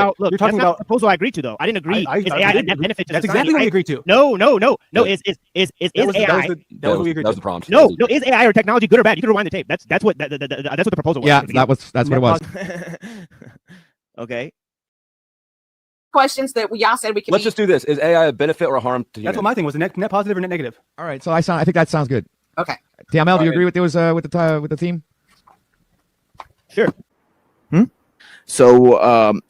about. Look, that's not the proposal I agreed to, though. I didn't agree. Is AI a net benefit to That's society? exactly what we agreed to. No. Is AI? That was the prompt. No. Is AI or technology good or bad? You can rewind the tape. That's what the proposal was. Yeah, that's what it was. Okay. Questions that y'all said we can. Let's just do this. Is AI a benefit or a harm to That's humans? what my thing was. The net positive or net negative. All right, so I think that sounds good. Okay. TML, do you agree with those with the team? Sure. So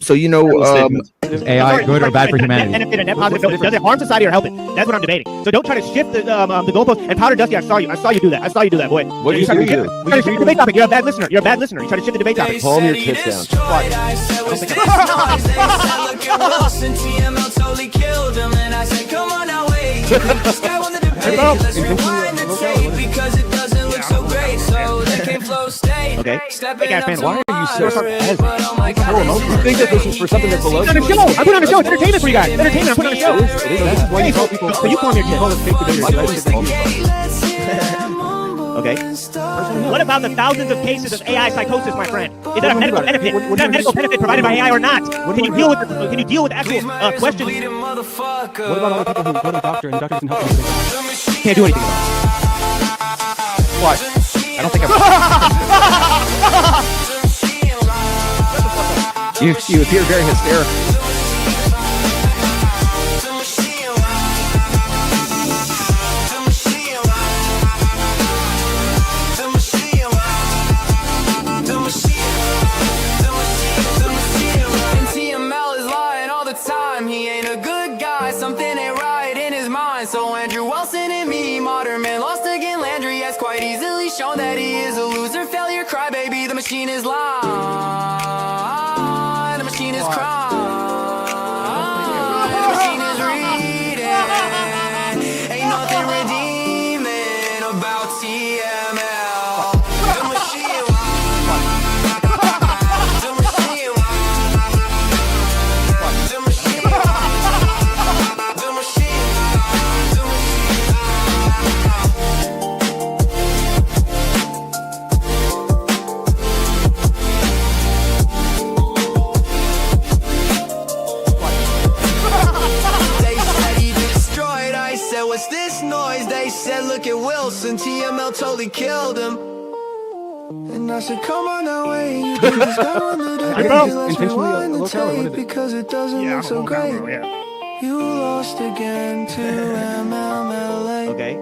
Is AI good or bad for humanity? Benefit and net positive. No, does it harm society or help it? That's what I'm debating. So don't try to shift the goalpost. And Powder Dusty, I saw you do that. boy. What do you try to do? shift the debate topic. You're a bad listener. You try to shift the debate topic. Calm your tits down. Okay. Why are you so sarcastic? You think that this is for something that's below? I put on a show. It's entertainment for you guys. Entertainment. I put on a show. This is why you call people. So you calm your tits. Okay. What about the thousands of cases of AI psychosis, my friend? Is that a medical benefit? Is that a medical benefit provided by AI or not? Can you deal with actual questions? What about all the people who go to the doctor and the doctor doesn't help them? Can't do anything about it. What? I don't think You appear very hysterical. So Andrew Wilson and me, modern man lost again. Landry has quite easily shown that he is a loser, failure, crybaby. The machine is lying, the machine is crying, the machine is reading. Ain't nothing redeeming about TML. The machine, the machine, the machine, the machine. What's this noise? They said, look at Wilson, TML totally killed him. And I said, come on now, wait, you can just go on the day. Let's rewind the tape because it doesn't look so great. You lost again to MMLA. Okay.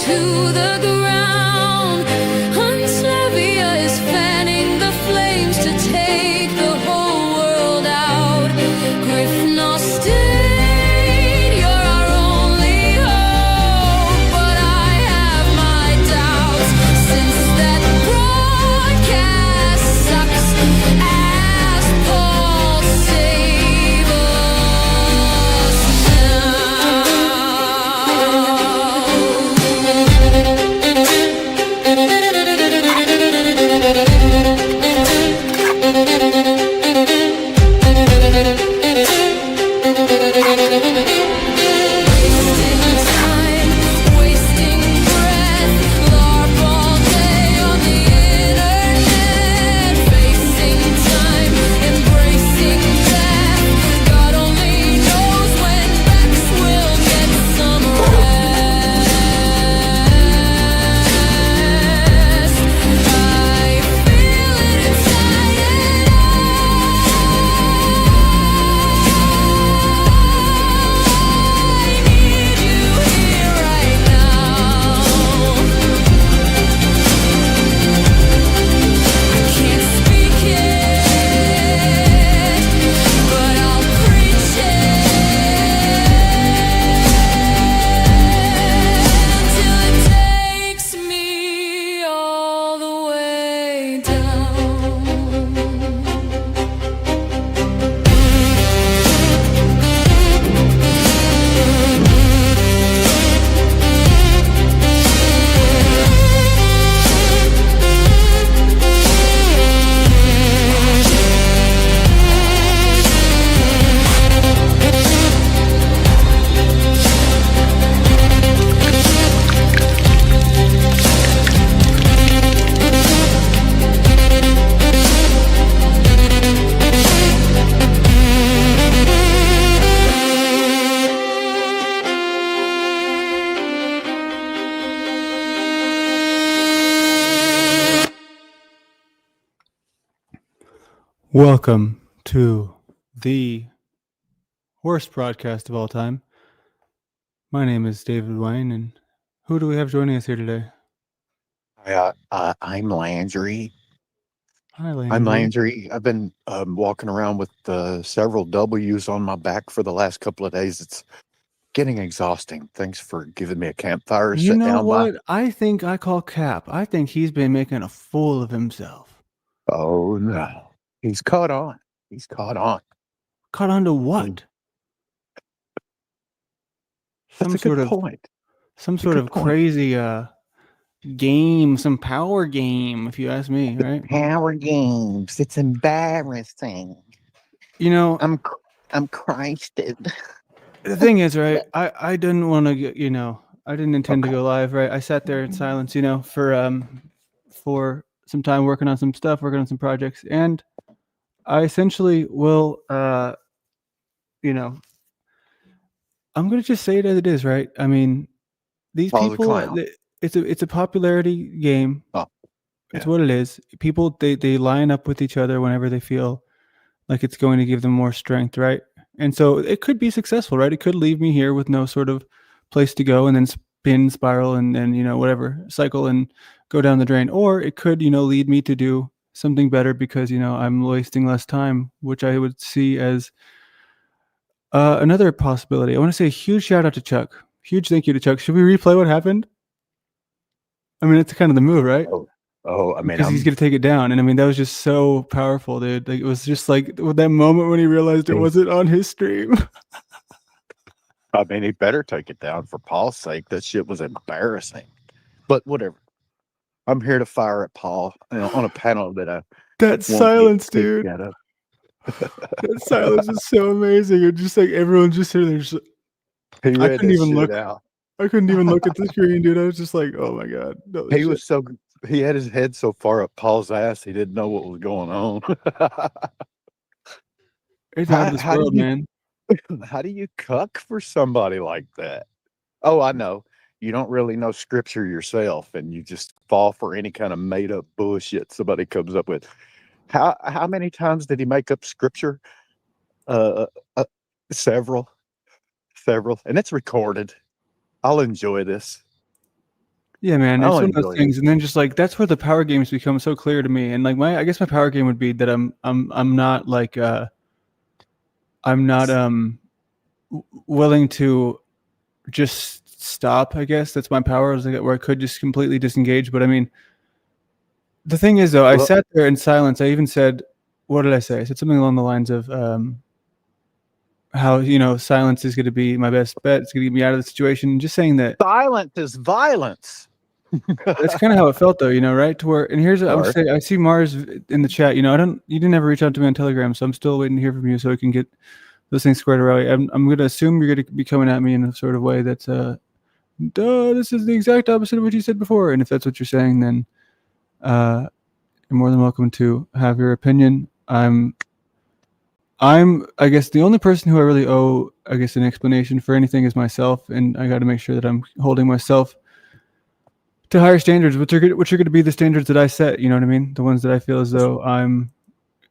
To the ground. Welcome to the worst broadcast of all time. My name is David Wayne, and who do we have joining us here today? I'm Landry. Hi, Landry. I'm Landry. I've been walking around with several W's on my back for the last couple of days. It's getting exhausting. Thanks for giving me a campfire to You sit know down what? I think I call Cap. I think he's been making a fool of himself. by. Oh, no. He's caught on. He's caught on. Caught on to what? That's a good point. Some sort of crazy game, some power game, if you ask me, right? Power games. It's embarrassing. You know, I'm Christed. the thing is, right, I didn't want to get, I didn't intend to go live, right? I sat there in silence, for some time working on some stuff, working on some projects, and I essentially will, I'm going to just say it as it is, right? I mean, these Paul's a people, clown. it's a popularity game. Oh, It's yeah. what it is. People, they line up with each other whenever they feel like it's going to give them more strength, right? And so it could be successful, right? It could leave me here with no sort of place to go and then spin, spiral, and then, whatever, cycle and go down the drain. Or it could, lead me to do something better because, I'm wasting less time, which I would see as another possibility. I want to say a huge shout out to Chuck. Huge thank you to Chuck. Should we replay what happened? I mean, it's kind of the move, right? Oh, I mean, because he's going to take it down. And I mean, that was just so powerful, dude. Like, it was just like that moment when he realized it wasn't on his stream. I mean, he better take it down for Paul's sake. That shit was embarrassing. But whatever. I'm here to fire at Paul on a panel that that silence, dude. That silence is so amazing. It just like everyone's just sitting there. Just, I couldn't even look out. I couldn't even look at the screen, dude. I was just like, oh my god. He had his head so far up Paul's ass, he didn't know what was going on. It's out of this world, man. How do you cuck for somebody like that? Oh, I know. You don't really know scripture yourself, and you just fall for any kind of made up bullshit somebody comes up with. How many times did he make up scripture? Several, and it's recorded. I'll enjoy this. Yeah, man, it's one of those things, and then just like that's where the power games become so clear to me. And like I guess my power game would be that I'm not like I'm not willing to just stop. I guess that's my power, is like where I could just completely disengage. But I mean, the thing is, though, I sat there in silence. I even said, what did I say? I said something along the lines of how silence is going to be my best bet. It's going to get me out of the situation. Just saying that silence is violence. That's kind of how it felt, though, right? To where, and here's I would say, I see Mars in the chat. You didn't ever reach out to me on Telegram, so I'm still waiting to hear from you so we can get those things squared away. I'm going to assume you're going to be coming at me in a sort of way that's this is the exact opposite of what you said before. And if that's what you're saying, then you're more than welcome to have your opinion. I'm I guess the only person who I really owe, I guess, an explanation for anything is myself, and I got to make sure that I'm holding myself to higher standards, which are going to be the standards that I set. You know what I mean? The ones that I feel as though I'm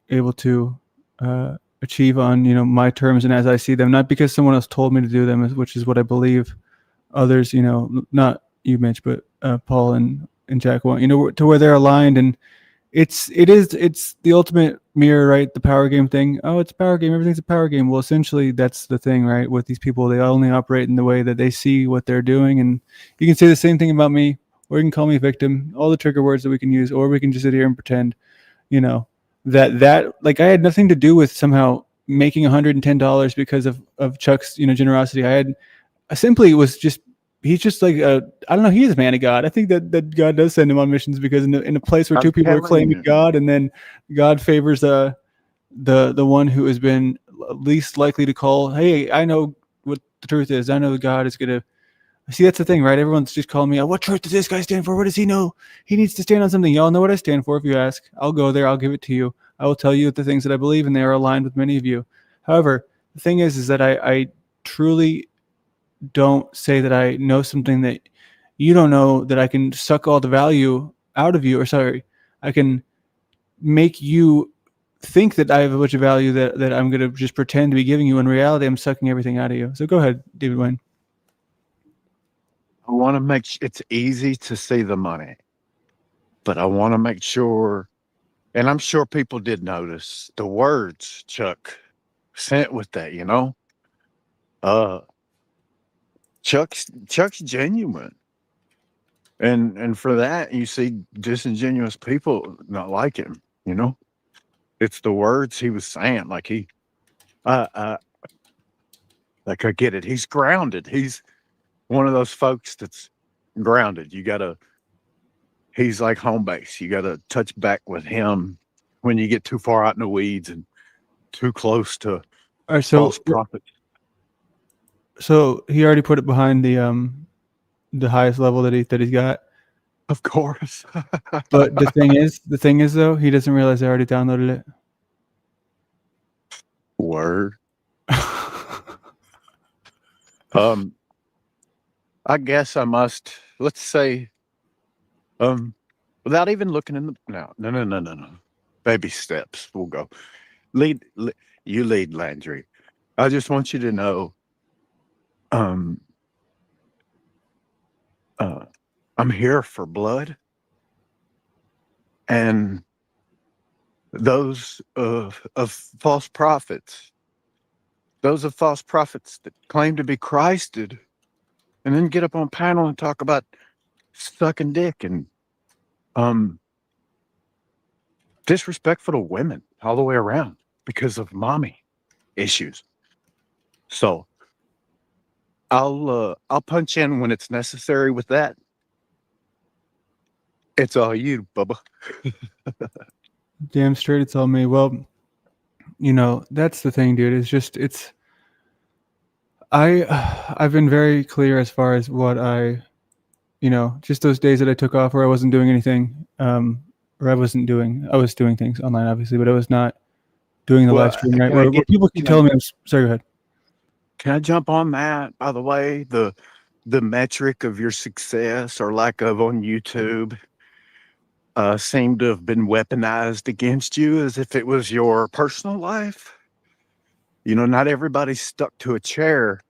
able to achieve on my terms and as I see them, not because someone else told me to do them, which is what I believe others, not you, Mitch, but Paul and Jack want, to where they're aligned. And it's the ultimate mirror, right? The power game thing. Oh, it's a power game. Everything's a power game. Well, essentially that's the thing, right? With these people, they only operate in the way that they see what they're doing. And you can say the same thing about me, or you can call me a victim, all the trigger words that we can use, or we can just sit here and pretend, that like I had nothing to do with somehow making $110 because of Chuck's, generosity. I simply was just, he's just like I don't know. He's a man of God. I think that God does send him on missions because in a place where two people are claiming God, and then God favors the one who has been least likely to call. Hey, I know what the truth is. I know that God is gonna. See, that's the thing, right? Everyone's just calling me out. What truth does this guy stand for? What does he know? He needs to stand on something. Y'all know what I stand for. If you ask, I'll go there. I'll give it to you. I will tell you the things that I believe, and they are aligned with many of you. However, the thing is that I truly don't say that I know something that you don't know, that I can suck all the value out of you, or sorry, I can make you think that I have a bunch of value that I'm going to just pretend to be giving you. In reality, I'm sucking everything out of you. So go ahead, David Wayne. I want to it's easy to see the money, but I want to make sure, and I'm sure people did notice the words Chuck sent with that, you know? Chuck's genuine. And for that, you see disingenuous people not like him, you know? It's the words he was saying, like like I get it. He's grounded. He's one of those folks that's grounded. He's like home base. You gotta touch back with him when you get too far out in the weeds and too close to All right, so false prophets. So he already put it behind the highest level that he's got. Of course. But the thing is though, he doesn't realize I already downloaded it. Word. I guess I must, let's say, without even looking in the no. Baby steps. We'll go. You lead, Landry. I just want you to know, I'm here for blood, and those of false prophets, that claim to be Christed, and then get up on panel and talk about sucking dick and disrespectful to women all the way around because of mommy issues. So I'll punch in when it's necessary with that. It's all you, Bubba. Damn straight, it's all me. Well, you know, that's the thing, dude. I've been very clear as far as what just those days that I took off where I wasn't doing anything, or I was doing things online, obviously, but I was not doing the live stream, right? Where people keep telling me, sorry, go ahead. Can I jump on that? By the way, the metric of your success or lack of on YouTube seemed to have been weaponized against you as if it was your personal life. You know, not everybody's stuck to a chair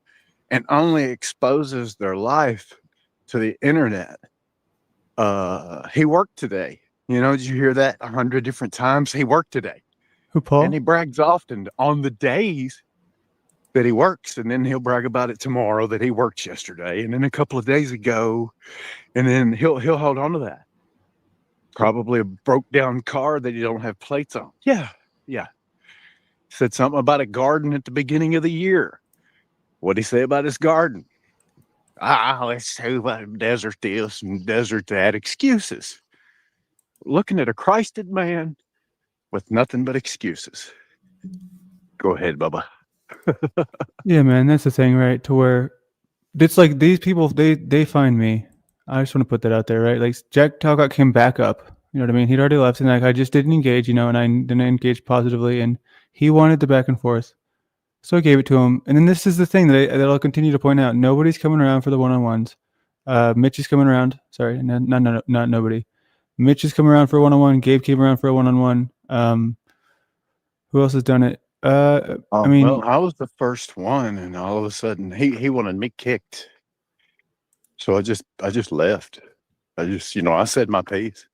and only exposes their life to the internet. He worked today. You know, did you hear that 100 different times? He worked today. Who, Paul? And he brags often on the days that he works, and then he'll brag about it tomorrow that he worked yesterday, and then a couple of days ago, and then he'll hold on to that. Probably a broke down car that you don't have plates on. Yeah. Said something about a garden at the beginning of the year. What'd he say about his garden? Let's say what desert this and desert that. Excuses. Looking at a Christed man with nothing but excuses. Go ahead, Bubba. Yeah, man, that's the thing, right? To where it's like these people, they find me. I just want to put that out there, right? Like Jack Talcott came back up. You know what I mean? He'd already left, and like I just didn't engage, and I didn't engage positively, and he wanted the back and forth, so I gave it to him. And then this is the thing that I'll continue to point out: nobody's coming around for the one-on-ones. Mitch is coming around. Sorry, not nobody. Mitch is coming around for a one-on-one. Gabe came around for a one-on-one. Who else has done it? I mean, well, I was the first one, and all of a sudden he wanted me kicked. So I just left. I said my piece.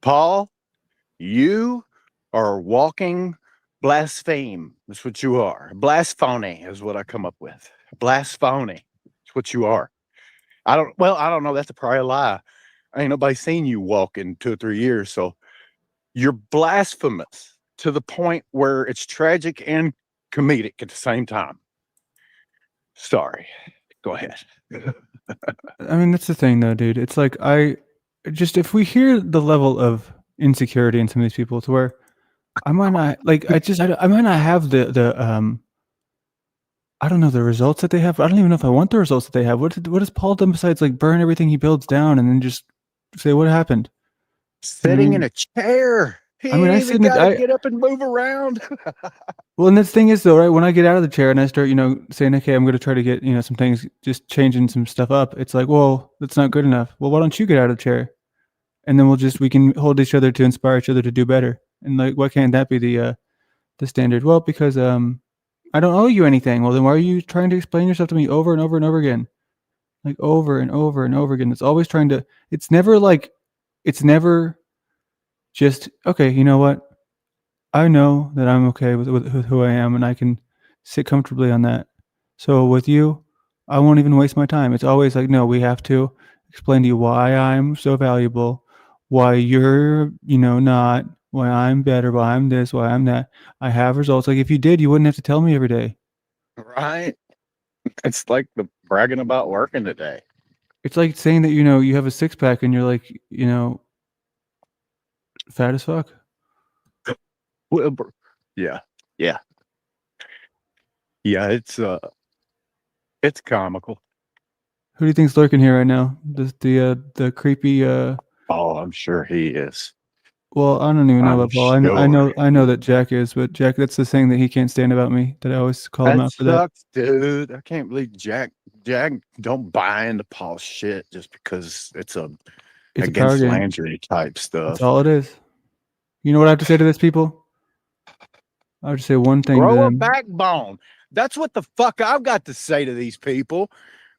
Paul, you are walking blaspheme. That's what you are. Blasphony is what I come up with. Blasphony. That's what you are. I don't know. That's probably a lie. Ain't nobody seen you walk in 2 or 3 years. So you're blasphemous to the point where it's tragic and comedic at the same time. Sorry. Go ahead. I mean, that's the thing though, dude. It's like if we hear the level of insecurity in some of these people to where I might not I might not have the I don't know the results that they have. I don't even know if I want the results that they have. What has Paul done besides like burn everything he builds down and then just say what happened? Sitting in a chair. I said get up and move around. Well, and the thing is though, right? When I get out of the chair and I start, saying, okay, I'm going to try to get, some things, just changing some stuff up. It's like, well, that's not good enough. Well, why don't you get out of the chair? And then we can hold each other to inspire each other to do better. And like, why can't that be the standard? Well, because I don't owe you anything. Well, then why are you trying to explain yourself to me over and over and over again? Like over and over and over again. It's always trying to. It's never just okay. You know what? I know that I'm okay with who I am, and I can sit comfortably on that. So with you, I won't even waste my time. It's always like, no, we have to explain to you why I'm so valuable, why you're, not, why I'm better, why I'm this, why I'm that. I have results. Like if you did, you wouldn't have to tell me every day. Right. It's like the bragging about working today. It's like saying that, you have a six pack and you're like, fat as fuck. Well, yeah. It's comical. Who do you think's lurking here right now? The creepy. Oh, I'm sure he is. Well, I don't even know about Paul. Sure. I know that Jack is, but Jack, that's the thing that he can't stand about me. That I always call him out for that. Sucks, dude. I can't believe Jack don't buy into Paul's shit just because it's against Landry type stuff. That's all it is. You know what I have to say to this, people? I have to say one thing. Grow a backbone. That's what the fuck I've got to say to these people.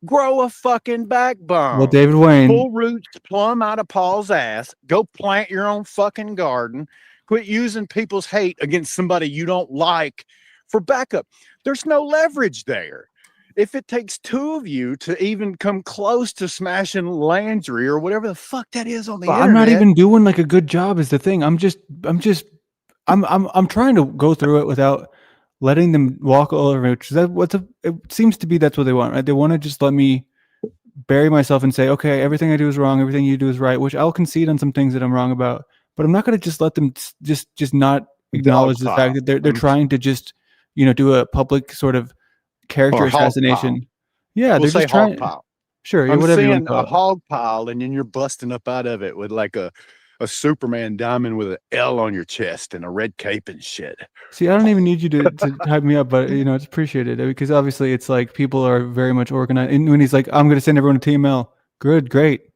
Grow a fucking backbone. Well, David Wayne. Pull roots plumb out of Paul's ass. Go plant your own fucking garden. Quit using people's hate against somebody you don't like for backup. There's no leverage there. If it takes two of you to even come close to smashing Landry or whatever the fuck that is on the internet. I'm not even doing like a good job is the thing. I'm trying to go through it without letting them walk all over me, which is it seems to be that's what they want, right? They want to just let me bury myself and say, okay, everything I do is wrong, everything you do is right, which I'll concede on some things that I'm wrong about, but I'm not going to just let them just not acknowledge the fact that they're trying to just, do a public sort of character assassination. Yeah, they're just trying. Pile. Sure, I'm whatever seeing a hog pile, and then you're busting up out of it with like a Superman diamond with an L on your chest and a red cape and shit. See, I don't even need you to hype me up, but it's appreciated because obviously it's like people are very much organized. And when he's like, "I'm going to send everyone to TML," good, great.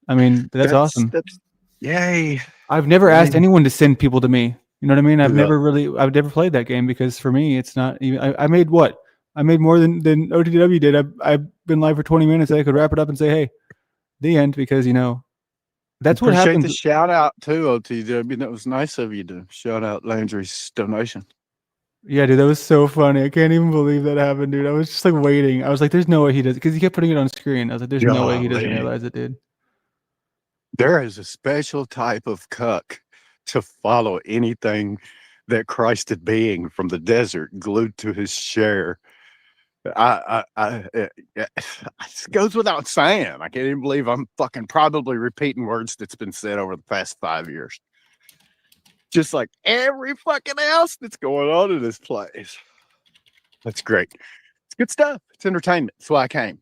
I mean, that's awesome. Yay! I've never asked anyone to send people to me. You know what I mean? I've never played that game because for me, it's not even. I made what? I made more than OTW did. I've been live for 20 minutes. I could wrap it up and say, "Hey, the end," because that's what happens. The shout out too, OTW. That was nice of you to shout out Landry's donation. Yeah, dude, that was so funny. I can't even believe that happened, dude. I was just like waiting. I was like, "There's no way he does," because he kept putting it on screen. I was like, "There's no way he doesn't realize it, dude." There is a special type of cuck to follow anything that Christed being from the desert glued to his share. It goes without saying. I can't even believe I'm fucking probably repeating words that's been said over the past 5 years. Just like every fucking else that's going on in this place. That's great. It's good stuff. It's entertainment. That's why I came.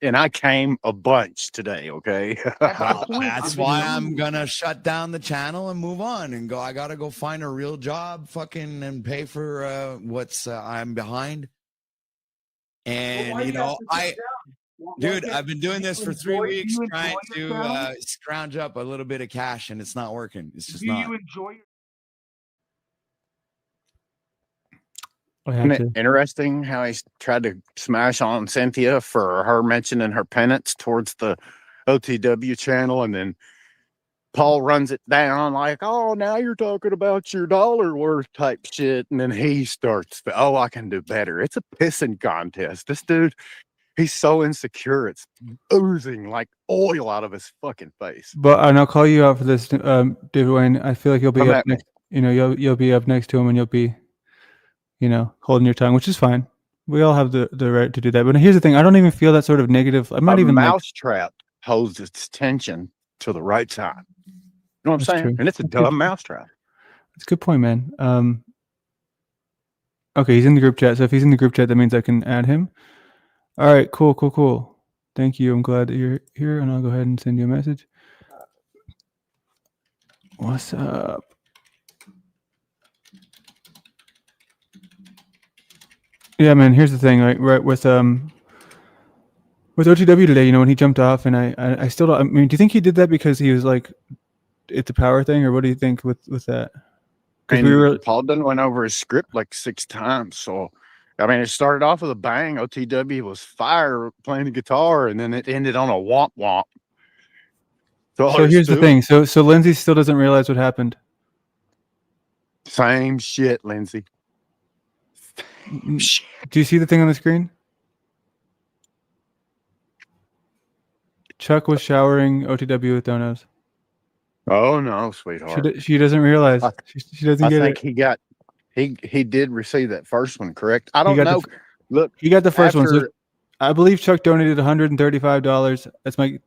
And I came a bunch today, okay? That's why I'm gonna shut down the channel and move on and go. I gotta go find a real job, fucking, and pay for what's I'm behind. And dude, I've been doing this for 3 weeks trying to scrounge up a little bit of cash, and it's not working. It's just not. Isn't it interesting how he tried to smash on Cynthia for her mentioning her penance towards the OTW channel, and then Paul runs it down like, "Oh, now you're talking about your dollar worth type shit," and then he starts, "Oh, I can do better." It's a pissing contest. This dude, he's so insecure, it's oozing like oil out of his fucking face. But and I'll call you out for this, David Wayne. I feel like you'll be up next. You'll be up next to him, and you'll be, holding your tongue, which is fine. We all have the right to do that. But here's the thing: I don't even feel that sort of negative. I'm not even mousetrap holds its tension to the right time. You know what I'm saying? True. And it's a dumb mousetrap. That's a good point, man. Okay, he's in the group chat. So if he's in the group chat, that means I can add him. All right, cool. Thank you. I'm glad that you're here, and I'll go ahead and send you a message. What's up? Yeah, man. Here's the thing, right with OTW today. When he jumped off, and I still don't. I mean, do you think he did that because he was like, it's a power thing, or what do you think with that? And Paul done went over his script like 6 times. So, I mean, it started off with a bang. OTW was fire playing the guitar, and then it ended on a womp womp. So here's the thing. So Lindsay still doesn't realize what happened. Same shit, Lindsay. Do you see the thing on the screen? Chuck was showering OTW with donuts. Oh no, sweetheart. She doesn't realize. She doesn't get it. He did receive that first one, correct? I don't know. Look, he got the first one. So I believe Chuck donated $135. That's my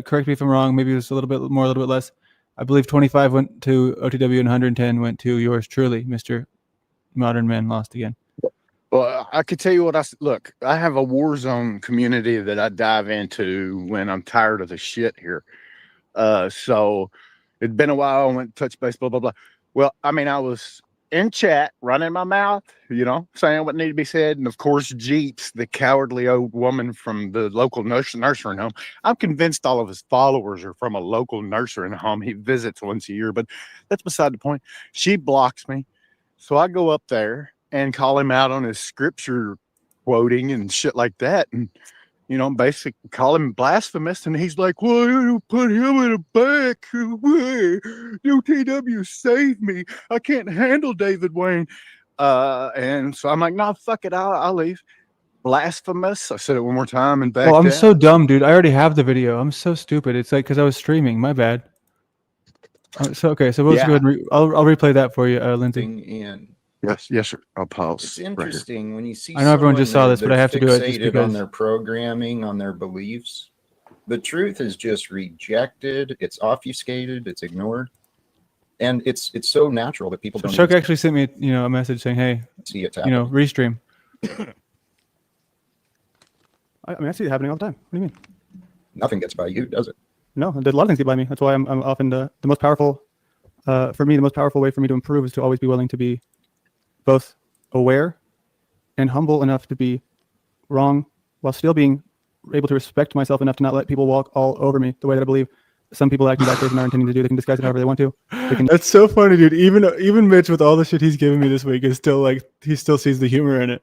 correct me if I'm wrong. Maybe it was a little bit more, a little bit less. I believe 25 went to OTW and 110 went to yours truly, Mr. Modern Man Lost Again. Well, I could tell you what look. I have a war zone community that I dive into when I'm tired of the shit here. So it'd been a while. I went to touch base, blah blah blah. Well, I mean, I was in chat, running my mouth, saying what needed to be said. And of course, Jeeps, the cowardly old woman from the local nursing home. I'm convinced all of his followers are from a local nursing home. He visits once a year, but that's beside the point. She blocks me. So I go up there and call him out on his scripture quoting and shit like that. And, basically call him blasphemous. And he's like, well, you put him in a back. UTW saved me. I can't handle David Wayne. And so I'm like, no, fuck it. I'll leave. Blasphemous. I said it one more time and back. Oh, I'm so dumb, dude. I already have the video. I'm so stupid. It's like, because I was streaming. My bad. So we'll just go ahead and I'll replay that for you, Lindsay. And yes, sir. I'll pause. It's interesting when you see. I know everyone just saw this, but I have to do it just because on their programming, on their beliefs. The truth is just rejected. It's obfuscated. It's ignored, and it's so natural that people don't. Chuck actually sent me, a message saying, "Hey, see it, restream." I see it happening all the time. What do you mean? Nothing gets by you, does it? No, a lot of things get by me. That's why I'm often the most powerful. For me, the most powerful way for me to improve is to always be willing to be both aware and humble enough to be wrong while still being able to respect myself enough to not let people walk all over me the way that I believe some people acting backwards and are intending to do. They can disguise it however they want to. That's so funny, dude. Even Mitch, with all the shit he's giving me this week, is still like, he still sees the humor in it.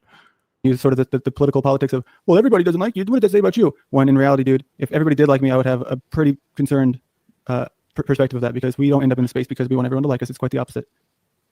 He's sort of the political politics of, well, everybody doesn't like you. What did that say about you? When in reality, dude, if everybody did like me, I would have a pretty concerned perspective of that, because we don't end up in the space because we want everyone to like us. It's quite the opposite.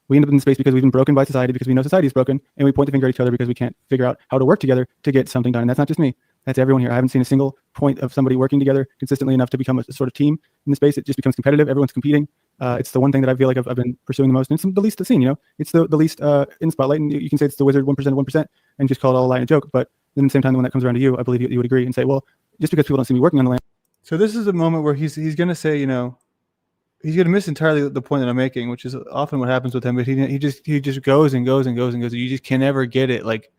We end up in the space because we've been broken by society, because we know society is broken, and we point the finger at each other because we can't figure out how to work together to get something done. And that's not just me. That's everyone here. I haven't seen a single point of somebody working together consistently enough to become a sort of team in the space. It just becomes competitive. Everyone's competing. It's the one thing that I feel like I've been pursuing the most. And it's the least seen, It's the least in spotlight. And you can say it's the wizard 1% of 1% and just call it all a lie and a joke. But then at the same time, when that comes around to you, I believe you would agree and say, well, just because people don't see me working on the land. So this is a moment where he's going to say, he's going to miss entirely the point that I'm making, which is often what happens with him. But he just goes and goes and goes and goes. You just can never get it. Like,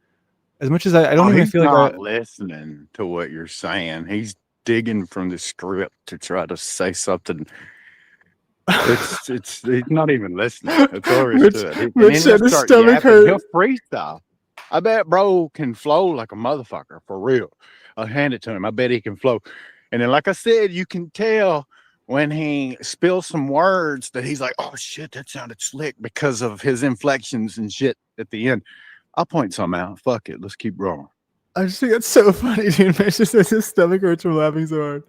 as much as I don't even feel like listening to what you're saying. He's digging from the script to try to say something. It's he's not even listening. That's all there is to it. Mitch said his stomach hurt. He'll freestyle. I bet bro can flow like a motherfucker, for real. I'll hand it to him. I bet he can flow. And then, like I said, you can tell when he spills some words that he's like, oh shit, that sounded slick, because of his inflections and shit at the end. I'll point some out. Fuck it. Let's keep rolling. I just think that's so funny, dude. Mitch just says his stomach hurts from laughing so hard.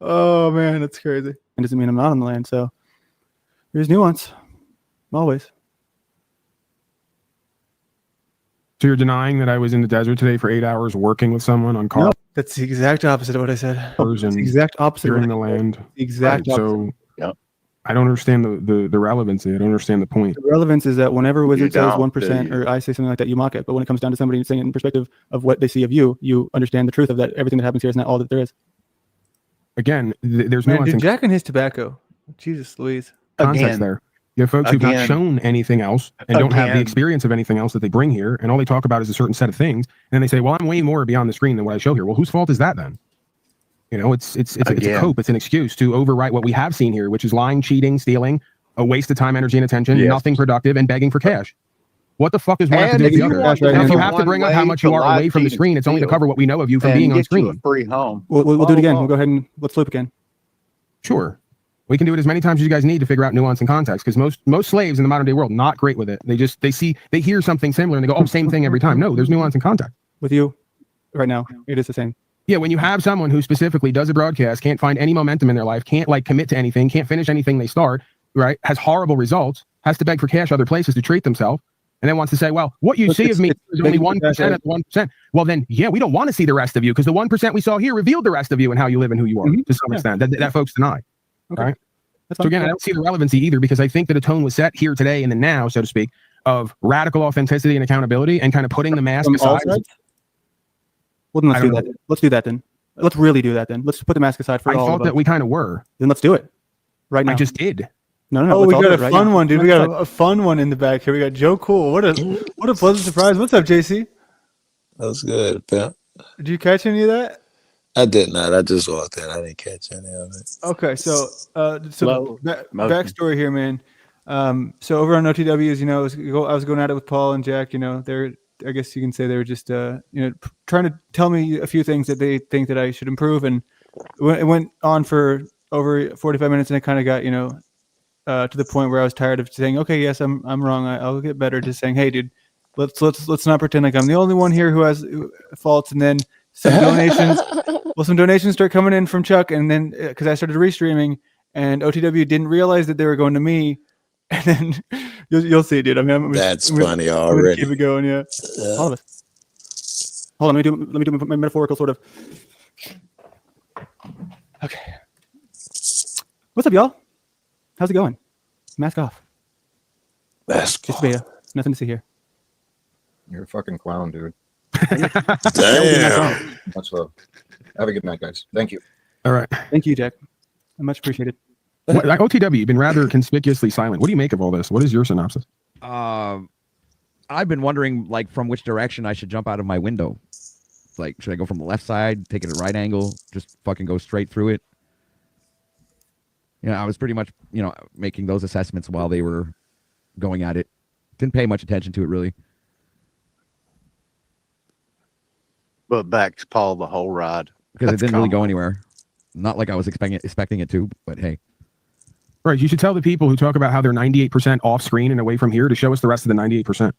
Oh man, that's crazy. It doesn't mean I'm not on the land, so there's nuance. Always. So you're denying that I was in the desert today for 8 hours working with someone on cars? No, that's the exact opposite of what I said. That's the exact opposite. You're in the land. The exact opposite. So I don't understand the relevancy. I don't understand the point. The relevance is that whenever Wizard says 1% or I say something like that, you mock it. But when it comes down to somebody saying it in perspective of what they see of you, you understand the truth of that. Everything that happens here is not all that there is. Again, there's no dude, Jack and his tobacco. Jesus Louise. Context there. You have folks who've not shown anything else and don't have the experience of anything else that they bring here, and all they talk about is a certain set of things. And then they say, well, I'm way more beyond the screen than what I show here. Well, whose fault is that then? It's a cope. It's an excuse to overwrite what we have seen here, which is lying, cheating, stealing, a waste of time, energy, and attention, nothing productive, and begging for cash. What the fuck is one have to do with the other? Now, if you have to bring up how much you are away from the screen, it's only to cover what we know of you from being on screen. Free home. We'll do it again. We'll go ahead and let's loop again. Sure. We can do it as many times as you guys need to figure out nuance and context, because most slaves in the modern day world not great with it. They hear something similar and they go, oh, same thing every time. No, there's nuance and context. With you right now, it is the same. Yeah, when you have someone who specifically does a broadcast, can't find any momentum in their life, can't like commit to anything, can't finish anything they start, right? Has horrible results, has to beg for cash other places to treat themselves, and then wants to say, well, what you see of me is only 1% of the 1%. Well, then, yeah, we don't want to see the rest of you, because the 1% we saw here revealed the rest of you and how you live and who you are to some extent. That folks deny. Okay. Right? So again, I don't see the relevancy either, because I think that a tone was set here today in the now, so to speak, of radical authenticity and accountability and kind of putting the mask aside. Well, then let's do that. Let's do that then. Let's really do that then. Let's put the mask aside for all of us. I thought that we kind of were. Then let's do it right now. I just did. No. Oh, we got a fun one, dude. We got a fun one in the back here. We got Joe Cool. What a pleasant surprise. What's up, JC? That's good, pimp. Did you catch any of that? I did not. I just walked in. I didn't catch any of it. Okay, so backstory here, man. So over on OTWs, you know, I was going at it with Paul and Jack. You know, I guess you can say they were just, you know, trying to tell me a few things that they think that I should improve, and it went on for over 45 minutes, and it kind of got, you know, to the point where I was tired of saying, okay, yes, I'm wrong. I'll get better. Just saying, hey, dude, let's not pretend like I'm the only one here who has faults, and then. Some donations start coming in from Chuck, and then because I started restreaming, and OTW didn't realize that they were going to me, and then you'll see, dude. I mean, that's funny already. Keep it going, yeah. All of us. Hold on, let me do my metaphorical sort of. Okay. What's up, y'all? How's it going? Mask off. Mask off. Beta. Nothing to see here. You're a fucking clown, dude. Damn. Much love. Have a good night, guys. Thank you. All right. Thank you, Jack. I much appreciated. Like OTW, you've been rather conspicuously silent. What do you make of all this? What is your synopsis? I've been wondering, like, from which direction I should jump out of my window. Like, should I go from the left side, take it at a right angle, just fucking go straight through it? You know, I was pretty much, you know, making those assessments while they were going at it. Didn't pay much attention to it, really. But back to Paul the whole ride. Because it didn't really go anywhere. Not like I was expecting it to, but hey. Right. You should tell the people who talk about how they're 98% off screen and away from here to show us the rest of the 98%.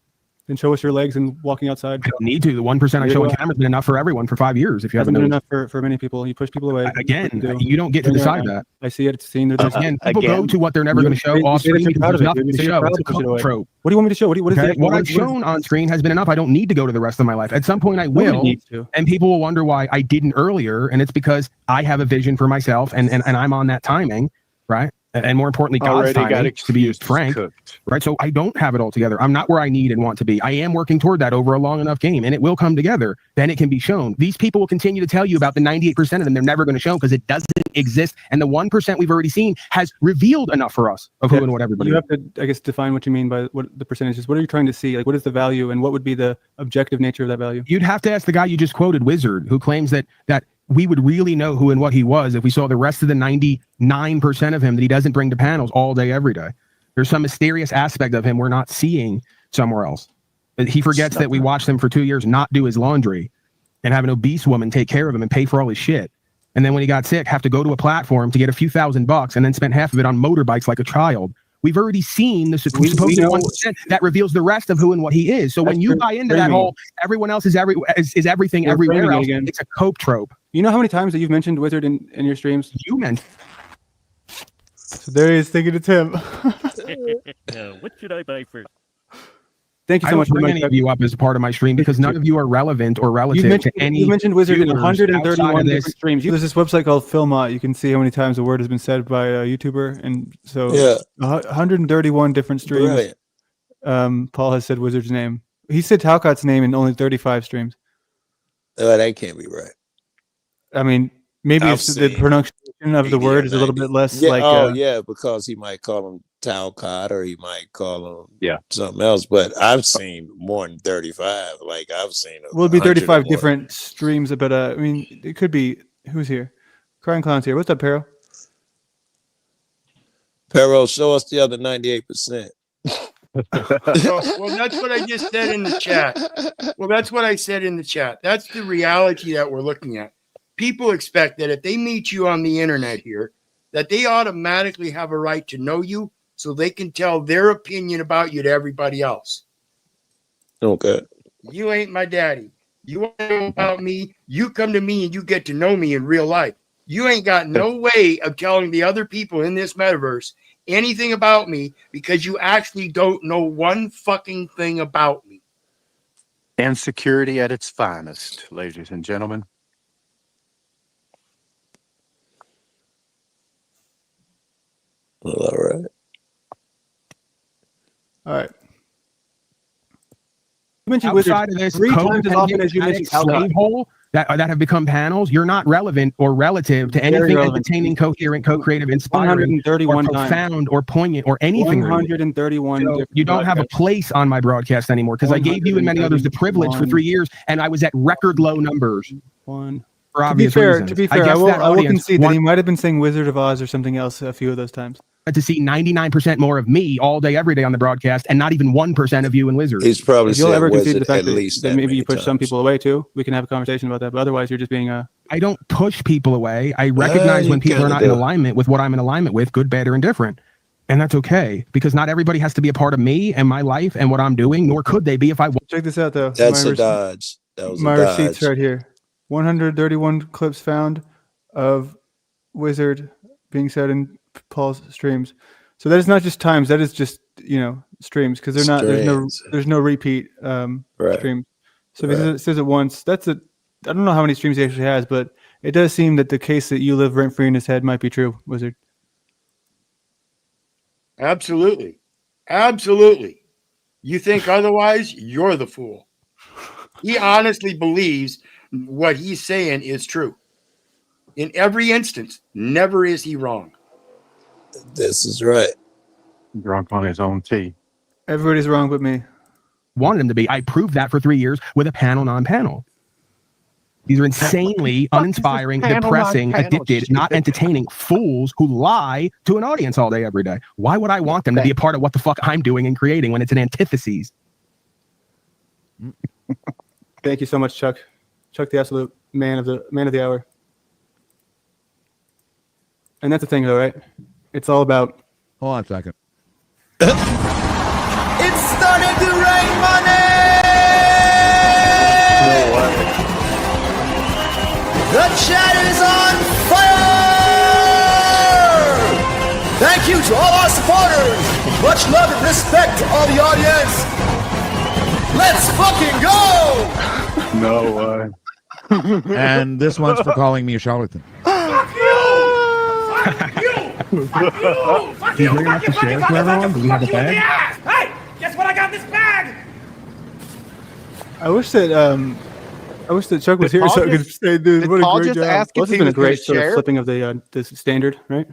Then show us your legs and walking outside. I don't need to. The 1% I show on camera has been enough for everyone for 5 years. If you haven't been enough for many people, you push people away. Again, you don't get to decide that. I see it. It's seen. Again, people go to what they're never going to show off screen because there's nothing to show. It's a cult trope. What do you want me to show? What I've shown on screen has been enough. I don't need to go to the rest of my life. At some point, I will, and people will wonder why I didn't earlier, and it's because I have a vision for myself, and I'm on that timing, right? And more importantly, God's timing, to be frank, right? So I don't have it all together. I'm not where I need and want to be. I am working toward that over a long enough game, and it will come together. Then it can be shown. These people will continue to tell you about the 98% of them they're never going to show because it doesn't exist. And the 1% we've already seen has revealed enough for us of who and what everybody is. You have to, I guess, define what you mean by what the percentage is. What are you trying to see? Like, what is the value, and what would be the objective nature of that value? You'd have to ask the guy you just quoted, Wizard, who claims that we would really know who and what he was if we saw the rest of the 99% of him that he doesn't bring to panels all day, every day. There's some mysterious aspect of him we're not seeing somewhere else. But he forgets that we watched him for 2 years not do his laundry and have an obese woman take care of him and pay for all his shit. And then when he got sick, have to go to a platform to get a few $1,000 and then spend half of it on motorbikes like a child. We've already seen the supposed 1% that reveals the rest of who and what he is. So when you buy into that whole everyone else is everything everywhere else, it's a cope trope. You know how many times that you've mentioned Wizard in your streams? You mentioned. So there he is thinking it's him. What should I buy first? Thank you so much for bringing any of you up as a part of my stream because none of you are relevant or relative to any. You mentioned Wizard in 131 different streams. There's this website called Filmot. You can see how many times a word has been said by a YouTuber, and so 131 different streams. Paul has said Wizard's name. He said Talcott's name in only 35 streams. Oh, that can't be right. I mean, maybe the pronunciation of the word is a little bit less because he might call him Talcott or he might call him something else. But I've seen more than 35. Like I've seen it'd be 35 different streams, but I mean, it could be who's here? Crying Clown's here. What's up, Pero? Pero, show us the other 98%. Well, that's what I just said in the chat. That's the reality that we're looking at. People expect that if they meet you on the internet here, that they automatically have a right to know you so they can tell their opinion about you to everybody else. Okay. You ain't my daddy. You want to know about me, you come to me and you get to know me in real life. You ain't got no way of telling the other people in this metaverse anything about me because you actually don't know one fucking thing about me. And security at its finest, ladies and gentlemen. Well, all right. All right. You mentioned Outside of this, three times as often as you mentioned slave hole that have become panels, you're not relevant or relative to anything entertaining, coherent, co-creative, inspiring, or profound, or poignant, or anything. 131. So you don't have a place on my broadcast anymore because I gave you and many others the privilege for 3 years, and I was at record low numbers. For obvious reasons. To be fair, I will concede that he might have been saying Wizard of Oz or something else a few of those times. To see 99% more of me all day, every day on the broadcast, and not even 1% of you and Wizard. He's probably if you'll ever concede the fact at least that maybe you push some people away too, we can have a conversation about that. But otherwise, you're just being a. I don't push people away. I recognize when people are not in alignment with what I'm in alignment with, good, bad, or indifferent. And that's okay, because not everybody has to be a part of me and my life and what I'm doing, nor could they be if I want. Check this out, though. That's a dodge. That was my a dodge. receipts right here. 131 clips found of Wizard being said in Paul's streams. So that is not just times. That is just streams because they're not. There's no repeat streams. So if he says it once, that's a. I don't know how many streams he actually has, but it does seem that the case that you live rent free in his head might be true, Wizard. Absolutely. Absolutely. You think otherwise, you're the fool. He honestly believes what he's saying is true. In every instance, never is he wrong. This is right. Drunk on his own tea. Everybody's wrong but me. Wanted him to be. I proved that for 3 years with a panel, non-panel. These are insanely uninspiring, depressing, addicted, not entertaining fools who lie to an audience all day, every day. Why would I want them to be a part of what the fuck I'm doing and creating when it's an antithesis? Thank you so much, Chuck. Chuck, the absolute man of the hour. And that's the thing, though, right? It's all about. Hold on a second. It started to rain money. No way. The chat is on fire! Thank you to all our supporters! Much love and respect to all the audience! Let's fucking go! No way. And this one's for calling me a charlatan. Fuck you! Fuck you! Fuck you! Fuck you! Fuck you! Fuck you! Fuck you! Fuck you! Hey! Guess what I got in this bag? I wish that Chuck was here so I could say, dude, what a great job. This has been a great sort of flipping of the standard, right?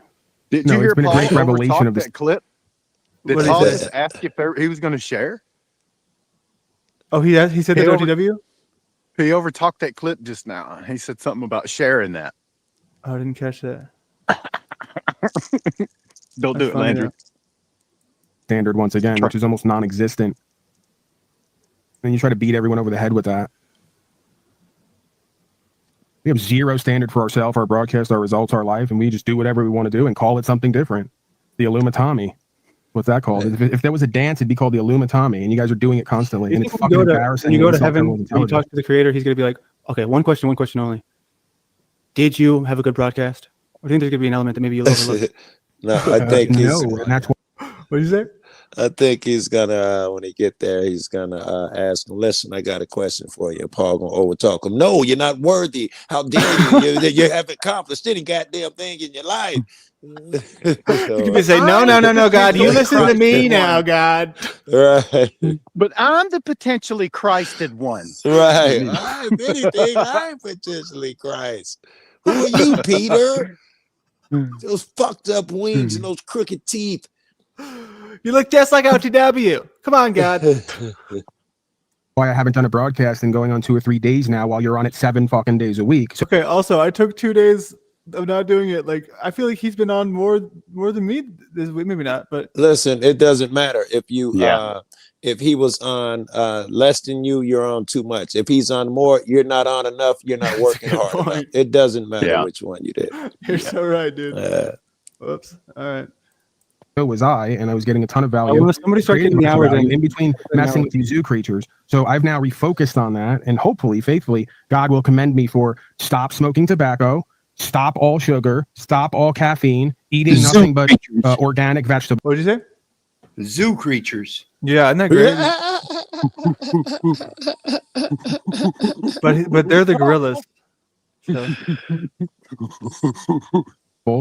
Did you hear it's been Paul a great revelation of this clip? Did Paul just ask if he was going to share? Oh, he said that OTW? He overtalked that clip just now. He said something about sharing that. Oh, I didn't catch that. Don't do it, Landry. Standard once again, which is almost non-existent. And you try to beat everyone over the head with that. We have zero standard for ourselves, our broadcast, our results, our life, and we just do whatever we want to do and call it something different. The Illumitami. What's that called? If there was a dance, it'd be called the Illumitami, and you guys are doing it constantly. And it's fucking embarrassing. When you go to heaven, when you talk to the creator, he's going to be like, okay, one question only. Did you have a good broadcast? I think there's going to be an element that maybe you'll overlook. No, I think he's. No, and that's what did you say? I think he's gonna when he get there, he's gonna ask him. Listen, I got a question for you. Paul gonna overtalk him. No, you're not worthy. How dare you? You haven't accomplished any goddamn thing in your life. You can be saying, no, God, you listen to me now, God. Right. But I'm the potentially Christed one. Right. If anything, I'm potentially Christ. Who are you, Peter? Those fucked up wings and those crooked teeth. You look just like OTW. Come on, God. why I haven't done a broadcast in going on 2 or 3 days now while you're on it 7 fucking days a week. So okay, also I took 2 days of not doing it. Like I feel like he's been on more than me this week. Maybe not, but listen, it doesn't matter if you if he was on less than you, you're on too much. If he's on more, you're not on enough. You're not working hard enough. It doesn't matter which one you did. You're so right, dude. Whoops. All right. So was I, and I was getting a ton of value. When somebody start getting the hours in between messing with these zoo creatures. So I've now refocused on that, and hopefully, faithfully, God will commend me for stop smoking tobacco, stop all sugar, stop all caffeine, eating nothing but organic vegetables. What did you say? Zoo creatures. Yeah, isn't that great? but they're the gorillas. So.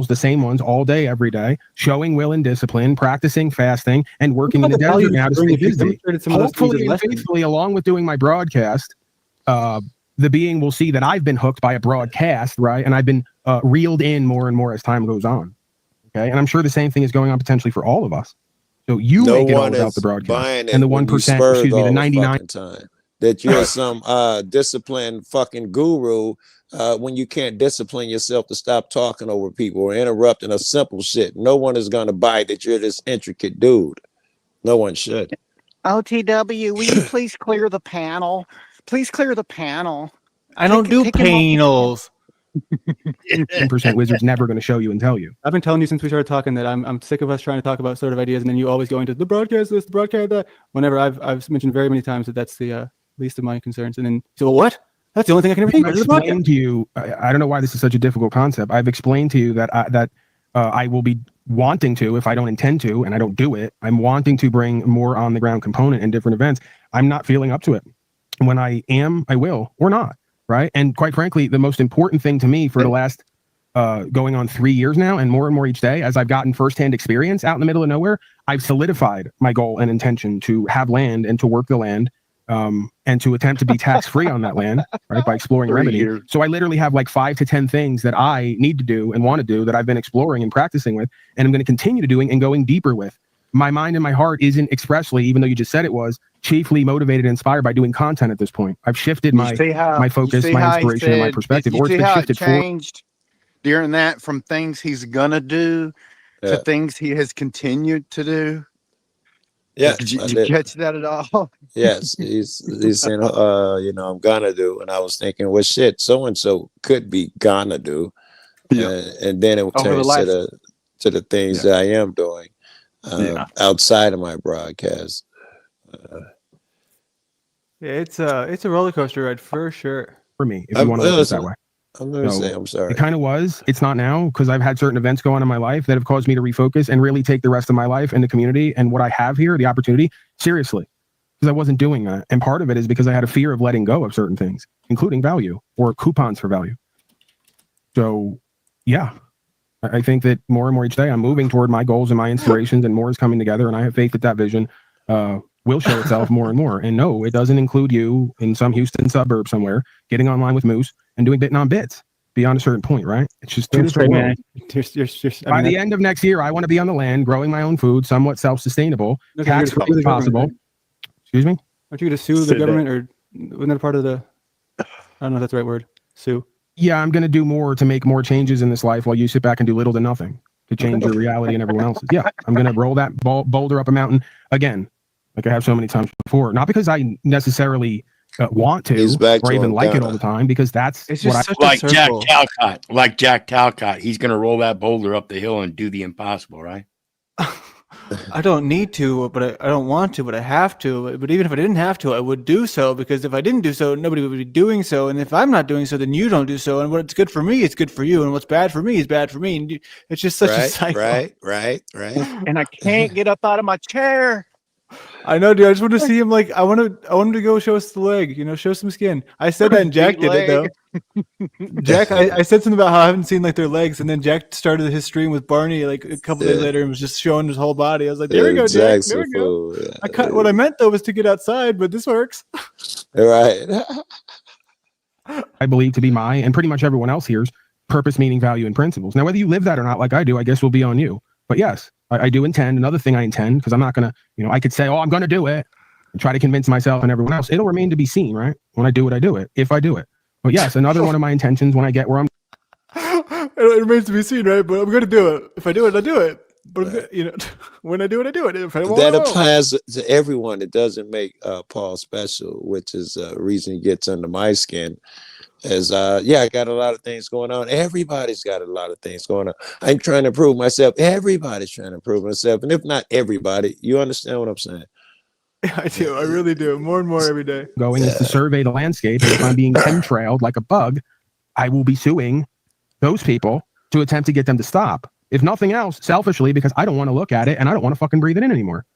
The same ones all day, every day, showing will and discipline, practicing fasting, and working in the desert now to stay busy. Hopefully and faithfully, along with doing my broadcast, the being will see that I've been hooked by a broadcast, right? And I've been reeled in more and more as time goes on. Okay, and I'm sure the same thing is going on potentially for all of us. So you make it all about the broadcast, and the 1%, excuse me, the 99 time that you're some disciplined fucking guru. When you can't discipline yourself to stop talking over people or interrupting a simple shit, no one is going to buy that you're this intricate dude. No one should. OTW, will you please clear the panel? Please clear the panel. I don't do panels. 10% wizard's never going to show you and tell you. I've been telling you since we started talking that I'm sick of us trying to talk about sort of ideas, and then you always go into the broadcast this, the broadcast that. Whenever I've mentioned very many times that that's the least of my concerns, and then you say, well, what? That's the only thing I can ever think I've explained to you. I don't know why this is such a difficult concept. I've explained to you that I will be wanting to, if I don't intend to, and I don't do it, I'm wanting to bring more on the ground component in different events. I'm not feeling up to it. When I am, I will, or not. Right. And quite frankly, the most important thing to me for the last going on 3 years now, and more each day, as I've gotten firsthand experience out in the middle of nowhere, I've solidified my goal and intention to have land and to work the land. And to attempt to be tax-free on that land, right, by exploring remedy. So I literally have like 5 to 10 things that I need to do and want to do that I've been exploring and practicing with, and I'm going to continue to doing and going deeper with. My mind and my heart isn't expressly, even though you just said it was, chiefly motivated and inspired by doing content at this point. I've shifted my focus, my inspiration, and my perspective. Or it's been shifted changed during that from things he's gonna do to things he has continued to do. Yeah, did you catch that at all? Yes, he's saying, I'm gonna do, and I was thinking, well, shit, so and so could be gonna do, and then it turns to the things that I am doing outside of my broadcast. It's a roller coaster ride for sure. For me, if you want to look at it that way. I'm going to say, I'm sorry. It kind of was. It's not now, because I've had certain events go on in my life that have caused me to refocus and really take the rest of my life and the community and what I have here, the opportunity, seriously. Because I wasn't doing that. And part of it is because I had a fear of letting go of certain things, including value or coupons for value. So, yeah, I think that more and more each day I'm moving toward my goals and my inspirations, and more is coming together. And I have faith that that vision will show itself more and more. And no, it doesn't include you in some Houston suburb somewhere getting online with Moose and doing bit on bits beyond a certain point, right? It's just too man. By the end of next year, I want to be on the land, growing my own food, somewhat self-sustainable, tax-free as possible. Excuse me? Aren't you going to sue the government, or wasn't that part of the? I don't know if that's the right word. Sue. Yeah, I'm going to do more to make more changes in this life while you sit back and do little to nothing to change your reality and everyone else's. Yeah, I'm going to roll that boulder up a mountain again, like I have so many times before. Not because I necessarily want to or even like it all the time, because that's it's just like Jack Talcott. Like Jack Talcott, he's going to roll that boulder up the hill and do the impossible, right? I don't need to, but I don't want to, but I have to. But even if I didn't have to, I would do so, because if I didn't do so, nobody would be doing so. And if I'm not doing so, then you don't do so. And what's good for me, it's good for you. And what's bad for me is bad for me. And it's just such a cycle. Right. And I can't get up out of my chair. I know, dude. I just want to see him. Like, I want him to go show us the leg. Show some skin. I said that, and Jack did it though. Jack, I said something about how I haven't seen like their legs, and then Jack started his stream with Barney like a couple days later and was just showing his whole body. I was like, there we go, Jack. There we go. What I meant though was to get outside, but this works. Right. I believe to be my and pretty much everyone else here's purpose, meaning, value, and principles. Now, whether you live that or not, like I do, I guess will be on you. But yes, I do intend. Another thing I intend, because I'm not going to, I could say, oh, I'm going to do it and try to convince myself and everyone else. It'll remain to be seen, right? When I do it, I do it. If I do it. But yes, another one of my intentions when I get where I'm. It remains to be seen, right? But I'm going to do it. If I do it, I do it. But when I do it, I do it. If I won't, that applies to everyone. It doesn't make Paul special, which is a reason he gets under my skin. As yeah, I got a lot of things going on. Everybody's got a lot of things going on. I'm trying to prove myself. Everybody's trying to prove myself, and if not everybody, you understand what I'm saying? I do. I really do. More and more every day. Going is to survey the landscape, and if I'm being chemtrailed like a bug, I will be suing those people to attempt to get them to stop. If nothing else, selfishly, because I don't want to look at it and I don't want to fucking breathe it in anymore.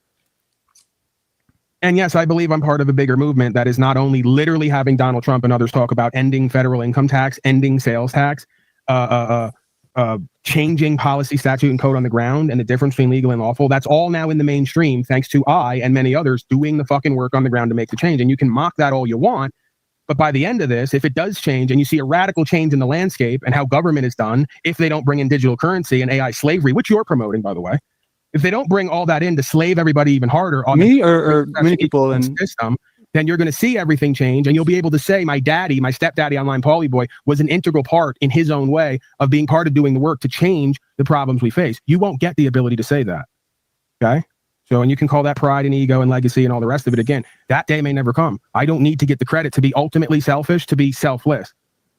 And yes, I believe I'm part of a bigger movement that is not only literally having Donald Trump and others talk about ending federal income tax, ending sales tax, changing policy, statute, and code on the ground, and the difference between legal and lawful. That's all now in the mainstream, thanks to I and many others doing the fucking work on the ground to make the change. And you can mock that all you want, but by the end of this, if it does change and you see a radical change in the landscape and how government is done, if they don't bring in digital currency and AI slavery, which you're promoting, by the way, if they don't bring all that in to slave everybody even harder on me or many people in system, then you're going to see everything change, and you'll be able to say my stepdaddy, online Pauly boy, was an integral part in his own way of being part of doing the work to change the problems we face. You won't get the ability to say that. Okay? So, and you can call that pride and ego and legacy and all the rest of it. Again, that day may never come. I don't need to get the credit to be ultimately selfish, to be selfless.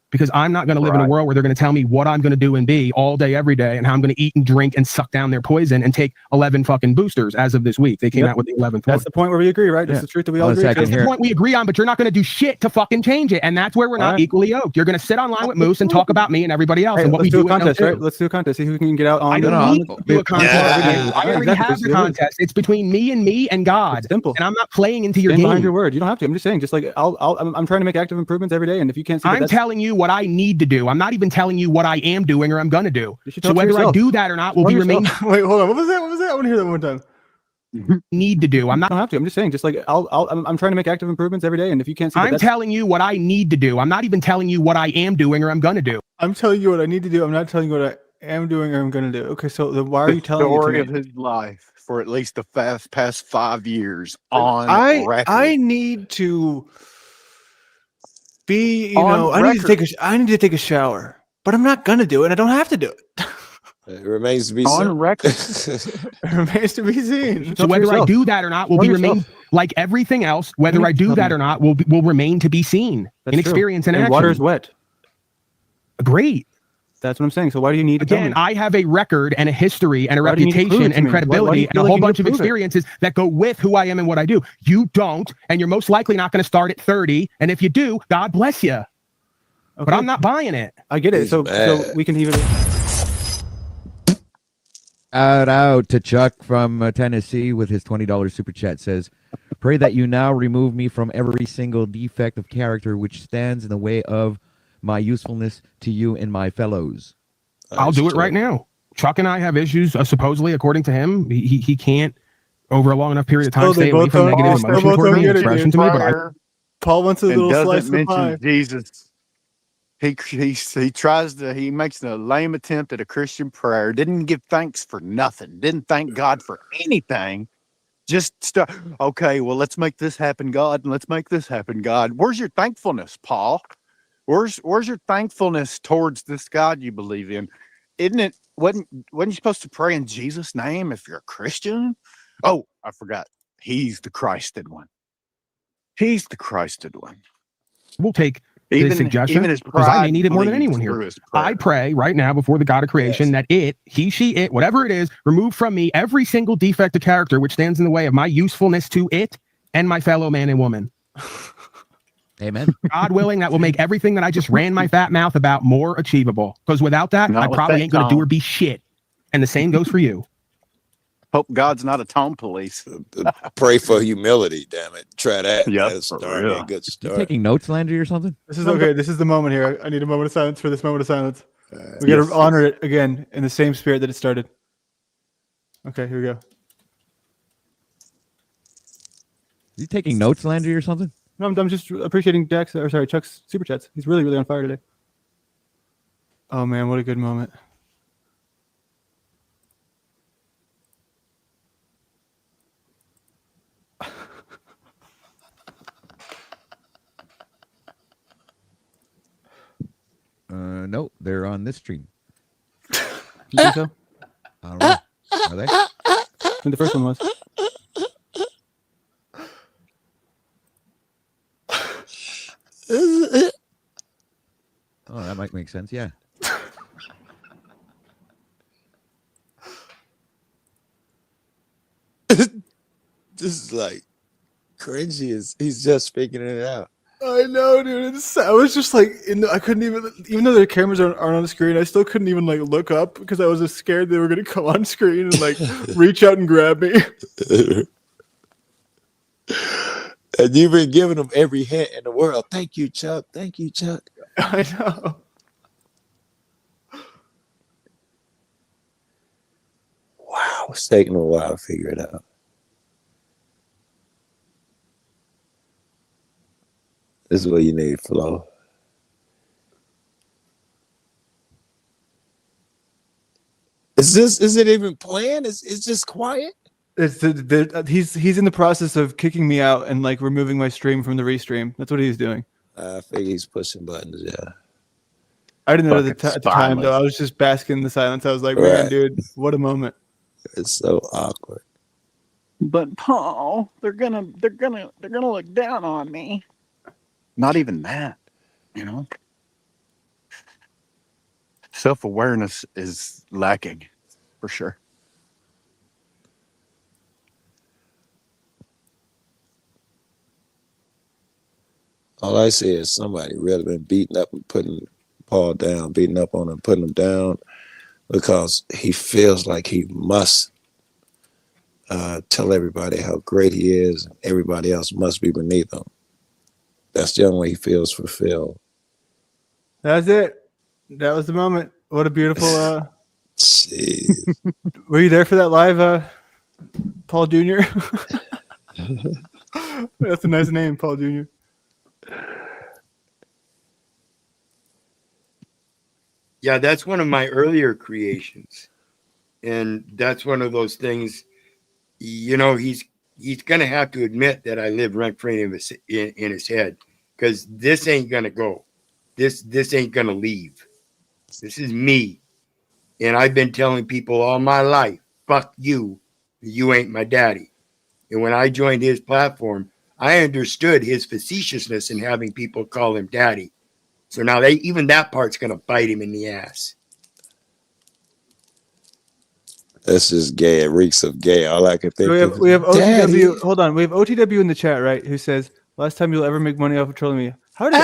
Because I'm not going to live in a world where they're going to tell me what I'm going to do and be all day, every day, and how I'm going to eat and drink and suck down their poison and take 11 fucking boosters as of this week. They came out with the 11th one. That's the point where we agree, right? That's the truth that we all agree. That's the point we agree on, but you're not going to do shit to fucking change it. And that's where we're not equally yoked. You're going to sit online with Moose and talk about me and everybody else. Hey, and what let's we do a contest, right? Let's do a contest. See who can get out on. I don't need to do a contest. I already have the contest. It's between me and God. It's simple. And I'm not playing into your Stand game. behind your word. You don't have to. I'm just saying, just like I'm trying to make active improvements every day. And if you can't see I'm telling you what I need to do. I'm not even telling you what I am doing or I'm going to do. So whether I do that or not will be remain. Wait, hold on. What was that? What was that? I want to hear that one more time. Need to do. I'm not. I don't have to. I'm just saying, just like I'm trying to make active improvements every day. And if you can't see, I'm telling you what I need to do. I'm not even telling you what I am doing or I'm going to do. I'm telling you what I need to do. I'm not telling you what I am doing or I'm going to do. Okay, so then why are you telling me? The story of his life for at least the past 5 years on record. I need to be, I need to take a shower, but I'm not gonna do it. I don't have to do it. It remains to be on seen. record. It remains to be seen. So whether I do that or not will be remain like everything else. Whether I do that or not will remain to be seen in experience and action. Water's wet. Great. That's what I'm saying. So why do you need to Again, I have a record and a history and a reputation and credibility and a whole bunch of experiences that go with who I am and what I do. You don't, and you're most likely not going to start at 30. And if you do, God bless you. Okay. But I'm not buying it. I get it. So we can even out to Chuck from Tennessee with his $20 super chat says, "Pray that you now remove me from every single defect of character which stands in the way of my usefulness to you and my fellows." I'll do it right now. Chuck and I have issues, supposedly, according to him. He can't, over a long enough period of time, stay away from negative emotion toward me and expression to me. But Paul wants a little slice of the pie. Jesus. He makes a lame attempt at a Christian prayer. Didn't give thanks for nothing. Didn't thank God for anything. Just okay, well, let's make this happen, God, and let's make this happen, God. Where's your thankfulness, Paul? Where's your thankfulness towards this God you believe in? Isn't it? Wasn't you supposed to pray in Jesus' name if you're a Christian? Oh, I forgot. He's the Christed one. He's the Christed one. We'll take the suggestion because I may need it more than anyone here. I pray right now before the God of creation that he, whatever it is, remove from me every single defect of character which stands in the way of my usefulness to it and my fellow man and woman. Amen. God willing, that will make everything that I just ran my fat mouth about more achievable. Because without that, I probably ain't going to do or be shit. And the same goes for you. Hope God's not a tone police. Pray for humility, damn it. Try that. Yep, That's a good start. You taking notes, Landry, or something? This is okay. This is the moment here. I need a moment of silence for this moment of silence. We got to honor it again in the same spirit that it started. Okay, here we go. You taking notes, Landry, or something? No, I'm just appreciating Chuck's super chats. He's really, really on fire today. Oh man, what a good moment. No, they're on this stream. You think so? I don't know. Are they? I think the first one was. Oh, that might make sense. Yeah. This is like cringy. He's just figuring it out. I know, dude. I was just like, I couldn't even though the cameras aren't on the screen, I still couldn't even like look up because I was just scared they were gonna come on screen and like reach out and grab me. And you've been giving them every hint in the world. Thank you, Chuck. Thank you, Chuck. I know. Wow, it's taking a while to figure it out. This is what you need, Flo. Is it even playing? It's just quiet? It's he's in the process of kicking me out and like removing my stream from the restream. That's what he's doing. I figure he's pushing buttons, yeah. I didn't know at the time though. I was just basking in the silence. I was like, man, dude, what a moment. It's so awkward. But Paul, they're gonna look down on me. Not even that, you know. Self-awareness is lacking, for sure. All I see is somebody really been beating up and putting Paul down, beating up on him, putting him down, because he feels like he must tell everybody how great he is, and everybody else must be beneath him. That's the only way he feels fulfilled. That's it. That was the moment. What a beautiful. Were you there for that live, Paul Jr.? That's a nice name, Paul Jr. Yeah, that's one of my earlier creations. And that's one of those things, you know, he's going to have to admit that I live rent-free in his head, because this ain't going to go. This ain't going to leave. This is me. And I've been telling people all my life, fuck you. You ain't my daddy. And when I joined his platform, I understood his facetiousness in having people call him daddy. So now even that part's going to bite him in the ass. This is gay. It reeks of gay. All I can think of. We have OTW. Daddy. Hold on. We have OTW in the chat, right? Who says, last time you'll ever make money off of trolling me. How did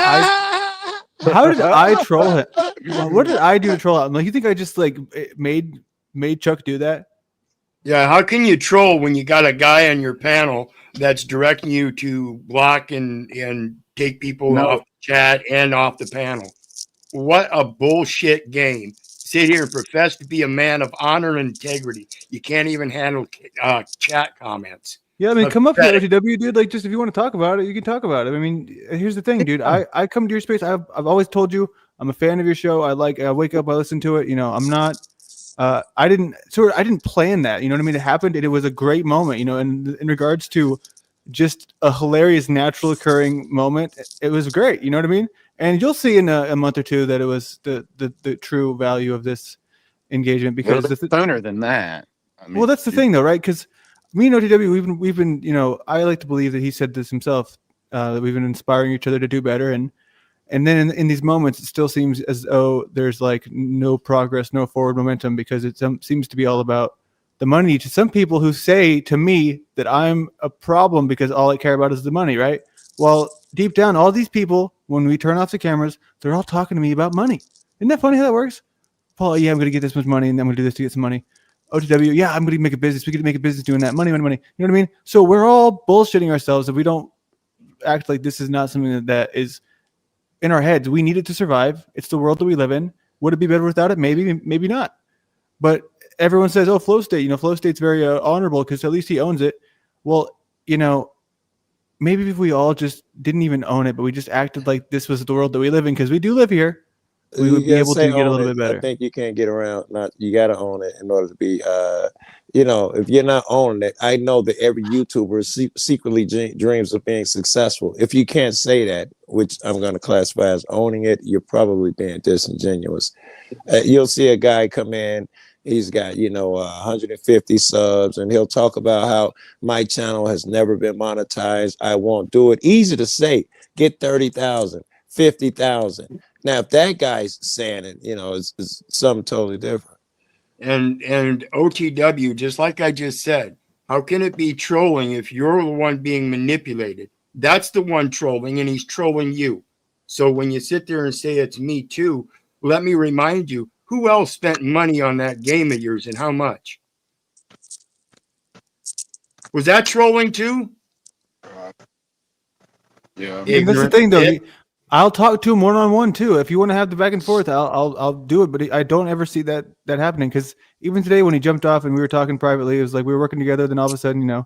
I troll him? What did I do to troll him? Like, you think I just like made Chuck do that? Yeah, how can you troll when you got a guy on your panel that's directing you to block and take people off the chat and off the panel? What a bullshit game. Sit here and profess to be a man of honor and integrity. You can't even handle chat comments. Yeah, I mean, come up here, OTW, dude. Like, just if you want to talk about it, you can talk about it. I mean, here's the thing, dude. I come to your space. I've always told you I'm a fan of your show. I wake up, I listen to it. You know, I'm not. I didn't plan that. You know what I mean? It happened, and it was a great moment. You know, and in regards to just a hilarious, natural occurring moment, it was great. You know what I mean? And you'll see in a month or two that it was the true value of this engagement, because sooner than that. I mean, well, that's the thing, though, right? Because me and OTW, we've been, you know, I like to believe that he said this himself, that we've been inspiring each other to do better, and then in these moments, it still seems as though there's like no progress, no forward momentum, because it seems to be all about the money. To some people who say to me that I'm a problem because all I care about is the money, right? Well, deep down, all these people, when we turn off the cameras, they're all talking to me about money. Isn't that funny how that works? Paul, yeah, I'm going to get this much money, and then I'm going to do this to get some money. OTW, yeah, I'm going to make a business. We could make a business doing that. Money. You know what I mean? So we're all bullshitting ourselves if we don't act like this is not something that is in our heads. We need it to survive. It's the world that we live in. Would it be better without it? Maybe, maybe not. But everyone says, oh, Flow State, you know, Flow State's very honorable because at least he owns it. Well, you know, maybe if we all just didn't even own it, but we just acted like this was the world that we live in, because we do live here, we would be able to get a little bit better. I think you can't get around. You got to own it in order to be, you know, if you're not owning it, I know that every YouTuber secretly dreams of being successful. If you can't say that, which I'm going to classify as owning it, you're probably being disingenuous. You'll see a guy come in, he's got, you know, 150 subs, and he'll talk about how my channel has never been monetized. I won't do it. Easy to say, get 30,000, 50,000. Now, if that guy's saying it, it's something totally different. And OTW, just like I just said, how can it be trolling if you're the one being manipulated? That's the one trolling, and he's trolling you. So when you sit there and say it's me too, let me remind you, who else spent money on that game of yours and how much? Was that trolling too? Yeah. And that's the thing, though. I'll talk to him one-on-one too. If you want to have the back and forth, I'll do it. But I don't ever see that happening, because even today when he jumped off and we were talking privately, it was like we were working together. Then all of a sudden,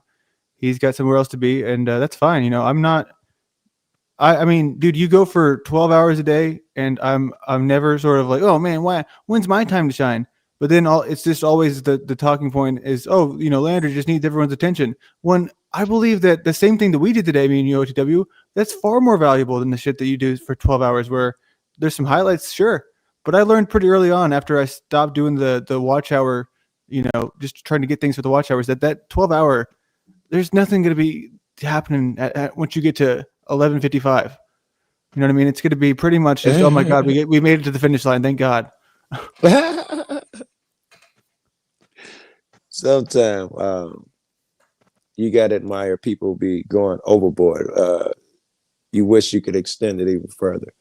he's got somewhere else to be, and that's fine. I'm not. I mean, dude, you go for 12 hours a day, and I'm never sort of like, oh man, when's my time to shine? But then it's just always the talking point is, oh, Landry just needs everyone's attention. When I believe that the same thing that we did today, me and you, OTW, that's far more valuable than the shit that you do for 12 hours, where there's some highlights, sure. But I learned pretty early on, after I stopped doing the watch hour, just trying to get things for the watch hours, that 12 hour, there's nothing going to be happening once you get to 11:55. You know what I mean? It's going to be pretty much just, oh my God, we made it to the finish line. Thank God. Sometimes you got to admire people be going overboard. You wish you could extend it even further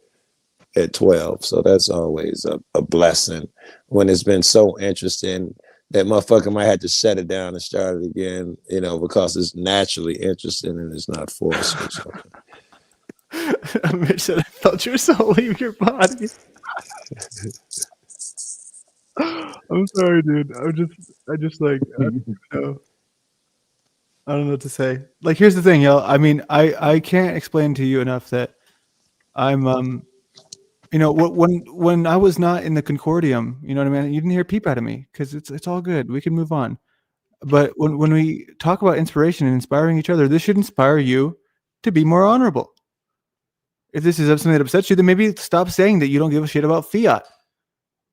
at 12. So that's always a blessing when it's been so interesting that motherfucker might have to shut it down and start it again, because it's naturally interesting and it's not forced or something. Mitch said, I felt your soul leave your body. I'm sorry, dude. I just like, I don't know what to say. Like, here's the thing, y'all. I mean, I can't explain to you enough that I'm, when I was not in the Concordium, you know what I mean? You didn't hear a peep out of me, because it's all good. We can move on. But when we talk about inspiration and inspiring each other, this should inspire you to be more honorable. If this is something that upsets you, then maybe stop saying that you don't give a shit about fiat.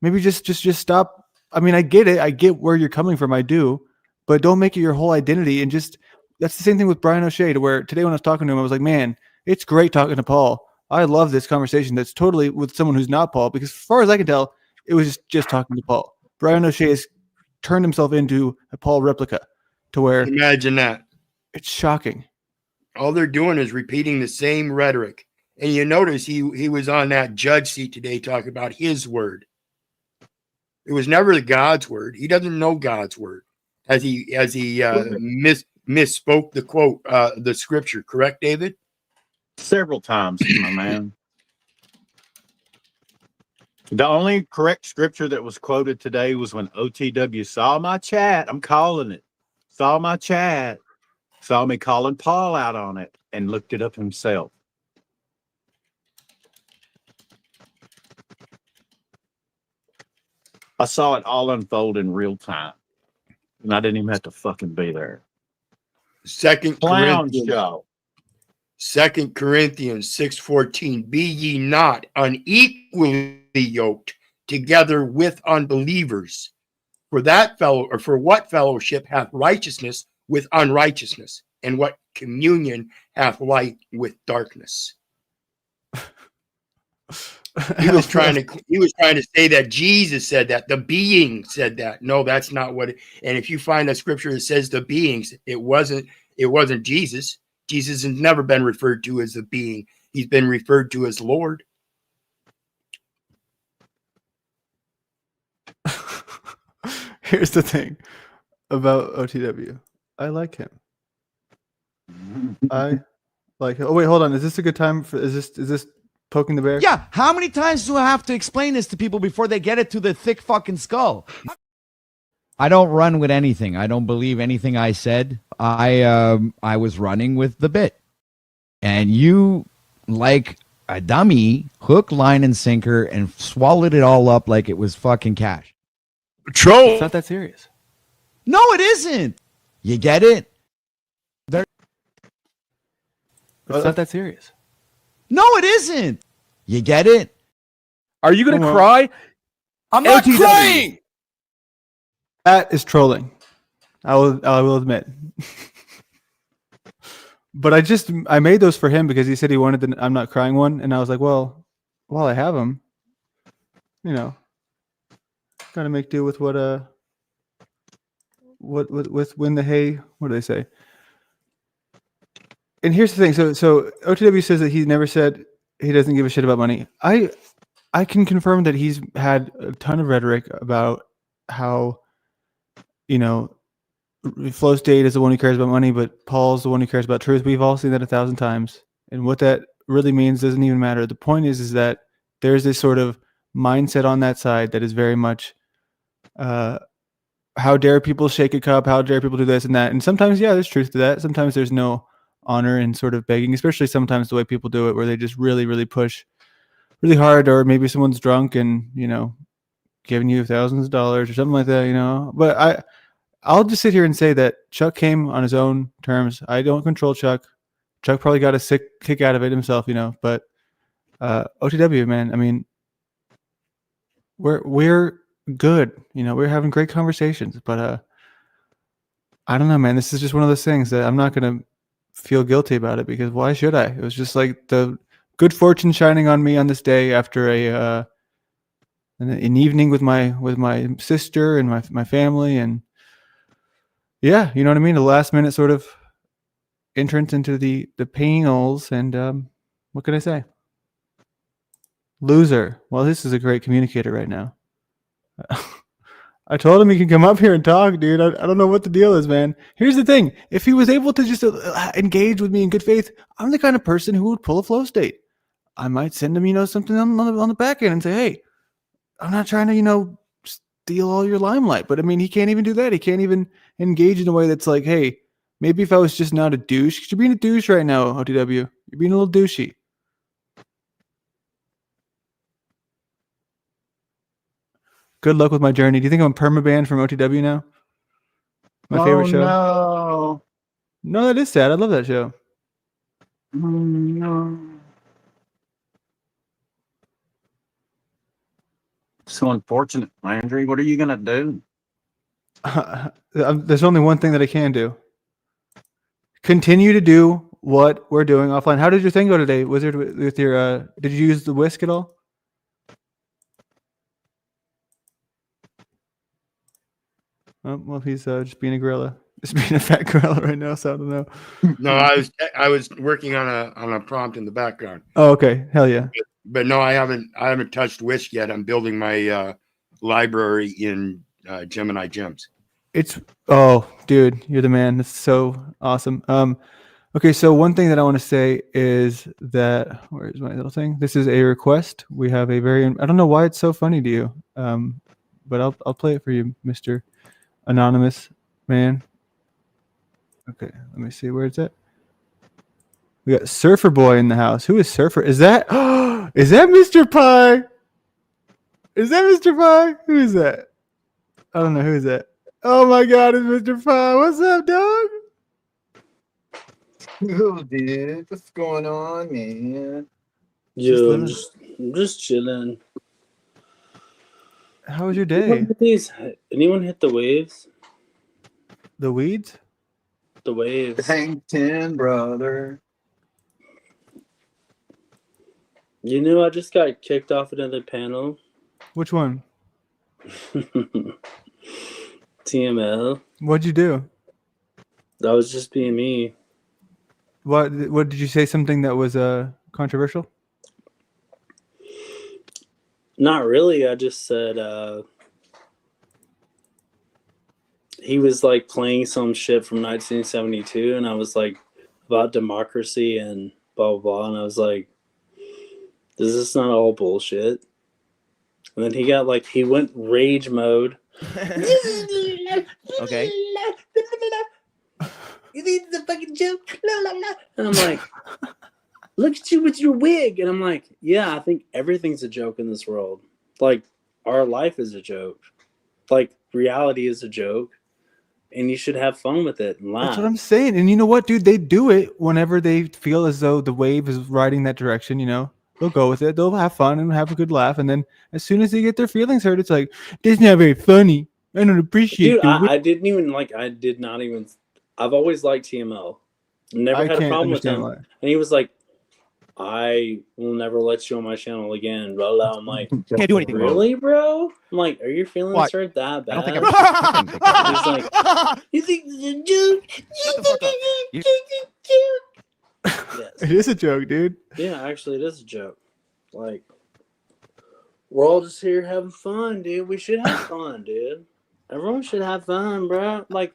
Maybe just stop. I mean, I get it. I get where you're coming from. I do. But don't make it your whole identity. And that's the same thing with Brian O'Shea, to where today when I was talking to him, I was like, man, it's great talking to Paul. I love this conversation that's totally with someone who's not Paul, because as far as I can tell, it was just talking to Paul. Brian O'Shea has turned himself into a Paul replica, to where, imagine that. It's shocking. All they're doing is repeating the same rhetoric. And you notice he was on that judge seat today talking about his word. It was never God's word. He doesn't know God's word, as he misspoke the quote, the scripture. Correct, David? Several times, my man. The only correct scripture that was quoted today was when OTW saw my chat. I'm calling it. Saw my chat. Saw me calling Paul out on it and looked it up himself. I saw it all unfold in real time. And I didn't even have to fucking be there. Second Clown show. 2 Corinthians 6:14. Be ye not unequally yoked together with unbelievers. For what fellowship hath righteousness with unrighteousness? And what communion hath light with darkness? He was trying to say that Jesus said that, the being said that. No, that's not what and if you find a scripture that says the beings, it wasn't Jesus. Jesus has never been referred to as a being. He's been referred to as Lord. Here's the thing about OTW. I like him. I like him. Oh wait, hold on. Is this a good time for is this poking the bear? Yeah. How many times do I have to explain this to people before they get it to the thick fucking skull? I don't run with anything. I don't believe anything I said. I was running with the bit. And you, like a dummy, hook, line, and sinker, and swallowed it all up like it was fucking cash. Troll. It's not that serious. No, it isn't. You get it? It's not that serious. No, it isn't. You get it? Are you going to cry? I'm not crying. That is trolling. I will admit. But I made those for him because he said he wanted the I'm not crying one, and I was like, well, while I have him, you know, gotta make do with what when the hay. What do they say? And here's the thing. So OTW says that he never said he doesn't give a shit about money. I can confirm that he's had a ton of rhetoric about how, you know, Flow State is the one who cares about money, but Paul's the one who cares about truth. We've all seen that 1,000 times. And what that really means doesn't even matter. The point is that there's this sort of mindset on that side that is very much, how dare people shake a cup? How dare people do this and that? And sometimes, yeah, there's truth to that. Sometimes there's no honor in sort of begging, especially sometimes the way people do it, where they just really, really push really hard, or maybe someone's drunk and, you know, giving you thousands of dollars or something like that, you know. But I'll just sit here and say that Chuck came on his own terms. I don't control Chuck. Chuck probably got a sick kick out of it himself, you know. But OTW, man, I mean, we're good, you know. We're having great conversations, but I don't know, man. This is just one of those things that I'm not gonna feel guilty about it, because why should I? It was just like the good fortune shining on me on this day after an evening with my sister and my family, and yeah, you know what I mean? The last minute sort of entrance into the panels, and what can I say? Loser. Well, this is a great communicator right now. I told him he can come up here and talk, dude. I don't know what the deal is, man. Here's the thing. If he was able to just engage with me in good faith, I'm the kind of person who would pull a Flow State. I might send him, you know, something on the back end and say, hey, I'm not trying to, you know, steal all your limelight. But I mean, he can't even do that. He can't even engage in a way that's like, hey, maybe if I was just not a douche, because you're being a douche right now, OTW. You're being a little douchey. Good luck with my journey. Do you think I'm permabanned from OTW now? My favorite show. No. No, that is sad. I love that show. No. So unfortunate, Landry. What are you gonna do? There's only one thing that I can do. Continue to do what we're doing offline. How did your thing go today, Wizard? With your, did you use the whisk at all? Oh, well, he's just being a gorilla. Just being a fat gorilla right now, so I don't know. No, I was working on a prompt in the background. Oh, okay. Hell yeah. But no, I haven't touched Whisk yet. I'm building my library in Gemini Gems. Oh, dude, you're the man. That's so awesome. Okay, so one thing that I want to say is that, where's my little thing? This is a request. We have a I don't know why it's so funny to you, but I'll play it for you, Mr. Anonymous Man. Okay, let me see where it's at. We got Surfer Boy in the house. Who is Surfer? Is that Mr. Pie? Is that Mr. Pie? Who is that? I don't know. Who is that? Oh my God, it's Mr. Pie. What's up, dog? Oh, dude, what's going on, man? Yo, I'm just chilling. How was your day? Anyone hit the waves? The weeds? The waves. Hang 10, brother. You know, I just got kicked off another panel. Which one? TML. What'd you do? That was just being me. What did you say? Something that was controversial? Not really. I just said he was like playing some shit from 1972, and I was like about democracy and blah blah blah, and I was like, "Is this not all bullshit?" And then he went rage mode. Okay. You think it's a fucking joke? And I'm like, look at you with your wig. And I'm like, yeah, I think everything's a joke in this world. Like, our life is a joke. Like, reality is a joke. And you should have fun with it and laugh. That's what I'm saying. And you know what, dude? They do it whenever they feel as though the wave is riding that direction, you know? They'll go with it. They'll have fun and have a good laugh. And then as soon as they get their feelings hurt, it's like, this is not very funny. I don't appreciate it. I've always liked TML. Never had a problem with him. Why. And he was like, I will never let you on my channel again. Blah, blah. I'm like, Can't do anything. really, bro? I'm like, are your feelings What? hurt that bad? I don't think I was. He's like, you think it's a joke? Shut the fuck up. You- Yes. It is a joke, dude. Yeah, actually, it is a joke. Like, we're all just here having fun, dude. We should have fun, dude. Everyone should have fun, bro. Like,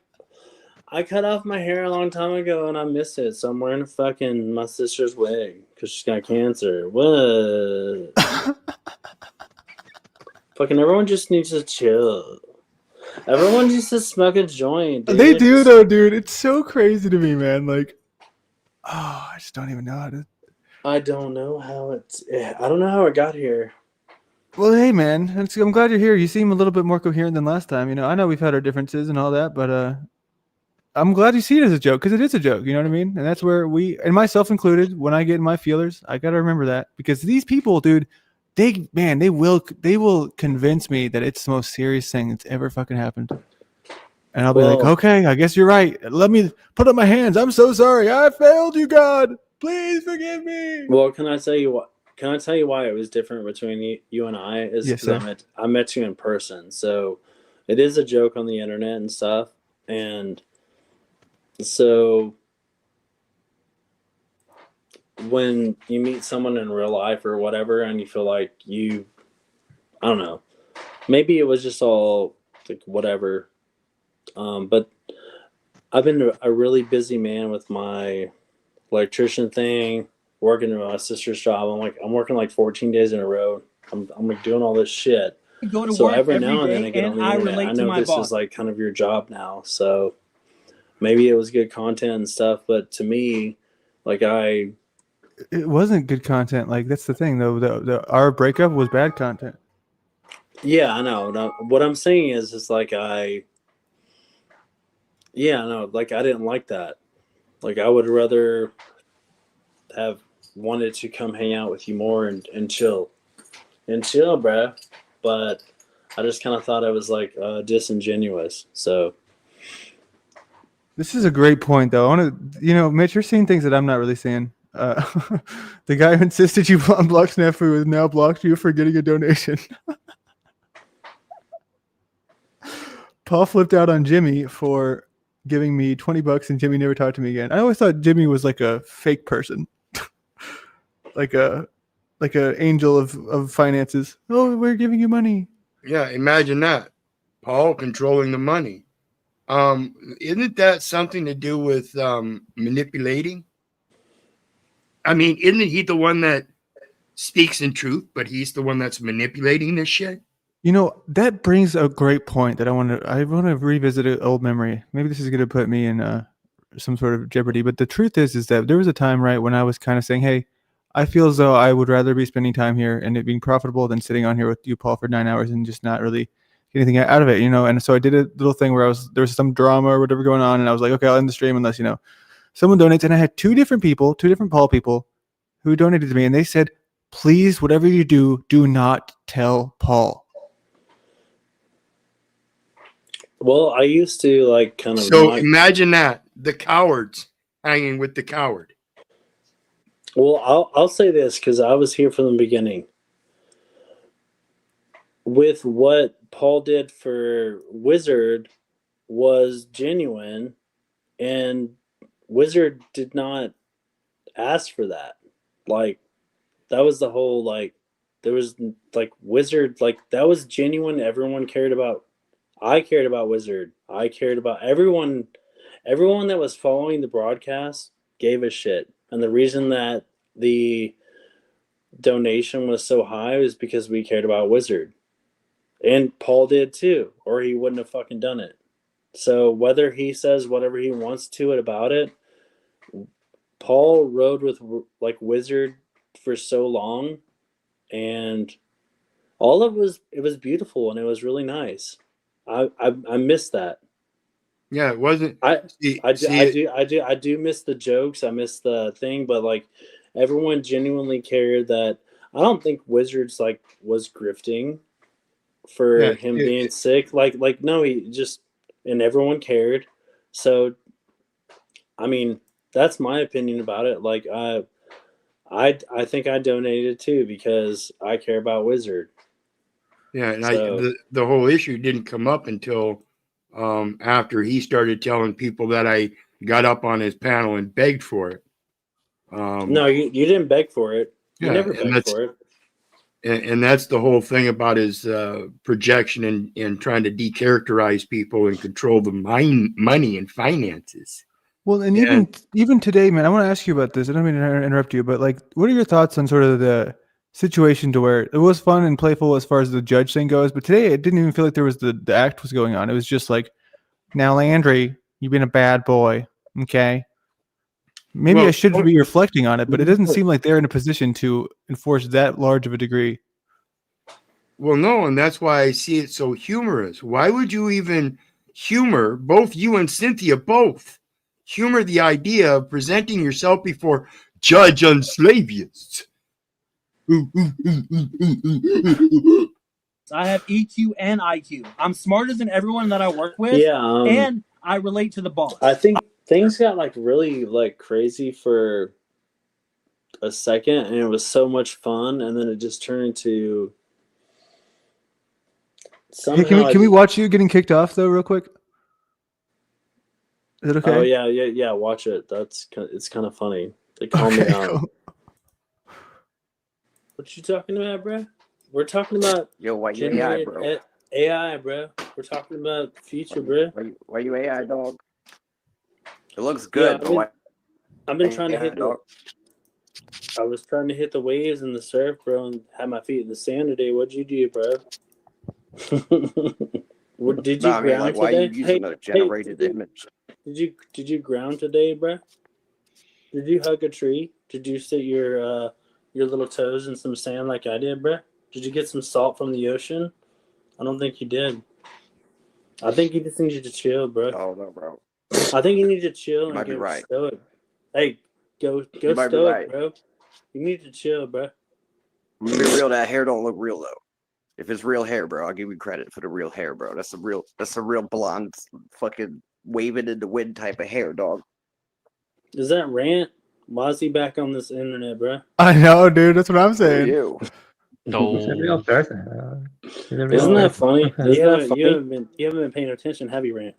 I cut off my hair a long time ago and I miss it. So I'm wearing a fucking my sister's wig because she's got cancer. What? Fucking everyone just needs to chill. Everyone needs to smoke a joint, dude. They do though, dude. It's so crazy to me, man. Like, oh, I just don't even know how to. I don't know how it's. I don't know how it got here. Well, hey, man. I'm glad you're here. You seem a little bit more coherent than last time. You know, I know we've had our differences and all that, but I'm glad you see it as a joke because it is a joke. You know what I mean? And that's where we, and myself included, when I get in my feelers, I gotta remember that because these people, dude, they will convince me that it's the most serious thing that's ever fucking happened. And I'll be like, okay, I guess you're right. Let me put up my hands. I'm so sorry. I failed you, God. Please forgive me. Well, can I tell you what? Can I tell you why it was different between you and I? Is Yes, because sir. I met you in person, so it is a joke on the internet and stuff. And so when you meet someone in real life or whatever, and you feel like I don't know, maybe it was just all like whatever. But I've been a really busy man with my electrician thing, working in my sister's job. I'm working like 14 days in a row. I'm like doing all this shit. Go to So work every every now and then day I get on and the I internet. relate I to know my this boss. is like kind of your job now. So maybe it was good content and stuff, but to me, like it wasn't good content. Like that's the thing, though. Our breakup was bad content. yeah, I know. No, what I'm saying is, it's like like I didn't like that. Like I would rather have wanted to come hang out with you more and chill, bruh. But I just kind of thought I was like disingenuous. So This is a great point, though. I want to, Mitch, you're seeing things that I'm not really seeing. The guy who insisted you unblock Snafu has now blocked you for getting a donation. Paul flipped out on Jimmy for giving me $20 and Jimmy never talked to me again. I always thought Jimmy was like a fake person. like a angel of finances. Oh, we're giving you money. Yeah, imagine that. Paul controlling the money. Isn't that something to do with manipulating? I mean, isn't he the one that speaks in truth, but he's the one that's manipulating this shit? That brings a great point that I want to revisit an old memory. Maybe this is going to put me in some sort of jeopardy, but the truth is that there was a time, right, when I was kind of saying, hey, I feel as though I would rather be spending time here and it being profitable than sitting on here with you, Paul, for 9 hours and just not really get anything out of it, And so I did a little thing where there was some drama or whatever going on, and I was like, okay, I'll end the stream unless, someone donates. And I had two different Paul people who donated to me, and they said, please, whatever you do not tell Paul. well, I used to like kind of. So imagine that, the cowards hanging with the coward. Well, I'll say this because I was here from the beginning. With what Paul did for Wizard was genuine, and Wizard did not ask for that. Like, that was the whole, like, there was, like, Wizard, like, that was genuine. Everyone cared about. I cared about Wizard. I cared about everyone. Everyone that was following the broadcast gave a shit. And the reason that the donation was so high was because we cared about Wizard. And Paul did too, or he wouldn't have fucking done it. So whether he says whatever he wants to it about it, Paul rode with like Wizard for so long, and all of it was beautiful and it was really nice. I miss that. Yeah, it wasn't. I do miss the jokes. I miss the thing, but like everyone genuinely cared that. I don't think Wizards like was grifting for him being sick. Like no, he just, and everyone cared. So I mean, that's my opinion about it. Like I think I donated too because I care about Wizard. Yeah, and So- the whole issue didn't come up until after he started telling people that I got up on his panel and begged for it. No, you didn't beg for it. You never begged for it. And that's the whole thing about his projection and trying to decharacterize people and control the money and finances. Well, and even today, man, I want to ask you about this. I don't mean to interrupt you, but like, what are your thoughts on sort of the situation to where it was fun and playful as far as the judge thing goes, but today it didn't even feel like there was the act was going on. It was just like, now Landry, you've been a bad boy, okay? Maybe I should be reflecting on it, but it doesn't seem like they're in a position to enforce that large of a degree. Well, no, and that's why I see it so humorous. Why would you even humor, both you and Cynthia, both humor the idea of presenting yourself before Judge Unslavious? I have EQ and IQ. I'm smarter than everyone that I work with. Yeah, and I relate to the boss. I think things got like really like crazy for a second, and it was so much fun, and then it just turned into. Hey, can we watch you getting kicked off though, real quick? Is it okay? Oh yeah. Watch it. It's kind of funny. They call me out. Cool. What you talking about, bro? We're talking about why you AI, bro? AI, bro. We're talking about the future, bro. Why you AI, dog? It looks good, but I've been trying to hit I was trying to hit the waves in the surf, bro, and have my feet in the sand today. What'd you do, bro? Did you ground why today? are you using a generated image? Did you ground today, bro? Did you hug a tree? Did you sit your little toes in some sand like I did, bro? Did you get some salt from the ocean? I don't think you did. I think you just need to chill, bro. Oh no, bro. I think you need to chill and might be get right. stoic. Hey, go might be stoic, right. bro. You need to chill, bro. I'm gonna be real. That hair don't look real though. If it's real hair, bro, I'll give you credit for the real hair, bro. That's a real blonde, fucking waving in the wind type of hair, dog. Is that Rant? Why is he back on this internet, bro? I know, dude. That's what I'm saying. You. He's a real person. Isn't that funny? You haven't been paying attention, have you, Rant?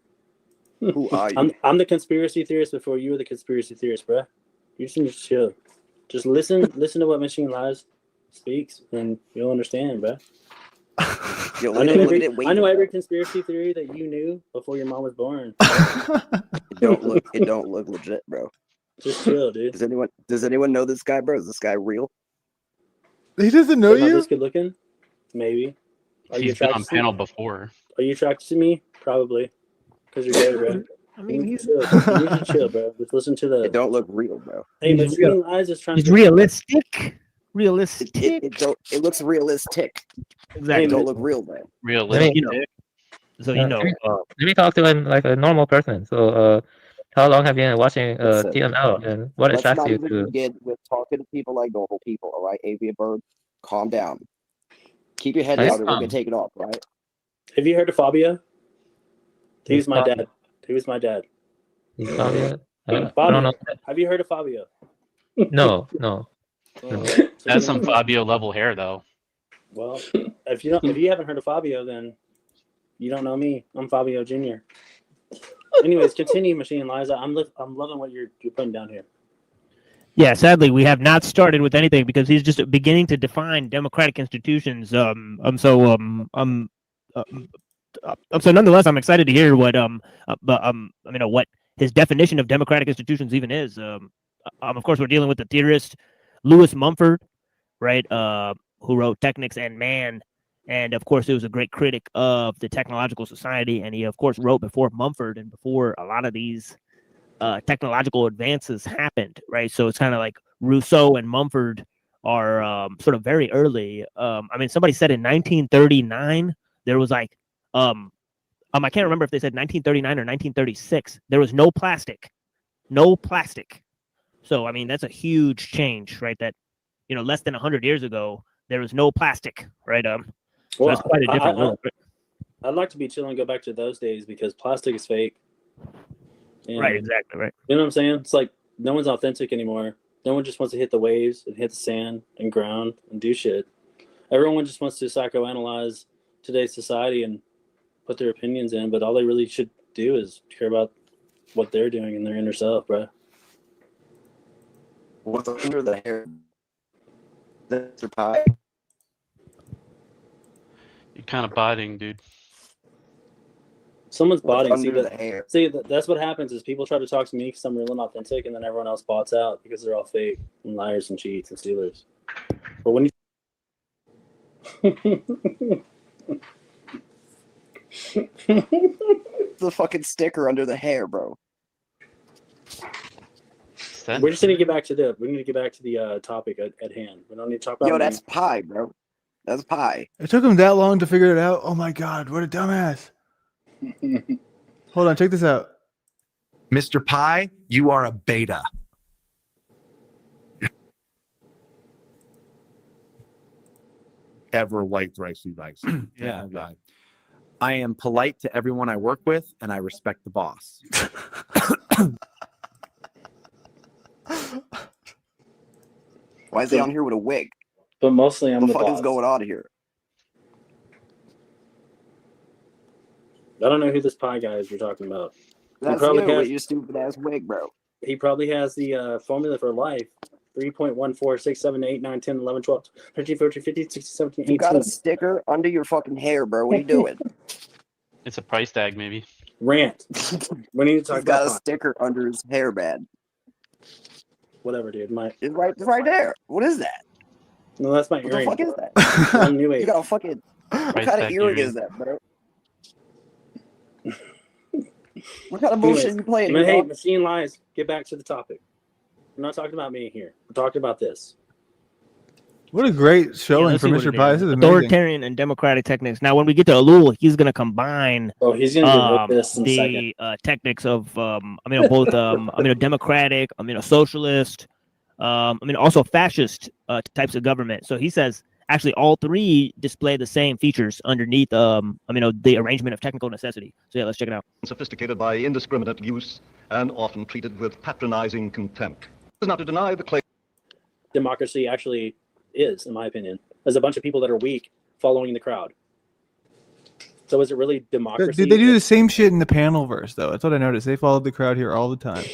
Who are you? I'm the conspiracy theorist before you were the conspiracy theorist, bro. You just need to chill. Just listen to what Machine Lies speaks, and you'll understand, bro. Yo, I know every conspiracy theory that you knew before your mom was born. It don't look legit, bro. Just chill, dude. Does anyone know this guy, bro? Is this guy real? He doesn't know you? This good looking? Maybe. He's been on panel before. Are you attracted to me? Probably. Because you're gay, bro. I mean, you need to chill, bro. Just listen to the. It don't look real, bro. Hey, Machine Lies is trying to. It's realistic. Realistic. It looks realistic. Exactly. It don't look real, man. Realistic. So let me talk to him like a normal person. So, how long have you been watching TML, and what attracts you to? Let's not begin with talking to people like normal people. All right, Avian Bird, calm down. Keep your head down, and we're gonna take it off, right? Have you heard of Fabio? He was my dad. He was my dad. Fabio? Fabio. I don't know. Have you heard of Fabio? No. That's some Fabio level hair, though. Well, if you haven't heard of Fabio, then you don't know me. I'm Fabio Jr. Anyways, continue, Machine Lies. I'm loving what you're putting down here. Yeah, sadly, we have not started with anything because he's just beginning to define democratic institutions. So nonetheless, I'm excited to hear what what his definition of democratic institutions even is. Of course, we're dealing with the theorist Lewis Mumford, right? Who wrote Technics and Man. And of course, he was a great critic of the technological society. And he, of course, wrote before Mumford and before a lot of these technological advances happened, right? So it's kind of like Rousseau and Mumford are sort of very early. Somebody said in 1939, there was like, I can't remember if they said 1939 or 1936, there was no plastic. So, that's a huge change, right? That, less than 100 years ago, there was no plastic, right? So that's quite a different world. I'd like to be chill and go back to those days because plastic is fake. And, right, exactly, right. You know what I'm saying? It's like no one's authentic anymore. No one just wants to hit the waves and hit the sand and ground and do shit. Everyone just wants to psychoanalyze today's society and put their opinions in, but all they really should do is care about what they're doing in their inner self, bro. What's under the hair? Mr. Pie? You're kind of botting, dude. Someone's What's botting. See, under the hair? that's what happens is people try to talk to me because I'm real and authentic, and then everyone else bots out because they're all fake and liars and cheats and stealers. But when you the fucking sticker under the hair, bro. we just need to get back to the topic at hand. We don't need to talk about. Yo, that's pie, bro. That's pie. It took him that long to figure it out. Oh my god, what a dumbass! Hold on, check this out. Mr. Pie, you are a beta. Ever liked Ricey Rice. Yeah. I am polite to everyone I work with, and I respect the boss. Why is he on here with a wig? But mostly I'm what the fuck boss. is going on here? I don't know who this pie guy is you're talking about. That's you with your stupid ass wig, bro. He probably has the formula for life. 3.14, 6, 7, 8, 9, 10, 11, 12, 13, 14, 15, 16, 17, 18. You got a sticker under your fucking hair, bro. What are you doing? It's a price tag, maybe. Rant. We need to talk He's got about a sticker under his hairband. Whatever, dude. It's right there. What is that? No, that's my What earring. the fuck is that? I'm new age. You got a fucking. What Price kind of tag earring earring. is that, bro? What kind of bullshit Anyways, you playing? man, hey, dog? machine lies. Get back to the topic. We're not talking about me here. We're talking about this. What a great showing let's for see what Mr. it Pie. is. This is amazing. Authoritarian and democratic techniques. Now, when we get to Alul, he's going to combine he's going to get this in a the techniques of, both, a democratic, a socialist, also fascist types of government. So he says actually all three display the same features underneath, the arrangement of technical necessity. So yeah, let's check it out. Sophisticated by indiscriminate use and often treated with patronizing contempt. This is not to deny the claim. Democracy actually is, in my opinion. There's a bunch of people that are weak following the crowd. So is it really democracy? Dude, they do the same shit in the panel verse, though. That's what I noticed. They followed the crowd here all the time.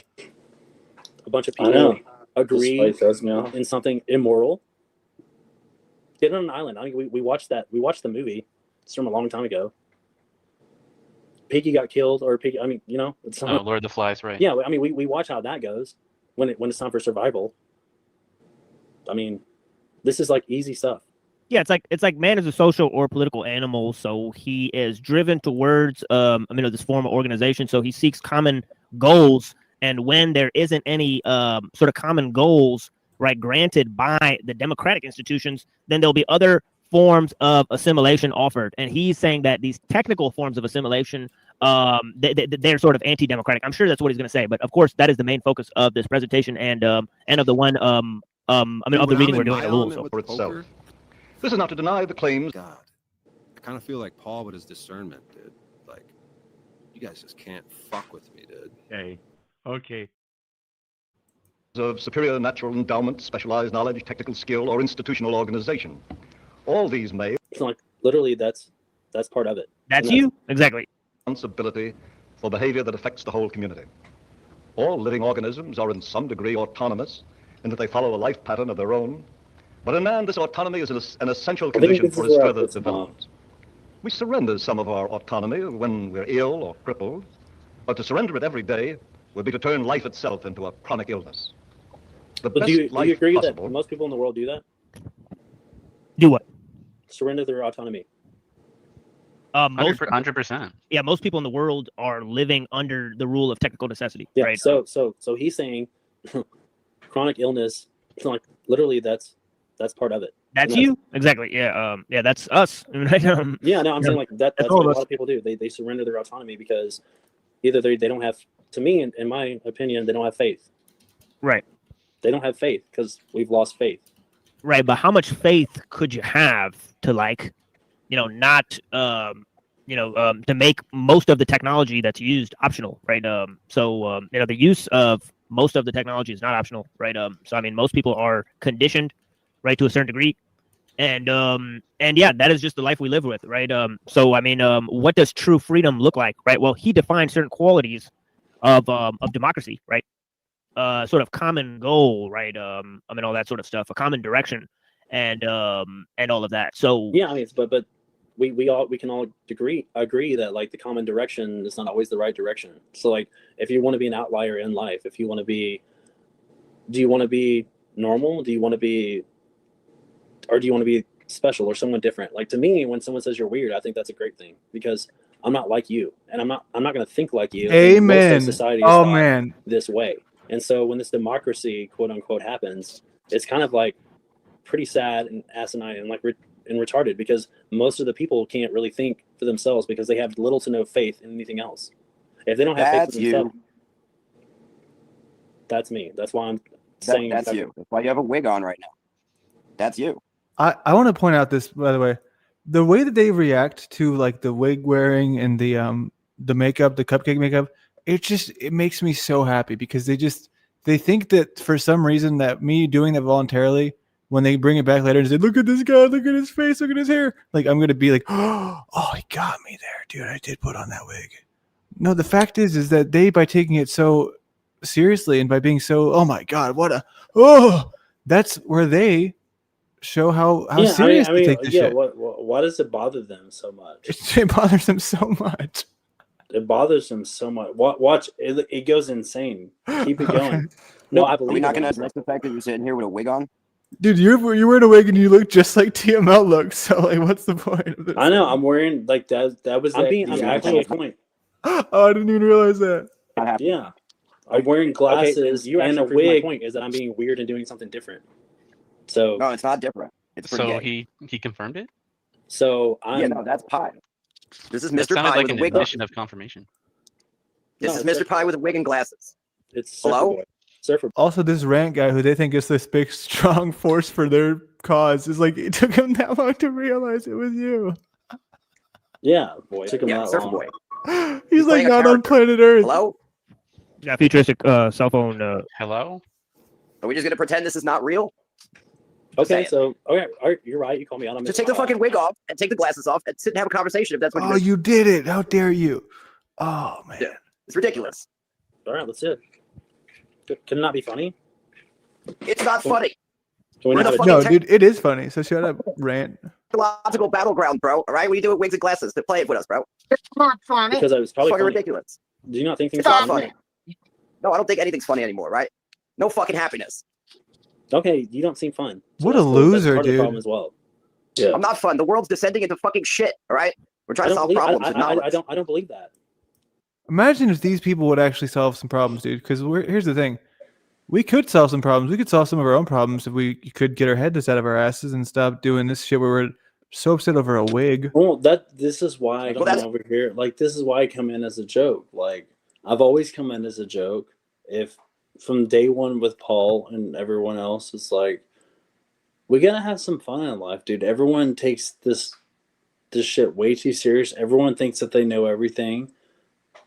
A bunch of people agree in something immoral. Get on an island. I think we watched that. We watched the movie. It's from a long time ago. Piggy got killed, or Piggy. It's Oh, Lord of the Flies, right? Yeah, we watch how that goes when it's time for survival. This is like easy stuff. Yeah, it's like man is a social or political animal, so he is driven towards this form of organization. So he seeks common goals, and when there isn't any sort of common goals, right, granted by the democratic institutions, then there'll be other forms of assimilation offered. And he's saying that these technical forms of assimilation, they're sort of anti-democratic. I'm sure that's what he's going to say, but of course that is the main focus of this presentation and of the one of the reading we're doing at Louisville. For itself. This is not to deny the claims. God, I kind of feel like Paul with his discernment, dude. Like, you guys just can't fuck with me, dude. Okay. Of superior natural endowment, specialized knowledge, technical skill, or institutional organization. All these may. It's like literally that's part of it. That's you? Exactly. Responsibility for behavior that affects the whole community. All living organisms are in some degree autonomous in that they follow a life pattern of their own. But in man, this autonomy is an essential condition for his further development. We surrender some of our autonomy when we're ill or crippled, but to surrender it every day would be to turn life itself into a chronic illness. But do you agree that most people in the world do that? Do what? Surrender their autonomy. 100%. Yeah, most people in the world are living under the rule of technical necessity. Yeah. Right? So he's saying chronic illness. Like literally, that's part of it. That's you? Exactly. Yeah. That's us. Right? Yeah. No, I'm saying like that's what a lot of people do. They surrender their autonomy because either they don't have. To me, in my opinion, they don't have faith. Right. They don't have faith because we've lost faith. Right, but how much faith could you have to not to make most of the technology that's used optional, right? The use of most of the technology is not optional, right? So I mean, most people are conditioned, right, to a certain degree, and yeah, that is just the life we live with, right? So I mean, what does true freedom look like, right? Well, he defined certain qualities of democracy, right? Sort of common goal, right? I mean, all that sort of stuff, a common direction, and all of that. So yeah, I mean, but we can all agree that like the common direction is not always the right direction. So like, if you want to be an outlier in life, if you want to be, do you want to be normal? Do you want to be, or do you want to be special or someone different? Like to me, when someone says you're weird, I think that's a great thing because I'm not like you, and I'm not going to think like you. Amen. Most of society is Oh thought man, this way, and so when this democracy, quote unquote, happens, it's kind of like pretty sad and asinine and like and retarded because most of the people can't really think for themselves because they have little to no faith in anything else. If they don't have faith in themselves, that's me. That's why I'm saying that's you. That's why you have a wig on right now. That's you. I want to point out this, by the way, the way that they react to like the wig wearing and the makeup, the cupcake makeup, it makes me so happy because they think that for some reason that me doing that voluntarily, when they bring it back later and say, look at this guy, look at his face, look at his hair, like I'm gonna be like, oh, he got me there, dude. I did put on that wig. No, the fact is that they, by taking it so seriously and by being so, oh my god, that's where they show how serious they take this shit. Why does it bother them so much? It bothers them so much. It bothers them so much. Watch it goes insane. Keep it going. No, I believe. Are we not going to address the fact that you're sitting here with a wig on? Dude, you're wearing a wig and you look just like TML looks. So like, what's the point of this? I know. I'm wearing like that. That was the actual point. Oh, I didn't even realize that. Yeah, I'm wearing glasses and a wig. My point is that I'm being weird and doing something different. So no, it's not different. It's pretty so gay. he confirmed it. So that's Pie. This is That Mr. sounded Pie like with an a wig. admission of confirmation. This is Mr. Pie with a wig and glasses. It's hello. Surfer. Also, this rant guy who they think is this big strong force for their cause is like, it took him that long to realize it was you. Yeah, boy. It took him that Surfer long. Boy. He's like not on planet Earth. Hello. Yeah, futuristic cell phone. Hello. Are we just gonna pretend this is not real? Okay, so all right, you're right. You call me out. I'm just take the fucking wig off and take the glasses off and sit and have a conversation if that's what. Oh, you did it! How dare you? Oh man, yeah, it's ridiculous. All right, let's do it. Can it not be funny? It's not funny. No, dude, it is funny. So shut up, rant. Technological battleground, bro. All right, what do you do with wigs and glasses? To play it with us, bro. It's not funny. Because I was probably fucking funny. ridiculous. Do you not think things it's are not funny? No, I don't think anything's funny anymore. Right? No fucking happiness. Okay, you don't seem fun. So what a loser, part dude. of the problem as well. Yeah. I'm not fun. The world's descending into fucking shit. All right, we're trying to solve problems. I don't believe that. Imagine if these people would actually solve some problems, dude. Because here's the thing. We could solve some problems. We could solve some of our own problems if we could get our heads out of our asses and stop doing this shit where we're so upset over a wig. Well, this is why I come over here. Like, this is why I come in as a joke. Like, I've always come in as a joke. If from day one with Paul and everyone else, it's like, we gotta have some fun in life, dude. Everyone takes this shit way too serious. Everyone thinks that they know everything.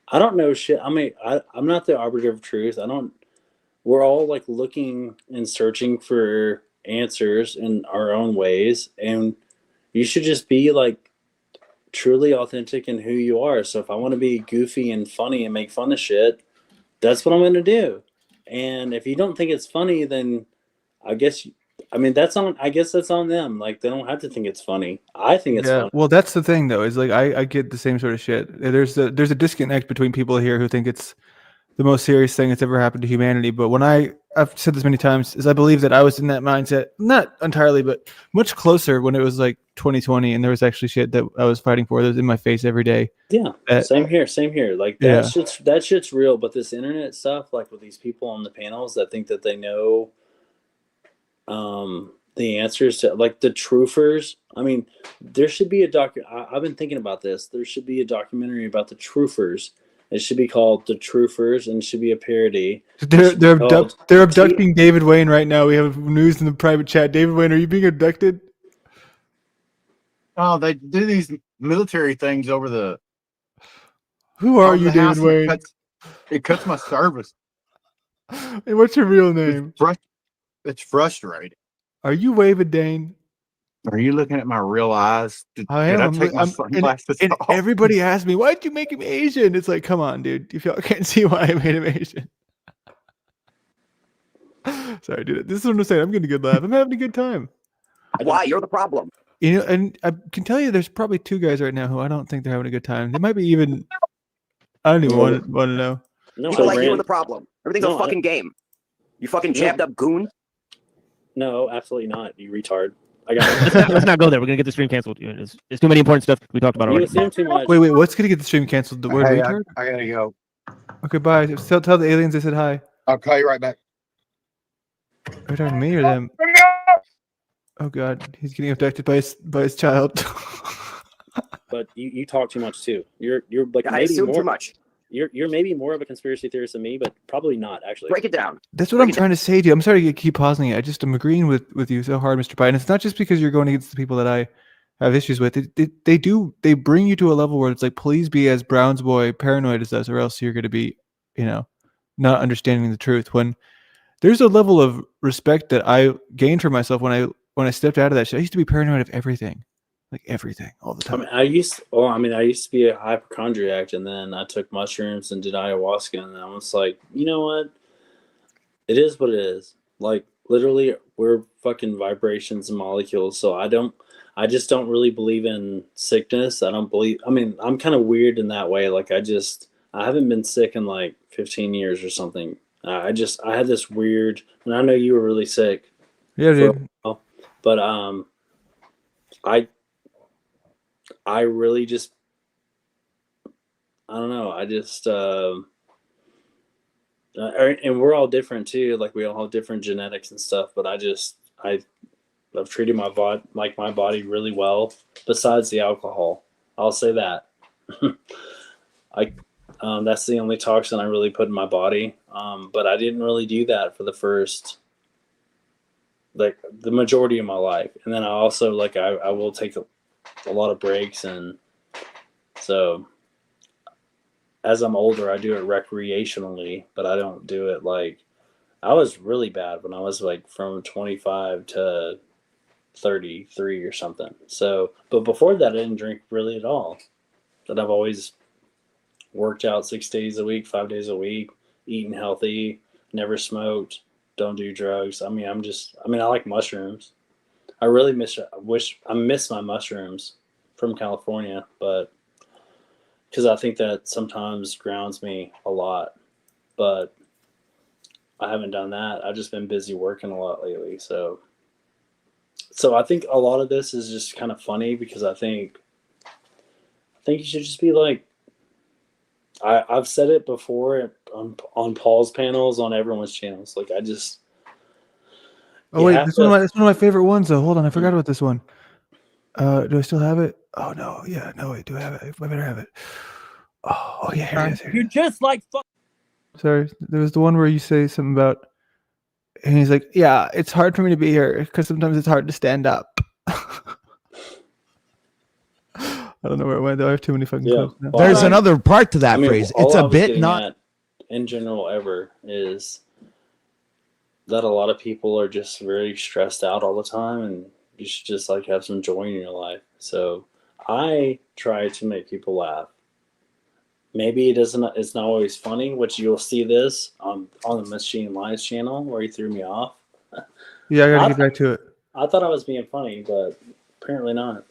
I don't know shit. I mean, I'm not the arbiter of truth. We're all like looking and searching for answers in our own ways, and you should just be like truly authentic in who you are. So if I want to be goofy and funny and make fun of shit, that's what I'm going to do. And if you don't think it's funny, then I guess that's on them. Like, they don't have to think it's funny. I think it's funny. Well, that's the thing though, is like I get the same sort of shit. There's a disconnect between people here who think it's the most serious thing that's ever happened to humanity. But when I've said this many times, is I believe that I was in that mindset, not entirely, but much closer when it was like 2020 and there was actually shit that I was fighting for that was in my face every day. Yeah, same here. Like that shit's real. But this internet stuff, like with these people on the panels that think that they know the answers to, like, the truthers. I mean, there should be I've been thinking about this. There should be a documentary about the truthers. It should be called The Truthers, and it should be a parody. They're abducting David Wayne right now. We have news in the private chat. David Wayne, are you being abducted? Oh, they do these military things over the. Who are you, David Wayne? It cuts my service. Hey, what's your real name? It's frustrating. Are you Waving Dane? Are you looking at my real eyes? Did I take my sunglasses and off? everybody asks me, why'd you make him Asian? It's like, come on, dude. If y'all can't see why I made him Asian. Sorry, dude. This is what I'm saying. I'm getting a good laugh. I'm having a good time. Why? You're the problem. You know, and I can tell you there's probably two guys right now who I don't think they're having a good time. They might be even, I don't even want to know. No, people like you are the problem. Everything's a fucking game. You fucking jabbed up goon. No, absolutely not. You retard. I got let's not go there. We're gonna get the stream canceled. There's too many important stuff we talked about already. You assume too much. Wait. What's gonna get the stream canceled? The word retard? I gotta go. Okay, bye. Tell the aliens I said hi. I'll call you right back. Are you talking to me or them? Oh God, he's getting abducted by his child. But you talk too much too. You're like I maybe assume more too much. You're maybe more of a conspiracy theorist than me, but probably not actually. Break it down. That's what I'm trying to say to you. I'm sorry to keep pausing it. I'm agreeing with you so hard, Mr. Biden. It's not just because you're going against the people that I have issues with. They bring you to a level where it's like, please be as Brown's boy paranoid as us, or else you're going to be, not understanding the truth. When there's a level of respect that I gained for myself when I stepped out of that shit. I used to be paranoid of everything. Like everything all the time. I used to be a hypochondriac, and then I took mushrooms and did ayahuasca, and I was like, you know what? It is what it is. Like literally, we're fucking vibrations and molecules. So I just don't really believe in sickness. I'm kind of weird in that way. Like I haven't been sick in like 15 years or something. I had this weird, and I know you were really sick. Yeah, dude. But I really just, I don't know. I just, and we're all different too. Like we all have different genetics and stuff. But I've treated my body really well. Besides the alcohol, I'll say that. That's the only toxin I really put in my body. But I didn't really do that for the first, like the majority of my life. And then I also I will take a lot of breaks, and so as I'm older I do it recreationally, but I don't do it like I was really bad when I was like from 25 to 33 or something. So but before that I didn't drink really at all. But I've always worked out 6 days a week, 5 days a week, eating healthy, never smoked, don't do drugs. I like mushrooms. I really miss my mushrooms from California, but because I think that sometimes grounds me a lot, but I haven't done that. I've just been busy working a lot lately. So I think a lot of this is just kind of funny because I think you should just be like, I've said it before on Paul's panels, on everyone's channels. Like Oh wait, that's one of my favorite ones though. Hold on, I forgot about this one. Do I still have it? Oh no, yeah, no wait, do I have it? I better have it. Oh yeah, here it is. You're just like fuck. Sorry, there was the one where you say something about, and he's like, "Yeah, it's hard for me to be here because sometimes it's hard to stand up." I don't know where it went though. I have too many fucking clips now. There's another part to that phrase. It's a bit not in general ever is that a lot of people are just very stressed out all the time, and you should just like have some joy in your life. So I try to make people laugh. Maybe it's not always funny, which you'll see this on the Machine Lies channel where he threw me off. Yeah, I gotta get back to it. I thought I was being funny, but apparently not.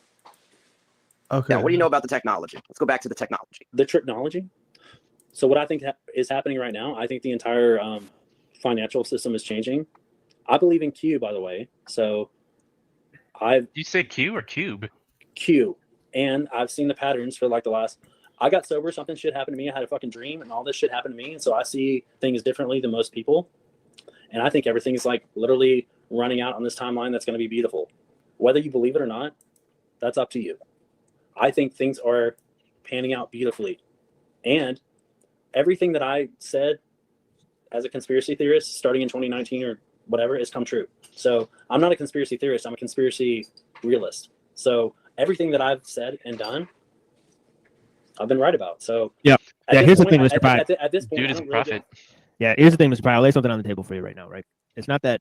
Okay. Yeah, what do you know about the technology? Let's go back to the technology. The technology? So what I think is happening right now, I think the entire financial system is changing. I believe in Q, by the way. So You say Q or cube? Q. And I've seen the patterns for like the last... I got sober, something shit happened to me. I had a fucking dream and all this shit happened to me. And so I see things differently than most people. And I think everything is like literally running out on this timeline that's going to be beautiful. Whether you believe it or not, that's up to you. I think things are panning out beautifully. And everything that I said as a conspiracy theorist starting in 2019 or whatever has come true. So I'm not a conspiracy theorist. I'm a conspiracy realist. So everything that I've said and done, I've been right about. So here's the thing, Mr. Pye. At this point, Dude is a prophet. Yeah, here's the thing, Mr. Pye. I'll lay something on the table for you right now, right? It's not that,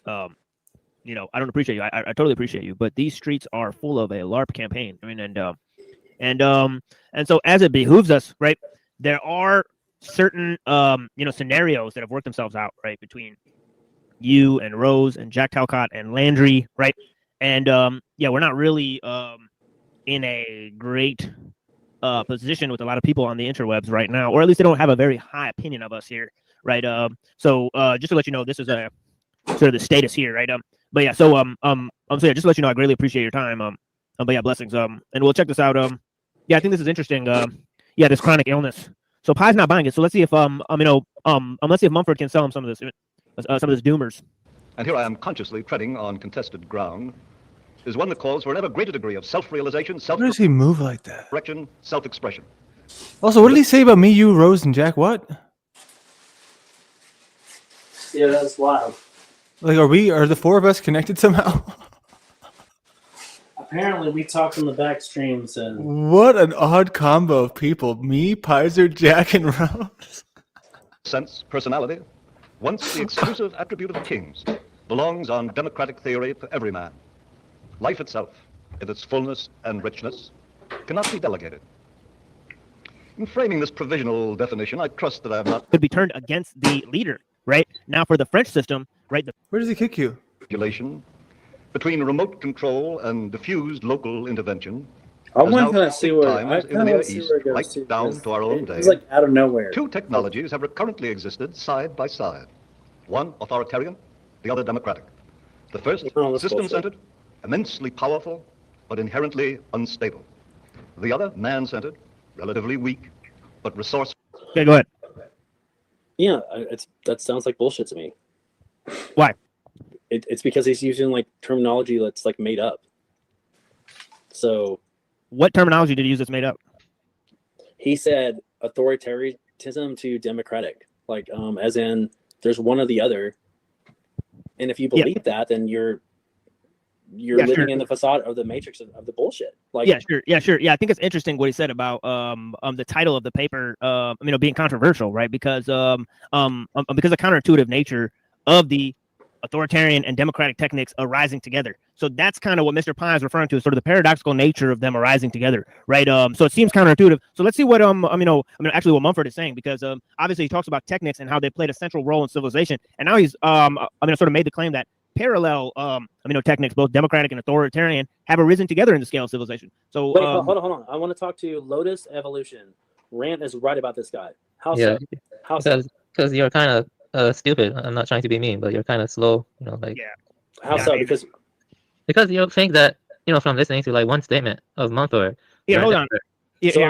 you know, I don't appreciate you. I totally appreciate you, but these streets are full of a LARP campaign. I mean, and so as it behooves us, right? There are certain, you know, scenarios that have worked themselves out, right, between you and Rose and Jack Talcott and Landry, right? And yeah, we're not really in a great position with a lot of people on the interwebs right now, or at least they don't have a very high opinion of us here, right? So just to let you know, this is a sort of the status here, right? But yeah, so so yeah, just to let you know, I greatly appreciate your time. But yeah, blessings. And we'll check this out. Yeah, I think this is interesting. Yeah, this chronic illness. So Pye's not buying it. So let's see if let's see if Mumford can sell him some of this doomers. And here I am consciously treading on contested ground, is one that calls for an ever greater degree of self-realization, Why does he move like that? self-correction, self-expression. Also, what did he say about me, you, Rose, and Jack? What? Yeah, that's wild. Like, are the four of us connected somehow? Apparently, we talked on the back streams and What an odd combo of people. Me, Pizer, Jack, and Rose. Sense, personality, once the exclusive attribute of kings, belongs on democratic theory to every man. Life itself, in its fullness and richness, cannot be delegated. In framing this provisional definition, I trust that I have not could be turned against the leader, right? Now for the French system, right? Where does he kick you? regulation between remote control and diffused local intervention. I has want now to kind of see where times in the Near East, right down to our own day. It's like out of nowhere. Two technologies have recurrently existed side by side. One authoritarian, the other democratic. The first system-centered, immensely powerful, but inherently unstable. The other man-centered, relatively weak, but resourceful. Okay, go ahead. Yeah, that sounds like bullshit to me. Why? It's because he's using like terminology that's like made up. So, what terminology did he use that's made up? He said authoritarianism to democratic, like as in there's one or the other, and if you believe that, then you're living in the facade of the matrix of the bullshit. Like, yeah, sure. I think it's interesting what he said about the title of the paper, being controversial, right? Because the counterintuitive nature of the authoritarian and democratic techniques arising together. So that's kind of what Mr. Pye is referring to, sort of the paradoxical nature of them arising together, right? So it seems counterintuitive. So let's see what actually what Mumford is saying, because obviously he talks about techniques and how they played a central role in civilization, and now he's sort of made the claim that parallel techniques, both democratic and authoritarian, have arisen together in the scale of civilization. So wait, hold on. I want to talk to Lotus Evolution. Rant is right about this guy. How so? How so? Because you're kind of stupid. I'm not trying to be mean, but you're kind of slow. How so? Because you think that from listening to like one statement of Mumford. Yeah, hold on. So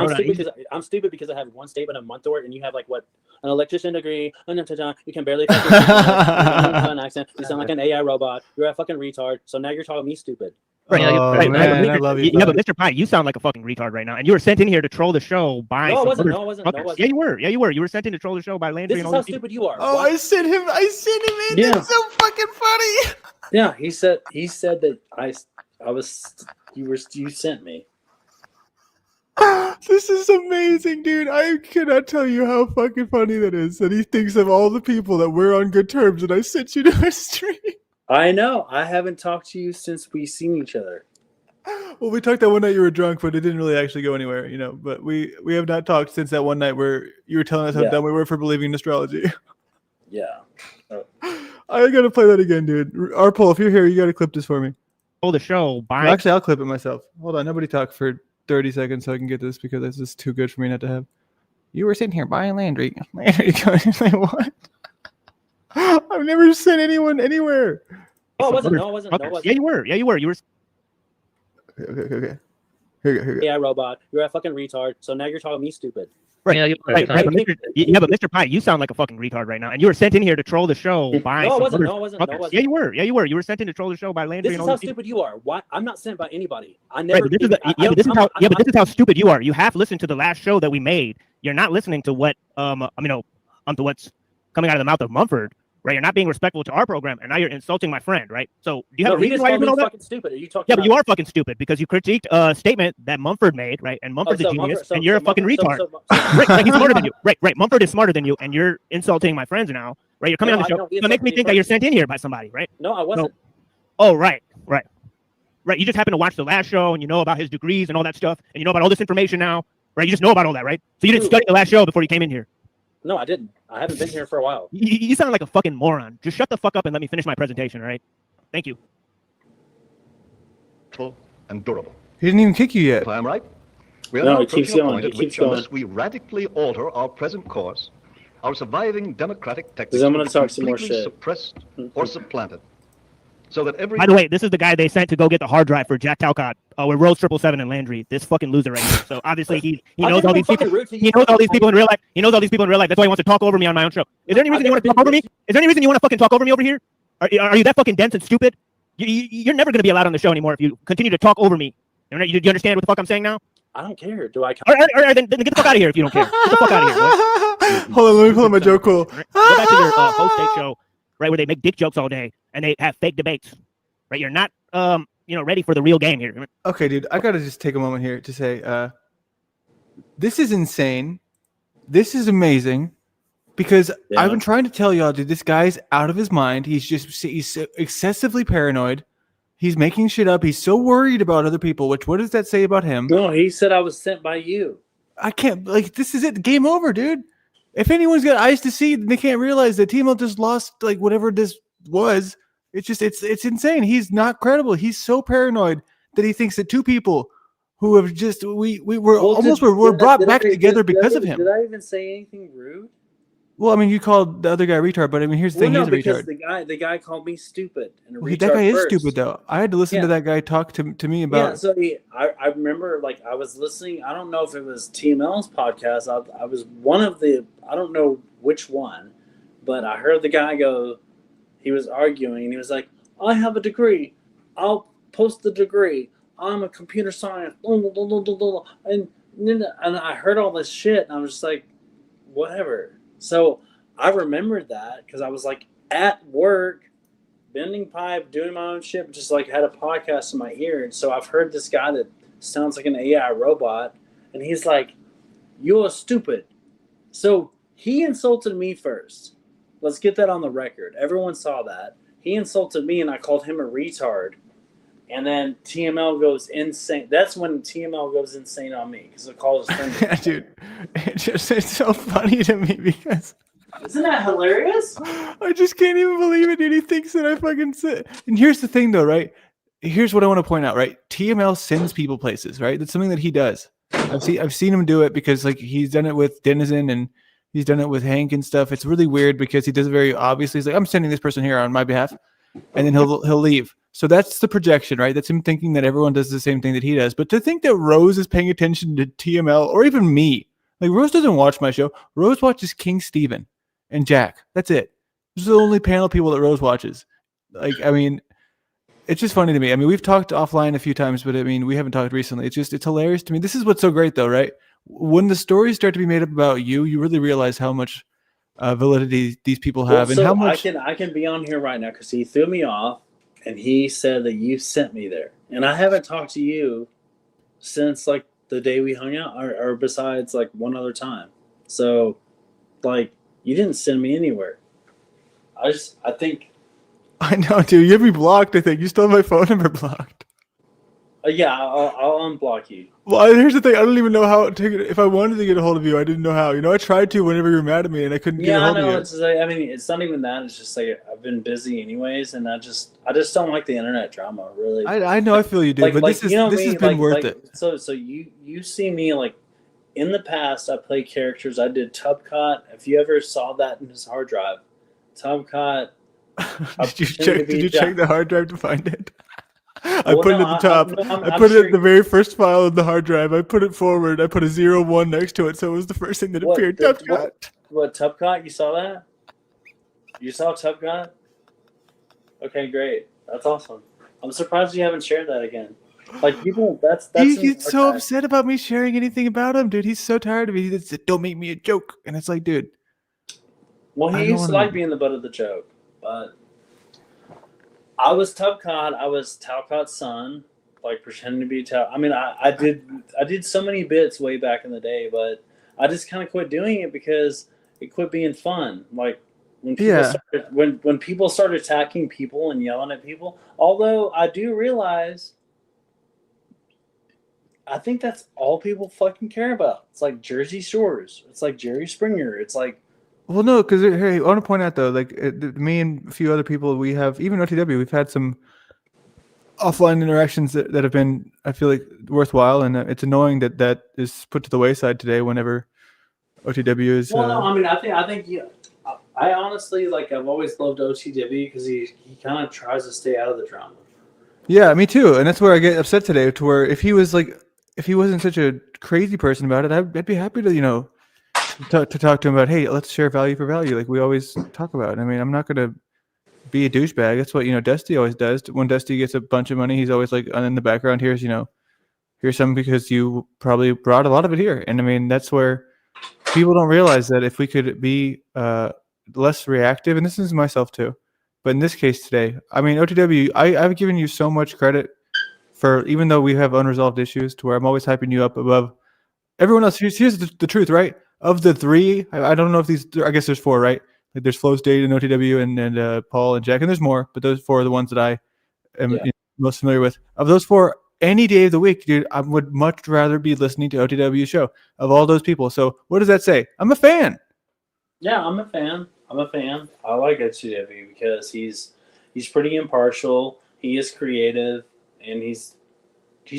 I'm stupid because I have one statement of Mumford, and you have like what, an electrician degree, you can barely an accent, you sound like an AI robot, you're a fucking retard. So now you're calling me stupid. Right, man, I love you. Yeah, but Mr. Pye, you sound like a fucking retard right now, and you were sent in here to troll the show by. No, I wasn't. Yeah, you were. You were sent in to troll the show by Landry. This is how stupid you are. Oh, I sent him in. Yeah. That's so fucking funny. Yeah, he said that you sent me. This is amazing, dude. I cannot tell you how fucking funny that is. That he thinks of all the people that we're on good terms, and I sent you to a stream. I know. I haven't talked to you since we've seen each other. Well, we talked that one night you were drunk, but it didn't really actually go anywhere, But we have not talked since that one night where you were telling us how dumb we were for believing in astrology. Yeah. I gotta play that again, dude. Arpol, if you're here, you gotta clip this for me. Hold the show. Bye. Well, actually, I'll clip it myself. Hold on, nobody talk for 30 seconds so I can get this, because this is too good for me not to have. You were sitting here buying Landry. Landry going, like, what? I've never sent anyone anywhere. Oh, I wasn't. Yeah, you were. You were. Okay. Here you go. Yeah, robot. You're a fucking retard. So now you're calling me stupid. Right. But Mr. Pye, you sound like a fucking retard right now, and you were sent in here to troll the show by. No, I wasn't. Yeah, you were. You were sent in to troll the show by Landry. This is how stupid you are. Why? I'm not sent by anybody. I never. Right, but this is how stupid you are. You have listened to the last show that we made. You're not listening to what to what's coming out of the mouth of Mumford. right? You're not being respectful to our program, and now you're insulting my friend, right? So do you have No, a he reason just why you're called doing me all that? fucking stupid. Are you talking Yeah, but about? you are fucking stupid because you critiqued a statement that Mumford made, right? And Mumford's a genius, and you're a fucking retard. Right, he's smarter than you. Right. Mumford is smarter than you, and you're insulting my friends now, right? You're coming on the show. No, So it makes me think that you're sent in here by somebody, right? No, I wasn't. Oh, right. You just happen to watch the last show, and you know about his degrees and all that stuff, and you know about all this information now, right? You just know about all that, right? So you didn't study the last show before you came in here. No, I didn't. I haven't been here for a while. You sound like a fucking moron. Just shut the fuck up and let me finish my presentation, all right? Thank you. And durable. He didn't even kick you yet. If I'm right, we are No, now it keeps approaching a going. point It at keeps which, unless going. we radically alter our present course, our surviving democratic techniques I'm will gonna be talk some more completely shit. suppressed or supplanted. So that every By the way, this is the guy they sent to go get the hard drive for Jack Talcott with Rose 777 and Landry. This fucking loser right here. So obviously he knows all these people. He knows all these people in real life. He knows all these people in real life. That's why he wants to talk over me on my own show. Is there any reason you want to talk over me? Is there any reason you want to fucking talk over me over here? Are you that fucking dense and stupid? You're never going to be allowed on the show anymore if you continue to talk over me. Do you understand what the fuck I'm saying now? I don't care. Do I? All right, then get the fuck out of here if you don't care. Get the fuck out of here, boy. Hold on, let me pull up my joke cool. Right? Go back to your host take show, right, where they make dick jokes all day and they have fake debates. Right, you're not ready for the real game here. Okay, dude, I gotta just take a moment here to say, this is insane. This is amazing, because I've been trying to tell y'all, dude, this guy's out of his mind. He's excessively paranoid. He's making shit up. He's so worried about other people. What does that say about him? No, he said I was sent by you. I can't. This is it. Game over, dude. If anyone's got eyes to see, they can't realize that Timo just lost whatever this was. It's insane. He's not credible. He's so paranoid that he thinks that two people who have just we're brought back together because of him. Did I even say anything rude? Well, I mean, you called the other guy retard, but I mean, here's the thing: no, he's a because retard. the guy called me stupid and a Well, retard that guy first. is stupid, though. I had to listen to that guy talk to me about. Yeah, so I remember I was listening. I don't know if it was TML's podcast. I was one of the. I don't know which one, but I heard the guy go. He was arguing, and he was like, I have a degree. I'll post the degree. I'm a computer science. And I heard all this shit, and I was just like, whatever. So I remembered that because I was at work, bending pipe, doing my own shit, just had a podcast in my ear. And so I've heard this guy that sounds like an AI robot, and he's like, you're stupid. So he insulted me first. Let's get that on the record. Everyone saw that. He insulted me, and I called him a retard. And then TML goes insane. That's when TML goes insane on me because it calls his friend. Dude, it's so funny to me because. Isn't that hilarious? I just can't even believe it, dude. He thinks that I fucking said. And here's the thing, though, right? Here's what I want to point out, right? TML sends people places, right? That's something that he does. I've seen him do it because he's done it with Denizen and he's done it with Hank and stuff. It's really weird because he does it very obviously. He's like, I'm sending this person here on my behalf, and then he'll leave. So that's the projection, right? That's him thinking that everyone does the same thing that he does. But to think that Rose is paying attention to TML or even me, Rose doesn't watch my show. Rose watches King Steven and Jack. That's it. Those are the only panel people that Rose watches. It's just funny to me. I mean, we've talked offline a few times, but I mean, we haven't talked recently. It's hilarious to me. This is what's so great, though, right? When the stories start to be made up about you, you really realize how much validity these people have, and how much I can be on here right now because he threw me off, and he said that you sent me there, and I haven't talked to you since the day we hung out, or besides one other time. So, you didn't send me anywhere. I think. I know, dude. You have me blocked. I think you still have my phone number blocked. Yeah, I'll unblock you. Well, here's the thing. I don't even know how to. If I wanted to get a hold of you, I didn't know how. I tried to whenever you were mad at me, and I couldn't get a hold of you. It's it's not even that. It's just I've been busy anyways, and I just don't like the internet drama. Really, I know. I feel you, dude. But this has been worth it. So you see me in the past. I played characters. I did Tubcot. If you ever saw that in his hard drive, Tubcot. Did you check the hard drive to find it? I put it at the top. I put it at the very first file of the hard drive. I put it forward. I put a 0-1 next to it, so it was the first thing that appeared. Tubcot. What Tubcot? You saw that? You saw Tubcot? Okay, great. That's awesome. I'm surprised you haven't shared that again. People, that's he's so upset about me sharing anything about him, dude. He's so tired of it. He said, "Don't make me a joke," and it's like, dude. Well, he used to like being the butt of the joke. But I was Tubcott. I was Talcott's son, like pretending to be Tal. I mean, I did so many bits way back in the day, but I just kind of quit doing it because it quit being fun. Like when people started, when people started attacking people and yelling at people. Although I do realize, I think that's all people fucking care about. It's like Jersey Shores. It's like Jerry Springer. It's like. Well, no, because hey, I want to point out though, like me and a few other people, we have even OTW, we've had some offline interactions that have been, I feel like, worthwhile, and it's annoying that that is put to the wayside today. Whenever OTW is. Well, no, I mean, I think yeah. I honestly like. I've always loved OTW because he kind of tries to stay out of the drama. Yeah, me too, and that's where I get upset today. To where if he wasn't such a crazy person about it, I'd be happy to to talk to him about, hey, let's share value for value, like we always talk about. I mean, I'm not gonna be a douchebag. That's what Dusty always does. When Dusty gets a bunch of money, he's always like in the background. Here's some because you probably brought a lot of it here, and I mean that's where people don't realize that if we could be less reactive, and this is myself too. But in this case today, I mean, OTW, I've given you so much credit for, even though we have unresolved issues, to where I'm always hyping you up above everyone else. Here's the truth, right? Of the three, I don't know if I guess there's four, right? Like there's Flow State and OTW and Paul and Jack, and there's more, but those four are the ones that I am most familiar with. Of those four, any day of the week, dude, I would much rather be listening to OTW show of all those people. So what does that say? I'm a fan. Yeah, I'm a fan. I like OTW because he's pretty impartial. He is creative, and he's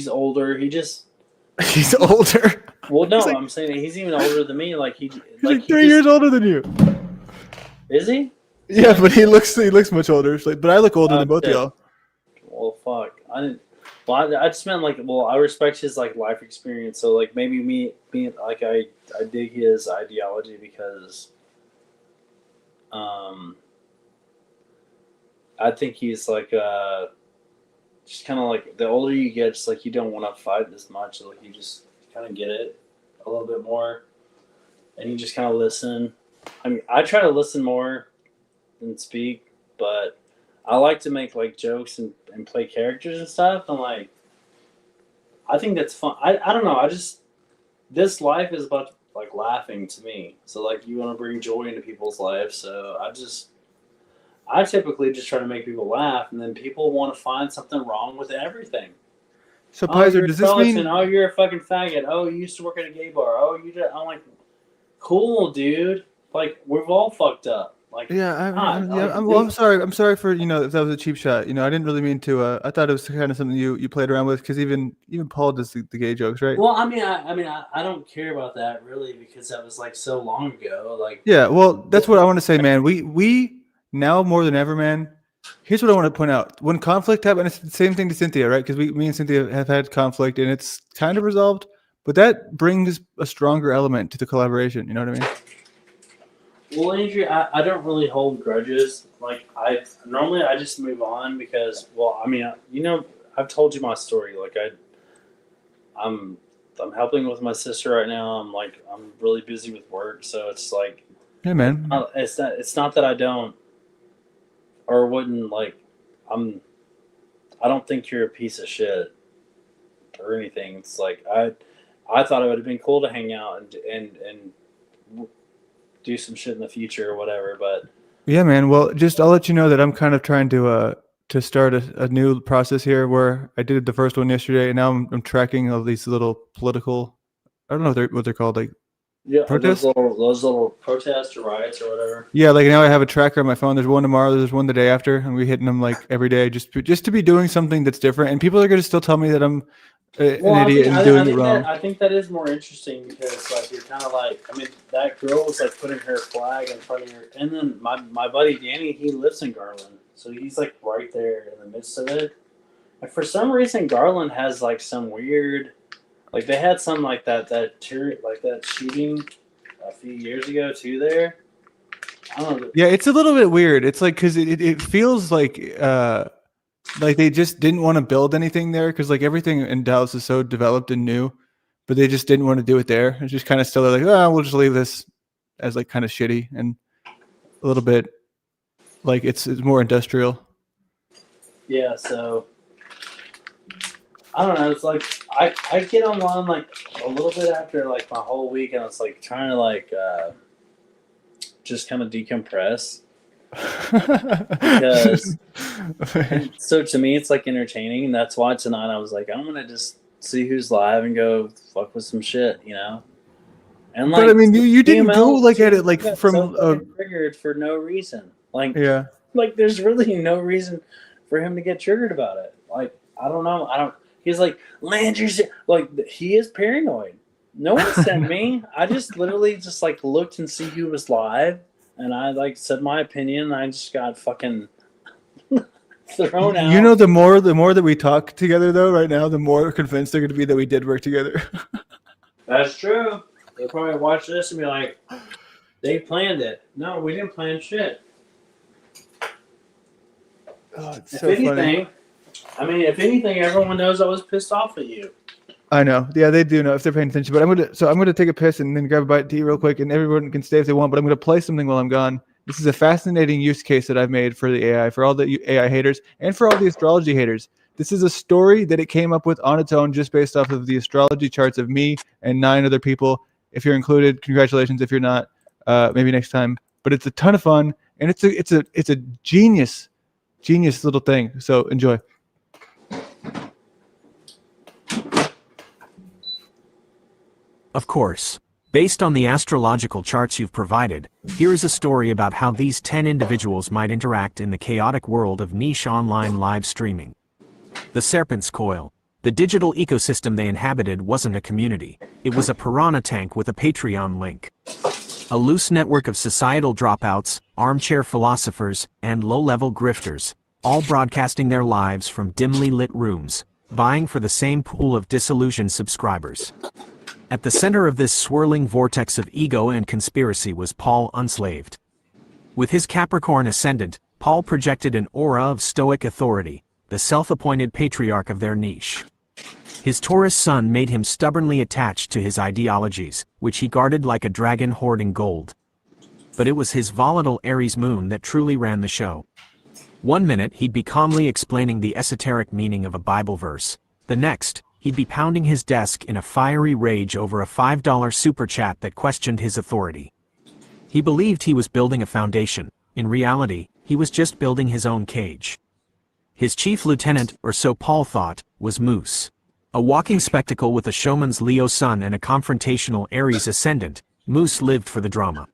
older. He's older. Well, no, I'm saying he's even older than me. Like he's like 3 years older than you. Is he? Yeah, but he looks much older. But I look older than both of y'all. Well, fuck. I just meant like, well, I respect his like life experience. So like maybe me being like I dig his ideology because I think he's like just kind of like the older you get, just like you don't want to fight as much. Like you just kind of get it a little bit more, and you just kind of listen. I mean, I try to listen more than speak, but I like to make like jokes and play characters and stuff. And like, I think that's fun. I don't know. This life is about like laughing to me. So like you want to bring joy into people's lives. So I typically just try to make people laugh, and then people want to find something wrong with everything. So Pizer, does this mean? Oh, you're a fucking faggot. Oh, you used to work at a gay bar. Oh, you did. I'm like, cool, dude. Like we've all fucked up. Like I'm sorry. I'm sorry for if that was a cheap shot. I didn't really mean to. I thought it was kind of something you played around with, because even Paul does the gay jokes, right? Well, I don't care about that really, because that was like so long ago. Like yeah, well, that's what I want to say, man. We now more than ever, man. Here's what I want to point out: when conflict happens, and it's the same thing to Cynthia, right? Because me and Cynthia have had conflict, and it's kind of resolved, but that brings a stronger element to the collaboration. You know what I mean? Well, Andrew, I don't really hold grudges. Like I just move on because, well, I mean, I've told you my story. Like I'm helping with my sister right now. I'm really busy with work, so it's like, hey man, it's not that I don't or wouldn't like. I don't think you're a piece of shit or anything. It's like I thought it would have been cool to hang out and do some shit in the future or whatever, but yeah, man. Well, I'll let you know that I'm kind of trying to start a new process here, where I did the first one yesterday, and now I'm tracking all these little political, I don't know what they're called, like protests? those little protests or riots or whatever. Yeah, like now I have a tracker on my phone. There's one tomorrow, there's one the day after, and we're hitting them like every day, just to be doing something that's different. And people are going to still tell me that I'm an idiot and doing it wrong. I think that is more interesting because like you're kind of like, I mean, that girl was like putting her flag in front of her, and then my buddy Danny, he lives in Garland, so he's like right there in the midst of it. And for some reason, Garland has like some weird, like they had some like that shooting a few years ago too there. I don't know. Yeah, it's a little bit weird. It's like, because it feels like they just didn't want to build anything there, because like everything in Dallas is so developed and new, but they just didn't want to do it there. It's just kind of still like, oh, we'll just leave this as like kind of shitty and a little bit like it's more industrial. Yeah, so I don't know. It's like I get online like a little bit after like my whole week, and it's like trying to like just kind of decompress. Because and so to me it's like entertaining, and that's why tonight I was like, I'm gonna just see who's live and go fuck with some shit, you know. And like, but I mean, you didn't go like at it like got from so fucking triggered for no reason. Like, yeah. Like there's really no reason for him to get triggered about it. Like I don't know. He's like, land your shit. Like he is paranoid. No one sent me. I just literally just like looked and see who was live, and I like said my opinion. And I just got fucking thrown out. You know, the more that we talk together though, right now, the more convinced they're going to be that we did work together. That's true. They'll probably watch this and be like, they planned it. No, we didn't plan shit. Oh, it's If so anything, funny. if anything, everyone knows I was pissed off at you. I know. Yeah, they do know if they're paying attention. But I'm gonna take a piss and then grab a bite to eat real quick, and everyone can stay if they want. But I'm gonna play something while I'm gone. This is a fascinating use case that I've made for the AI, for all the AI haters, and for all the astrology haters. This is a story that it came up with on its own, just based off of the astrology charts of me and 9 other people. If you're included, congratulations. If you're not, maybe next time. But it's a ton of fun, and it's a genius little thing. So enjoy. Of course, based on the astrological charts you've provided, here is a story about how these 10 individuals might interact in the chaotic world of niche online live streaming. The Serpent's Coil. The digital ecosystem they inhabited wasn't a community, it was a piranha tank with a Patreon link. A loose network of societal dropouts, armchair philosophers, and low-level grifters, all broadcasting their lives from dimly lit rooms, vying for the same pool of disillusioned subscribers. At the center of this swirling vortex of ego and conspiracy was Paul Unslaved. With his Capricorn ascendant, Paul projected an aura of stoic authority, the self-appointed patriarch of their niche. His Taurus sun made him stubbornly attached to his ideologies, which he guarded like a dragon hoarding gold. But it was his volatile Aries moon that truly ran the show. One minute he'd be calmly explaining the esoteric meaning of a Bible verse, the next, he'd be pounding his desk in a fiery rage over a $5 super chat that questioned his authority. He believed he was building a foundation. In reality, he was just building his own cage. His chief lieutenant, or so Paul thought, was Moose. A walking spectacle with a showman's Leo sun and a confrontational Aries ascendant, Moose lived for the drama.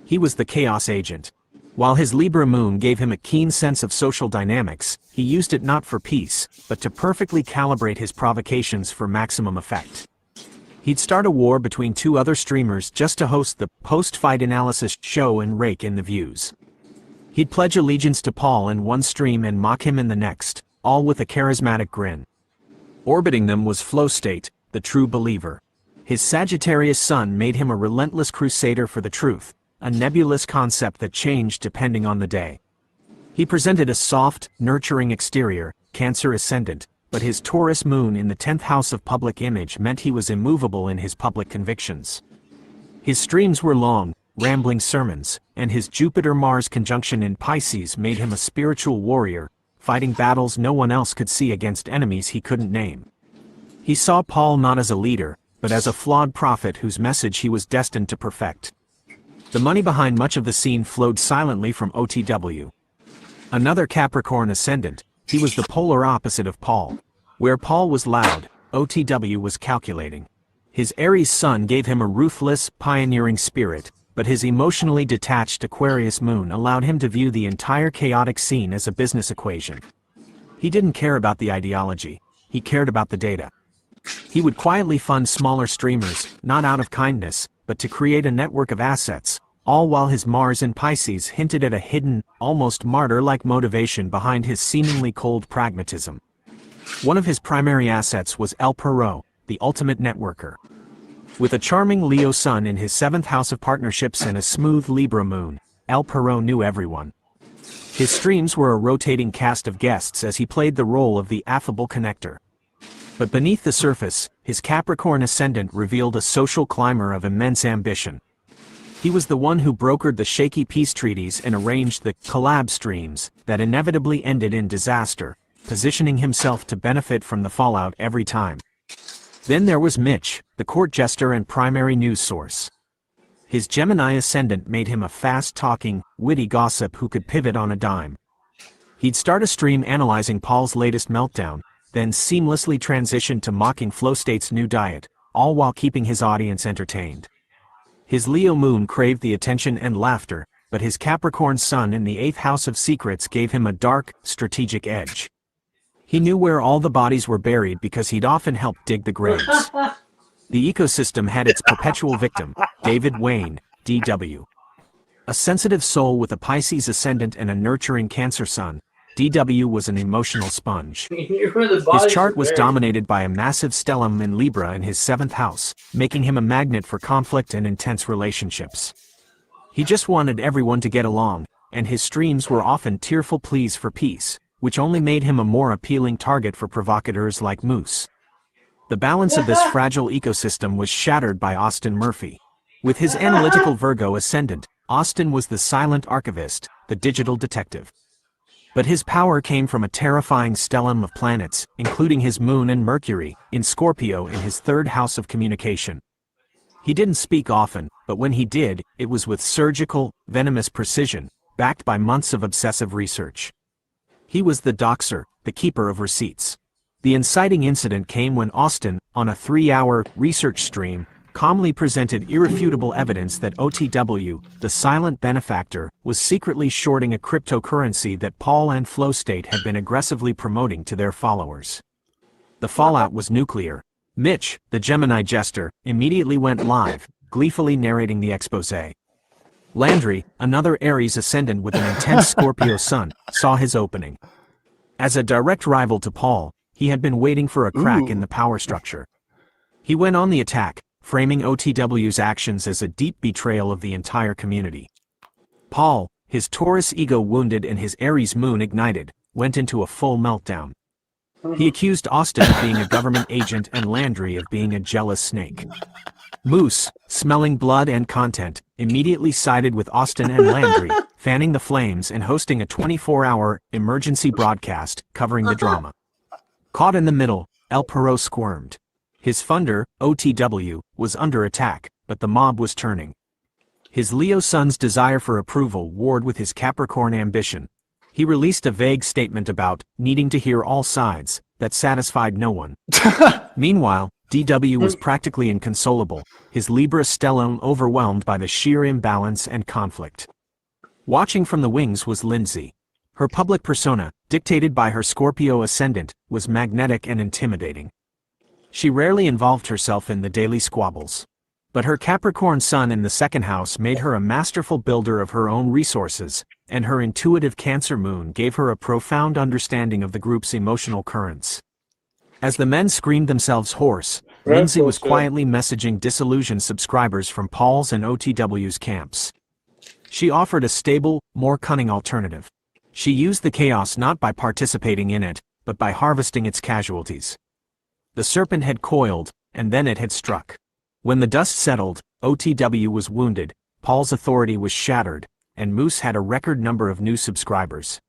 He was the chaos agent. While his Libra moon gave him a keen sense of social dynamics, he used it not for peace, but to perfectly calibrate his provocations for maximum effect. He'd start a war between 2 other streamers just to host the post-fight analysis show and rake in the views. He'd pledge allegiance to Paul in one stream and mock him in the next, all with a charismatic grin. Orbiting them was Flow State, the true believer. His Sagittarius sun made him a relentless crusader for the truth, a nebulous concept that changed depending on the day. He presented a soft, nurturing exterior, Cancer ascendant, but his Taurus moon in the 10th house of public image meant he was immovable in his public convictions. His streams were long, rambling sermons, and his Jupiter-Mars conjunction in Pisces made him a spiritual warrior, fighting battles no one else could see against enemies he couldn't name. He saw Paul not as a leader, but as a flawed prophet whose message he was destined to perfect. The money behind much of the scene flowed silently from OTW. Another Capricorn ascendant, he was the polar opposite of Paul. Where Paul was loud, OTW was calculating. His Aries sun gave him a ruthless, pioneering spirit, but his emotionally detached Aquarius moon allowed him to view the entire chaotic scene as a business equation. He didn't care about the ideology, he cared about the data. He would quietly fund smaller streamers, not out of kindness, but to create a network of assets, all while his Mars in Pisces hinted at a hidden, almost martyr-like motivation behind his seemingly cold pragmatism. One of his primary assets was El Perot, the ultimate networker. With a charming Leo sun in his 7th house of partnerships and a smooth Libra moon, El Perot knew everyone. His streams were a rotating cast of guests as he played the role of the affable connector. But beneath the surface, his Capricorn ascendant revealed a social climber of immense ambition. He was the one who brokered the shaky peace treaties and arranged the collab streams that inevitably ended in disaster, positioning himself to benefit from the fallout every time. Then there was Mitch, the court jester and primary news source. His Gemini ascendant made him a fast-talking, witty gossip who could pivot on a dime. He'd start a stream analyzing Paul's latest meltdown, then seamlessly transition to mocking Flow State's new diet, all while keeping his audience entertained. His Leo moon craved the attention and laughter, but his Capricorn sun in the 8th house of secrets gave him a dark, strategic edge. He knew where all the bodies were buried because he'd often helped dig the graves. The ecosystem had its perpetual victim, David Wayne, DW. A sensitive soul with a Pisces ascendant and a nurturing Cancer sun, DW was an emotional sponge. His chart was dominated by a massive stellium in Libra in his 7th house, making him a magnet for conflict and intense relationships. He just wanted everyone to get along, and his streams were often tearful pleas for peace, which only made him a more appealing target for provocateurs like Moose. The balance of this fragile ecosystem was shattered by Austin Murphy. With his analytical Virgo ascendant, Austin was the silent archivist, the digital detective. But his power came from a terrifying stellium of planets, including his moon and Mercury, in Scorpio in his 3rd house of communication. He didn't speak often, but when he did, it was with surgical, venomous precision, backed by months of obsessive research. He was the doxer, the keeper of receipts. The inciting incident came when Austin, on a 3-hour research stream, calmly presented irrefutable evidence that OTW, the silent benefactor, was secretly shorting a cryptocurrency that Paul and Flow State had been aggressively promoting to their followers. The fallout was nuclear. Mitch, the Gemini jester, immediately went live, gleefully narrating the exposé. Landry, another Aries ascendant with an intense Scorpio sun, saw his opening. As a direct rival to Paul, he had been waiting for a crack in the power structure. He went on the attack, framing OTW's actions as a deep betrayal of the entire community. Paul, his Taurus ego wounded and his Aries moon ignited, went into a full meltdown. He accused Austin of being a government agent and Landry of being a jealous snake. Moose, smelling blood and content, immediately sided with Austin and Landry, fanning the flames and hosting a 24-hour emergency broadcast covering the drama. Caught in the middle, El Perot squirmed. His funder, OTW, was under attack, but the mob was turning. His Leo sun's desire for approval warred with his Capricorn ambition. He released a vague statement about needing to hear all sides that satisfied no one. Meanwhile, DW was practically inconsolable, his Libra stellium overwhelmed by the sheer imbalance and conflict. Watching from the wings was Lindsay. Her public persona, dictated by her Scorpio ascendant, was magnetic and intimidating. She rarely involved herself in the daily squabbles. But her Capricorn sun in the 2nd house made her a masterful builder of her own resources, and her intuitive Cancer moon gave her a profound understanding of the group's emotional currents. As the men screamed themselves hoarse, Lindsay was quietly messaging disillusioned subscribers from Paul's and OTW's camps. She offered a stable, more cunning alternative. She used the chaos not by participating in it, but by harvesting its casualties. The serpent had coiled, and then it had struck. When the dust settled, OTW was wounded, Paul's authority was shattered, and Moose had a record number of new subscribers.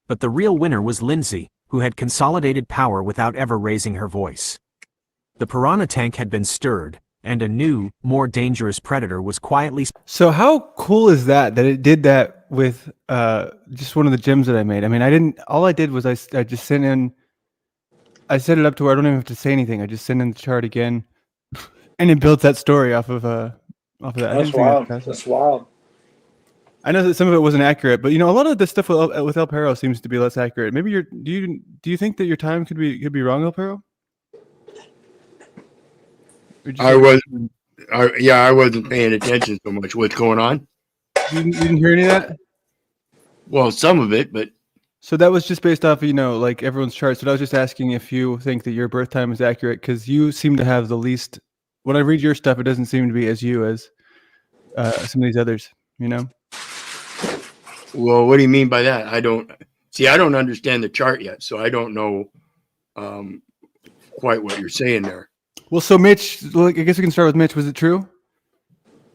But the real winner was Lindsay, who had consolidated power without ever raising her voice. The piranha tank had been stirred, and a new, more dangerous predator was quietly... So how cool is that it did that with just one of the gems that I made? I mean, all I did was I just sent in, I set it up to where I don't even have to say anything. I just send in the chart again, and it builds that story off of that. That's wild. That's wild. I know that some of it wasn't accurate, but a lot of the stuff with El Perro seems to be less accurate. Maybe do you think that your time could be wrong, El Perro? I wasn't paying attention so much. What's going on? You didn't hear any of that? Well, some of it, but so that was just based off of like everyone's charts. So I was just asking if you think that your birth time is accurate, because you seem to have the least. When I read your stuff, it doesn't seem to be as you as some of these others. Well, what do you mean by that? I don't understand the chart yet, so I don't know quite what you're saying there. Well, so Mitch, I guess we can start with Mitch. Was it true?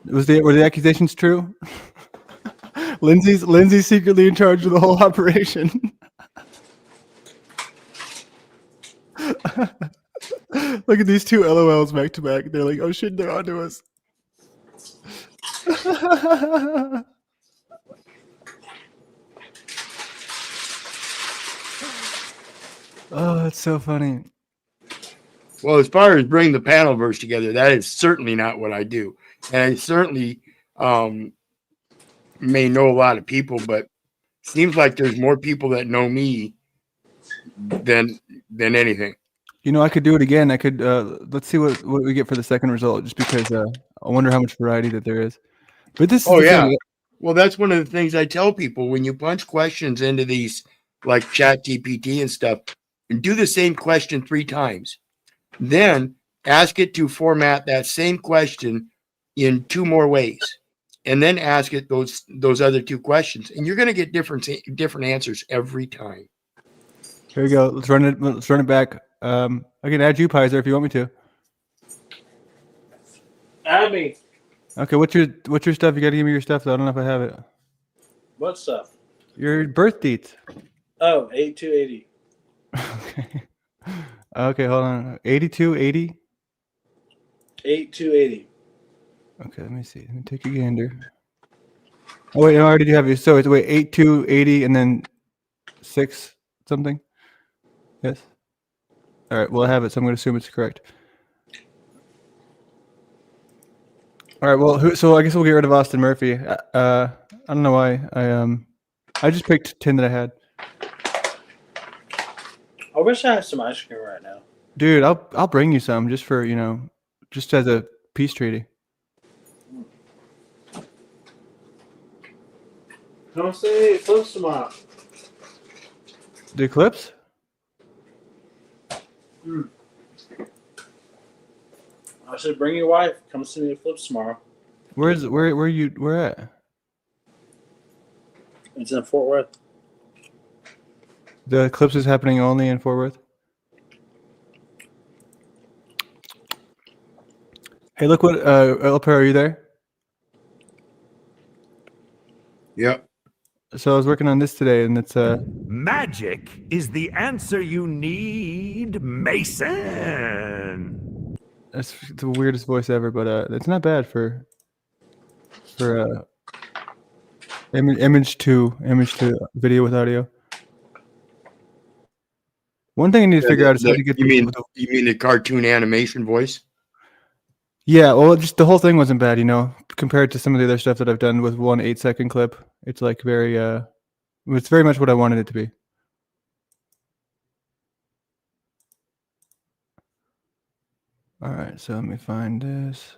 Were the accusations true? Lindsay's secretly in charge of the whole operation. Look at these two LOLs back to back. They're like, oh shit, they're onto us. Oh, that's so funny. Well, as far as bring the panel verse together, that is certainly not what I do. And I certainly may know a lot of people, but seems like there's more people that know me than anything. You know, I could do it again. I could let's see what we get for the second result, just because I wonder how much variety that there is. But this is the thing. Well, that's one of the things I tell people when you punch questions into these like Chat GPT and stuff, and do the same question 3 times. Then ask it to format that same question in 2 more ways. And then ask it those other 2 questions. And you're going to get different answers every time. Here we go. Let's run it back. I can add you, Pizer, if you want me to. Add me. Okay, what's your stuff? You gotta give me your stuff though. I don't know if I have it. What stuff? Your birth dates. Oh, 8280. Okay, hold on. 8280. 8280. Okay, let me see. Let me take a gander. Oh wait, no, I already do have you. So it's 8280 and then 6 something. Yes. All right. Well, I have it, so I'm going to assume it's correct. All right. Well, so I guess we'll get rid of Austin Murphy. I don't know why. I just picked 10 that I had. I wish I had some ice cream right now. Dude, I'll bring you some just for just as a peace treaty. Come see Eclipse tomorrow. The Eclipse? I should bring your wife. Come see the Eclipse tomorrow. Where at? It's in Fort Worth. The Eclipse is happening only in Fort Worth? Hey, look what Elper, are you there? Yep. So I was working on this today, and it's Magic is the answer you need, Mason. That's the weirdest voice ever, but it's not bad for image to video with audio. One thing I need to figure out is how to get. You mean the cartoon animation voice? Yeah, well, just the whole thing wasn't bad, compared to some of the other stuff that I've done with 1 8-second clip. It's like it's very much what I wanted it to be. All right, so let me find this.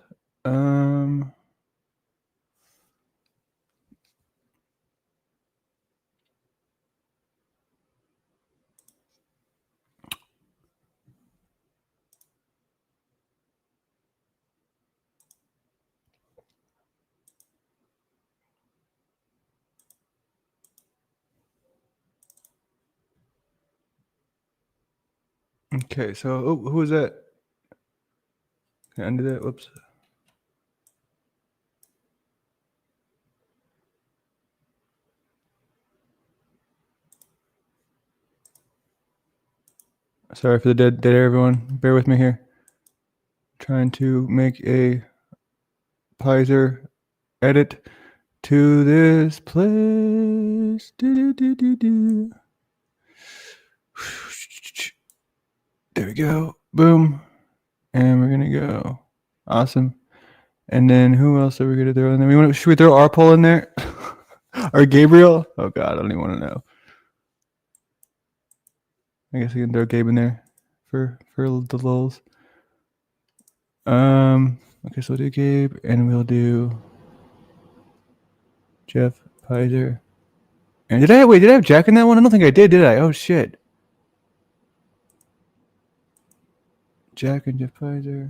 Okay, so who was that? Can I undo that? Whoops. Sorry for the dead air, everyone. Bear with me here. Trying to make a Pizer edit to this place. There we go. Boom. And we're gonna go. Awesome. And then who else are we gonna throw in there? Should we throw our poll in there? Or Gabriel? Oh God, I don't even want to know. I guess we can throw Gabe in there for the lulz. Okay, so we'll do Gabe and we'll do Jeff Pizer. And did I have Jack in that one? I don't think I did I? Oh shit. Jack and Jeff Pizer.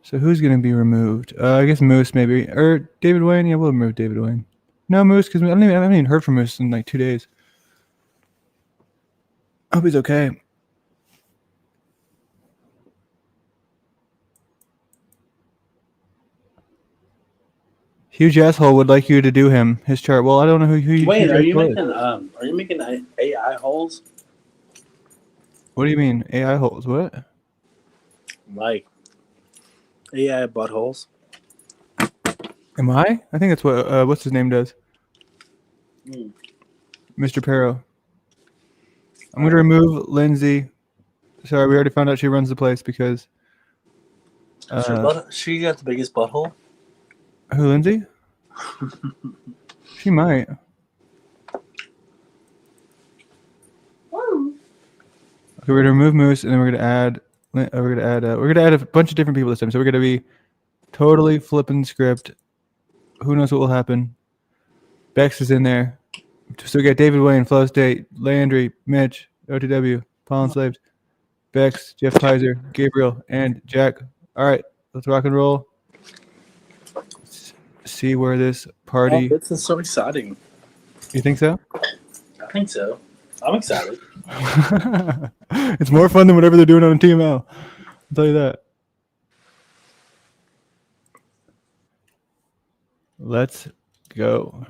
So who's gonna be removed? I guess Moose maybe, or David Wayne. Yeah, we'll remove David Wayne. No Moose, because I haven't even heard from Moose in like 2 days. I hope he's okay. Huge asshole would like you to do his chart. Well, I don't know who Wait, Huge are you Asshole is. making AI holes? What do you mean AI holes? What? Like AI buttholes? Am I? I think that's what what's his name does. Hmm. Mr. Perro. I'm gonna remove Lindsay. Sorry, we already found out she runs the place because. She got the biggest butthole. Who, Lindsay? She might. Okay, we're gonna remove Moose, and then we're gonna add. We're gonna add a bunch of different people this time. So we're gonna be totally flipping the script. Who knows what will happen? Bex is in there. So we got David Wayne, Flow State, Landry, Mitch, OTW, Pollen Slaves, Bex, Jeff Pizer, Gabriel, and Jack. All right, let's rock and roll. Let's see where this party. Oh, this is so exciting. You think so? I think so. I'm excited. It's more fun than whatever they're doing on TML. I'll tell you that. Let's go.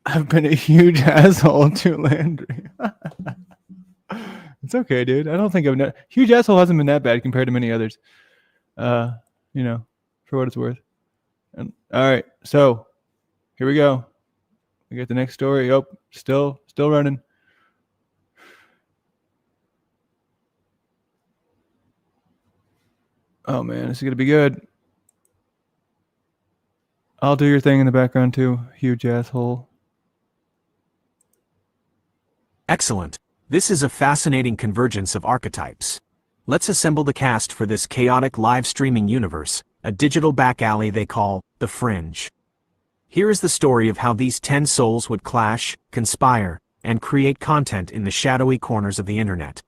I've been a huge asshole to Landry. It's okay, dude. I don't think I've huge asshole hasn't been that bad compared to many others. For what it's worth. And all right, so here we go. We got the next story. Oh, still running. Oh man, this is gonna be good. I'll do your thing in the background too, huge asshole. Excellent. This is a fascinating convergence of archetypes. Let's assemble the cast for this chaotic live streaming universe, a digital back alley they call The Fringe. Here is the story of how these 10 souls would clash, conspire, and create content in the shadowy corners of the internet.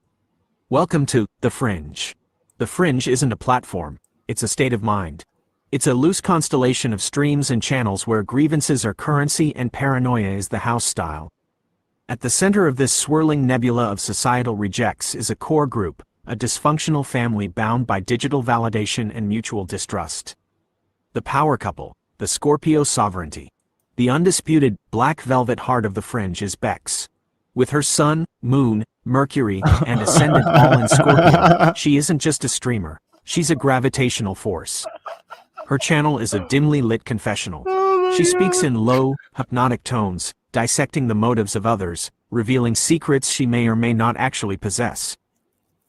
Welcome to The Fringe. The Fringe isn't a platform, it's a state of mind. It's a loose constellation of streams and channels where grievances are currency and paranoia is the house style. At the center of this swirling nebula of societal rejects is a core group, a dysfunctional family bound by digital validation and mutual distrust. The power couple, the Scorpio sovereignty. The undisputed black velvet heart of the Fringe is Bex. With her sun, moon, Mercury, and ascendant all in Scorpio, she isn't just a streamer, she's a gravitational force. Her channel is a dimly lit confessional. She speaks in low, hypnotic tones, dissecting the motives of others, revealing secrets she may or may not actually possess.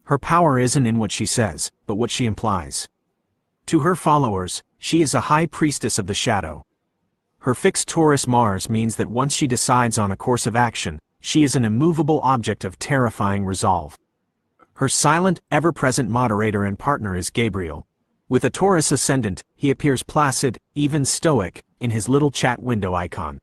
Her power isn't in what she says, but what she implies. To her followers, she is a high priestess of the shadow. Her fixed Taurus Mars means that once she decides on a course of action, she is an immovable object of terrifying resolve. Her silent, ever-present moderator and partner is Gabriel. With a Taurus ascendant, he appears placid, even stoic, in his little chat window icon.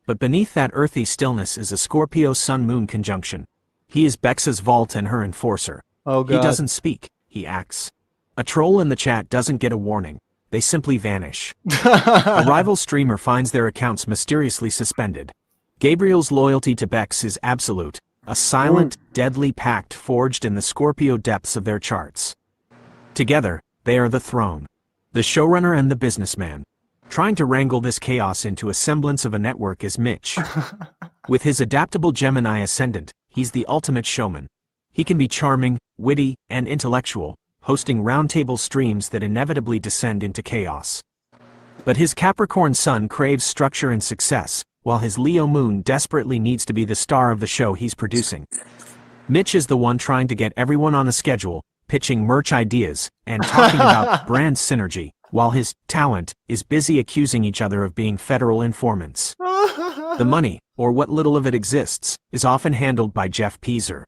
But beneath that earthy stillness is a Scorpio Sun-Moon conjunction. He is Bex's vault and her enforcer. Oh God. He doesn't speak, he acts. A troll in the chat doesn't get a warning, they simply vanish. A rival streamer finds their accounts mysteriously suspended. Gabriel's loyalty to Bex is absolute, a silent, deadly pact forged in the Scorpio depths of their charts. Together, they are the throne, the showrunner and the businessman. Trying to wrangle this chaos into a semblance of a network is Mitch. With his adaptable Gemini ascendant, he's the ultimate showman. He can be charming, witty, and intellectual, hosting roundtable streams that inevitably descend into chaos. But his Capricorn sun craves structure and success, while his Leo moon desperately needs to be the star of the show he's producing. Mitch is the one trying to get everyone on a schedule, pitching merch ideas, and talking about brand synergy, while his talent is busy accusing each other of being federal informants. The money, or what little of it exists, is often handled by Jeff Pizer.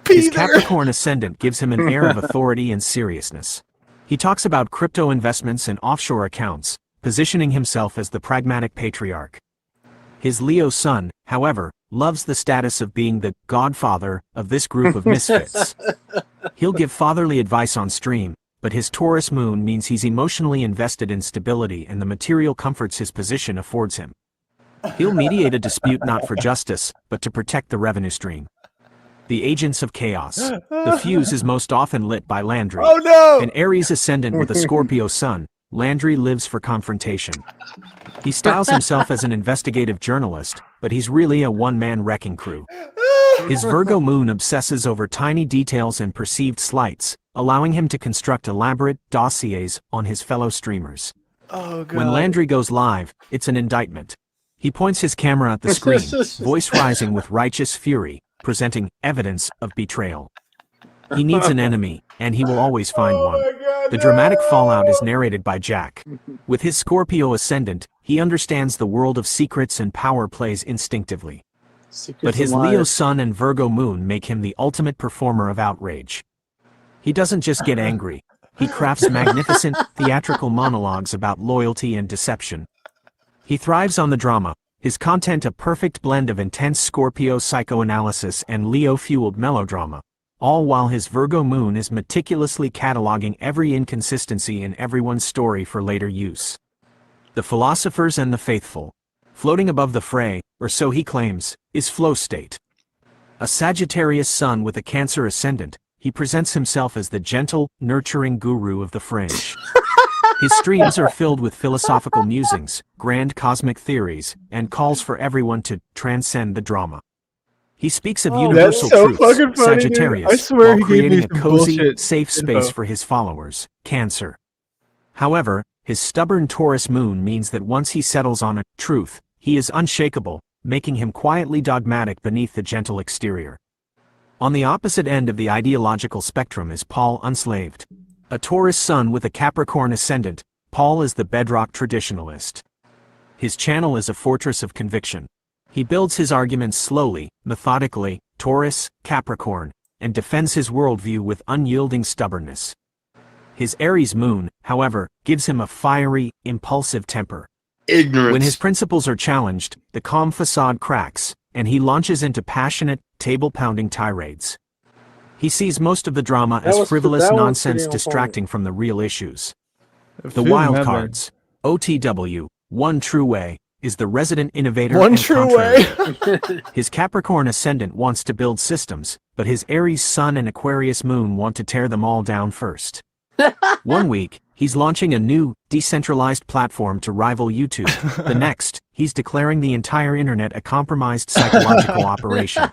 His Capricorn ascendant gives him an air of authority and seriousness. He talks about crypto investments and offshore accounts, positioning himself as the pragmatic patriarch. His Leo sun, however, loves the status of being the godfather of this group of misfits. He'll give fatherly advice on stream, but his Taurus moon means he's emotionally invested in stability and the material comforts his position affords him. He'll mediate a dispute not for justice, but to protect the revenue stream. The agents of chaos. The fuse is most often lit by Landry. Oh, no! An Aries ascendant with a Scorpio sun, Landry lives for confrontation. He styles himself as an investigative journalist, but he's really a one-man wrecking crew. His Virgo moon obsesses over tiny details and perceived slights, allowing him to construct elaborate dossiers on his fellow streamers. Oh, God. When Landry goes live, it's an indictment. He points his camera at the screen, voice rising with righteous fury, presenting evidence of betrayal. He needs an enemy, and he will always find one. The dramatic fallout is narrated by Jack. With his Scorpio ascendant, he understands the world of secrets and power plays instinctively. But his Leo sun and Virgo moon make him the ultimate performer of outrage. He doesn't just get angry. He crafts magnificent, theatrical monologues about loyalty and deception. He thrives on the drama, his content a perfect blend of intense Scorpio psychoanalysis and Leo-fueled melodrama, all while his Virgo moon is meticulously cataloging every inconsistency in everyone's story for later use. The philosophers and the faithful. Floating above the fray, or so he claims, is flow state. A Sagittarius sun with a Cancer ascendant, he presents himself as the gentle, nurturing guru of the fringe. His streams are filled with philosophical musings, grand cosmic theories, and calls for everyone to transcend the drama. He speaks of universal truths, Sagittarius, I swear while he gave creating me a some cozy, bullshit safe space info. for his followers, Cancer. However, his stubborn Taurus moon means that once he settles on a truth, he is unshakable, making him quietly dogmatic beneath the gentle exterior. On the opposite end of the ideological spectrum is Paul Unslaved. A Taurus sun with a Capricorn ascendant, Paul is the bedrock traditionalist. His channel is a fortress of conviction. He builds his arguments slowly, methodically, Taurus, Capricorn, and defends his worldview with unyielding stubbornness. His Aries moon, however, gives him a fiery, impulsive temper. Ignorance. When his principles are challenged, the calm facade cracks, and he launches into passionate, table-pounding tirades. He sees most of the drama as frivolous nonsense distracting from the real issues. The wild cards. OTW, One True Way, is the resident innovator One and true way. His Capricorn ascendant wants to build systems, but his Aries sun and Aquarius moon want to tear them all down first. One week, he's launching a new, decentralized platform to rival YouTube. The next, he's declaring the entire internet a compromised psychological operation.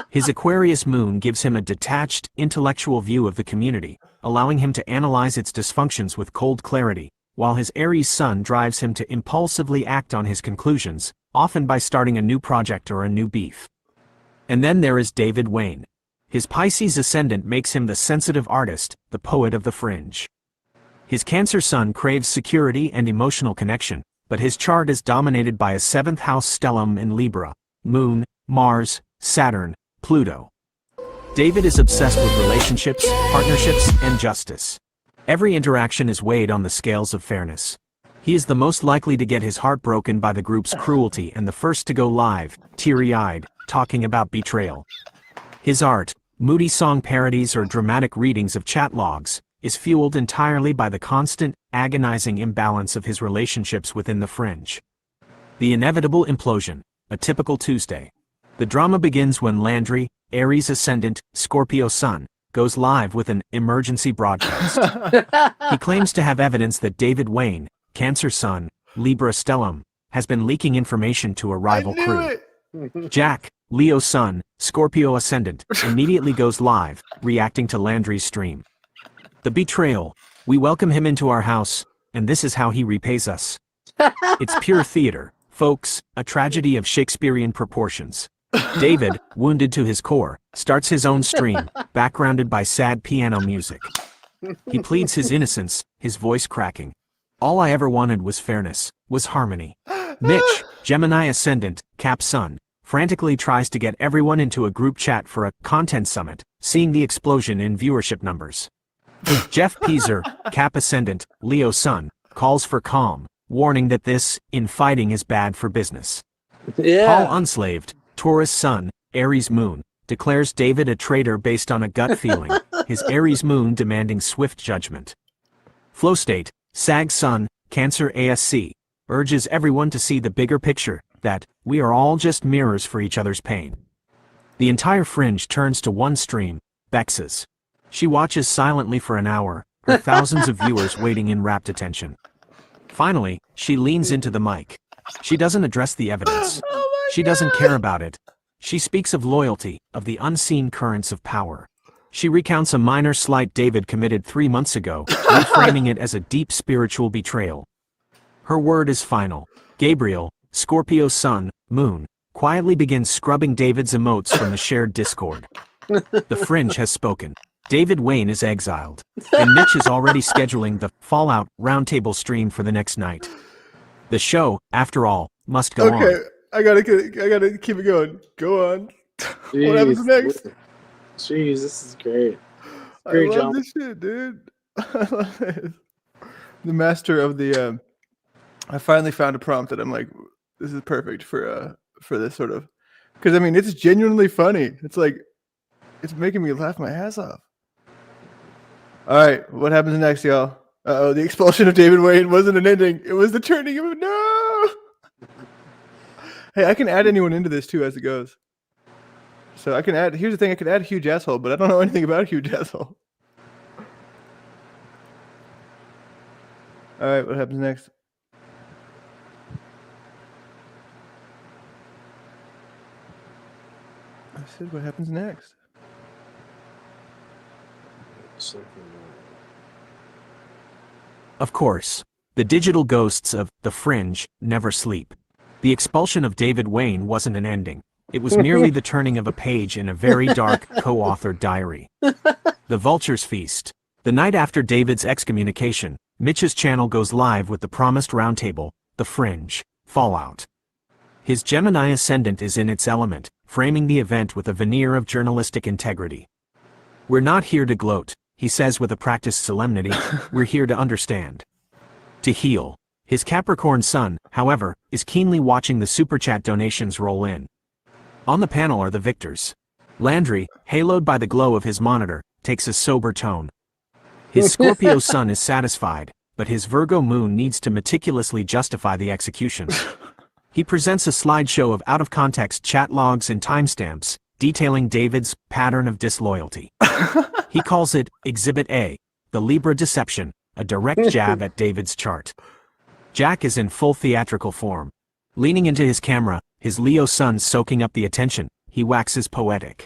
His Aquarius moon gives him a detached, intellectual view of the community, allowing him to analyze its dysfunctions with cold clarity, while his Aries sun drives him to impulsively act on his conclusions, often by starting a new project or a new beef. And then there is David Wayne. His Pisces ascendant makes him the sensitive artist, the poet of the fringe. His Cancer sun craves security and emotional connection, but his chart is dominated by a 7th house stellium in Libra, Moon, Mars, Saturn, Pluto. David is obsessed with relationships, partnerships, and justice. Every interaction is weighed on the scales of fairness. He is the most likely to get his heart broken by the group's cruelty and the first to go live, teary-eyed, talking about betrayal. His art, moody song parodies or dramatic readings of chat logs, is fueled entirely by the constant, agonizing imbalance of his relationships within the fringe. The inevitable implosion, a typical Tuesday. The drama begins when Landry, Aries ascendant, Scorpio sun, goes live with an emergency broadcast. He claims to have evidence that David Wayne, Cancer sun, Libra stellium, has been leaking information to a rival crew. Jack, Leo sun, Scorpio ascendant, immediately goes live, reacting to Landry's stream. The betrayal. We welcome him into our house, and this is how he repays us. It's pure theater, folks, a tragedy of Shakespearean proportions. David, wounded to his core, starts his own stream, backgrounded by sad piano music. He pleads his innocence, his voice cracking. All I ever wanted was fairness, was harmony. Mitch, Gemini ascendant, Cap sun, frantically tries to get everyone into a group chat for a content summit, seeing the explosion in viewership numbers. Jeff Peaser, Cap ascendant, Leo sun, calls for calm, warning that this infighting is bad for business. Yeah. Paul Unslaved, Taurus Sun, Aries Moon, declares David a traitor based on a gut feeling, his Aries Moon demanding swift judgment. Flow State, Sag Sun, Cancer ASC, urges everyone to see the bigger picture, that we are all just mirrors for each other's pain. The entire fringe turns to one stream, Bex's. She watches silently for an hour, her thousands of viewers waiting in rapt attention. Finally, she leans into the mic. She doesn't address the evidence. She doesn't care about it. She speaks of loyalty, of the unseen currents of power. She recounts a minor slight David committed 3 months ago, reframing it as a deep spiritual betrayal. Her word is final. Gabriel, Scorpio Sun, Moon, quietly begins scrubbing David's emotes from the shared Discord. The fringe has spoken. David Wayne is exiled, and Mitch is already scheduling the Fallout Roundtable stream for the next night. The show, after all, must go on. Okay, I gotta keep it going. Go on. What happens next? Jeez, this is great. I love this shit, dude. I love this. The master of the. I finally found a prompt that I'm like, this is perfect for this sort of, because I mean it's genuinely funny. It's like, it's making me laugh my ass off. All right, what happens next, y'all? The expulsion of David Wayne wasn't an ending. It was the turning of no. Hey, I can add anyone into this too as it goes. So I can add. Here's the thing: I could add Huge Asshole, but I don't know anything about Huge Asshole. All right, what happens next? I said, what happens next? Of course, the digital ghosts of The Fringe never sleep. The expulsion of David Wayne wasn't an ending. It was merely the turning of a page in a very dark, co-authored diary. The Vultures Feast. The night after David's excommunication, Mitch's channel goes live with the promised roundtable, The Fringe, Fallout. His Gemini ascendant is in its element, framing the event with a veneer of journalistic integrity. We're not here to gloat, he says with a practiced solemnity, we're here to understand. To heal. His Capricorn Sun, however, is keenly watching the super chat donations roll in. On the panel are the victors. Landry, haloed by the glow of his monitor, takes a sober tone. His Scorpio Sun is satisfied, but his Virgo Moon needs to meticulously justify the execution. He presents a slideshow of out-of-context chat logs and timestamps, detailing David's pattern of disloyalty. He calls it Exhibit A, the Libra deception, a direct jab at David's chart. Jack is in full theatrical form. Leaning into his camera, his Leo Sun soaking up the attention, he waxes poetic.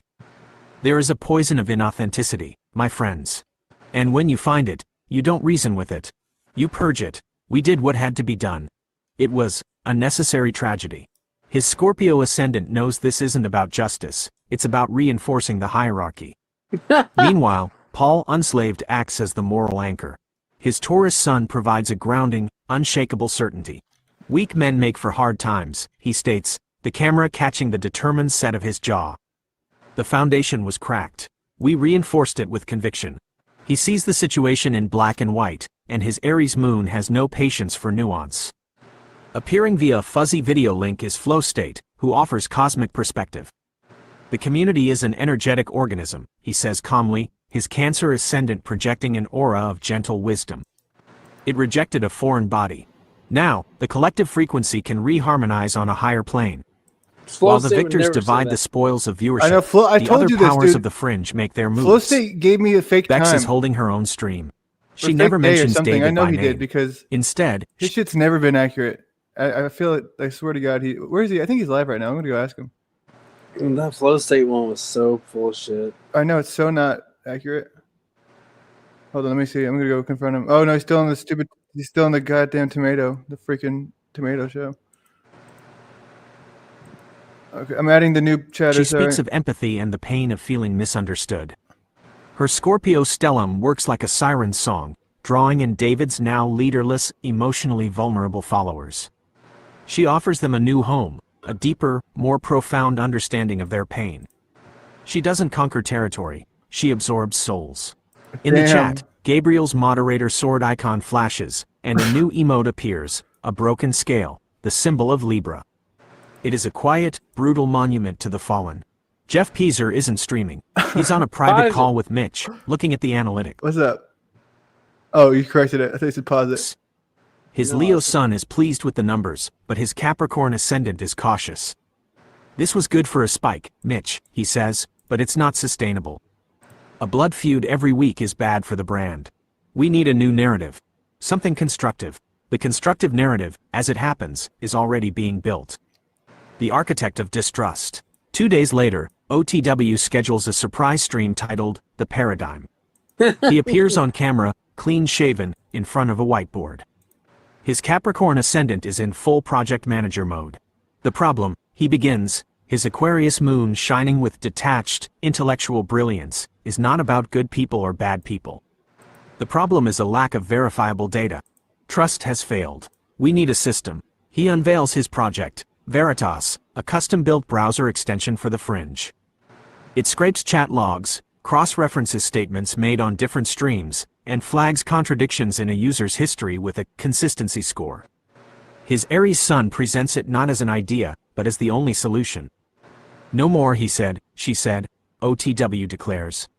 There is a poison of inauthenticity, my friends. And when you find it, you don't reason with it. You purge it. We did what had to be done. It was a necessary tragedy. His Scorpio ascendant knows this isn't about justice, it's about reinforcing the hierarchy. Meanwhile, Paul Unslaved acts as the moral anchor. His Taurus Sun provides a grounding, unshakable certainty. Weak men make for hard times, he states, the camera catching the determined set of his jaw. The foundation was cracked. We reinforced it with conviction. He sees the situation in black and white, and his Aries Moon has no patience for nuance. Appearing via a fuzzy video link is Flow State, who offers cosmic perspective. The community is an energetic organism, he says calmly, his Cancer ascendant projecting an aura of gentle wisdom. It rejected a foreign body. Now, the collective frequency can reharmonize on a higher plane. While the victors divide the spoils of viewership, I know, I the told other you this, powers dude. of the fringe make their moves. Flow State gave me a fake Bex time. is holding her own stream. She Or never fake day or mentions something. David I know by he name. did because Instead, his shit's never been accurate. I feel it. I swear to God, where is he? I think he's live right now. I'm gonna go ask him. And that Flow State one was so full of shit. I know it's so not accurate. Hold on, let me see. I'm gonna go confront him. Oh no, he's still in the stupid. He's still in the goddamn tomato. The freaking tomato show. Okay, I'm adding the new chatter. she speaks of empathy and the pain of feeling misunderstood. Her Scorpio stellium works like a siren song, drawing in David's now leaderless, emotionally vulnerable followers. She offers them a new home, a deeper, more profound understanding of their pain. She doesn't conquer territory, she absorbs souls. In the chat, Gabriel's moderator sword icon flashes, and a new emote appears, a broken scale, the symbol of Libra. It is a quiet, brutal monument to the fallen. Jeff Peaser isn't streaming. He's on a private call with Mitch, looking at the analytics. What's up? Oh, you corrected it. I think you said pause it. His Leo sun is pleased with the numbers, but his Capricorn ascendant is cautious. This was good for a spike, Mitch, he says, but it's not sustainable. A blood feud every week is bad for the brand. We need a new narrative. Something constructive. The constructive narrative, as it happens, is already being built. The architect of distrust. 2 days later, OTW schedules a surprise stream titled The Paradigm. He appears on camera, clean-shaven, in front of a whiteboard. His Capricorn ascendant is in full project manager mode. The problem, he begins, his Aquarius moon shining with detached, intellectual brilliance, is not about good people or bad people. The problem is a lack of verifiable data. Trust has failed. We need a system. He unveils his project, Veritas, a custom-built browser extension for the fringe. It scrapes chat logs, cross-references statements made on different streams, and flags contradictions in a user's history with a consistency score. His Aries sun presents it not as an idea, but as the only solution. No more, he said, she said, OTW declares.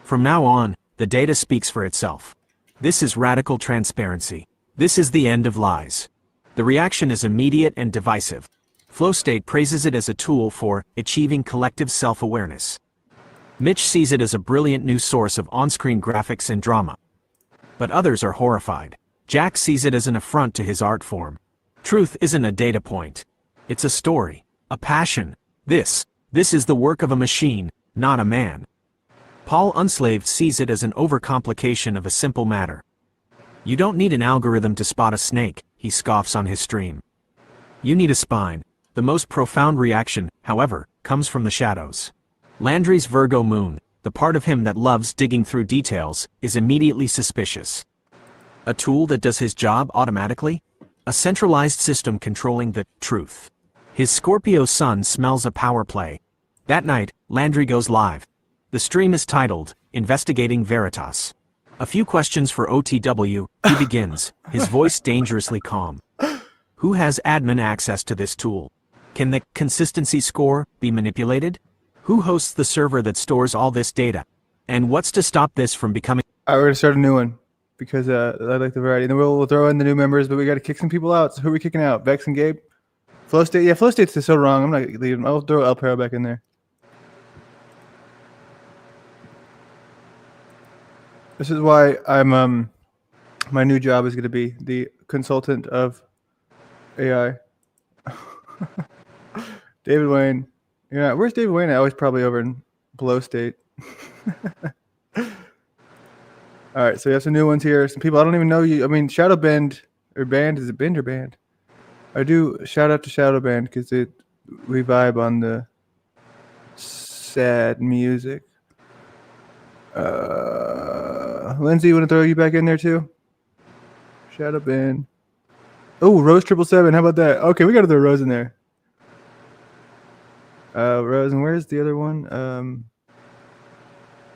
From now on, the data speaks for itself. This is radical transparency. This is the end of lies. The reaction is immediate and divisive. Flowstate praises it as a tool for achieving collective self-awareness. Mitch sees it as a brilliant new source of on-screen graphics and drama. But others are horrified. Jack sees it as an affront to his art form. Truth isn't a data point. It's a story, a passion. This is the work of a machine, not a man. Paul Unslaved sees it as an overcomplication of a simple matter. You don't need an algorithm to spot a snake, he scoffs on his stream. You need a spine. The most profound reaction, however, comes from the shadows. Landry's Virgo moon, the part of him that loves digging through details, is immediately suspicious. A tool that does his job automatically? A centralized system controlling the truth. His Scorpio sun smells a power play. That night, Landry goes live. The stream is titled, Investigating Veritas. A few questions for OTW, he begins, his voice dangerously calm. Who has admin access to this tool? Can the consistency score be manipulated? Who hosts the server that stores all this data? And what's to stop this from becoming... All right, we're going to start a new one because I like the variety. And then we'll throw in the new members, but we got to kick some people out. So who are we kicking out? Vex and Gabe? Flowstate? Yeah, Flowstate's so wrong. I'm not leaving him. I'll throw El Perro back in there. This is why I'm my new job is going to be the consultant of AI. David Wayne. Yeah, where's David Wayne? Oh, he's probably over in Blow State. All right, so we have some new ones here. Some people I don't even know you. I mean, Shadow Bend or Band, is it Bend or Band? I do shout out to Shadow Band because we vibe on the sad music. Lindsay, you want to throw you back in there too? Shadow Band. Oh, Rose 777. How about that? Okay, we got to throw Rose in there. Rose, and where's the other one?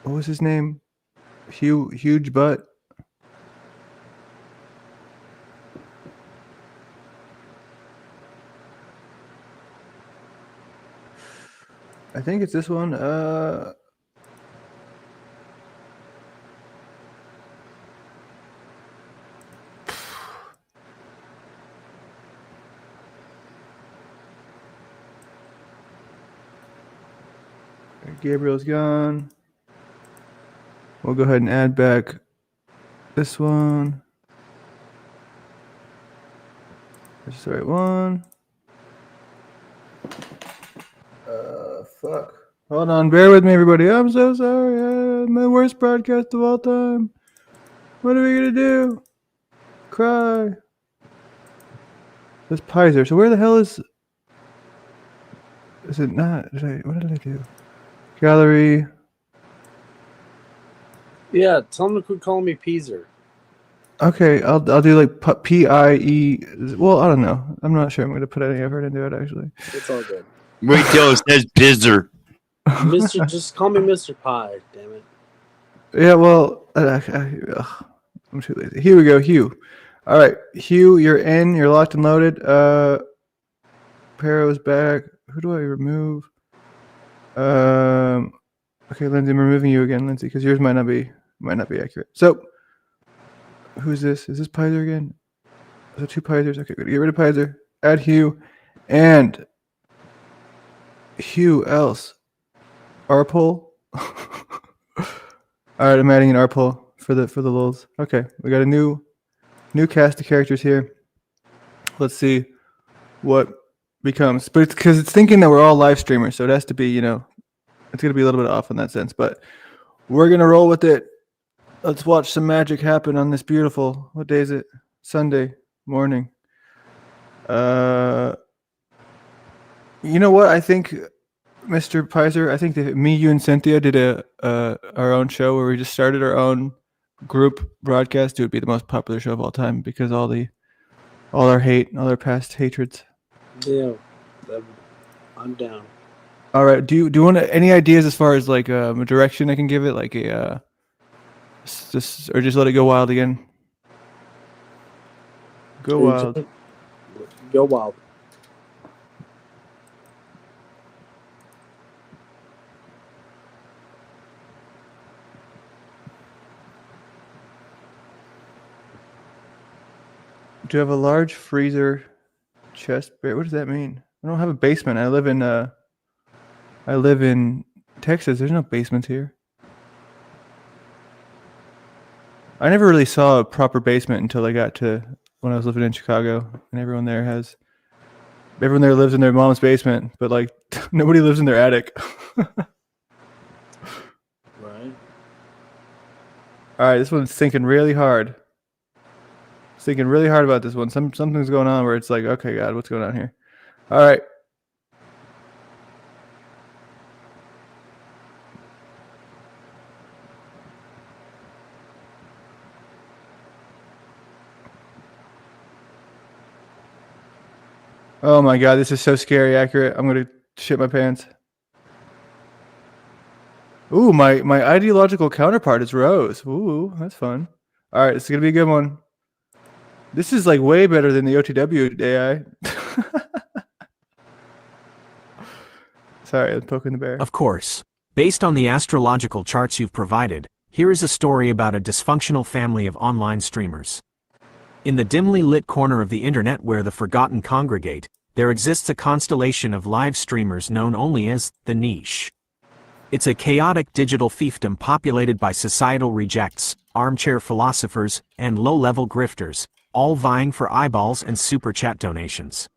What was his name? Huge Butt. I think it's this one. Gabriel's gone. We'll go ahead and add back this one. This is the right one. Fuck. Hold on, bear with me, everybody. I'm so sorry. My worst broadcast of all time. What are we gonna do? Cry. This Pizer. So where the hell is it not? What did I do? Gallery. Yeah, tell him to quit calling me Peaser. Okay, I'll do like P-I-E. Well, I don't know. I'm not sure I'm going to put any effort into it, actually. It's all good. Wait till it says Pizzer. Mr. Just call me Mr. Pie, damn it. Yeah, well, I'm too lazy. Here we go, Hugh. All right, Hugh, you're in. You're locked and loaded. Paro's back. Who do I remove? Okay, Lindsay, I'm removing you again, Lindsay, because yours might not be accurate. So, who's this? Is this Pizer again? Is there 2 Pizers? Okay, good. Get rid of Pizer. Add Hugh, and Hugh else. Arpol. All right, I'm adding an Arpol for the lulz. Okay, we got a new cast of characters here. Let's see what becomes, but it's because it's thinking that we're all live streamers, so it has to be, it's gonna be a little bit off in that sense, but we're gonna roll with it. Let's watch some magic happen on this beautiful, what day is it? Sunday morning. You know what? I think, Mr. Pizer, I think that me, you, and Cynthia did our own show where we just started our own group broadcast. It would be the most popular show of all time because all our hate, all our past hatreds. Yeah, I'm down. All right. Do you want any ideas as far as like a direction I can give it, like or just let it go wild again? Go wild. Go wild. Do you have a large freezer chest? What does that mean? I don't have a basement. I live in Texas. There's no basements here. I never really saw a proper basement until I got to when I was living in Chicago, and everyone there lives in their mom's basement, but like nobody lives in their attic. Right. All right, this one's thinking really hard. Thinking really hard about this one. Something's going on where it's like, okay, God, what's going on here? All right. Oh my God, this is so scary accurate. I'm gonna shit my pants. Ooh, my ideological counterpart is Rose. Ooh, that's fun. All right, it's gonna be a good one. This is like way better than the OTW AI. Sorry, I'm poking the bear. Of course. Based on the astrological charts you've provided, here is a story about a dysfunctional family of online streamers. In the dimly lit corner of the internet where the forgotten congregate, there exists a constellation of live streamers known only as the niche. It's a chaotic digital fiefdom populated by societal rejects, armchair philosophers, and low-level grifters, all vying for eyeballs and super chat donations.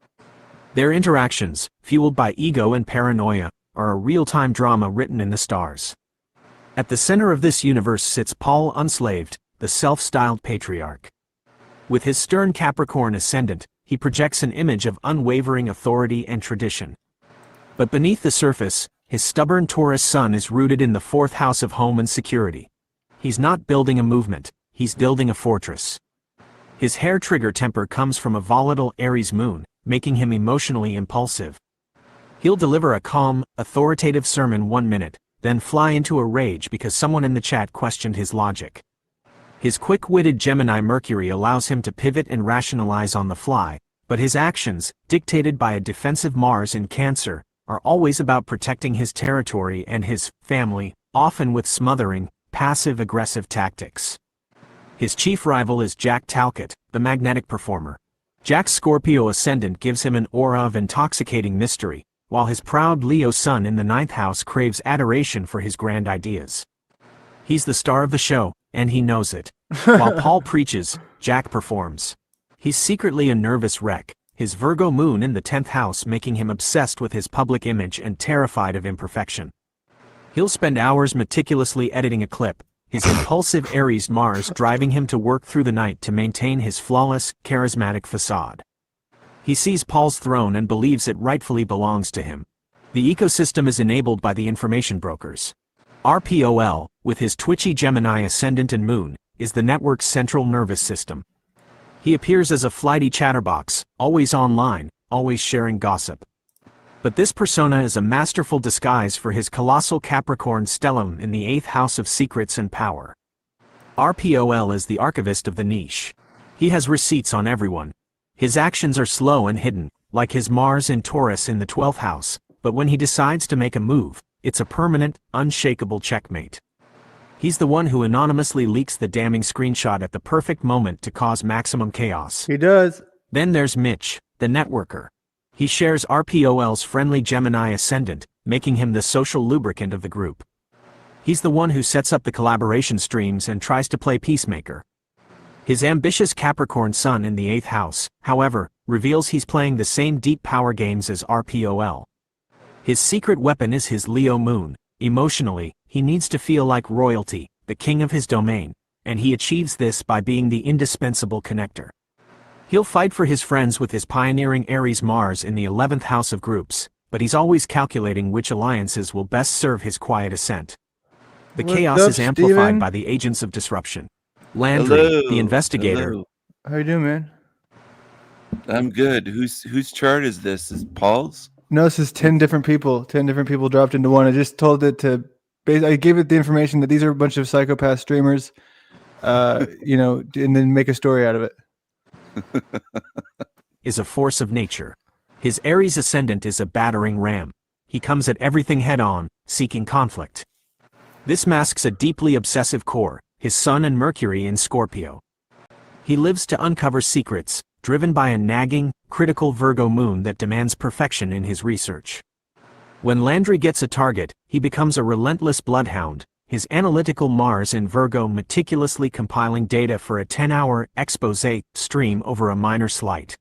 Their interactions, fueled by ego and paranoia, are a real-time drama written in the stars. At the center of this universe sits Paul Unslaved, the self-styled patriarch. With his stern Capricorn ascendant, he projects an image of unwavering authority and tradition. But beneath the surface, his stubborn Taurus sun is rooted in the 4th house of home and security. He's not building a movement, he's building a fortress. His hair-trigger temper comes from a volatile Aries moon, making him emotionally impulsive. He'll deliver a calm, authoritative sermon 1 minute, then fly into a rage because someone in the chat questioned his logic. His quick-witted Gemini Mercury allows him to pivot and rationalize on the fly, but his actions, dictated by a defensive Mars in Cancer, are always about protecting his territory and his family, often with smothering, passive-aggressive tactics. His chief rival is Jack Talcott, the magnetic performer. Jack's Scorpio ascendant gives him an aura of intoxicating mystery, while his proud Leo sun in the 9th house craves adoration for his grand ideas. He's the star of the show, and he knows it. While Paul preaches, Jack performs. He's secretly a nervous wreck, his Virgo moon in the 10th house making him obsessed with his public image and terrified of imperfection. He'll spend hours meticulously editing a clip, his impulsive Aries Mars driving him to work through the night to maintain his flawless, charismatic facade. He sees Paul's throne and believes it rightfully belongs to him. The ecosystem is enabled by the information brokers. RPOL, with his twitchy Gemini ascendant and moon, is the network's central nervous system. He appears as a flighty chatterbox, always online, always sharing gossip. But this persona is a masterful disguise for his colossal Capricorn stellium in the 8th house of secrets and power. RPOL is the archivist of the niche. He has receipts on everyone. His actions are slow and hidden, like his Mars in Taurus in the 12th house, but when he decides to make a move, it's a permanent, unshakable checkmate. He's the one who anonymously leaks the damning screenshot at the perfect moment to cause maximum chaos. He does. Then there's Mitch, the networker. He shares RPOL's friendly Gemini ascendant, making him the social lubricant of the group. He's the one who sets up the collaboration streams and tries to play peacemaker. His ambitious Capricorn sun in the 8th house, however, reveals he's playing the same deep power games as RPOL. His secret weapon is his Leo moon. Emotionally, he needs to feel like royalty, the king of his domain, and he achieves this by being the indispensable connector. He'll fight for his friends with his pioneering Aries Mars in the 11th house of groups, but he's always calculating which alliances will best serve his quiet ascent. The What's chaos up, is amplified Steven? by the agents of disruption. Landry, Hello. the investigator. Hello. How you doing, man? I'm good. Whose chart is this? Is Paul's? No, this is 10 different people. 10 different people dropped into one. I just told it to. I gave it the information that these are a bunch of psychopath streamers, and then make a story out of it. Is a force of nature. His Aries ascendant is a battering ram. He comes at everything head-on, seeking conflict. This masks a deeply obsessive core, his Sun and Mercury in Scorpio. He lives to uncover secrets, driven by a nagging, critical Virgo moon that demands perfection in his research. When Landry gets a target, he becomes a relentless bloodhound, his analytical Mars in Virgo meticulously compiling data for a 10-hour expose stream over a minor slight.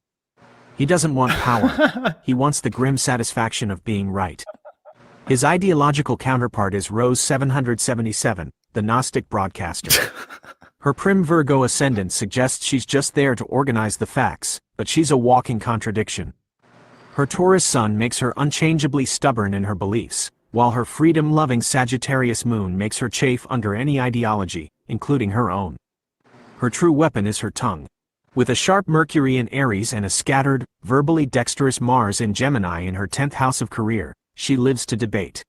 He doesn't want power, he wants the grim satisfaction of being right. His ideological counterpart is Rose 777, the Gnostic broadcaster. Her prim Virgo ascendant suggests she's just there to organize the facts, but she's a walking contradiction. Her Taurus sun makes her unchangeably stubborn in her beliefs, while her freedom-loving Sagittarius moon makes her chafe under any ideology, including her own. Her true weapon is her tongue. With a sharp Mercury in Aries and a scattered, verbally dexterous Mars in Gemini in her 10th house of career, she lives to debate.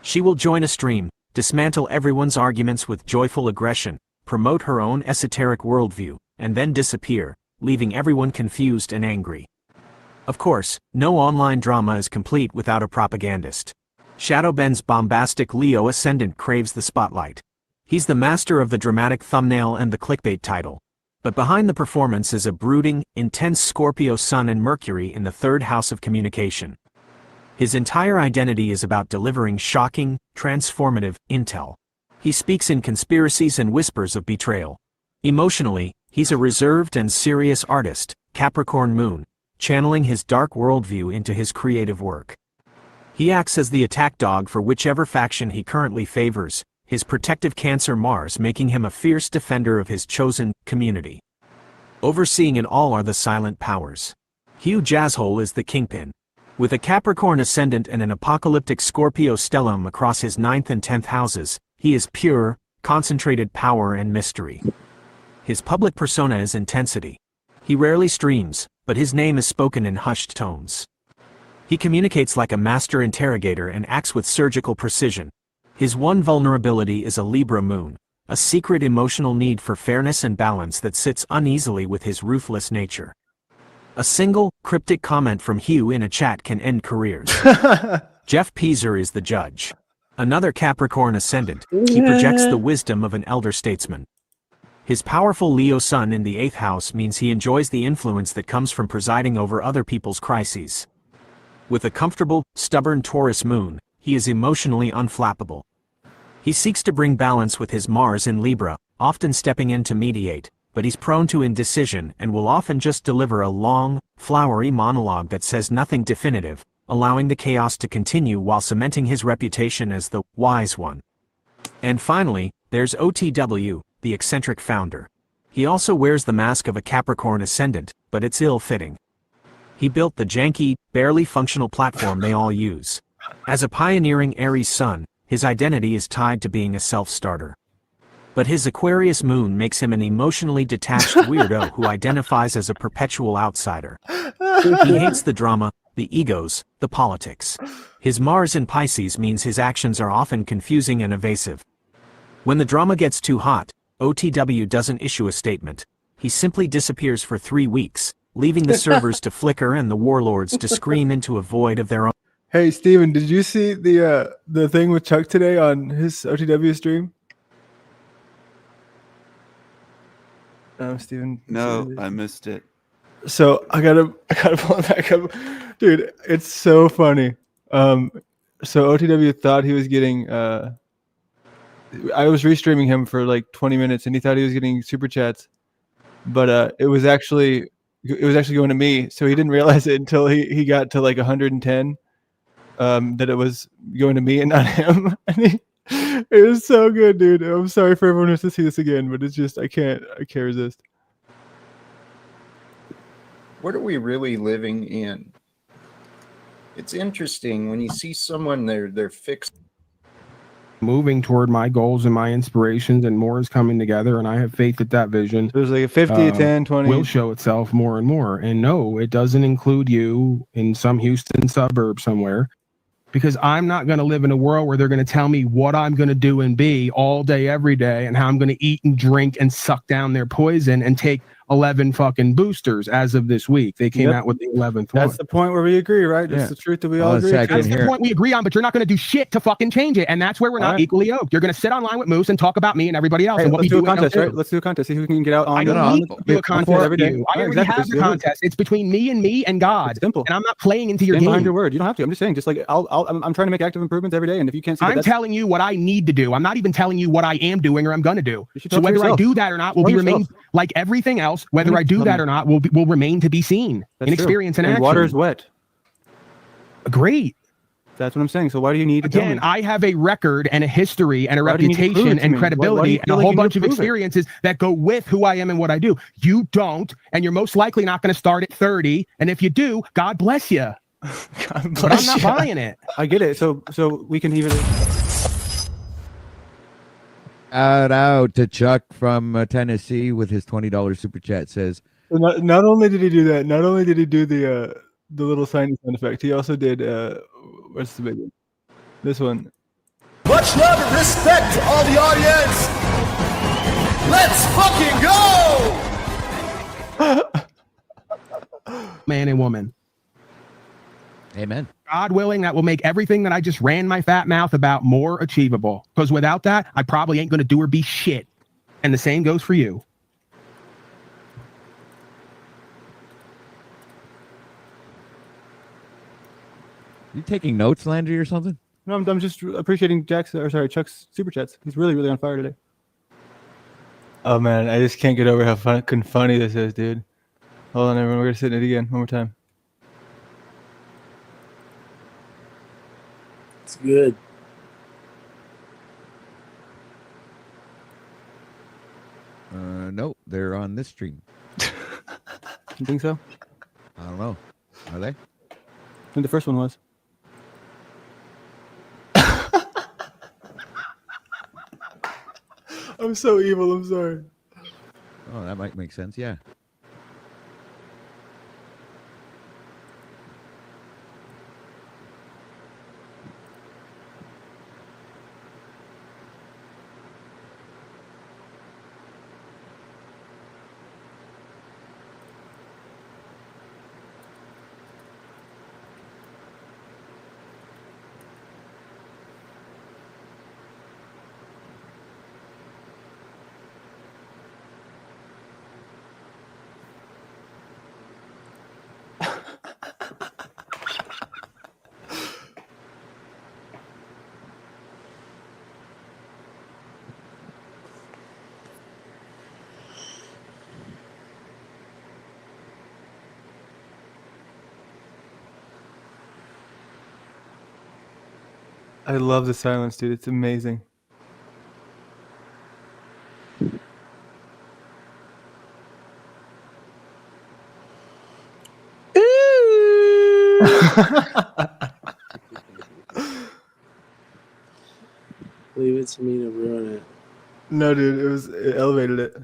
She will join a stream, dismantle everyone's arguments with joyful aggression, promote her own esoteric worldview, and then disappear, leaving everyone confused and angry. Of course, no online drama is complete without a propagandist. Shadowben's bombastic Leo ascendant craves the spotlight. He's the master of the dramatic thumbnail and the clickbait title. But behind the performance is a brooding, intense Scorpio sun and Mercury in the 3rd house of communication. His entire identity is about delivering shocking, transformative intel. He speaks in conspiracies and whispers of betrayal. Emotionally, he's a reserved and serious artist, Capricorn moon, channeling his dark worldview into his creative work. He acts as the attack dog for whichever faction he currently favors, his protective Cancer Mars making him a fierce defender of his chosen community. Overseeing it all are the silent powers. Hugh Jazzhole is the kingpin. With a Capricorn ascendant and an apocalyptic Scorpio stellium across his 9th and 10th houses, he is pure, concentrated power and mystery. His public persona is intensity. He rarely streams, but his name is spoken in hushed tones. He communicates like a master interrogator and acts with surgical precision. His one vulnerability is a Libra moon, a secret emotional need for fairness and balance that sits uneasily with his ruthless nature. A single, cryptic comment from Hugh in a chat can end careers. Jeff Peaser is the judge. Another Capricorn ascendant, he projects the wisdom of an elder statesman. His powerful Leo sun in the 8th house means he enjoys the influence that comes from presiding over other people's crises. With a comfortable, stubborn Taurus moon, he is emotionally unflappable. He seeks to bring balance with his Mars in Libra, often stepping in to mediate, but he's prone to indecision and will often just deliver a long, flowery monologue that says nothing definitive, allowing the chaos to continue while cementing his reputation as the wise one. And finally, there's OTW, the eccentric founder. He also wears the mask of a Capricorn ascendant, but it's ill-fitting. He built the janky, barely functional platform they all use. As a pioneering Aries sun, his identity is tied to being a self-starter. But his Aquarius moon makes him an emotionally detached weirdo who identifies as a perpetual outsider. He hates the drama, the egos, the politics. His Mars in Pisces means his actions are often confusing and evasive. When the drama gets too hot, OTW doesn't issue a statement. He simply disappears for 3 weeks, leaving the servers to flicker and the warlords to scream into a void of their own. Hey, Steven, did you see the thing with Chuck today on his OTW stream? Steven. No, I missed it. So I gotta pull it back up, dude. It's so funny. So OTW thought he was getting. I was restreaming him for like 20 minutes, and he thought he was getting super chats, but it was actually going to me. So he didn't realize it until he got to like 110. That it was going to me and not him. And it was so good, dude. I'm sorry for everyone who has to see this again, but it's just I can't resist. What are we really living in? It's interesting when you see someone they're fixed. Moving toward my goals and my inspirations, and more is coming together, and I have faith that that vision There's like a 50, 10, 20 will show itself more and more. And no, it doesn't include you in some Houston suburb somewhere, because I'm not going to live in a world where they're going to tell me what I'm going to do and be all day, every day, and how I'm going to eat and drink and suck down their poison and take 11 fucking boosters as of this week. They came out with the 11th one. That's the point where we agree, right? That's the truth that we all agree. That's the point we agree on, but you're not going to do shit to fucking change it, and that's where we're not equally yoked. You're going to sit online with Moose and talk about me and everybody else. Hey, and what let's we do a contest, right? Let's do a contest. See who can get out on. I don't need to do a contest every day. I already have the contest. It's between me and God. It's simple. And I'm not playing into your Stand game. behind your word. You don't have to. I'm just saying. Just like I'm trying to make active improvements every day, and if you can't see, I'm telling you what I need to do. I'm not even telling you what I am doing or I'm going to do. So talk to whether I yourself. do that or not will remain like everything else. Whether I do that or not will remain to be seen in experience and action. Water is wet. Great. That's what I'm saying. So why do you need to tell me? Again, I have a record and a history and a Why do you need to prove reputation it to and me? Why do credibility you and feel a like whole you need bunch to of prove it? experiences that go with who I am and what I do. You don't, and you're most likely not going to start at 30. And if you do, God bless you. But I'm not buying it. I get it. So we can even. Shout out to Chuck from Tennessee with his $20 super chat. Says, Not only did he do that, not only did he do the little sign effect, he also did what's the big one? This one. Much love and respect to all the audience. Let's fucking go! Man and woman. Amen. God willing, that will make everything that I just ran my fat mouth about more achievable. Because without that, I probably ain't going to do or be shit. And the same goes for you. You taking notes, Landry, or something? No, I'm just appreciating Chuck's super chats. He's really, really on fire today. Oh man, I just can't get over how fucking funny this is, dude. Hold on, everyone. We're gonna sit in it again one more time. It's good. No, they're on this stream. You think so? I don't know. Are they? I think the first one was. I'm so evil. I'm sorry. Oh, that might make sense. Yeah. I love the silence, dude. It's amazing. Leave it to me to ruin it. No, dude, it elevated it.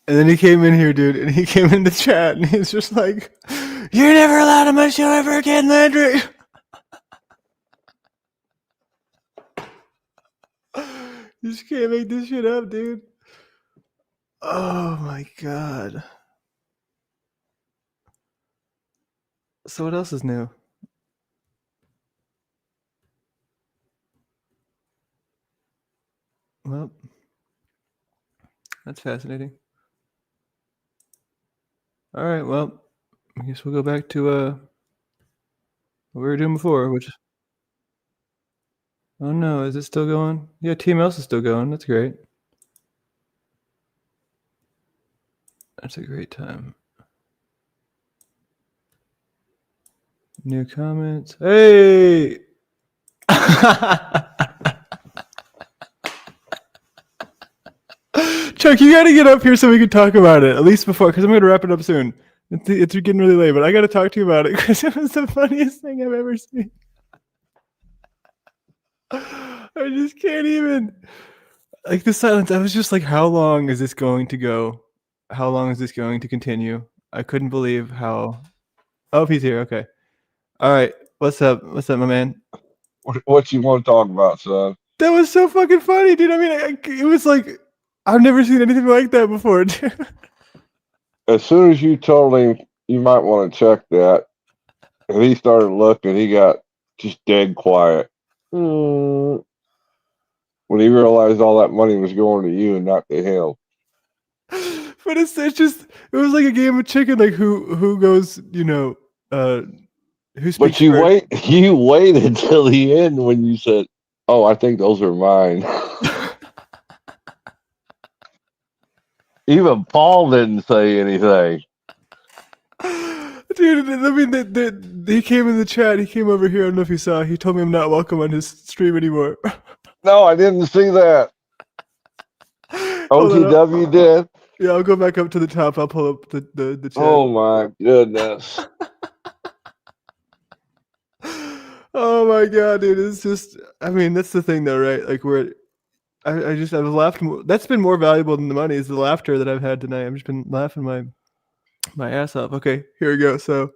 And then he came in here, dude, and he came in the chat, and he's just like, "You're never allowed on my show ever again, Landry." You just can't make this shit up, dude. Oh my god. So what else is new? Well, that's fascinating. All right, well, I guess we'll go back to what we were doing before, which oh no, is it still going? Yeah, Team Else is still going. That's great. That's a great time. New comments. Hey! Chuck, you got to get up here so we can talk about it, at least before, because I'm going to wrap it up soon. It's getting really late, but I got to talk to you about it because it was the funniest thing I've ever seen. I just can't even. Like the silence, I was just like, how long is this going to go? How long is this going to continue? I couldn't believe how. Oh, he's here. Okay. All right. What's up? What's up, my man? What you want to talk about, son? That was so fucking funny, dude. I mean, it was like, I've never seen anything like that before, dude. As soon as you told him you might want to check that, and he started looking, he got just dead quiet. When he realized all that money was going to you and not to him. But it's just, it was like a game of chicken, like who goes, you know, who speaks But you first. you waited till the end when you said, "Oh, I think those are mine." Even Paul didn't say anything. Dude, I mean, he came in the chat. He came over here. I don't know if you saw. He told me I'm not welcome on his stream anymore. No, I didn't see that. OTW did. Yeah, I'll go back up to the top. I'll pull up the chat. Oh my goodness. Oh my god, dude! It's just. I mean, that's the thing, though, right? Like, I've laughed more. That's been more valuable than the money. Is the laughter that I've had tonight. I've just been laughing my ass off. Okay, here we go. So,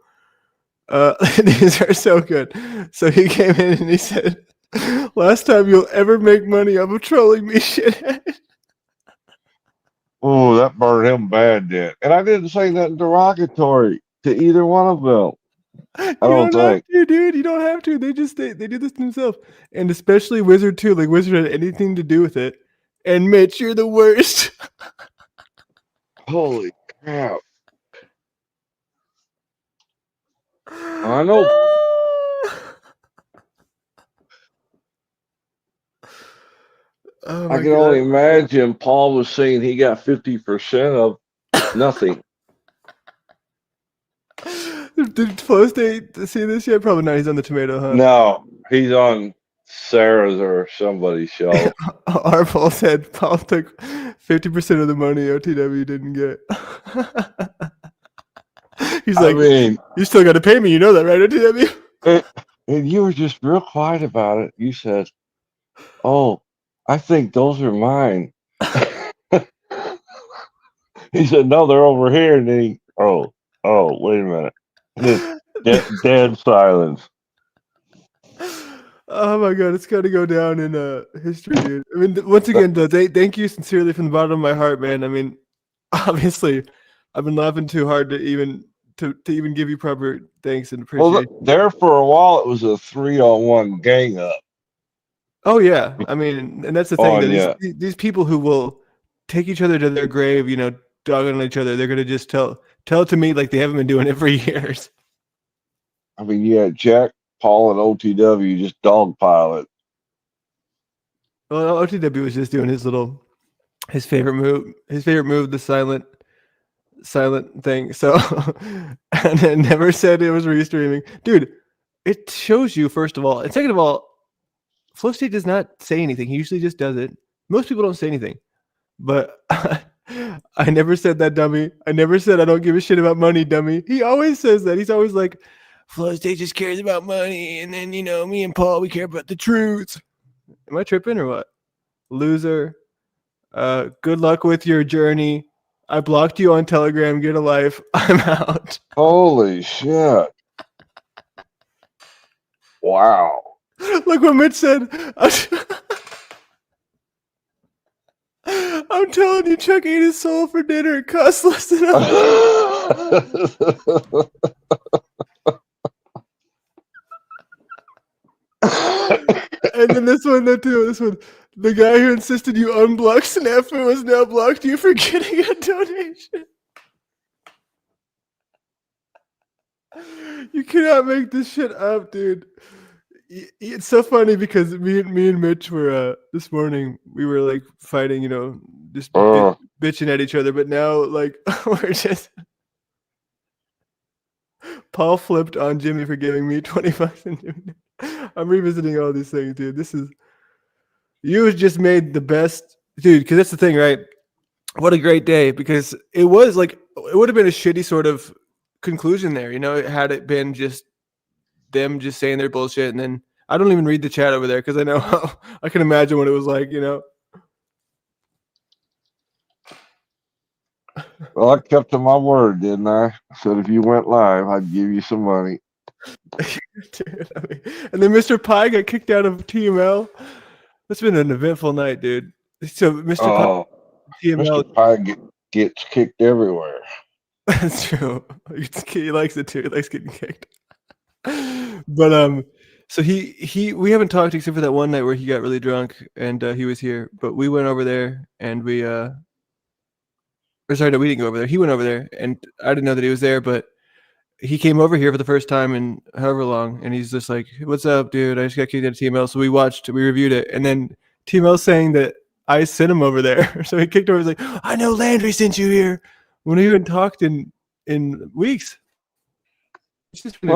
these are so good. So he came in and he said, "Last time you'll ever make money off of trolling me, shithead." Oh, that burned him bad, did. And I didn't say nothing derogatory to either one of them. I don't have think. to, dude. You don't have to. They do this to themselves, and especially Wizard too. Like Wizard had anything to do with it. And Mitch, you're the worst. Holy crap! I know. Oh I my can god. only imagine Paul was saying he got 50% of nothing. Did Flow State see this yet? Probably not. He's on the tomato, huh? No, he's on Sarah's or somebody's show. Our Paul said Paul took 50% of the money OTW didn't get. He's like, you still got to pay me. You know that, right, OTW? And you were just real quiet about it. You said, "Oh, I think those are mine." He said, "No, they're over here." And then he, oh, wait a minute. Dead silence. Oh my god, it's got to go down in history, dude. I mean, once again, though, thank you sincerely from the bottom of my heart, man. I mean, obviously, I've been laughing too hard to even give you proper thanks and appreciation. Well, there for a while, it was a 3-on-1 gang up. Oh yeah, I mean, and that's the thing that these people who will take each other to their grave, you know, dogging on each other, they're gonna just tell it to me like they haven't been doing it for years. I mean, yeah, Jack, Paul, and OTW just dogpile it. Well, OTW was just doing his favorite move, the silent thing. So, and it never said it was restreaming, dude. It shows you, first of all, and second of all, Flow State does not say anything. He usually just does it. Most people don't say anything, but I never said that, dummy. I never said I don't give a shit about money, dummy. He always says that. He's always like, Flow State just cares about money, and then, you know, me and Paul, we care about the truth. Am I tripping or what? Loser. Good luck with your journey. I blocked you on Telegram. Get a life. I'm out. Holy shit. Wow. Look what Mitch said. I'm telling you, Chuck ate his soul for dinner. It costs less than And then this one, though, too. This one. The guy who insisted you unblock Snafu has now blocked you for getting a donation. You cannot make this shit up, dude. It's so funny because me and Mitch were this morning. We were like fighting, just bitching at each other. But now, like, we're just. Paul flipped on Jimmy for giving me $20, and Jimmy. I'm revisiting all these things, dude. You just made the best, dude. Because that's the thing, right? What a great day! Because it was like it would have been a shitty sort of conclusion there, had it been just them just saying their bullshit, and then I don't even read the chat over there because I know I can imagine what it was like, Well, I kept to my word, didn't I? I said if you went live, I'd give you some money. Dude, and then Mr. Pie got kicked out of TML. It's been an eventful night, dude. So Mr. Mr. Pie gets kicked everywhere. That's true. He likes it too. He likes getting kicked. But so we haven't talked except for that one night where he got really drunk and he was here. But we went over there and we or sorry, no, we didn't go over there. He went over there and I didn't know that he was there, but he came over here for the first time in however long, and he's just like, "What's up, dude? I just got kicked out of TML." So we reviewed it, and then TML saying that I sent him over there. So he kicked over. He's like, "I know Landry sent you here." When we haven't talked in weeks. It's just been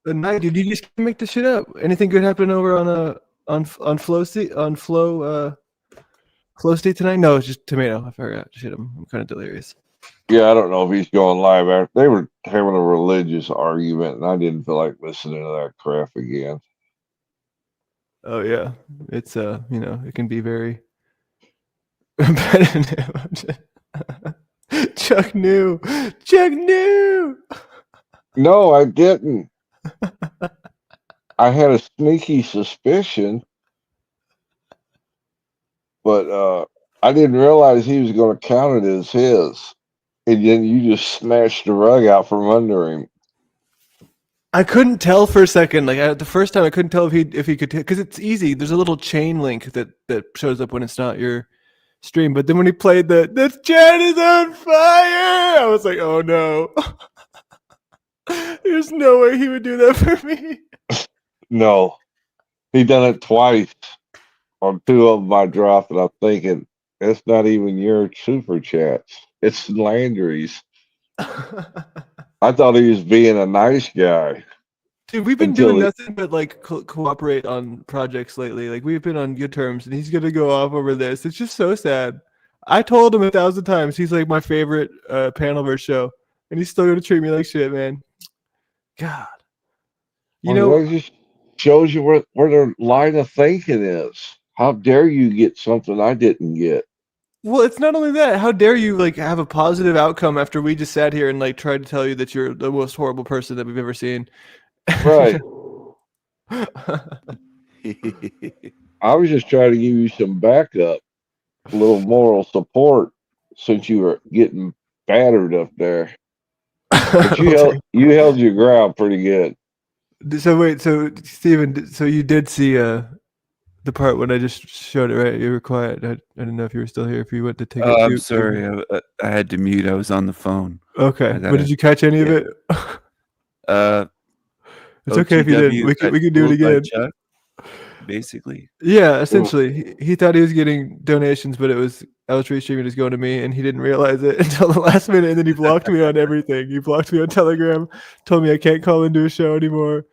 a night, dude. You just can't make this shit up. Anything good happen over on Flow State Flow State tonight? No, it's just Tomato. I forgot. Shit, I'm kind of delirious. Yeah, I don't know if he's going live after. They were having a religious argument, and I didn't feel like listening to that crap again. Oh yeah, it's it can be very repetitive. Chuck knew. No, I didn't. I had a sneaky suspicion, but I didn't realize he was going to count it as his. And then you just snatched the rug out from under him. I couldn't tell for a second. Like the first time, I couldn't tell if he could, because it's easy. There's a little chain link that shows up when it's not your stream. But then when he played this chat is on fire, I was like, oh no. There's no way he would do that for me. No, he done it twice on two of my drops, and I'm thinking it's not even your super chats. It's Landry's. I thought he was being a nice guy. Dude, we've been doing nothing but like cooperate on projects lately. Like we've been on good terms, and he's gonna go off over this. It's just so sad. I told him 1,000 times he's like my favorite Panelverse show, and he's still gonna treat me like shit, man. God, it just shows you where their line of thinking is. How dare you get something I didn't get? Well, it's not only that. How dare you like have a positive outcome after we just sat here and like tried to tell you that you're the most horrible person that we've ever seen. Right. I was just trying to give you some backup, a little moral support, since you were getting battered up there. But you held your ground pretty good. So wait, so Steven, so you did see the part when I just showed it, right? You were quiet. I didn't know if you were still here. If you went to take it. I'm sorry. I had to mute. I was on the phone. Okay. But did you catch any of it? It's okay if you did. We can do it again. Chuck, basically. Yeah, essentially. He thought he was getting donations, but I was restreaming just going to me, and he didn't realize it until the last minute, and then he blocked me on everything. He blocked me on Telegram, told me I can't call into a show anymore.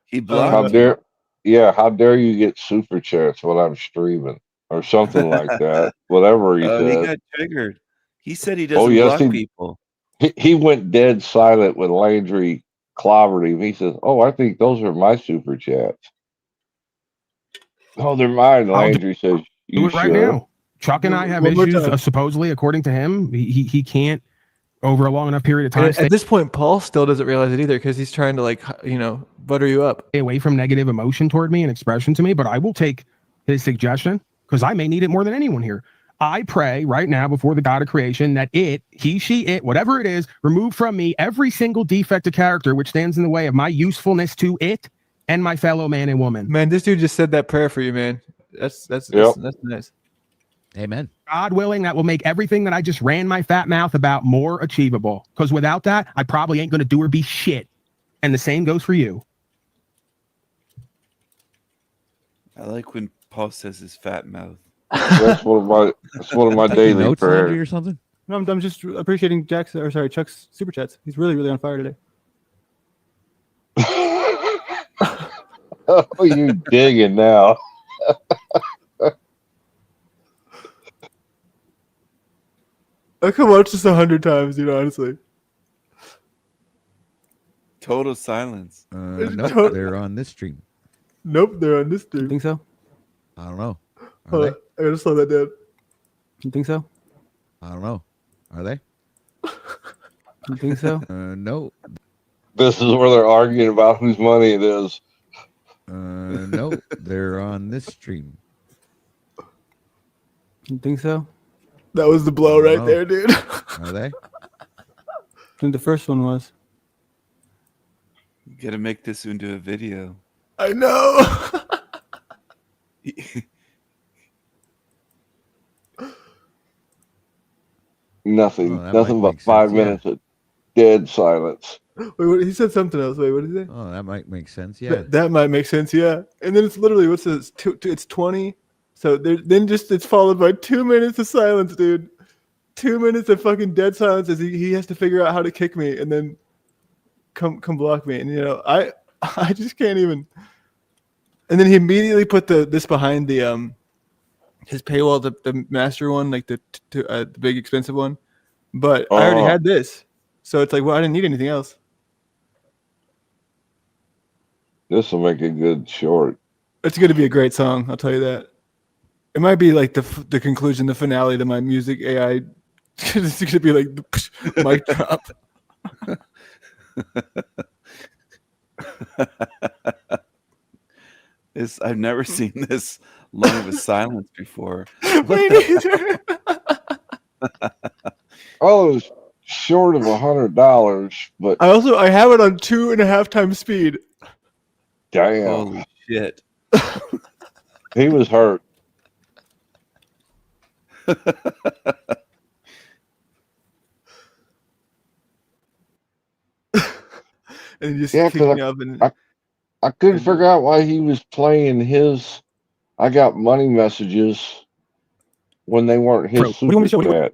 He blocked how dare you get super chats when I'm streaming or something like that. Whatever he said. He got triggered. He said he doesn't block people. He went dead silent when Landry clobbered him. He says, "Oh, I think those are my super chats." Oh, they're mine. Landry says, "You do it right now." Chuck and I have One more issues, time. supposedly, according to him. He can't, over a long enough period of time, At stay this point, Paul still doesn't realize it either because he's trying to, like, you know, butter you up. away from negative emotion toward me and expression to me, but I will take his suggestion because I may need it more than anyone here. I pray right now before the God of creation that it, he, she, it, whatever it is, remove from me every single defect of character which stands in the way of my usefulness to it and my fellow man and woman. Man, this dude just said that prayer for you, man. That's nice. Amen. God willing, that will make everything that I just ran my fat mouth about more achievable. Because without that, I probably ain't going to do or be shit. And the same goes for you. I like when Paul says his fat mouth. That's one of my daily Notes, Landry, prayers. or something. No, I'm just appreciating Chuck's super chats. He's really, really on fire today. Oh, you digging now? I could watch this 100 times, dude. Honestly. Total silence. Nope, they're on this stream. Nope, they're on this stream. You think so? I don't know. Hold on, I gotta slow that down. You think so? I don't know. Are they? You think so? No. This is where they're arguing about whose money it is. No, they're on this stream. You think so? That was the blow right No. there, dude. Are they? I think the first one was. You gotta make this into a video. I know. Nothing. Oh, that Nothing might but make 5 sense, yeah. minutes of dead silence. Wait, what, he said something else. Wait, what did he say? Oh, that might make sense. Yeah. That might make sense, yeah. And then it's literally what's this? It's 20. So then it's followed by 2 minutes of silence, dude. 2 minutes of fucking dead silence as he has to figure out how to kick me and then come block me. And you know, I just can't even. And then he immediately put this behind the his paywall, the master one, like the big expensive one. But I already had this, so it's like, well, I didn't need anything else. This will make a good short. It's going to be a great song, I'll tell you that. It might be like the conclusion, the finale to my music AI. It's going to be like the mic drop. I've never seen this long of a silence before. Me neither. Oh, it was short of $100, but I have it on 2.5 times speed. damn, Holy shit. he was hurt. And he just Yeah, kicked 'cause me up and I couldn't figure out why he was playing his I got money messages when they weren't his Bro, what do you want me to show super you? chat.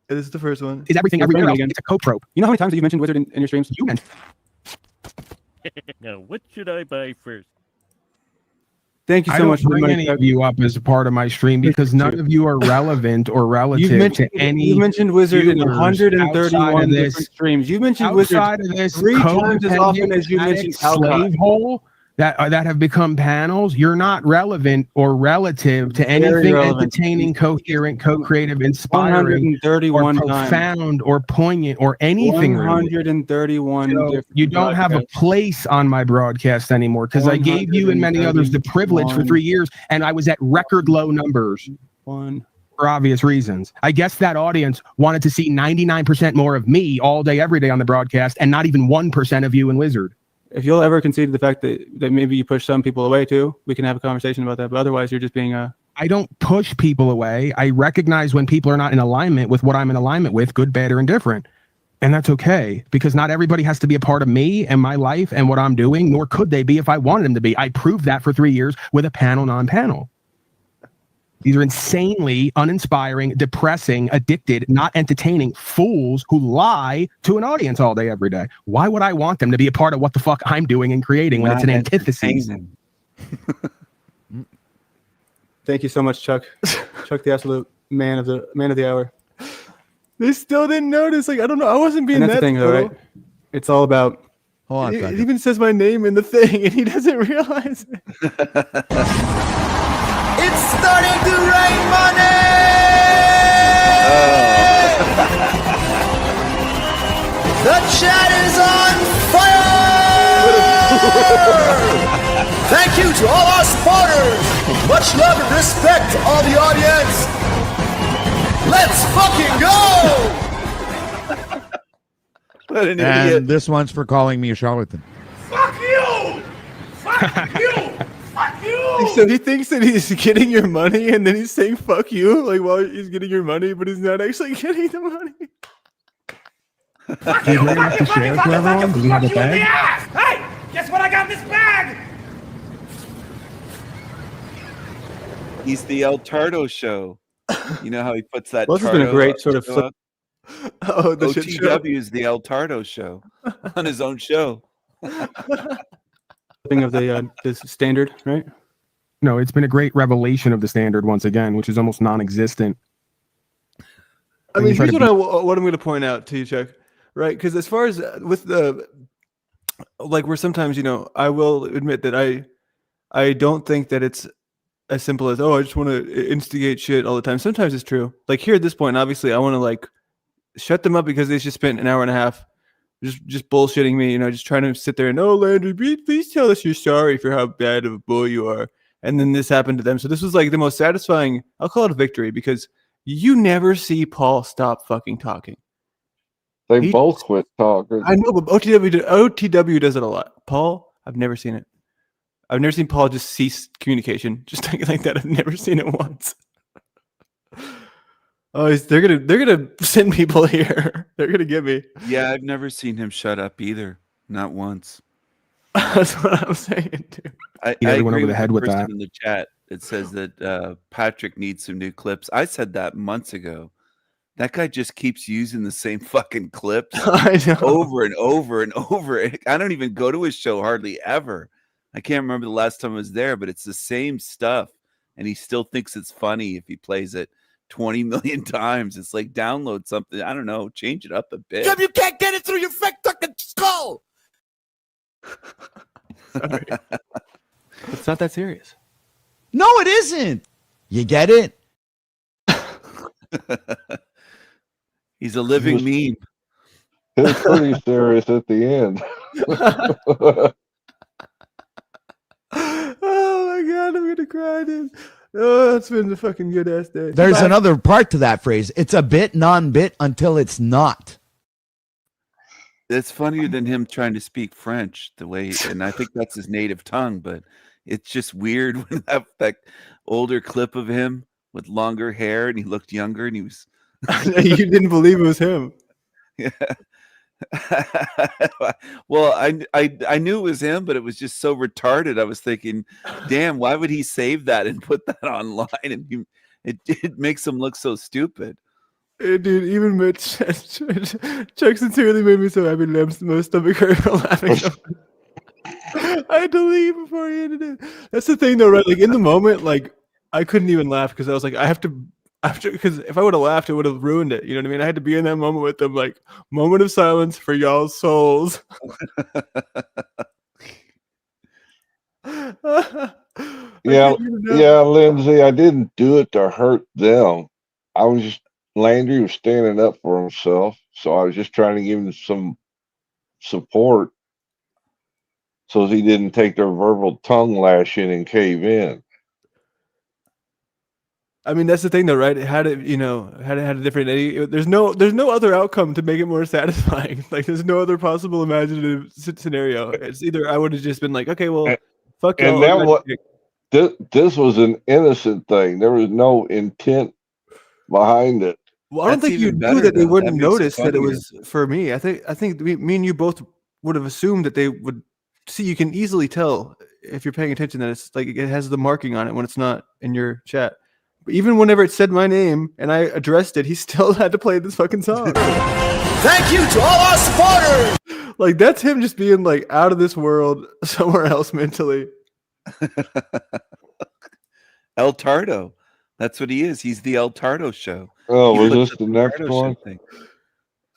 This is the first one. Is everything everywhere else? It's a co-trope. You know how many times have you mentioned Wizard in your streams? You mentioned. Now, what should I buy first? Thank you I so don't much for the bring money. any of you up as a part of my stream because none of you are relevant or relative to any. You've mentioned Wizard in viewers 131 outside of different this- streams. You've mentioned Wizard outside of this 3 times as often as you codependent mentioned slave Alcott. hole that have become panels. You're not relevant or relative to Very anything relevant. entertaining, coherent, co-creative, inspiring, 131 or times. profound, or poignant, or anything. Really. 131 So different you don't have a podcasts. place on my broadcast anymore because I gave you and many others the privilege for 3 years, and I was at record low numbers. For obvious reasons. I guess that audience wanted to see 99% more of me all day, every day on the broadcast, and not even 1% of you and Wizard. If you'll ever concede to the fact that maybe you push some people away too, we can have a conversation about that. But otherwise, you're just being I don't push people away. I recognize when people are not in alignment with what I'm in alignment with, good, bad, or indifferent. And that's okay, because not everybody has to be a part of me and my life and what I'm doing, nor could they be if I wanted them to be. I proved that for 3 years with a panel, non-panel. These are insanely uninspiring, depressing, addicted, not entertaining fools who lie to an audience all day, every day. Why would I want them to be a part of what the fuck I'm doing and creating when it's an antithesis? Thank you so much, Chuck. Chuck, the absolute man of the hour. They still didn't notice. Like, I don't know. I wasn't being And that's that the thing, though, subtle. right? It's all about. Hold on a It second. even says my name in the thing, and he doesn't realize it. It's starting to rain money! Thank you to all our supporters. Much love and respect to all the audience. Let's fucking go! What an And idiot. this one's for calling me a charlatan. Fuck you! Fuck you! Fuck you! So he thinks that he's getting your money, and then he's saying "fuck you" like while he's getting your money, but he's not actually getting the money. Do you bring enough to share for everyone? Do we have a bag? Hey, guess what I got in this bag? He's the El Tardo show. You know how he puts that. Well, this has been a Tardo great up sort of show flip. up? Oh, the shit show. OTW is the El Tardo show on his own show. Thing of the this standard, right? No, it's been a great revelation of the standard once again, which is almost non-existent. I And mean, you try here's to what I'm going to point out to you, Chuck. Right? Because as far as with the like, where sometimes I will admit that I don't think that it's as simple as I just want to instigate shit all the time. Sometimes it's true. Like here at this point, obviously, I want to like shut them up because they just spent an hour and a half just bullshitting me, just trying to sit there and Landry, please tell us you're sorry for how bad of a boy you are. And then this happened to them. So this was like the most satisfying, I'll call it a victory, because you never see Paul stop fucking talking. They both quit talking. I know, but OTW does it a lot. Paul, I've never seen it. I've never seen Paul just cease communication, just like that. I've never seen it once. Oh, they're gonna send people here. They're gonna get me. Yeah, I've never seen him shut up either. Not once. That's what I'm saying, dude. I everyone agree over the head with person that. in the chat. It says that Patrick needs some new clips. I said that months ago. That guy just keeps using the same fucking clips I know. over and over and over. I don't even go to his show hardly ever. I can't remember the last time I was there, but it's the same stuff. And he still thinks it's funny if he plays it 20 million times. It's like download something. I don't know. Change it up a bit. You can't get it through your fake fucking skull. Sorry. It's not that serious. No, it isn't. You get it? He's a living meme. It's pretty serious at the end. Oh my god, I'm gonna cry, dude. Oh, it's been a fucking good ass day. There's Bye. another part to that phrase. It's a bit non-bit until it's not. It's funnier than him trying to speak French the way, and I think that's his native tongue, but it's just weird when that older clip of him with longer hair and he looked younger and he was You didn't believe it was him. Yeah. Well, I knew it was him, but it was just so retarded. I was thinking, damn, why would he save that and put that online? And it makes him look so stupid. Hey, dude, even Mitch, Chuck sincerely made me so happy that my stomach hurt for laughing. I had to leave before he ended it. That's the thing, though, right? Like in the moment, like I couldn't even laugh because I was like, I have to, because if I would have laughed, it would have ruined it. You know what I mean? I had to be in that moment with them, like moment of silence for y'all's souls. Yeah, Lindsay, I didn't do it to hurt them. I was just, Landry was standing up for himself, so I was just trying to give him some support so he didn't take their verbal tongue lashing and cave in. I mean, that's the thing, though, right? It had a different. There's no other outcome to make it more satisfying. Like, there's no other possible imaginative scenario. It's either I would have just been like, okay, well, fuck you. And that what this was an innocent thing. There was no intent behind it. Well, I don't think you knew that they wouldn't notice that it was for me. I think me and you both would have assumed that they would see. You can easily tell if you're paying attention that it's like it has the marking on it when it's not in your chat. But even whenever it said my name and I addressed it, he still had to play this fucking song. Thank you to all our supporters. Like that's him just being like out of this world, somewhere else mentally. El Tardo. That's what he is. He's the El Tardo show. Oh, He was flipped this the the next Tardo one? show thing.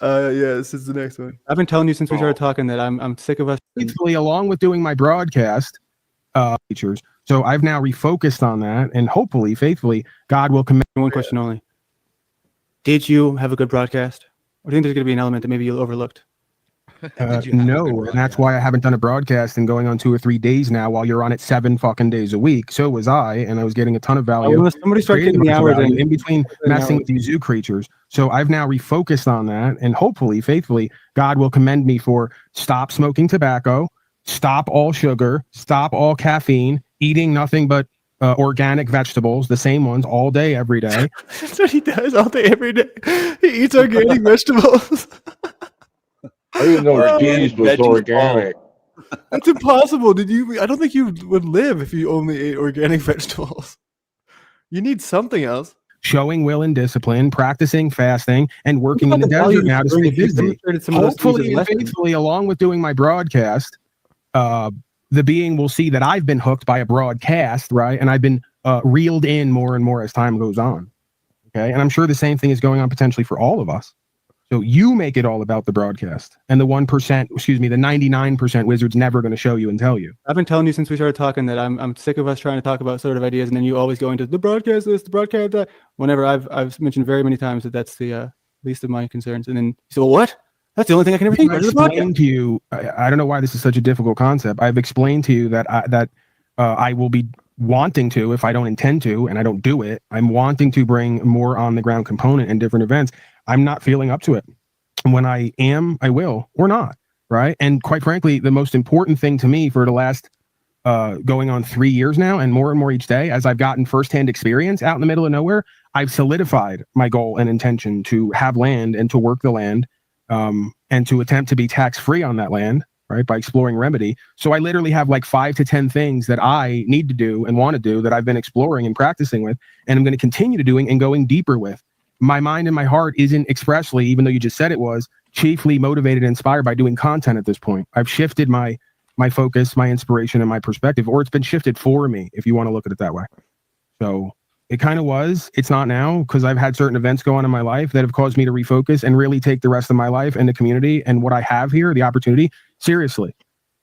Yeah, this is the next one. I've been telling you since we started talking that I'm sick of us. Faithfully, along with doing my broadcast features, so I've now refocused on that, and hopefully, faithfully, God will commit. One question only. Did you have a good broadcast? Or do you think there's going to be an element that maybe you overlooked? No, and that's why I haven't done a broadcast and going on 2 or 3 days now while you're on it 7 fucking days a week. So was I, and I was getting a ton of value. When somebody start creating getting a the bunch of hours value in, in between messing with these zoo creatures. So I've now refocused on that, and hopefully, faithfully, God will commend me for stop smoking tobacco, stop all sugar, stop all caffeine, eating nothing but organic vegetables, the same ones all day, every day. That's what he does all day, every day. He eats organic vegetables. I didn't know cheese was organic. That's impossible. I don't think you would live if you only ate organic vegetables. You need something else. Showing will and discipline, practicing fasting, and working in the desert now to stay busy. Hopefully and faithfully, along with doing my broadcast, the being will see that I've been hooked by a broadcast, right? And I've been reeled in more and more as time goes on. Okay. And I'm sure the same thing is going on potentially for all of us. So you make it all about the broadcast, and the 1%, excuse me, the 99% wizard's never going to show you and tell you. I've been telling you since we started talking that I'm sick of us trying to talk about sort of ideas, and then you always go into the broadcast this, the broadcast that. Whenever I've mentioned very many times that that's the least of my concerns, and then you say, well, what? That's the only thing I can ever think about. I've explained to you. I don't know why this is such a difficult concept. I've explained to you that I will be wanting to, if I don't intend to, and I don't do it, I'm wanting to bring more on the ground component in different events. I'm not feeling up to it. When I am, I will, or not, right? And quite frankly, the most important thing to me for the last going on 3 years now, and more each day, as I've gotten firsthand experience out in the middle of nowhere, I've solidified my goal and intention to have land and to work the land, and to attempt to be tax-free on that land, right, by exploring remedy. So I literally have like 5 to 10 things that I need to do and want to do that I've been exploring and practicing with, and I'm going to continue to doing and going deeper with. My mind and my heart isn't expressly, even though you just said it was, chiefly motivated and inspired by doing content at this point. I've shifted my focus, my inspiration, and my perspective, or it's been shifted for me, if you want to look at it that way. So it kind of was. It's not now, because I've had certain events go on in my life that have caused me to refocus and really take the rest of my life and the community and what I have here, the opportunity, seriously,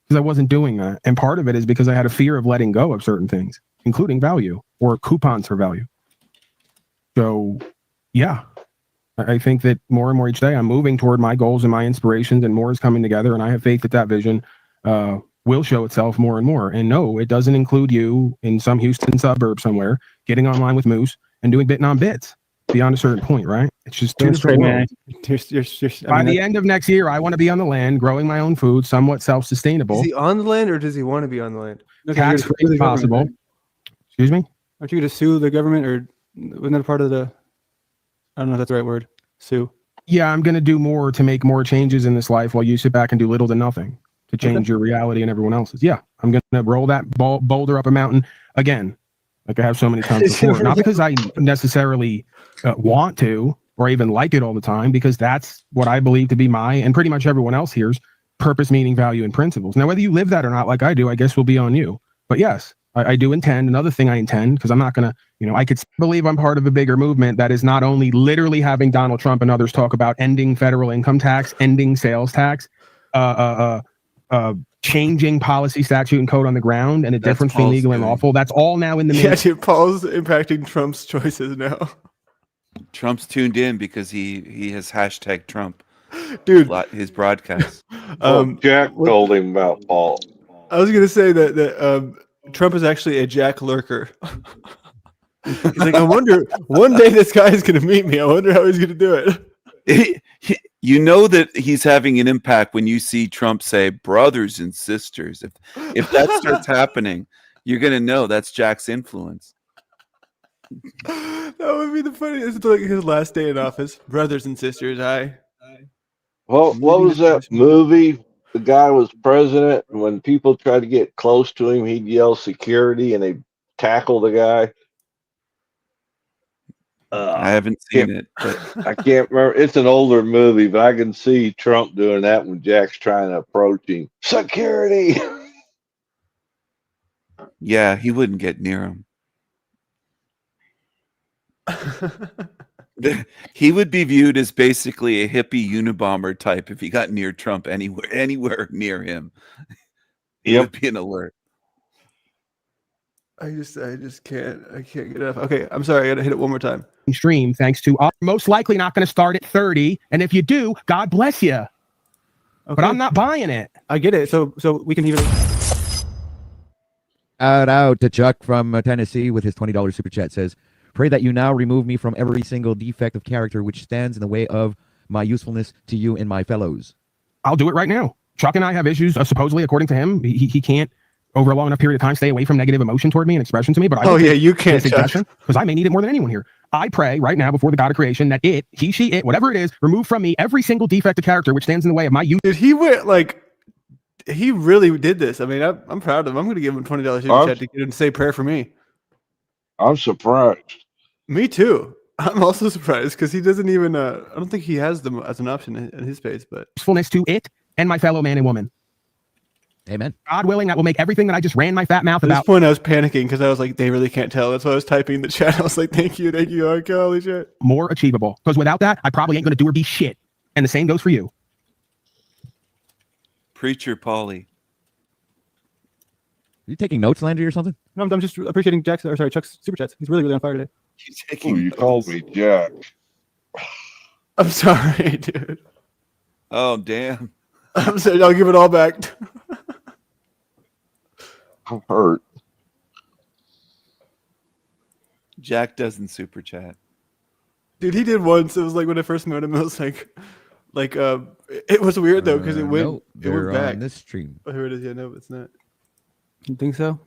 because I wasn't doing that. And part of it is because I had a fear of letting go of certain things, including value or coupons for value. So yeah, I think that more and more each day I'm moving toward my goals and my inspirations, and more is coming together. And I have faith that that vision will show itself more and more. And no, it doesn't include you in some Houston suburb somewhere getting online with Moose and doing bitten on bits beyond a certain point, right? It's just two different worlds. By the end of next year, I want to be on the land, growing my own food, somewhat self-sustainable. Is he on the land, or does he want to be on the land? Tax-free if possible. Excuse me? Aren't you going to sue the government, or wasn't that a part of the... I don't know if that's the right word. Sue. Yeah, I'm going to do more to make more changes in this life while you sit back and do little to nothing to change your reality and everyone else's. Yeah, I'm going to roll that boulder up a mountain again, like I have so many times before. Not because I necessarily want to or even like it all the time, because that's what I believe to be my and pretty much everyone else here's purpose, meaning, value, and principles. Now, whether you live that or not, like I do, I guess will be on you. But yes, I do intend. Another thing I intend, because I'm not going to, I could believe I'm part of a bigger movement that is not only literally having Donald Trump and others talk about ending federal income tax, ending sales tax, changing policy, statute, and code on the ground, and a difference between legal and lawful. That's all now in the Yeah, dude, Paul's impacting Trump's choices now. Trump's tuned in because he has hashtag Trump. Dude, his broadcast. Jack told him about Paul. I was going to say that Trump is actually a Jack lurker. He's like, I wonder, one day this guy is going to meet me. I wonder how he's going to do it. You know that he's having an impact when you see Trump say brothers and sisters. If that starts happening, you're going to know that's Jack's influence. That would be the funniest. It's like his last day in office. Brothers and sisters, Well, what was that movie? The guy was president, and when people tried to get close to him, he'd yell security, and they tackle the guy. I haven't seen it, but I can't remember. It's an older movie, but I can see Trump doing that when Jack's trying to approach him. Security. Yeah, he wouldn't get near him. He would be viewed as basically a hippie Unabomber type if he got near Trump anywhere near him. It would be an alert. I just can't get enough. Okay, I'm sorry, I gotta hit it one more time. Stream, thanks to most likely not going to start at 30, and if you do, God bless you. But I'm not buying it. I get it. So we can even. Out to Chuck from Tennessee with his $20 super chat says, "Pray that you now remove me from every single defect of character which stands in the way of my usefulness to you and my fellows." I'll do it right now. Chuck and I have issues. Supposedly, according to him, he can't over a long enough period of time stay away from negative emotion toward me and expression to me. But I you can't, because I may need it more than anyone here. I pray right now before the God of creation that it, he, she, it, whatever it is, remove from me every single defect of character which stands in the way of my use. Dude, he went like, he really did this. I mean, I'm proud of him. I'm going to give him $20 super chat to get him to say prayer for me. I'm surprised. Me too. I'm also surprised because he doesn't even. I don't think he has them as an option in his page. But usefulness to it and my fellow man and woman. Amen. God willing, that will make everything that I just ran my fat mouth at about. this point, I was panicking because I was like, they really can't tell. That's why I was typing in the chat. I was like, thank you, holy shit. More achievable. Because without that, I probably ain't going to do or be shit. And the same goes for you. Preacher Paulie. You taking notes, Landry, or something? No, I'm just appreciating Chuck's super chats. He's really on fire today. You called me Jack. I'm sorry, dude. Oh, damn. I'm sorry. I'll give it all back. I'm hurt. Jack doesn't super chat. Dude, he did once. It was like when I first met him. It was like it was weird though because it went back. On this stream. Oh, here it is. Yeah, no, it's not. You think so?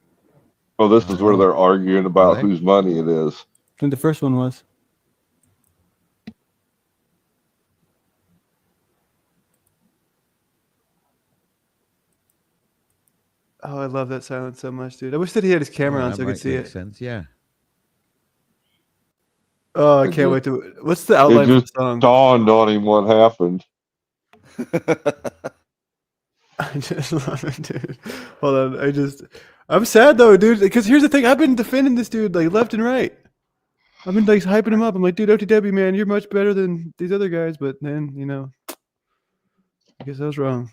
Oh, this is where they're arguing about whose money it is. I think the first one was. Oh, I love that silence so much, dude. I wish that he had his camera on so I could see it. Sense, yeah. Oh, I can't wait to. What's the outline It for just the song? dawned on him what happened. I just love it, dude. Hold on, I'm sad though, dude. Because here's the thing: I've been defending this dude like left and right. I've been like hyping him up. I'm like, dude, OTW, man, you're much better than these other guys. But then, I guess I was wrong.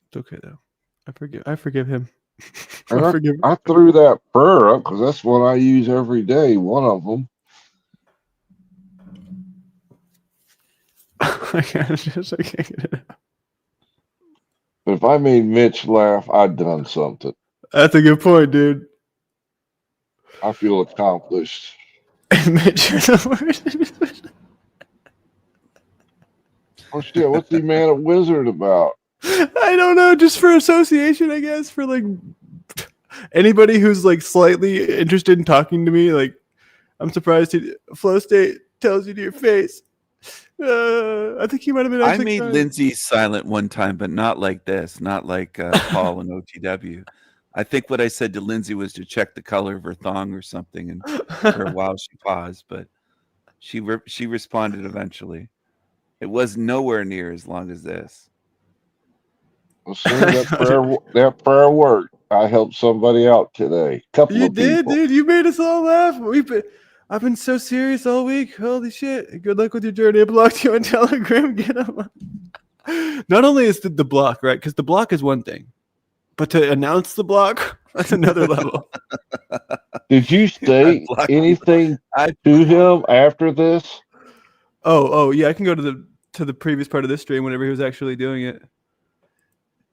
It's okay though. I forgive him. I threw that prayer up because that's what I use every day. One of them. I can't get it out. If I made Mitch laugh, I'd done something. That's a good point, dude. I feel accomplished. Mitch, you're the worst. Oh shit! What's he mad at Wizard about? I don't know. Just for association, I guess. For like anybody who's like slightly interested in talking to me, like I'm surprised Flow State tells you to your face. I think he might have been. I made Lindsay silent one time, but not like this. Not like Paul and OTW. I think what I said to Lindsay was to check the color of her thong or something, and for a while she paused, but she responded eventually. It was nowhere near as long as this. Well, soon that prayer worked. I helped somebody out today. You did, dude. You made us all laugh. I've been so serious all week. Holy shit. Good luck with your journey. I blocked you on Telegram. Get up. Not only is the block, right? Because the block is one thing. But to announce the block, that's another level. Did you say anything to him after this? Oh, yeah. I can go to the previous part of this stream whenever he was actually doing it.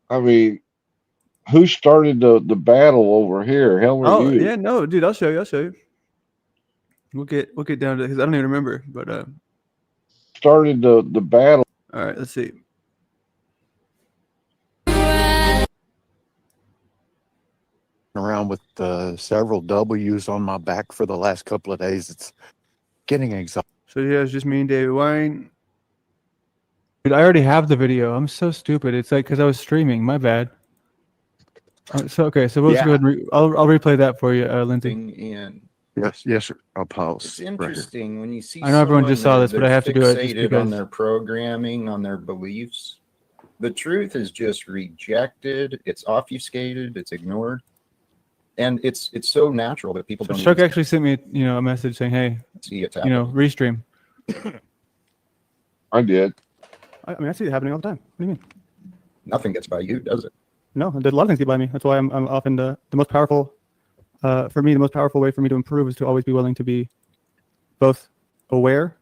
I mean, who started the battle over here? Hell or you? Yeah, no, dude. I'll show you. We'll get down to it because I don't even remember. But started the battle. All right, let's see. Around with several W's on my back for the last couple of days. It's getting exhausting. So yeah, it's just me and David Wine. Dude, I already have the video. I'm so stupid. It's like because I was streaming. My bad. So we'll just go ahead and I'll replay that for you, Lindsay. Yes, sir. I'll pause. It's interesting when you see. I know everyone just saw this, but I have to do it just fixated because on their programming, on their beliefs. The truth is just rejected. It's obfuscated. It's ignored, and it's so natural that people don't. Chuck actually sent me, a message saying, "Hey, see it restream." I did. I mean, I see it happening all the time. What do you mean? Nothing gets by you, does it? No, a lot of things get by me. That's why I'm often the most powerful. For me, the most powerful way for me to improve is to always be willing to be both aware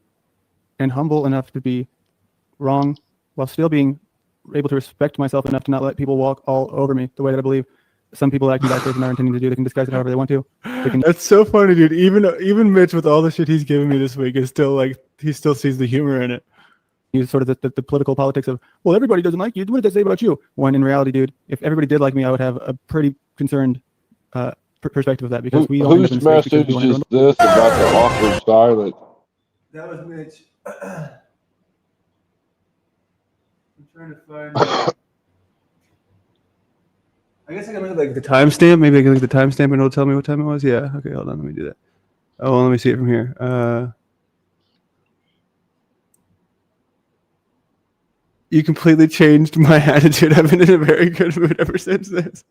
and humble enough to be wrong while still being able to respect myself enough to not let people walk all over me the way that I believe some people acting bad faith and are intending to do. They can disguise it however they want to. That's so funny, dude. Even Mitch, with all the shit he's giving me this week, is still like he still sees the humor in it. Use sort of the political politics of, well, everybody doesn't like you. What did they say about you? When in reality, dude, if everybody did like me, I would have a pretty concerned perspective of that, because we all end up in Whose space because message we want is everyone this about the awkward silence? That was Mitch. I'm trying to find. I guess I can look at like the timestamp. Maybe I can look at the timestamp and it'll tell me what time it was. Yeah. Okay, hold on. Let me do that. Oh, well, let me see it from here. You completely changed my attitude. I've been in a very good mood ever since this.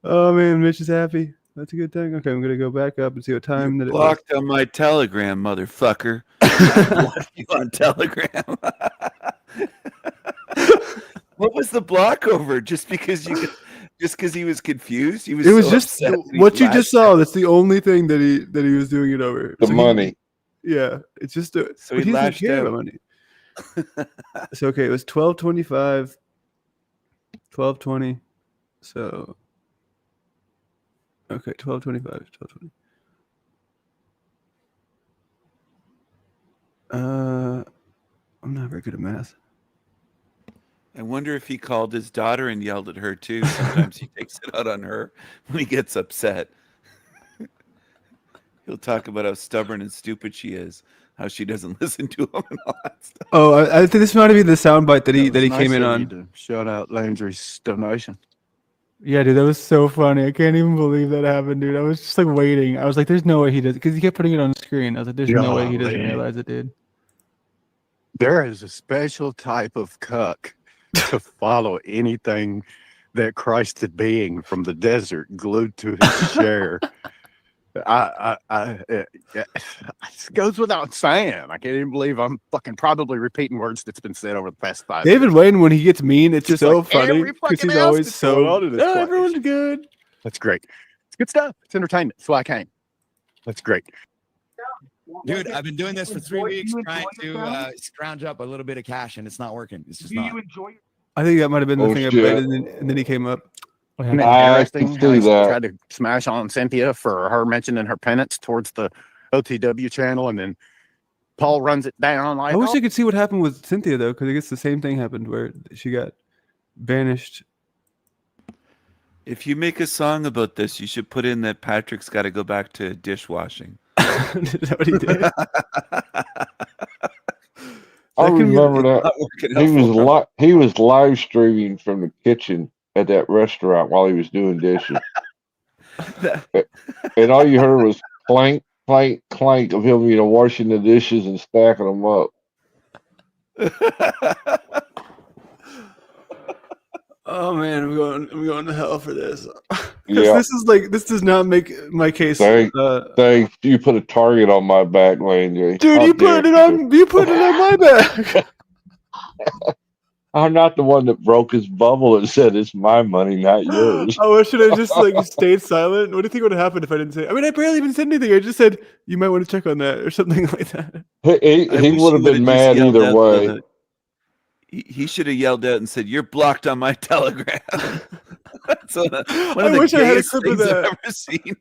Oh man, Mitch is happy. That's a good thing. Okay, I'm gonna go back up and see what time that it was. Blocked on my Telegram, motherfucker. I blocked you on Telegram. What was the block over? Just because he was confused? He was. It was so just upset that he what you just flashed saw. out. That's the only thing that he was doing it over. The money. Yeah, it's just So but he he doesn't lashed care out. about money. So okay, it was 12:25, 12:20. So okay, 12:25, 12:20. I'm not very good at math. I wonder if he called his daughter and yelled at her too. Sometimes he takes it out on her when he gets upset. He'll talk about how stubborn and stupid she is, how she doesn't listen to him, and all that stuff. Oh, I think this might be the soundbite that he came in on. To shout out Landry's donation. Yeah, dude, that was so funny. I can't even believe that happened, dude. I was just like waiting. I was like, "There's no way he does," because he kept putting it on the screen. I was like, "There's no way he doesn't Golly. realize it, dude." There is a special type of cuck to follow anything that Christ is being from the desert glued to his chair. It goes without saying. I can't even believe I'm fucking probably repeating words that's been said over the past 5 David years. Wayne, when he gets mean, it's so like funny every because fucking he's else always that's going so. on in this place. Everyone's good. That's great. It's good stuff. It's entertainment. That's why I came. That's great. Dude, I've been doing this for 3 weeks trying to scrounge up a little bit of cash, and it's not working. It's just not. I think that might have been the Oh, thing I shit. played, and then he came up. Isn't it I interesting can how see he that. tried to smash on Cynthia for her mentioning her penance towards the OTW channel, and then Paul runs it down like, I wish oh, I could see what happened with Cynthia though, because I guess the same thing happened where she got banished. If you make a song about this, you should put in that Patrick's got to go back to dishwashing. Is that what he did? I remember Not that working he was live streaming from the kitchen at that restaurant while he was doing dishes, and all you heard was clank, clank, clank of him, washing the dishes and stacking them up. Oh man, I'm going to hell for this. Yeah. This does not make my case. Thanks. You put a target on my back, Landry. Dude, How you dare put it on my back. I'm not the one that broke his bubble and said it's my money, not yours. Oh, should I just stayed silent? What do you think would happen if I didn't say? I mean, I barely even said anything. I just said you might want to check on that or something like that. He would have been mad either way. He should have yelled out and said, "You're blocked on my Telegram." That's one of the wish I had a gayest clip of things I've that. ever seen.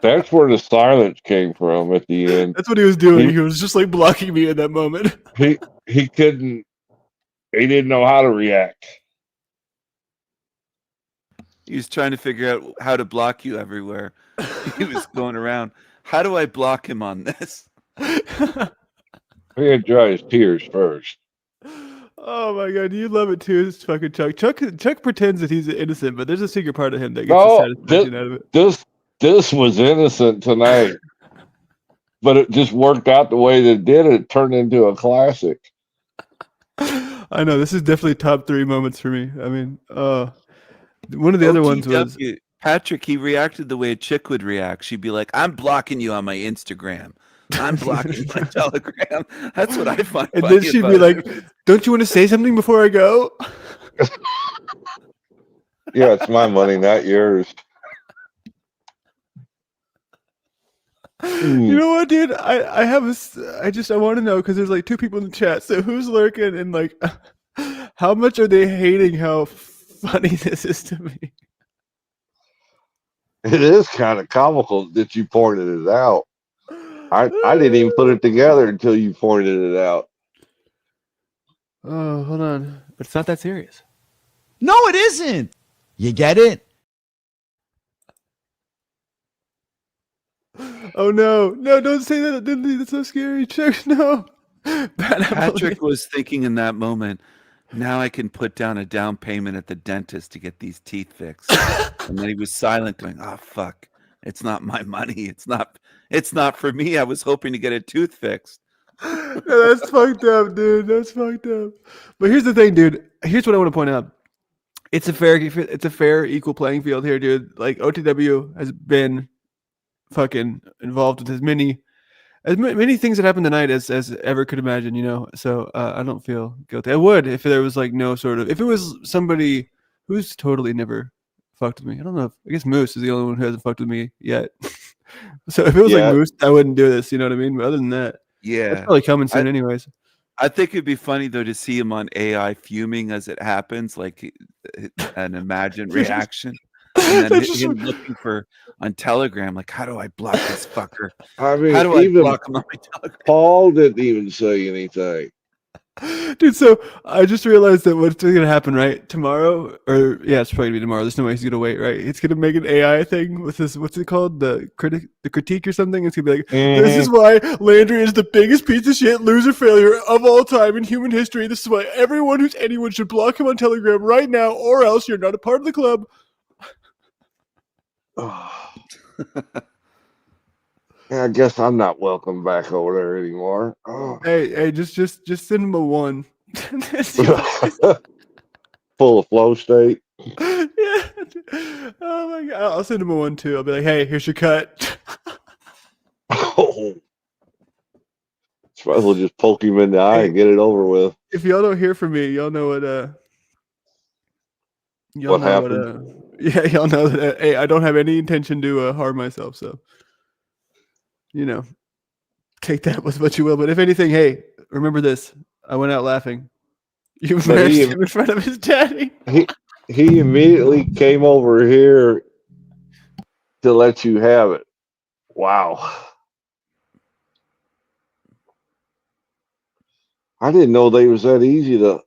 That's where the silence came from at the end. That's what he was doing. He was just like blocking me in that moment. He couldn't. He didn't know how to react. He was trying to figure out how to block you everywhere. He was going around. How do I block him on this? He had to dry his tears first. Oh my god, you love it too. It's fucking Chuck. Chuck pretends that he's innocent, but there's a secret part of him that gets the satisfaction out of it. This was innocent tonight, but it just worked out the way that it did. It turned into a classic. I know this is definitely top 3 moments for me. I mean, one of the other ones was Patrick. He reacted the way a chick would react. She'd be like, "I'm blocking you on my Instagram. I'm blocking my Telegram." That's what I find. and then she'd be like, "Don't you want to say something before I go?" Yeah, it's my money, not yours. You know what, dude? I have I want to know because there's like 2 people in the chat. So who's lurking and like, how much are they hating how funny this is to me? It is kind of comical that you pointed it out. I didn't even put it together until you pointed it out. Oh, hold on. But it's not that serious. No, it isn't. You get it? Oh no, don't say that. That's so scary. Chuck, no. Patrick was thinking in that moment, now I can put down a down payment at the dentist to get these teeth fixed. And then he was silent, going, "Oh fuck. It's not my money. It's not for me. I was hoping to get a tooth fixed." No, that's fucked up, dude. That's fucked up. But here's the thing, dude. Here's what I want to point out. It's a fair equal playing field here, dude. Like OTW has been fucking involved with as many things that happened tonight as ever could imagine, you know. So I don't feel guilty. I would if there was like no sort of, if it was somebody who's totally never fucked with me. I don't know. I guess Moose is the only one who hasn't fucked with me yet. So if it was like Moose, I wouldn't do this. You know what I mean? But other than that, Yeah. that's probably coming soon, anyways. I think it'd be funny though to see him on AI fuming as it happens, like an imagined reaction, and then him looking for on Telegram, like, how do I block this fucker? I mean, how do I even block him on my Telegram? Paul didn't even say anything. Dude, so I just realized that what's going to happen, right? Tomorrow, or yeah, it's probably going to be tomorrow. There's no way he's going to wait, right? It's going to make an AI thing with this, what's it called? The critique or something. It's going to be like, this is why Landry is the biggest piece of shit, loser, failure of all time in human history. This is why everyone who's anyone should block him on Telegram right now, or else you're not a part of the club. Yeah, I guess I'm not welcome back over there anymore. Oh. Hey, just send him a 1. Full of flow state. Yeah. Oh my god, I'll send him a 1 too. I'll be like, hey, here's your cut. Oh. Might as well just poke him in the eye and get it over with. If y'all don't hear from me, y'all know what what happened? Yeah, y'all know that hey, I don't have any intention to harm myself, so you know, take that with what you will. But if anything, hey, remember this. I went out laughing. You embarrassed him in front of his daddy. He immediately came over here to let you have it. Wow. I didn't know they was that easy to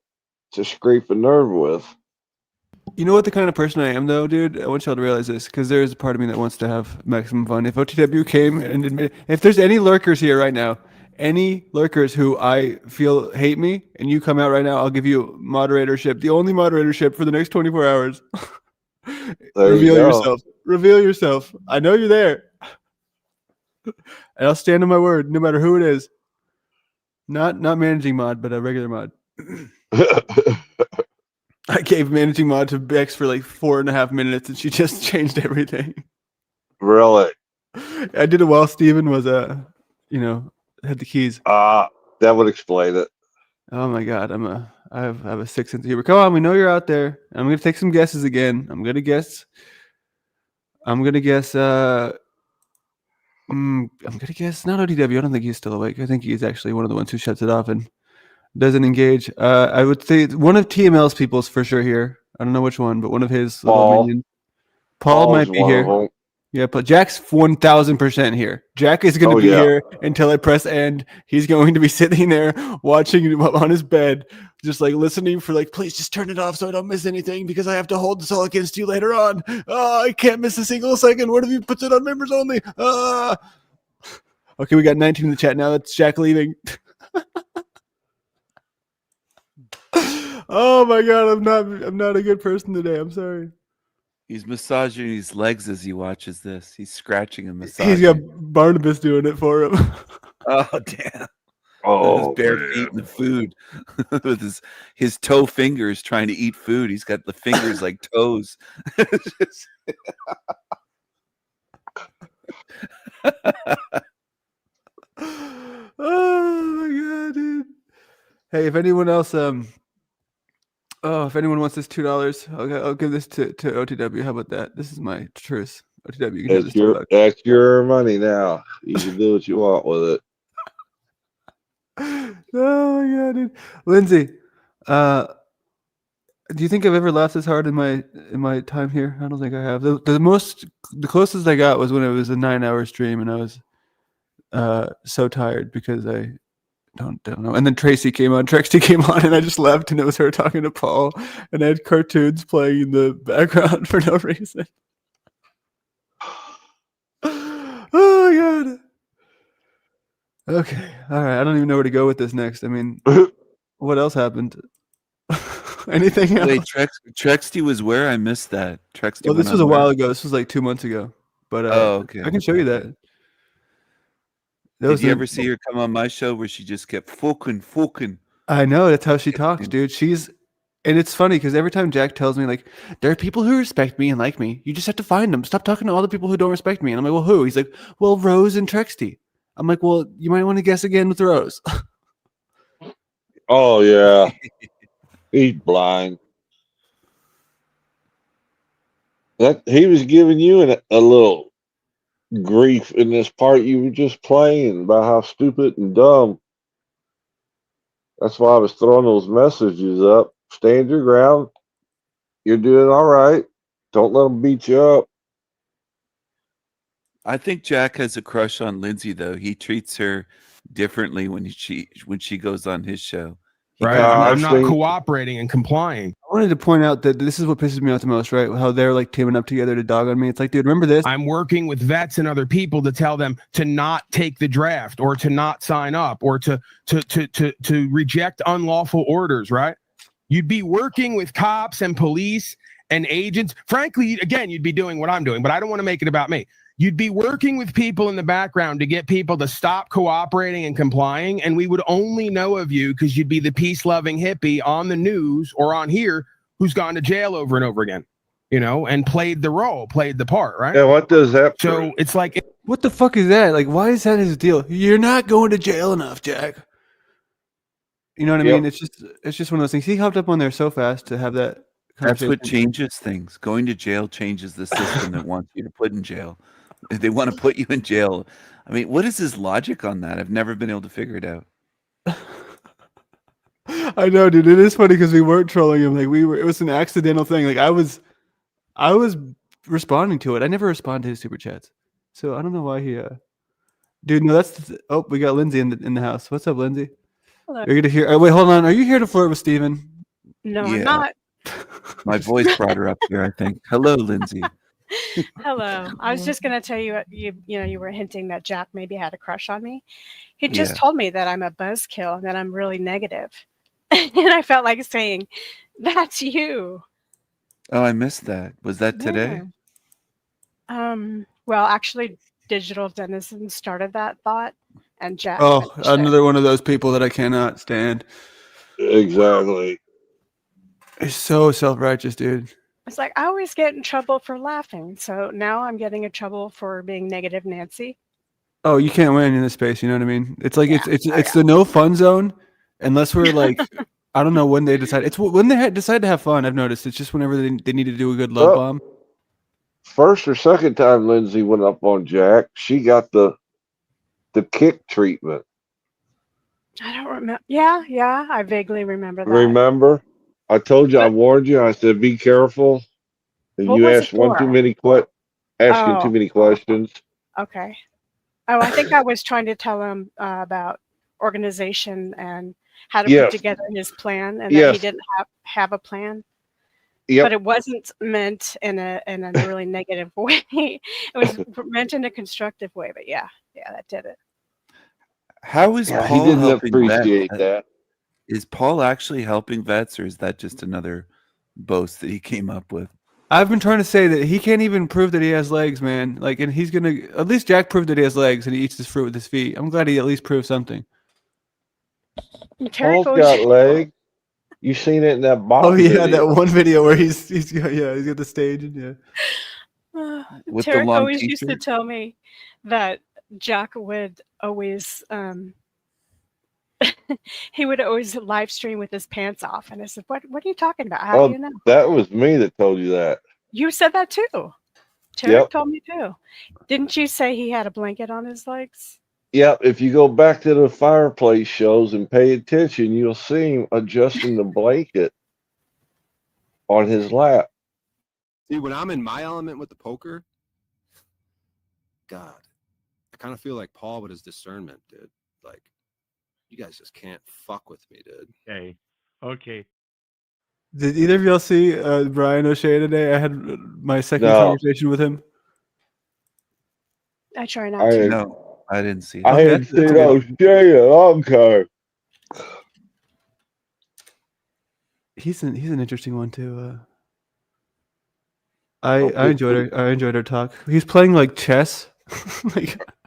scrape a nerve with. You know what the kind of person I am, though, dude? I want y'all to realize this, because there is a part of me that wants to have maximum fun. If OTW came and admitted, if there's any lurkers here right now, any lurkers who I feel hate me, and you come out right now, I'll give you moderatorship, the only moderatorship for the next 24 hours. Reveal yourself. Reveal yourself. I know you're there. And I'll stand on my word, no matter who it is. Not managing mod, but a regular mod. I gave managing mod to Bex for like 4.5 minutes, and she just changed everything. Really? I did it while Steven was had the keys. That would explain it. Oh my god, I have a sixth sense of humor. Come on, we know you're out there. I'm gonna take some guesses again. I'm gonna guess. I'm gonna guess not ODW. I don't think he's still awake. I think he's actually one of the ones who shuts it off and doesn't engage. I would say one of TML's people's for sure here. I don't know which one, but one of his little minions. Paul might be here. Yeah, but Jack's 1000% here. Jack is going to be here until I press end. He's going to be sitting there watching on his bed, just like listening for like, please just turn it off so I don't miss anything because I have to hold this all against you later on. Oh, I can't miss a single second. What if you put it on members only? Okay, we got 19 in the chat now. That's Jack leaving. Oh my god, I'm not a good person today. I'm sorry. He's massaging his legs as he watches this. He's scratching and massaging. He's got Barnabas doing it for him. Oh damn! Oh, his bare feet in the food with his toe fingers trying to eat food. He's got the fingers like toes. Oh my god, dude! Hey, if anyone else if anyone wants this $2, I'll give this to OTW. How about that? This is my truce. OTW, you can have this $2. That's your money now. You can do what you want with it. Oh my god, dude. Lindsay, do you think I've ever laughed this hard in my time here? I don't think I have. The closest I got was when it was a 9-hour stream, and I was so tired because I don't know. And then Trexty came on, and I just left, and it was her talking to Paul, and I had cartoons playing in the background for no reason. Oh my god. Okay, all right. I don't even know where to go with this next. I mean, what else happened? Anything else? Wait, Trexty was where? I missed that. Trexty. Well, this was a while ago. This was like 2 months ago. But okay. I can show you that. Did you ever see her come on my show where she just kept fucking? I know, that's how she talks, dude. And it's funny because every time Jack tells me, like, there are people who respect me and like me. You just have to find them. Stop talking to all the people who don't respect me. And I'm like, well, who? He's like, well, Rose and Trexty. I'm like, well, you might want to guess again with Rose. Oh yeah, he's blind. That he was giving you a little grief in this part you were just playing about how stupid and dumb. That's why I was throwing those messages up. Stand your ground. You're doing all right. Don't let them beat you up. I think Jack has a crush on Lindsay, though. He treats her differently when she goes on his show. Right. I'm not cooperating and complying. I wanted to point out that this is what pisses me off the most, right? How they're like teaming up together to dog on me. It's like, dude, remember this? I'm working with vets and other people to tell them to not take the draft or to not sign up or to reject unlawful orders, right? You'd be working with cops and police and agents. Frankly, again, you'd be doing what I'm doing, but I don't want to make it about me. You'd be working with people in the background to get people to stop cooperating and complying, and we would only know of you because you'd be the peace-loving hippie on the news or on here who's gone to jail over and over again, and played the part, right? Yeah, what does that So it's like... What the fuck is that? Like, why is that his deal? You're not going to jail enough, Jack. You know what I mean? It's just one of those things. He hopped up on there so fast to have that That's what changes things. Going to jail changes the system that wants you to put in jail. If they want to put you in jail, I mean, what is his logic on that? I've never been able to figure it out. I know, dude. It is funny because we weren't trolling him. Like it was an accidental thing. Like I was responding to it. I never respond to his super chats, so I don't know why he. Dude, no, we got Lindsay in the house. What's up, Lindsay? Hello. You're gonna hear. Oh, wait, hold on. Are you here to flirt with Steven? No, I'm not. My voice brought her up here, I think. Hello, Lindsay. Hello. I was just going to tell you, you were hinting that Jack maybe had a crush on me. He just told me that I'm a buzzkill and that I'm really negative. And I felt like saying, that's you. Oh, I missed that. Was that today? Well, actually, Digital Denizen started that thought, and Jack. Oh, another one of those people that I cannot stand. Exactly. He's so self-righteous, dude. It's like I always get in trouble for laughing, so now I'm getting in trouble for being negative Nancy. Oh, you can't win in this space. You know what I mean? It's like it's the no fun zone, unless we're like, I don't know when they decide. It's when they decide to have fun. I've noticed it's just whenever they need to do a good love bomb. First or second time Lindsay went up on Jack, she got the kick treatment. I don't remember. Yeah, I vaguely remember that. Remember? I told you, I warned you. I said, be careful. And What you was it asked too for? many asking too many questions. Okay. Oh, I think I was trying to tell him about organization and how to put together his plan, and that he didn't have a plan. Yep. But it wasn't meant in a really negative way. It was meant in a constructive way. But yeah, that did it. How is He Paul didn't helping appreciate vets? that. Is Paul actually helping vets, or is that just another boast that he came up with? I've been trying to say that he can't even prove that he has legs, man. Like, and he's gonna at least Jack proved that he has legs and he eats his fruit with his feet. I'm glad he at least proved something. Paul's got legs. You seen it in that box? Oh yeah, that one video where he's got the stage and With the Tarek long always used to t-shirt? tell me that Jack would always he would always live stream with his pants off, and I said, "What are you talking about? How do you know?" That was me that told you that. You said that too. Tarek told me too. Didn't you say he had a blanket on his legs? Yep. If you go back to the fireplace shows and pay attention, you'll see him adjusting the blanket on his lap. See, when I'm in my element with the poker, God, I kind of feel like Paul with his discernment, dude. Like, you guys just can't fuck with me, dude. Okay. Okay. Did either of y'all see Brian O'Shea today? I had my second conversation with him. I try not to. No, I didn't see I that. hadn't seen O'Shea in a long time. He's an interesting one too. I enjoyed our talk. He's playing like chess.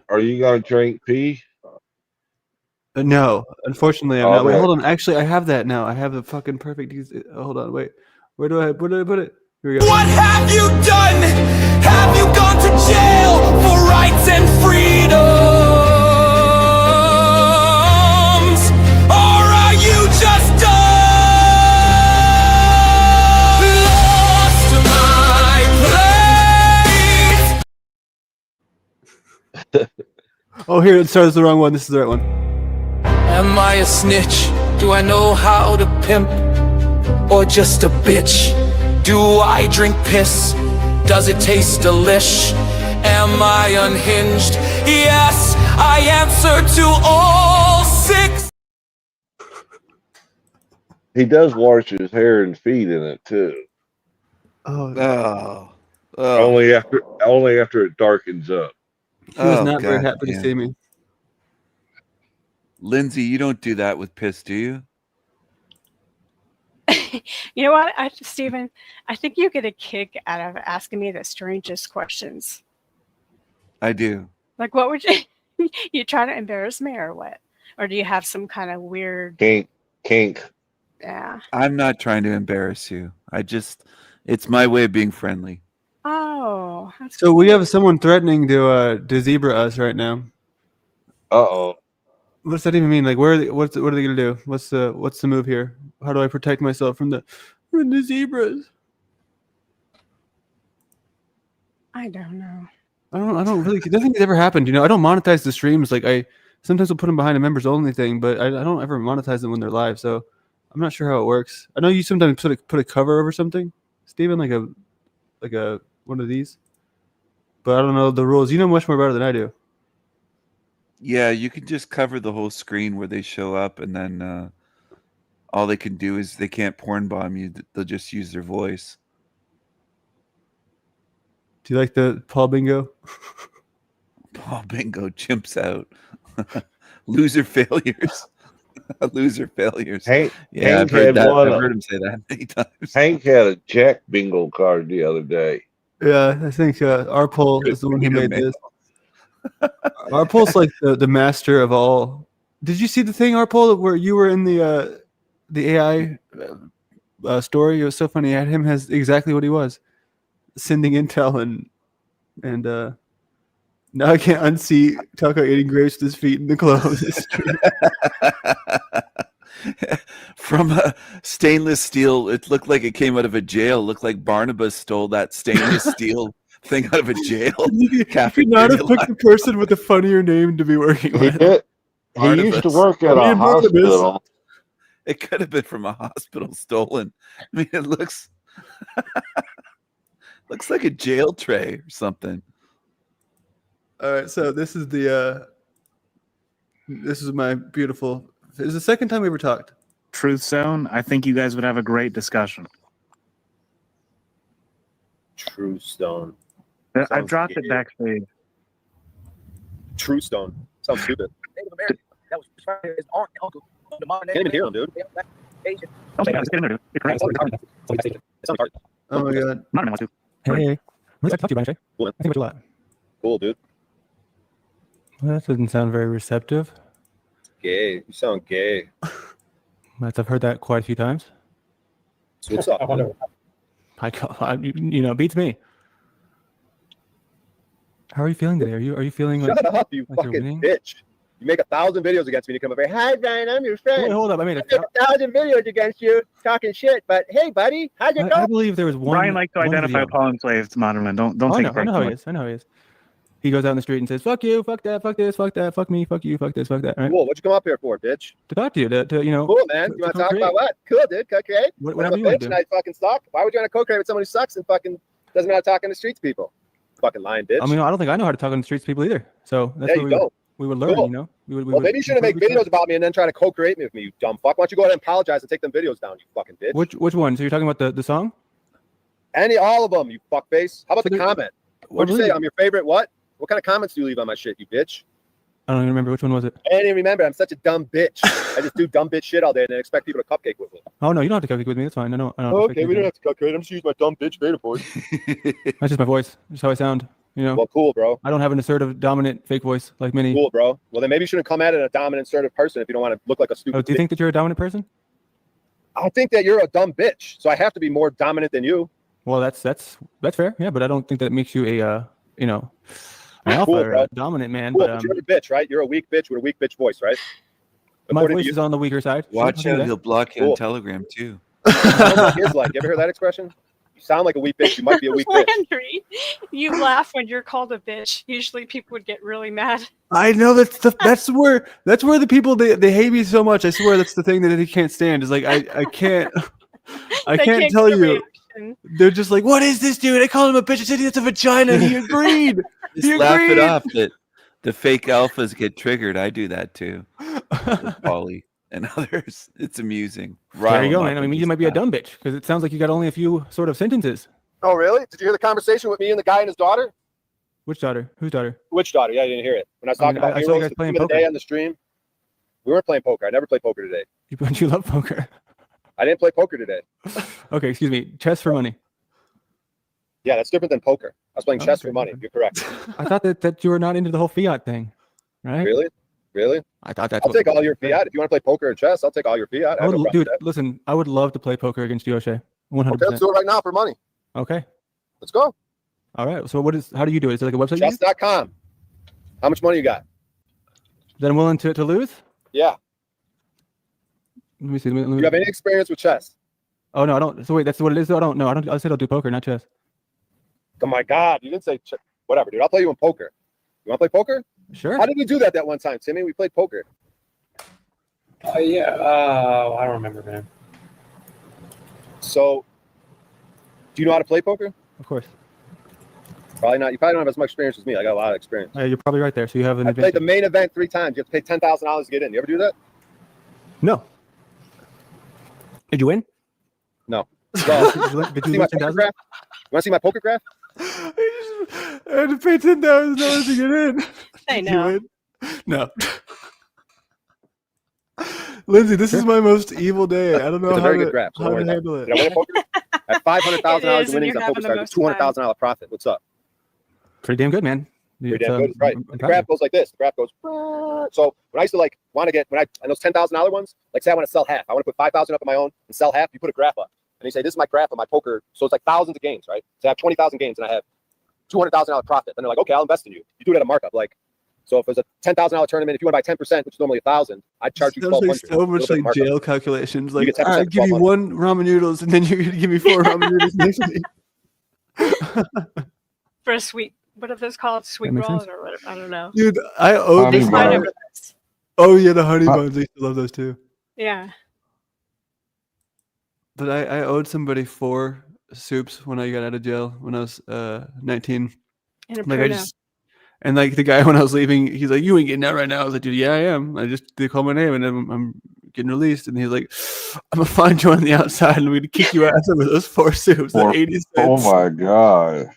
Are you gonna drink pee? No, unfortunately, I'm Oh, not. Wait, okay. hold on. Actually, I have that now. I have the fucking perfect. Hold on, wait. Where did I put it? Here we go. What have you done? Have you gone to jail for rights and freedoms? Or are you just lost to my place? Oh, here it starts the wrong one. This is the right one. Am I a snitch? Do I know how to pimp? Or just a bitch? Do I drink piss? Does it taste delish? Am I unhinged? Yes, I answer to all 6. He does wash his hair and feet in it too. Oh. Only after it darkens up. He was not very happy to see me. Lindsay, you don't do that with piss, do you? You know what, Stephen? I think you get a kick out of asking me the strangest questions. I do. Like, what would you? You try to embarrass me, or what? Or do you have some kind of weird kink? Yeah. I'm not trying to embarrass you. It's my way of being friendly. Oh. That's So we have someone threatening to zebra us right now. Uh-oh. What does that even mean? Like, what are they gonna do? What's the move here? How do I protect myself from the zebras? I don't know. I don't really. Nothing has ever happened. You know, I don't monetize the streams. Like, I sometimes will put them behind a members only thing, but I don't ever monetize them when they're live. So I'm not sure how it works. I know you sometimes put a cover over something, Steven, like a one of these. But I don't know the rules. You know much more about it than I do. Yeah, you can just cover the whole screen where they show up, and then all they can do is they can't porn bomb you. They'll just use their voice. Do you like the Paul Bingo? Paul Bingo chimps out. Loser failures. Loser failures. Hank I've heard had that. one. I've heard him say that many times. Hank had a Jack bingo card the other day. Yeah, I think our poll is the one who made this. Our poll's like the master of all. Did you see the thing, our poll, where you were in the AI story? It was so funny. I had him as exactly what he was, sending intel and now I can't unsee Taco eating grapes with his feet in the clothes. From a stainless steel, it looked like it came out of a jail. It looked like Barnabas stole that stainless steel thing out of a jail. You could not have picked a person with a funnier name to be working with. He used to work at a hospital. It could have been from a hospital stolen. I mean, it looks like a jail tray or something. All right, so this is my beautiful. This is the second time we ever talked. Truth Zone. I think you guys would have a great discussion. True Stone. I Sounds dropped gay. it backstage. True Stone. Sounds stupid. Can't even hear him, dude. Oh my god. Hey. Let's talk to you, Brian Shay. Cool, I think about you a lot. Cool, dude. Well, that doesn't sound very receptive. Gay. You sound gay. I've heard that quite a few times. So what's up? Beats me. How are you feeling today? Are you feeling like, Shut up, you like you're fucking winning? bitch. You make 1,000 videos against me, and you come over here, hi, Brian, I'm your friend. Wait, hold up. I made I make 1,000 videos against you talking shit, but hey, buddy, how's it go? I believe there was one. Brian likes to one identify video. Paul and Slaves, Modelman. Don't I take know, it I know how he personally. is. I know how he is. He goes out in the street and says, "Fuck you, fuck that, fuck this, fuck that, fuck me, fuck you, fuck this, fuck that." Right? Cool. What'd you come up here for, bitch? To talk to you, to you know. Cool, man. You want to talk about what? Cool, dude. Co-create. Whatever I'm you a wanna bitch do. and I fucking suck. Why would you want to co-create with someone who sucks and fucking doesn't know how to talk in the streets to people? Fucking lying bitch. I mean, I don't think I know how to talk on the streets to people either. So that's There what you go. we would learn. Cool. You know, we Well, maybe you shouldn't make improve each videos about me and then try to co-create me with me, you dumb fuck. Why don't you go ahead and apologize and take them videos down, you fucking bitch? Which one? So you're talking about the song? All of them, you fuckface. How about the comment? What'd you say? believe- I'm your favorite what? What kind of comments do you leave on my shit, you bitch? I don't even remember which one was it. I didn't even remember. I'm such a dumb bitch. I just do dumb bitch shit all day and then expect people to cupcake with me. Oh no, you don't have to cupcake with me. That's fine. I know. Oh, okay, we don't have to cupcake. I'm just using my dumb bitch beta voice. That's just my voice. That's how I sound. You know. Well, cool, bro. I don't have an assertive, dominant, fake voice like many. Cool, bro. Well, then maybe you shouldn't come at it a dominant, assertive person if you don't want to look like a stupid. Oh, do you think that you're a dominant person? I think that you're a dumb bitch, so I have to be more dominant than you. Well, that's fair. Yeah, but I don't think that makes you a an alpha Cool, or bro. a dominant man. Cool, But but you're a bitch, right? You're a weak bitch with a weak bitch voice, right? my According to voice you. is on the weaker side. Watch Sure, I'll out, do he'll that. block you Cool. on Telegram too. Sounds like his like. You ever heard that expression? You sound like a weak bitch. You might be a weak bitch. Landry, you laugh when you're called a bitch. Usually people would get really mad. I know that's where the people they hate me so much. I swear that's the thing that he can't stand. Is like I can't I They can't tell get a you. reaction. They're just like, what is this dude? I called him a bitch. I said that's a vagina. And he agreed. Just he laugh it agreed. off that the fake alphas get triggered. I do that too. With Paulie and others. It's amusing. There you go, Rile 'em man. up I mean, and you might just be a laugh. dumb bitch because it sounds like you got only a few sort of sentences. Oh, really? Did you hear the conversation with me and the guy and his daughter? Which daughter? Whose daughter? Which daughter? Yeah, I didn't hear it. When I was I mean, talking about I saw you heroes, guys the playing theme of the poker. day on the stream. We weren't playing poker. I never played poker today. You love poker. I didn't play poker today. Okay, excuse me. Chess for money. Yeah, that's different than poker. I was playing chess Okay, for money. You're correct. I thought that you were not into the whole fiat thing, right? Really? Really? I thought that's I'll what- take all your fiat. If you want to play poker or chess, I'll take all your fiat. I I have would, no problem dude, with that. listen, I would love to play poker against you, O'Shea. 100%. Okay, let's do it right now for money. Okay. Let's go. All right. So how do you do it? Is it like a website? you use? Chess.com. How much money you got? That I'm willing to lose? Yeah. Let me see. Do you have any experience with chess? Oh no, I don't. So wait, that's what it is. Though? I don't know. I said I'll do poker, not chess. Oh my God, you didn't say whatever, dude. I'll play you in poker. You want to play poker? Sure. How did we do that one time, Timmy? We played poker. Yeah. I don't remember, man. So, do you know how to play poker? Of course. Probably not. You probably don't have as much experience as me. I got a lot of experience. You're probably right there. So you have an I played advantage. the main event 3 times. You have to pay $10,000 to get in. You ever do that? No. Did you win? No. Well, Did see you my lose poker 10,000? graph? You want to see my poker graph? I had to pay $10,000 to get in. I Did you know. win? No. Lindsay, this is my most evil day. I don't know It's a how very to, good graph. So how don't to worry handle about it. it. Did I win at poker? At $500,000 It is, in and winnings you're on poker having the stars, most $200,000 profit. What's up? Pretty damn good, man. Pretty It's, damn good. Right. I'm The proud graph of you. goes like this. The graph goes. So when I used to want to get on those $10,000 ones, like say I want to sell half. I want to put 5,000 up on my own and sell half. You put a graph up, and you say this is my graph of my poker. So it's like thousands of games, right? So I have 20,000 games and I have $200,000 profit. Then they're like, okay, I'll invest in you. You do it at a markup, like. So if it was a $10,000 tournament, if you want to buy 10%, which is normally 1,000, I'd charge you Sounds like 1,200. so much Little bit of like markup. jail calculations. You Like, get 10% I for give you 1,200. one ramen noodles, and then you're gonna give me 4 ramen noodles next week. For a sweet, what are those called? Sweet makes rolls sense. or what? I don't know. Dude, I owed Honey this I buns. remember this. Oh yeah, the honey buns. I used to love those too. Yeah. But I owed somebody 4 soups when I got out of jail when I was 19. And a Like I Pruno. just and like the guy when I was leaving, he's like, "You ain't getting out right now." I was like, "Dude, yeah, I am. They call my name and I'm getting released." And he's like, "I'm gonna find you on the outside and we're gonna kick you ass over those 4 soups." For- 80 cents. oh my god.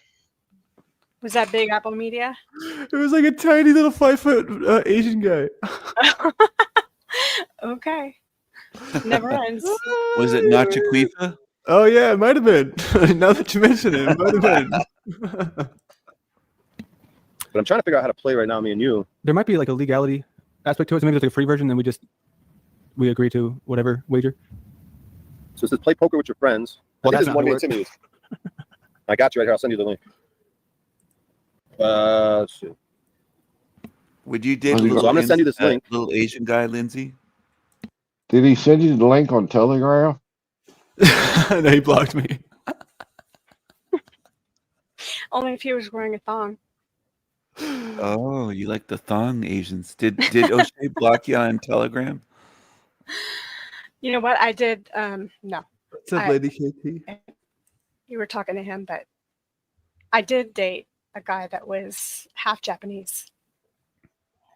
Was that Big Apple Media? It was like a tiny little 5-foot Asian guy. Okay. Never ends. Was it Nacho Quifa? Oh yeah, it might have been. Now that you mention it, it might have been. But I'm trying to figure out how to play right now, me and you. There might be like a legality aspect to it. So maybe there's like a free version, then we agree to whatever wager. So it says play poker with your friends. Well, I think that's this is not one me gonna and Timmy use. I got you right here. I'll send you the link. Let's see. Would you date a So little, I'm gonna send you this link. little Asian guy, Lindsay? Did he send you the link on Telegram? No, he blocked me. Only if he was wearing a thong. Oh, you like the thong Asians? Did O'Shea block you on Telegram? You know what? I did. No. What's up, Lady KT? You were talking to him, but I did date a guy that was half Japanese.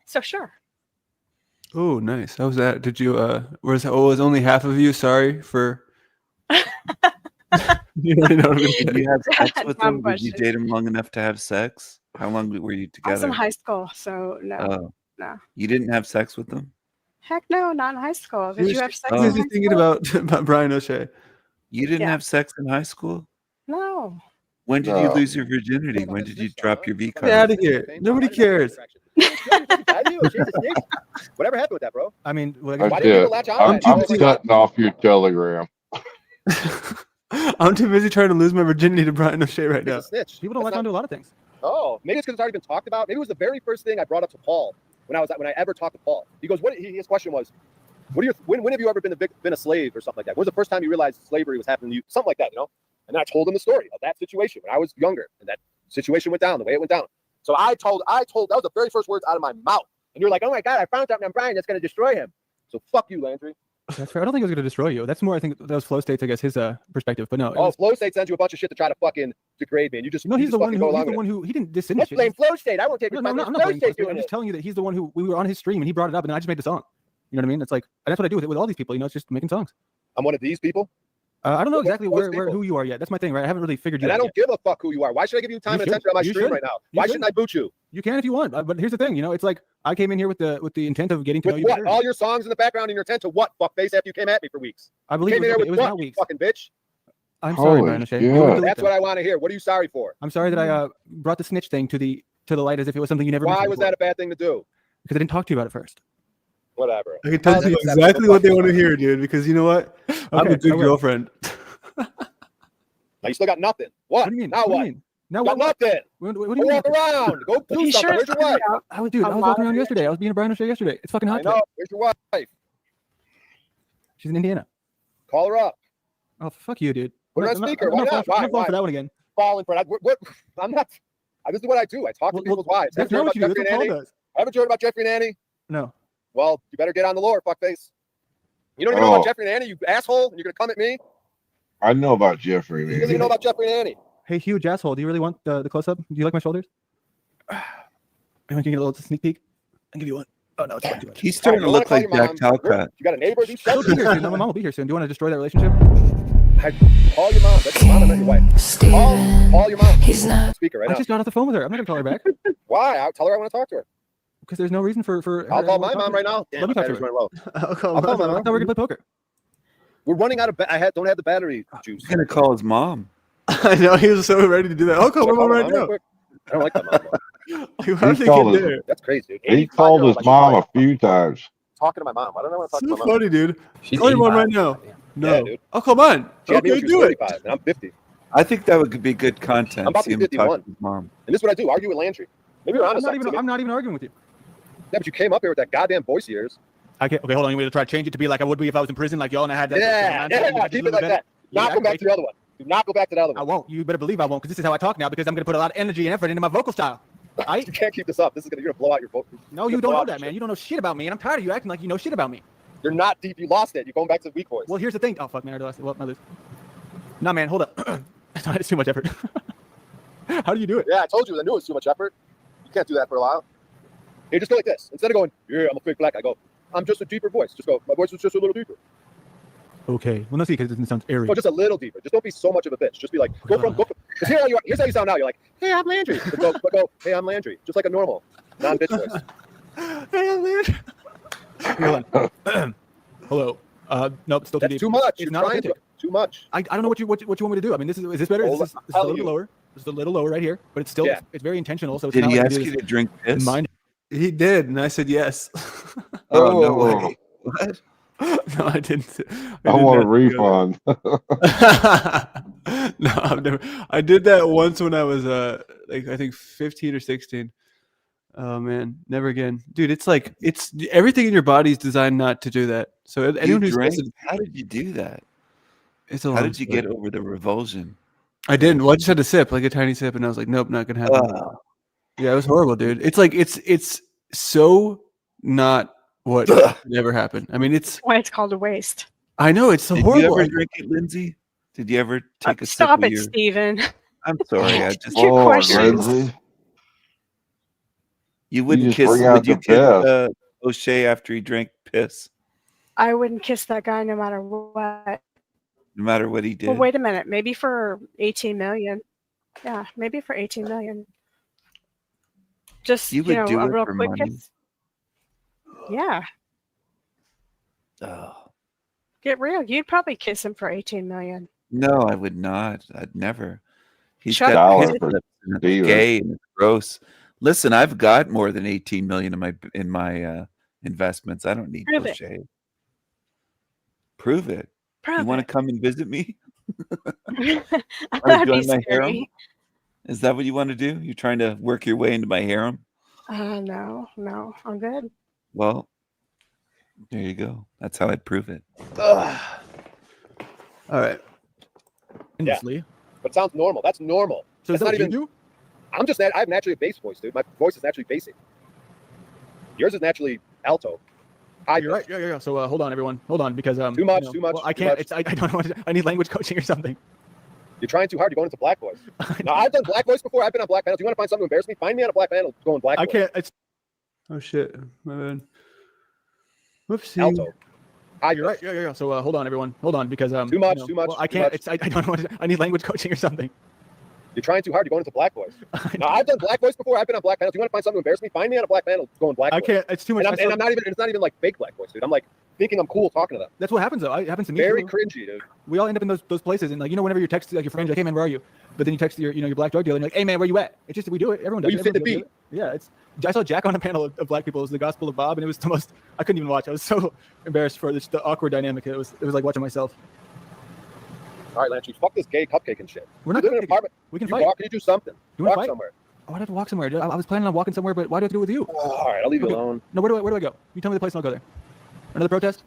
So sure. Oh, nice. How was that? Did you was only half of you? Sorry for. You already know what I'm Did you have sex with Dumb him? Did you question. date him long enough to have sex? How long were you I was in together? high school, so no. Oh, No. you didn't have sex with them? Heck no, not in high school. Did you have sex I in was high just thinking school? about Brian O'Shea. You didn't Yeah. have sex in high school? No. When did you No. lose your virginity? When did you drop your V Get card? out of here. Nobody cares. Whatever happened with that, bro? I mean, well, That's Why didn't people it. latch on? I'm Oh my God. cutting off your Telegram. I'm too busy trying to lose my virginity to Brian O'Shea right He's now. a snitch. People don't That's latch on not- to a lot of things. Oh, maybe it's because it's already been talked about. Maybe it was the very first thing I brought up to Paul when I ever talked to Paul. He goes, his question was, when have you ever been a slave or something like that? When was the first time you realized slavery was happening to you? Something like that, you know? And then I told him the story of that situation when I was younger, and that situation went down the way it went down. So I told that was the very first words out of my mouth. And you're like, oh my God, I found something on Brian that's going to destroy him. So fuck you, Landry. That's fair. I don't think it was going to destroy you. That's more, I think, that was Flow State's, I guess, his perspective. But no. Oh, Flow State sends you a bunch of shit to try to fucking degrade me. And you just, No, he's the one fucking go who. along He's the with one it. who. He didn't disinitiate. Let's blame Flow State. I won't take No, I'm responsibility. not Flow blaming State's Flow State. doing I'm it. just telling you that he's the one who we were on his stream and he brought it up and I just made the song. You know what I mean? It's like that's what I do with all these people. You know, it's just making songs. I'm one of these people. I don't know What exactly those where people? who you are yet. That's my thing, right? I haven't really figured you And out I don't yet. give a fuck who you are. Why should I give you time You and should. attention on my You stream should. right now? You Why should. shouldn't I boot you? You can if you want, but here's the thing. You know, it's like I came in here with the intent of getting to know With you what? better. All your songs in the background and your intent to what? Fuckface after you came at me for weeks. I You believe came in it there was, with it was what? not You weeks. fucking bitch. I'm sorry, Holy Brian O'Shea. shit. You would delete That's them. what I want to hear. What are you sorry for? I'm sorry that I brought the snitch thing to the light as if it was something you never. Why was that a bad thing to do? Because I didn't talk to you about it first. Whatever. I can tell I'll you do that. exactly what they want to hear, dude. Because you know what? I'm Okay, I a good will. girlfriend. Now you still got nothing. What? What do you mean? Now What do you what? mean? Now got what? nothing. What do you Go mean? walk around. Go do He something. sure Where's your figured wife? out I was, dude, a I was lot walking of around it. yesterday. I was being a Brian O'Shea yesterday. It's fucking I hot know. today. Where's your wife? She's in Indiana. Call her up. Oh, fuck you, dude. Put her on speaker. Why not? I'm Why? not falling Why? for that one again. Falling for that. What? I'm not. This is what I do. I talk to people's wives. That's Haven't not you heard what you do. about That's Jeffrey what and Paul Annie? does. Haven't you heard about Jeffrey and Annie? No. Well, you better get on the lore, fuckface. You don't even know about Oh, Jeffrey and Annie, you asshole, and you're gonna come at me? I know about Jeffrey, You don't man. even know about Jeffrey and Annie. Hey, huge asshole. Do you really want the close up? Do you like my shoulders? You want to get a little sneak peek? I'll give you one. Oh no, it's way too much. He's starting to look like Jack Talcott. You got a neighbor? You She'll be here soon. No, my mom will be here soon. Do you want to destroy that relationship? Call your mom. That's your mom, not your wife. Call your mom. He's not. Speaker right I now. just got off the phone with her. I'm not gonna call her back Why? I'll tell her I want to talk to her. because there's no reason for her I'll to call wanna my talk mom to right me. now. Damn, Let me my talk to battery's her. running low. I'll call I'll call my I mom. thought we were gonna play poker. We're running out of. I don't have the battery juice. He's gonna call his mom. I know he was so ready to do that. I'll call Should I my mom my right mom real now. quick? I don't like that mom. Like, how did He they called get his, there? That's crazy, dude. he called his mom a few times. Talking to my mom. I don't know want to talk So to my mom. funny, dude. She's Call your mom 85. right now. No. Yeah, dude. Oh, come on. She had me Okay, when she was do it. 45, and I'm 50. I think that would be good content. I'm about to See be him talk 51. to his mom. And this is what I do: argue with Landry. Maybe you're I'm honest. not even arguing with you. Yeah, but you came up here with that goddamn voice of yours. I can't. Okay, hold on. You want me to try to change it to be like I would be if I was in prison, like y'all, and I had that. Yeah, keep it like that. Not go back to the other one. Do not go back to the other one. I won't. You better believe I won't, because this is how I talk now. Because I'm gonna put a lot of energy and effort into my vocal style. You can't keep this up. You're gonna blow out your vocal. No, you don't know that, man. You don't know shit about me, and I'm tired of you acting like you know shit about me. You're not deep. You lost it. You're going back to weak voice. Well, here's the thing. Oh fuck, man, I lost it. Well, I lose. Nah, man, hold up. It's too much effort. How do you do it? Yeah, I told you. I knew it was too much effort. You can't do that for a while. Hey, just go like this. Instead of going, yeah, I'm a fake black, I go, I'm just a deeper voice. Just go, my voice is just a little deeper. Okay. Well, no, see, because it sounds airy. Go just a little deeper. Just don't be so much of a bitch. Just be like, go from. Because here's how you sound now. You're like, hey, I'm Landry. But go, hey, I'm Landry. Just like a normal, non-bitch voice. Hey, I'm Landry. Hold on. Hello. Nope, still too That's deep. too much. It's You're not trying authentic. Too much. I don't know what you want me to do. I mean, is this better? Is this a little lower? This is a little lower right here, but it's still it's very intentional. So it's Did not he like ask do you this to drink piss? mind. He did, and I said yes. Oh, no way. What? No, I didn't. I want a refund. No, I've never. I did that once when I was like I think 15 or 16. Oh man, never again, dude. It's like it's everything in your body is designed not to do that. So anyone who's listened, how did you do that? it's a How long did you story. get over the revulsion? I didn't. Well, I just had a sip, like a tiny sip, and I was like, nope, not gonna happen. Yeah, it was horrible, dude. It's like it's so not what should ever happen. I mean, it's Why it's called a waste. I know it's so Did horrible. you ever drink it, Lindsay? Did you ever take a sip Stop of it, your... Steven. I'm sorry. I just Two questions. Lindsay. You wouldn't just kiss. bring out Would you the kiss piss. O'Shea after he drank piss, I wouldn't kiss that guy no matter what. no matter what he did? Well, wait a minute. Maybe for 18 million. Yeah, maybe for 18 million. Just, You would do a it real for quick money? kiss. Yeah, Oh, get real. You'd probably kiss him for 18 million. no, I would not. I'd never. He's Shut got up. piss Dollar for lips and it's beaver. gay and it's gross. Listen, I've got more than 18 million in my investments. I don't need Prove it. O'Shea. Prove it. Prove You want it. to come and visit me? That'd join be my harem? scary. Is that what you want to do? You're trying to work your way into my harem? No, I'm good. Well, there you go. That's how I'd prove it. All right. Yeah. But it sounds normal. That's normal. So is That's that not what you even. do? I'm just. I have naturally a bass voice, dude. My voice is naturally bassy. Yours is naturally alto. You're right. Yeah. So hold on, everyone. Hold on, because Too much. Well, I too can't. much. I don't know. I need language coaching or something. You're trying too hard. You're going into black voice. No, I've done black voice before. I've been on black panels. You want to find something to embarrass me? Find me on a black panel going black I voice. can't. It's Oh shit, my bad. Whoopsie. Alto. You're right. Yeah. So hold on, everyone. Hold on, because Too much. Well, I can't. I don't know. I need language coaching or something. You're trying too hard. You're going into black voice. No, I've done black voice before. I've been on black panels. You want to find something to embarrass me? Find me on a black panel going black I voice. can't. It's too much. And I'm not even. It's not even like fake black voice, dude. I'm like thinking I'm cool talking to them. That's what happens though. It happens to me. Very too. cringy, dude. We all end up in those places, and whenever you text like your friends, like, hey man, where are you? But then you text your black drug dealer, and you're like, hey man, where you at? It's just we do it. Everyone does. Well, you fit the Everyone does it. Yeah, I saw Jack on a panel of black people. It was the Gospel of Bob, and it was the most. I couldn't even watch. I was so embarrassed for the awkward dynamic. It was like watching myself. All right, Lance, you fuck this gay cupcake and shit. We're not You live in an cupcaking. apartment. We can you fight. Walk, can you do something? You wanna walk fight? somewhere. Oh, I'd have to walk somewhere. I was planning on walking somewhere, but why do I have to do it with you? All right, I'll leave you alone. No, where do I go? You tell me the place, and I'll go there. Another protest?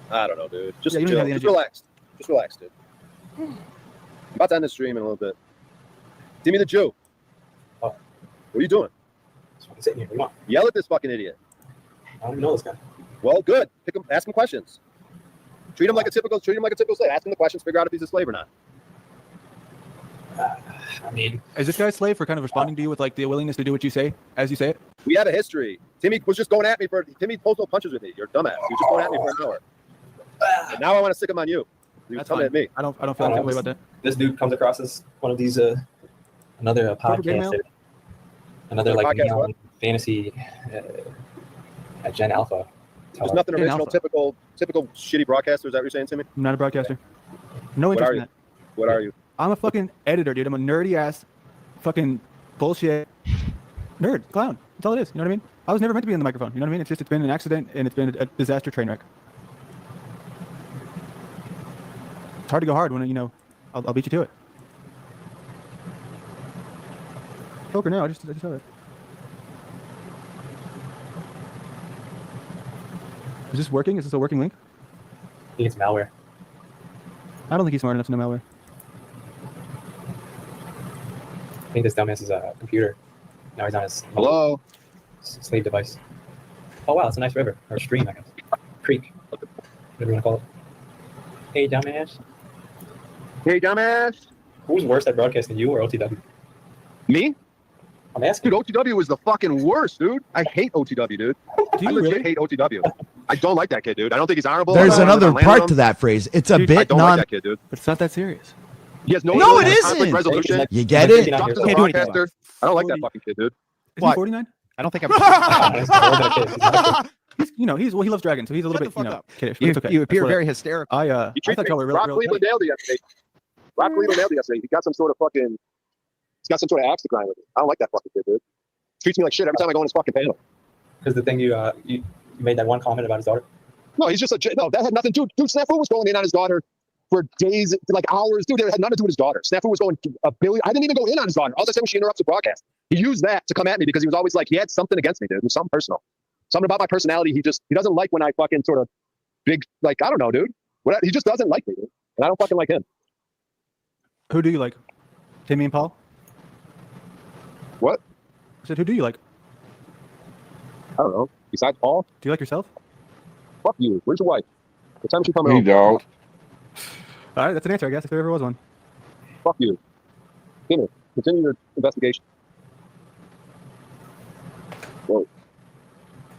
I don't know, dude. Just Yeah, you don't chill. have the Just energy. relax. Just relax, dude. I'm about to end the stream in a little bit. Timmy the Jew. Oh. What are you doing? I'm sitting here. What do you want? Yell at this fucking idiot. I don't even know this guy. Well, good. Pick him. Ask him questions. Treat him like a typical slave. Ask him the questions. Figure out if he's a slave or not. I mean, Is this guy a slave for kind of responding to you with like the willingness to do what you say as you say it? We have a history. Timmy was just going at me Timmy pulls no punches with me. You're a dumbass. You're just going at me for an hour. And now I want to stick him on you. You're That's coming fine. at me. I don't feel that way about that. this dude comes across as one of these another Perfect email. podcaster, another like podcast, neon what? fantasy at Gen Alpha. There's nothing In original, Alpha. typical shitty broadcaster. Is that what you're saying, Timmy? I'm not a broadcaster. No What interest are in you? that. What are you? I'm a fucking editor, dude. I'm a nerdy ass fucking bullshit nerd clown. That's all it is. You know what I mean? I was never meant to be on the microphone. You know what I mean? It's been an accident and it's been a disaster train wreck. It's hard to go hard when I'll beat you to it. Poker now. I just saw that. Is this working? Is this a working link? I think it's malware. I don't think he's smart enough to know malware. I think this dumbass is a computer. Now he's on his Hello. slave device. Oh wow, it's a nice river or stream, I guess. Creek, whatever you want to call it. Hey, dumbass. Hey, dumbass. Who's worse at broadcasting, you or OTW? Me? I'm asking. Dude, OTW is the fucking worst, dude. I hate OTW, dude. Do I you legit really? hate OTW. I don't like that kid, dude. I don't think he's honorable. There's I don't another land on part him. to that phrase. It's a Dude, I bit don't like that kid, dude. But it's not that serious. He has no No, it conflict isn't. resolution. You get it? Talk to the Can't do anything broadcaster. I don't like that fucking kid, dude. Is What? he 49? I don't think He's, he loves dragons, so he's a little Shut the bit, fuck up. kiddish. You, It's okay. you That's appear what very hysterical. He I treats thought me. y'all were Rob real Cleveland nailed it yesterday. Rob Cleveland nailed it yesterday. He got some sort of fucking. He's got some sort of axe to grind with me. I don't like that fucking kid, dude. Treats me like shit every time I go on his fucking panel. Because the thing you made that one comment about his daughter. No, he's just no. That had nothing. Dude, Snafu was going in on his daughter for days, like hours. Dude, it had nothing to do with his daughter. Snafu was going a billion. I didn't even go in on his daughter. All of a sudden, she interrupts the broadcast. He used that to come at me because he was always like, he had something against me, dude. It was something personal. Something about my personality. He doesn't like when I fucking sort of big, like, I don't know, dude. He just doesn't like me, dude. And I don't fucking like him. Who do you like? Timmy and Paul? What? I said, who do you like? I don't know. Besides Paul? Do you like yourself? Fuck you. Where's your wife? What time is she coming He home? don't. All right, that's an answer, I guess, if there ever was one. Fuck you. Continue your investigation. Whoa.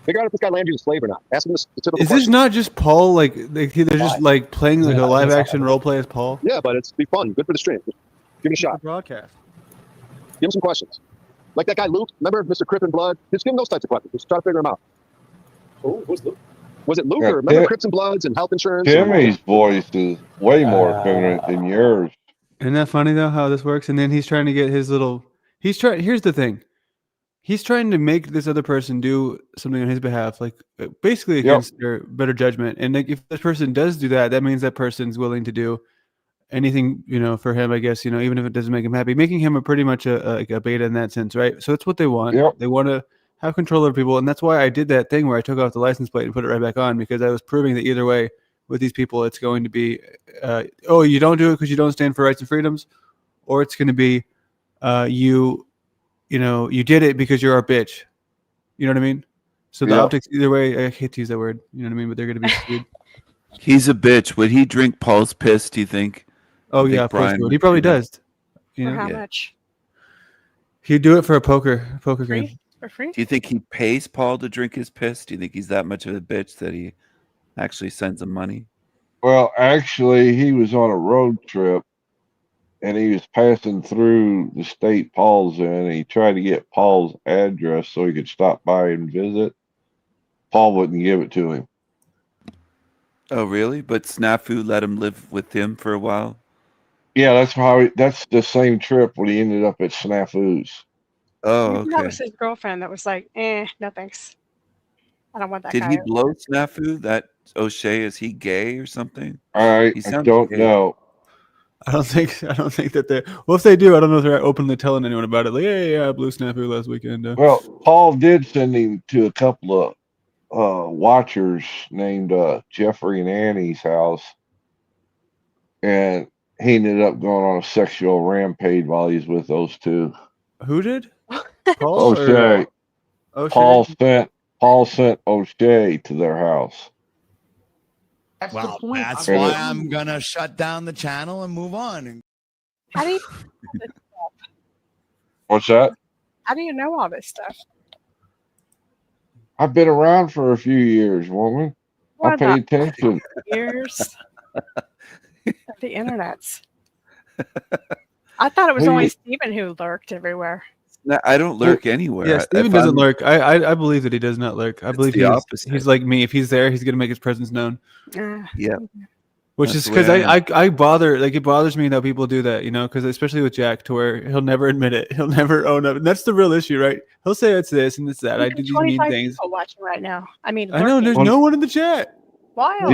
Figure out if this guy landed you a slave or not. Ask him the typical Is this question. not just Paul? Like they're just like playing like a live action role play as Paul? Yeah, but it's be fun. Good for the stream. Just give it a shot. Broadcast. Give him some questions. Like that guy Luke. Remember Mr. Crip and Blood? Just give him those types of questions. Just try to figure him out. Who's Luke? Was it Luke Yeah, or remember Crips and Bloods and health insurance? Timmy's voice is way more effeminate than yours. Isn't that funny though how this works? And then he's trying to get his little. Here's the thing. He's trying to make this other person do something on his behalf, like basically against their better judgment. And like, if this person does do that, that means that person's willing to do anything, for him, I guess, even if it doesn't make him happy, making him pretty much a beta in that sense, right? So it's what they want. Yep. They want to have control over people. And that's why I did that thing where I took off the license plate and put it right back on, because I was proving that either way with these people, it's going to be, you don't do it because you don't stand for rights and freedoms, or it's going to be you did it because you're our bitch. You know what I mean? So the optics, either way, I hate to use that word, you know what I mean? But they're going to be screwed. He's a bitch. Would he drink Paul's piss, do you think? Oh, yeah, of course he would. He probably does. For how much? He'd do it for a poker game. For free? Do you think he pays Paul to drink his piss? Do you think he's that much of a bitch that he actually sends him money? Well, actually, he was on a road trip, and he was passing through the state Paul's in, and he tried to get Paul's address so he could stop by and visit. Paul wouldn't give it to him. Oh, really? But Snafu let him live with him for a while? Yeah, that's the same trip when he ended up at Snafu's. Oh, Maybe that okay. was his girlfriend that was like, no thanks. I don't want that Did guy. he blow Snafu? That O'Shea, is he gay or something? I don't know. I don't think that they. Well, if they do, I don't know if they're openly telling anyone about it. Like, hey, I blew Snafu last weekend. Well, Paul did send him to a couple of watchers named Jeffrey and Annie's house, and he ended up going on a sexual rampage while he's with those two. Who did? Paul O'Shea. O'Shea? Paul sent O'Shea to their house. Well, that's why I'm gonna shut down the channel and move on. How do you What's that? How do you know all this stuff? I've been around for a few years, woman. I What pay about attention. years of the internets? I thought it was Who only you- Steven who lurked everywhere. No, I don't lurk anywhere. Yeah, Steven If doesn't I'm- lurk. I believe that he does not lurk. I believe the opposite. he's like me. If he's there, he's gonna make his presence known. Yeah. Which That's is the because way I I bother, like, it bothers me that people do that, because especially with Jack, to where he'll never admit it, he'll never own up, and that's the real issue, right? He'll say it's this and it's that. I do these mean 25 things. people watching right now. I mean, I know there's lurking. no one in the chat. Wild.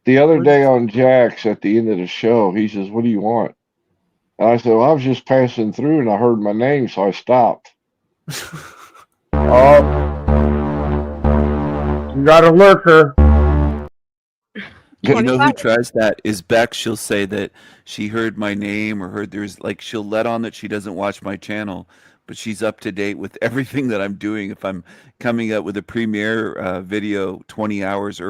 The other day on Jack's at the end of the show, he says, "What do you want?" And I said, "Well, I was just passing through and I heard my name, so I stopped." Oh, you got a lurker. You know who tries that is Beck. She'll say that she heard my name or heard she'll let on that she doesn't watch my channel, but she's up to date with everything that I'm doing. If I'm coming up with a premiere video 20 hours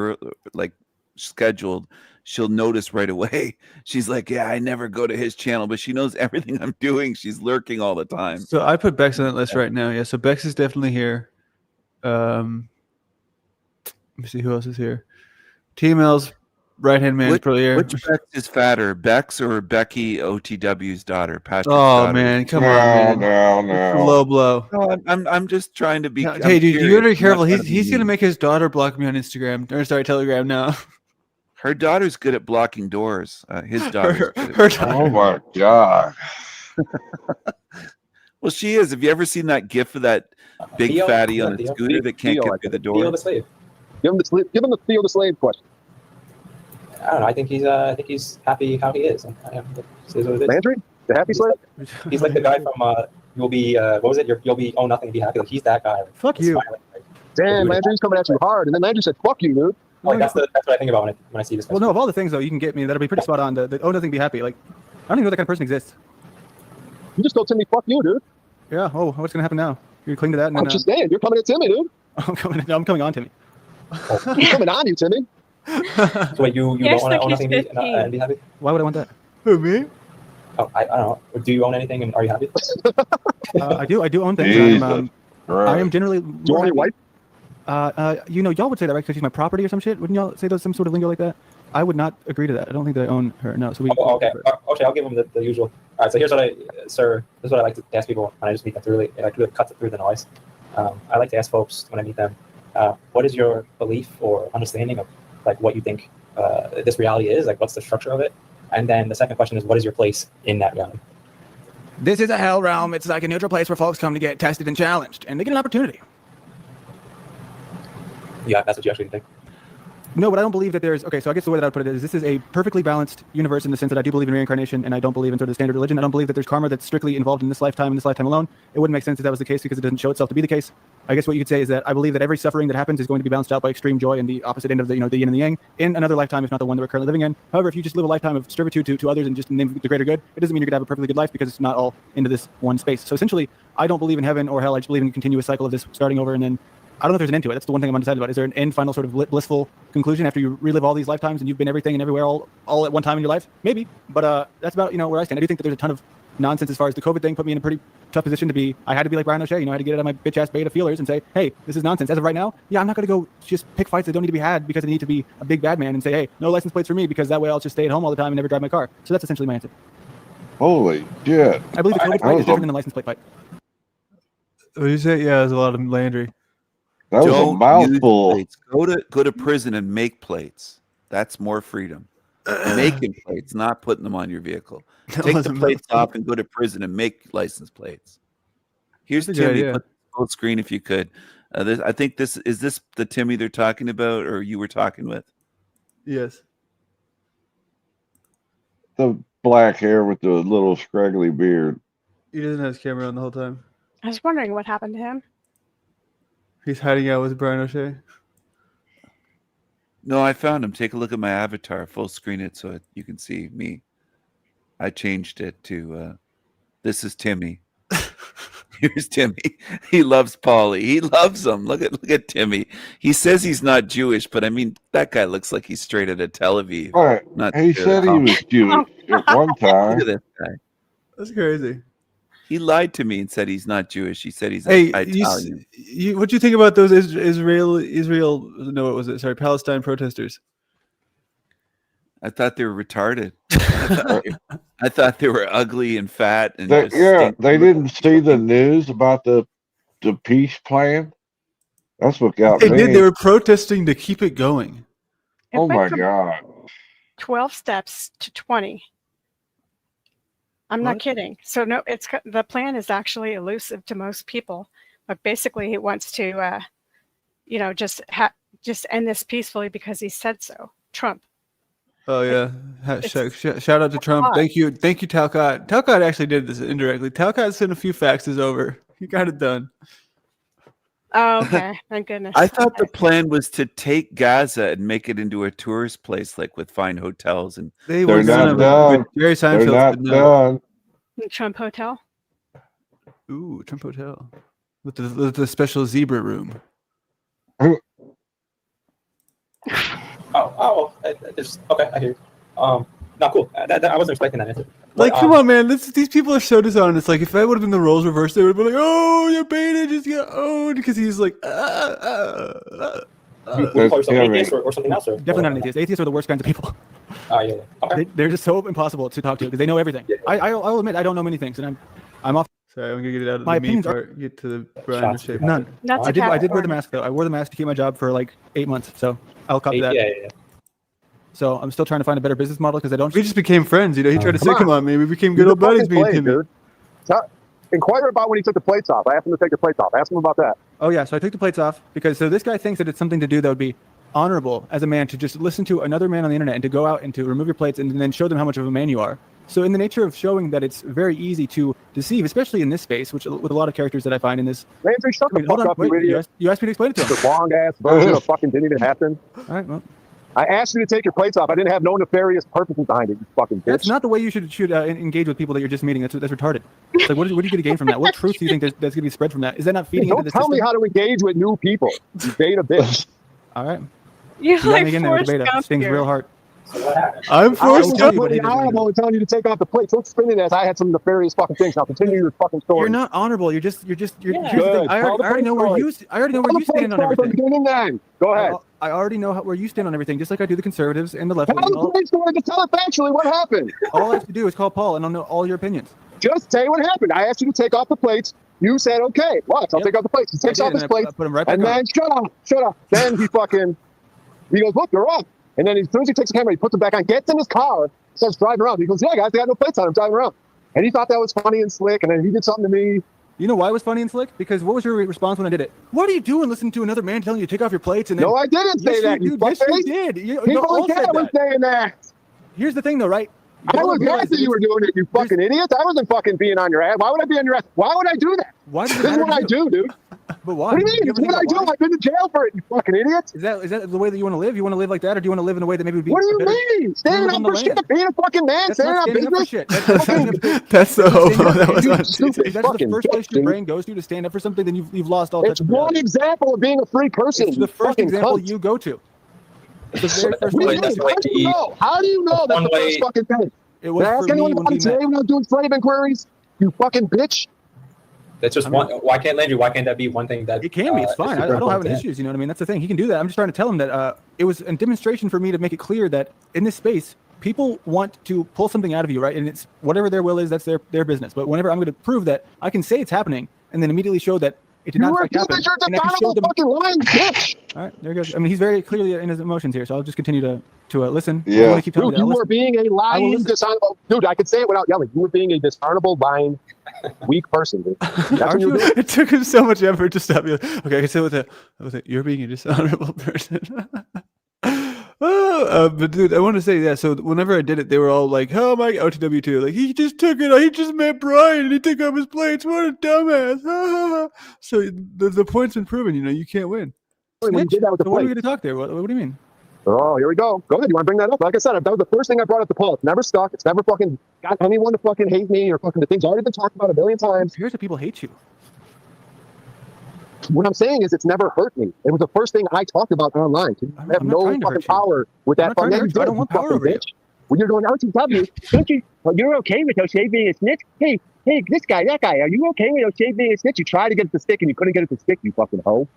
scheduled, she'll notice right away. She's like, yeah, I never go to his channel, but she knows everything I'm doing. She's lurking all the time. So I put Bex on that list right now. Yeah, so Bex is definitely here. Let me see who else is here. T-Mail's right-hand man is probably here. Which Bex is fatter, Bex or Becky OTW's daughter, Patrick's Oh daughter? man, come on, man. It's a low blow. No, I'm just trying to be. No, I'm hey, dude, you curious. gotta be careful. I'm not trying to He's be gonna mean. make his daughter block me on Instagram. Or sorry, Telegram now. Her daughter's good at blocking doors. His daughter's good at her blocking Oh my god. Well, she is. Have you ever seen that gif of that big Theo? fatty on Yeah, a Theo. scooter that can't Theo, get I through the think. door? Theo the slave. Give him the Theo the slave question. I don't know. I think he's happy how he is. It is what it is. Landry, the happy slave. He's like the guy from you'll be what was it? You'll be own nothing and be happy. Like he's that guy. Like, fuck you. Smiling, like, Damn, Landry's coming at you hard, and then Landry said, "Fuck you, dude." Like that's what I think about when I see this. Well, no, of all the things though you can get me that'll be pretty spot on. The oh nothing be happy. Like I don't even know that kind of person exists. You just told Timmy, "Fuck you, dude." Yeah. Oh, what's gonna happen now? You're cling to that. And I'm then, just saying, you're coming at Timmy, dude. I'm coming on Timmy. I'm coming on you, Timmy. So wait, you don't want to own nothing and be happy? Why would I want that? Who, me? Oh, I don't know. Do you own anything and are you happy? I do own things. I am generally. Do you own your wife? Y'all would say that, right? Because she's my property or some shit. Wouldn't y'all say those some sort of lingo like that? I would not agree to that. I don't think that I own her. No. So we. Okay. Okay, I'll give them the usual. All right. So here's what this is what I like to ask people when I just meet them. It really cuts it through the noise. I like to ask folks when I meet them, what is your belief or understanding of like what you think this reality is? Like, what's the structure of it? And then the second question is, what is your place in that reality? This is a hell realm. It's like a neutral place where folks come to get tested and challenged, and they get an opportunity. Yeah, that's what you actually think. No, but I don't believe that there's... Okay, so I guess the way that I would put it is this is a perfectly balanced universe in the sense that I do believe in reincarnation, and I don't believe in sort of the standard religion. I don't believe that there's karma that's strictly involved in this lifetime alone. It wouldn't make sense if that was the case because it doesn't show itself to be the case. I guess what you could say is that I believe that every suffering that happens is going to be balanced out by extreme joy and the opposite end of the yin and the yang in another lifetime, if not the one that we're currently living in. However, if you just live a lifetime of servitude to others and just name the greater good, it doesn't mean you're going to have a perfectly good life because it's not all into this one space. So essentially, I don't believe in heaven or hell. I just believe in a continuous cycle of this starting over and then I don't know if there's an end to it. That's the one thing I'm undecided about. Is there an end, final sort of blissful conclusion after you relive all these lifetimes and you've been everything and everywhere all at one time in your life? Maybe, but that's about where I stand. I do think that there's a ton of nonsense as far as the COVID thing put me in a pretty tough position to be. I had to be like Brian O'Shea. I had to get out of my bitch ass beta feelers and say, hey, this is nonsense. As of right now, yeah, I'm not going to go just pick fights that don't need to be had because I need to be a big bad man and say, hey, no license plates for me because that way I'll just stay at home all the time and never drive my car. So that's essentially my answer. Holy shit! I believe the COVID fight is different than the license plate fight. What do you say? Yeah, there's a lot of Landry. That was a mouthful. Go to prison and make plates. That's more freedom. Making plates, not putting them on your vehicle. Take the plates off and go to prison and make license plates. Here's Timmy. Put the full screen if you could. I think this is the Timmy they're talking about, or you were talking with? Yes. The black hair with the little scraggly beard. He doesn't have his camera on the whole time. I was wondering what happened to him. He's hiding out with Brian O'Shea. No, I found him. Take a look at my avatar. Full screen it so you can see me. I changed it to this is Timmy. Here's Timmy. He loves Paulie. He loves him. Look at Timmy. He says he's not Jewish, but I mean that guy looks like he's straight out of Tel Aviv. All right. He said he was Jewish at one time. Look at this guy. That's crazy. He lied to me and said he's not Jewish. He said he's Italian. What do you think about those Palestine protesters? I thought they were retarded. I thought they were ugly and fat and they didn't see the news about the peace plan. That's what got me. They did. They were protesting to keep it going. Oh my God! 12 steps to 20. I'm not kidding. So no, the plan is actually elusive to most people, but basically he wants to, just end this peacefully because he said so. Trump. Oh yeah, shout out to Trump. Thank you, Talcott. Talcott actually did this indirectly. Talcott sent a few faxes over. He got it done. Oh, okay. Thank goodness. I thought the plan was to take Gaza and make it into a tourist place, like with fine hotels and. They're not done. Jerry Seinfeld did done. Trump Hotel. Ooh, Trump Hotel with the special zebra room. Okay, I hear. Not cool. I wasn't expecting that answer. Like, come on, man! These people are so dishonest. Like, if that would have been the roles reversed, they would have been like, "Oh, you're baited, just get owned," because he's like, Would you call yourself an atheist or something else? Definitely not an atheist. Atheists are the worst kinds of people. Yeah. Okay. They're just so impossible to talk to because they know everything. Yeah. I'll admit I don't know many things, and I'm off. Sorry, I'm gonna get it out of my the me part. Get to the Brian shape. None. I did wear the mask though. I wore the mask to keep my job for like 8 months, so I'll copy that. Yeah. So I'm still trying to find a better business model because I don't. We just became friends, He tried to say, "Come on, man, we became good old buddies." Me and Timmy. Inquire about when he took the plates off. I asked him to take the plates off. Ask him about that. Oh yeah, so I took the plates off because this guy thinks that it's something to do that would be honorable as a man to just listen to another man on the internet and to go out and to remove your plates and then show them how much of a man you are. So in the nature of showing that it's very easy to deceive, especially in this space, which with a lot of characters that I find in this. Landry, shut the fuck up, you idiot. You asked me to explain it to him. The long ass version of fucking didn't even happen. All right, well. I asked you to take your plates off. I didn't have no nefarious purposes behind it, you fucking bitch. That's not the way you should engage with people that you're just meeting. That's retarded. It's like, what are you going to gain from that? What truth do you think that's going to be spread from that? Is that not feeding into the system? Don't tell me how to engage with new people, you beta bitch. All right. You're like again there with the beta. Stings real hard. I'm forced to be honorable and telling you to take off the plate. Don't spin it as I had some nefarious fucking things. Now continue your fucking story. You're not honorable. You're here's the thing. I already know where you stand on everything. Go ahead. I already know where you stand on everything, just like I do the conservatives and the left. Tell the plate story. Just tell it factually what happened. All I have to do is call Paul, and I'll know all your opinions. Just say what happened. I asked you to take off the plates. You said, okay, watch, I'll take off the plates. He takes off his plates. Put him right back and then, shut up. Then he goes, look, they're off. And then as soon as he takes the camera, he puts them back on, gets in his car, starts driving around. He goes, yeah, guys, they got no plates on. I'm driving around. And he thought that was funny and slick. And then he did something to me. You know why it was funny and slick? Because what was your response when I did it? What are you doing listening to another man telling you to take off your plates? And then, no, I didn't say that. Yes, you did. People in Canada were saying that. Here's the thing, though, right? I was glad that you were doing it, you fucking idiots. I wasn't fucking being on your ass. Why would I be on your ass? Why would I do that? Why this is what I do, dude. But why? What do you mean? It's what I do. I've been to jail for it, you fucking idiots. Is that the way that you want to live? You want to live like that, or do you want to live in a way that maybe would be? What do you mean? Standing up for shit, being a fucking man, standing up business. That's the hope. That was on stupid. That's the first place your brain goes to stand up for something. Then you've lost all. It's one example of being a free person. It's the first example you go to. It's the very first How do you know? How do you know that's the first fucking thing? It was ask anyone about it today when I was doing slave inquiries? You fucking bitch. That's just one. Why can't Landry? Why can't that be one thing that it can be? It's fine. I don't have any issues. You know what I mean? That's the thing. He can do that. I'm just trying to tell him that it was a demonstration for me to make it clear that in this space, people want to pull something out of you, right? And it's whatever their will is, that's their business. But whenever I'm going to prove that I can say it's happening, and then immediately show that it did not happen. You're the fucking lying bitch. All right, there goes. I mean, he's very clearly in his emotions here, so I'll just continue to listen. Yeah. Keep telling dude, you were being a lying, dishonorable. Dude, I could say it without yelling. You were being a dishonorable, lying, weak person, dude. That's what you were doing. It took him so much effort to stop you. Okay, I can say with it. You're being a dishonorable person. But dude, I want to say that. So whenever I did it, they were all like, "Oh my OTW2, like he just took it. He just met Brian and he took off his plates. What a dumbass!" So the point's been proven. You know, you can't win. When you did that with the so what are we going to talk there? What do you mean? Oh, here we go. Go ahead. You want to bring that up? Like I said, that was the first thing I brought up to Paul. It's never stuck. It's never fucking got anyone to fucking hate me or fucking the things already been talked about a million times. Here's that people hate you. What I'm saying is it's never hurt me. It was the first thing I talked about online. I have no fucking power with that fucking bitch. I don't want power over you. When you're going OTW, don't you? Well, you're okay with O'Shea being a snitch? Hey, this guy, that guy, are you okay with O'Shea being a snitch? You tried to get it to stick and you couldn't get it to stick, you fucking hoe.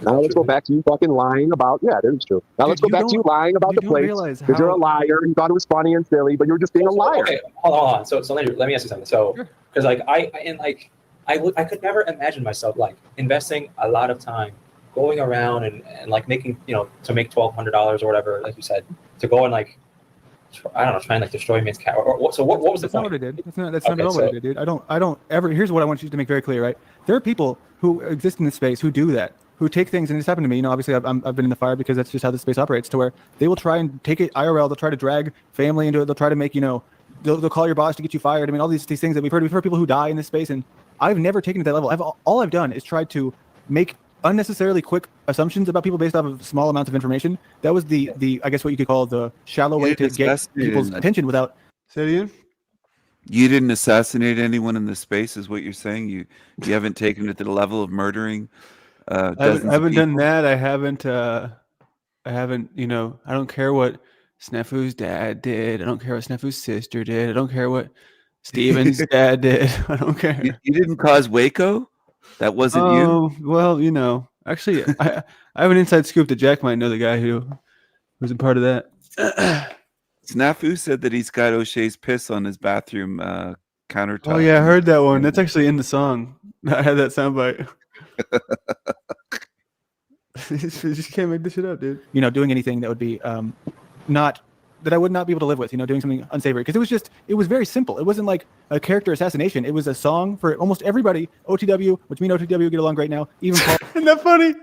Now let's go back to you fucking lying about, yeah, that is true. Now let's go back to you lying about the plates. Because you're a liar. You thought it was funny and silly, but you're just being a liar. Okay, hold on. So Landry, let me ask you something. So, because like I could never imagine myself like investing a lot of time going around and like making, to make $1,200 or whatever, like you said, to go and like, I don't know, try and like destroy man's cat. So what was the point? That's not what I did. That's not at all what I did, dude. I don't ever. Here's what I want you to make very clear, right? There are people who exist in this space who do that, who take things, and it's happened to me. Obviously, I've been in the fire because that's just how the space operates. To where they will try and take it IRL. They'll try to drag family into it. They'll try to make they'll call your boss to get you fired. I mean, all these things that we've heard. We've heard people who die in this space, and I've never taken it to that level. All I've done is tried to make unnecessarily quick assumptions about people based off of small amounts of information. That was the I guess what you could call the shallow way to get people's attention without. Say it again. You didn't assassinate anyone in this space, is what you're saying. You haven't taken it to the level of murdering. I haven't done that. I haven't. I don't care what Snafu's dad did. I don't care what Snafu's sister did. I don't care what Steven's dad did. I don't care. You didn't cause Waco? That wasn't you? Oh, well, actually, I have an inside scoop that Jack might know the guy who was a part of that. Snafu said that he's got O'Shea's piss on his bathroom countertop. Oh, yeah, I heard that one. That's actually in the song. I had that soundbite. You just can't make this shit up, dude. Doing anything that would be not that I would not be able to live with, doing something unsavory, because it was very simple. It wasn't like a character assassination. It was a song for almost everybody. OTW, which me and OTW get along great now. Even Paul. Isn't that funny?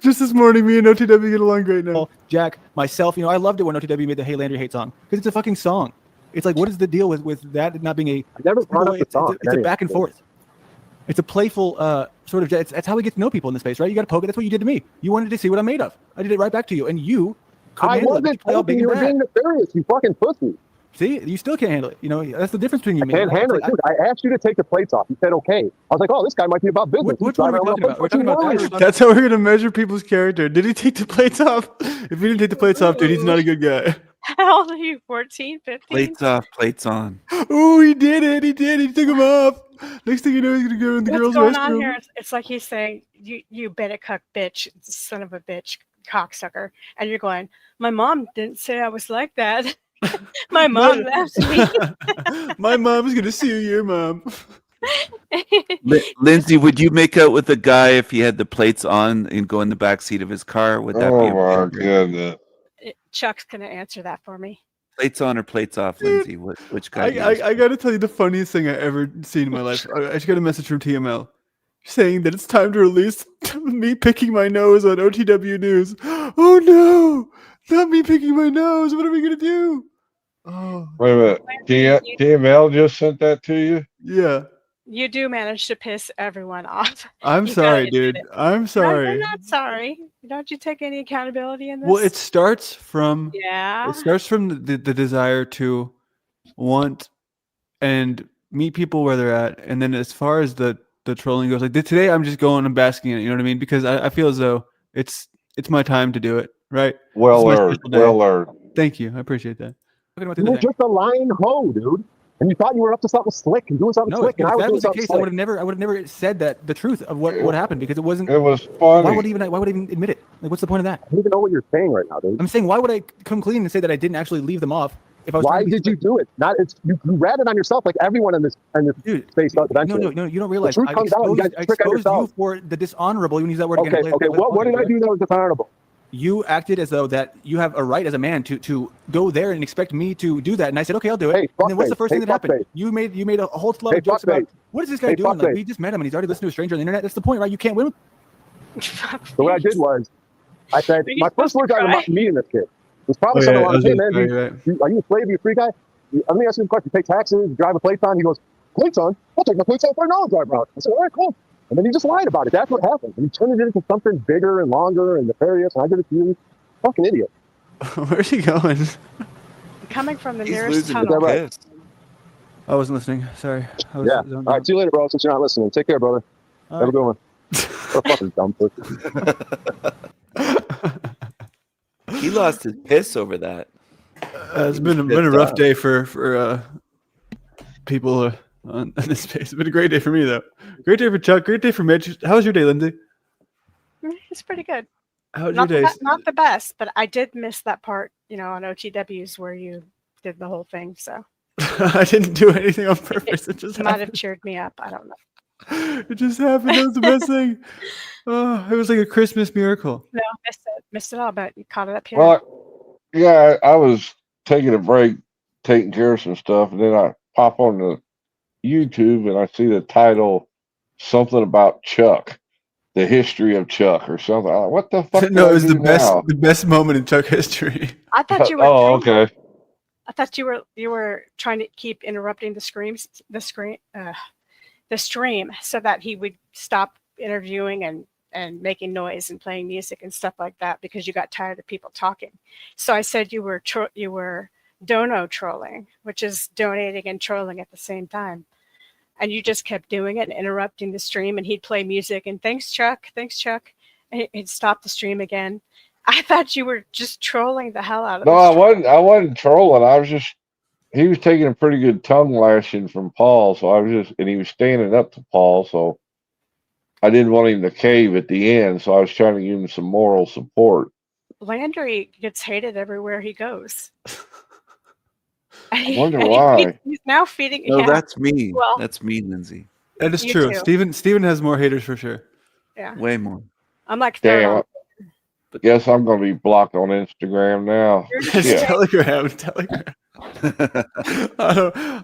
Just this morning, me and OTW get along great now. Jack, myself, I loved it when OTW made the Hey Landry Hate song, because it's a fucking song. It's like, what is the deal with that not being I never brought up the song. It's a back and forth. It's a playful sort of. That's how we get to know people in this space, right? You got to poke it. That's what you did to me. You wanted to see what I'm made of. I did it right back to you, and you. I wasn't poking. You were being nefarious. You fucking pussy. See, you still can't handle it. That's the difference between you and me. I can't handle it, dude. I asked you to take the plates off. You said okay. I was like, oh, this guy might be about business. Which one are we talking about? We're talking about That's how we're gonna measure people's character. Did he take the plates off? If he didn't take the plates off, dude, he's not a good guy. How old are you? 14, 15? Plates off, plates on. Oh, he did it. He did. He took them off. Next thing you know, he's gonna go in the girls' restroom. What's going on here? It's like he's saying, "You better cuck, bitch, son of a bitch, cocksucker," and you're going, "My mom didn't say I was like that." My mom left me. My mom's gonna sue your mom. Lindsay, would you make out with a guy if he had the plates on and go in the back seat of his car? Would that be? Oh my goodness! Chuck's gonna answer that for me. Plates on or plates off, Lindsay? Which guy? I gotta tell you the funniest thing I ever seen in my life. I just got a message from TML saying that it's time to release me picking my nose on OTW News. Oh no, not me picking my nose. What are we gonna do? Oh, wait a minute. TML just sent that to you? Yeah. You do manage to piss everyone off. I'm sorry, dude. I'm sorry. No, you're not sorry. Don't you take any accountability in this? Well, it starts from the desire to want and meet people where they're at, and then as far as the trolling goes, like today, I'm just going and basking in it. You know what I mean? Because I feel as though it's my time to do it. Right? Well earned. Well earned. Thank you. I appreciate that. You were just a lying hoe, dude. And you thought you were up to something slick and doing something slick. And if I was that doing was the something case, slick. I would have never said that the truth of what happened, because it wasn't. It was funny. Why would I even admit it? Like, what's the point of that? I don't even know what you're saying right now, dude. I'm saying, why would I come clean and say that I didn't actually leave them off? If I was why did you do it? You ratted on yourself like everyone in this space does eventually. No, you don't realize. The truth comes out, I exposed you for the dishonorable. You use that word again. Okay. What did I do that was dishonorable? You acted as though that you have a right as a man to go there and expect me to do that, and I said, okay, I'll do it. Hey, and then what's the first thing that happened? Face. You made a whole lot of jokes about what is this guy doing? Like, we just met him and he's already listened to a stranger on the internet. That's the point, right? You can't win. So what I did was, I said my first words out of meeting this kid was probably something like, "Hey man, are you a slave? Are you a free guy? Let me ask you a question. You pay taxes? You drive a plates on?" He goes, "Plates on? I'll take my plates on for $1 drive around." I said, "All right, cool." And then he just lied about it. That's what happened. And he turned it into something bigger and longer and nefarious. And I did it to you. Fucking idiot. Where's he going? Coming from the nearest tunnel. Is that right? I wasn't listening. Sorry. All right. See you later, bro. Since you're not listening, take care, brother. Have a good one. What a fucking dumb pussy. He lost his piss over that. It's been a rough day for people in this space. It's been a great day for me, though. Great day for Chuck. Great day for Mitch. How was your day, Lindsay? It's pretty good. How was your day? Not the best, but I did miss that part, on OTWs where you did the whole thing. So I didn't do anything on purpose. It just might have cheered me up. I don't know. It just happened. It was the best thing. Oh, it was like a Christmas miracle. No, missed it all, but you caught it up here. Well, yeah, I was taking a break, taking care of some stuff, and then I pop on the YouTube and I see the title, something about Chuck. The history of Chuck or something. What the fuck? No, it was the best moment in Chuck history. I thought you were. Oh, okay. I thought you were trying to keep interrupting the stream, so that he would stop interviewing and making noise and playing music and stuff like that, because you got tired of people talking. So I said you were dono trolling, which is donating and trolling at the same time. And you just kept doing it and interrupting the stream, and he'd play music and thanks Chuck, and he'd stop the stream again. I thought you were just trolling the hell out of. No, I wasn't trolling. He was taking a pretty good tongue lashing from Paul, so and he was standing up to Paul, so I didn't want him to cave at the end, so I was trying to give him some moral support. Landry gets hated everywhere he goes. I wonder why. He's now feeding. No, that's me. Well, that's me, Lindsay. That is true. Steven has more haters for sure. Yeah. Way more. I'm like, damn. Guess I'm gonna be blocked on Instagram now. Yeah. Telegram.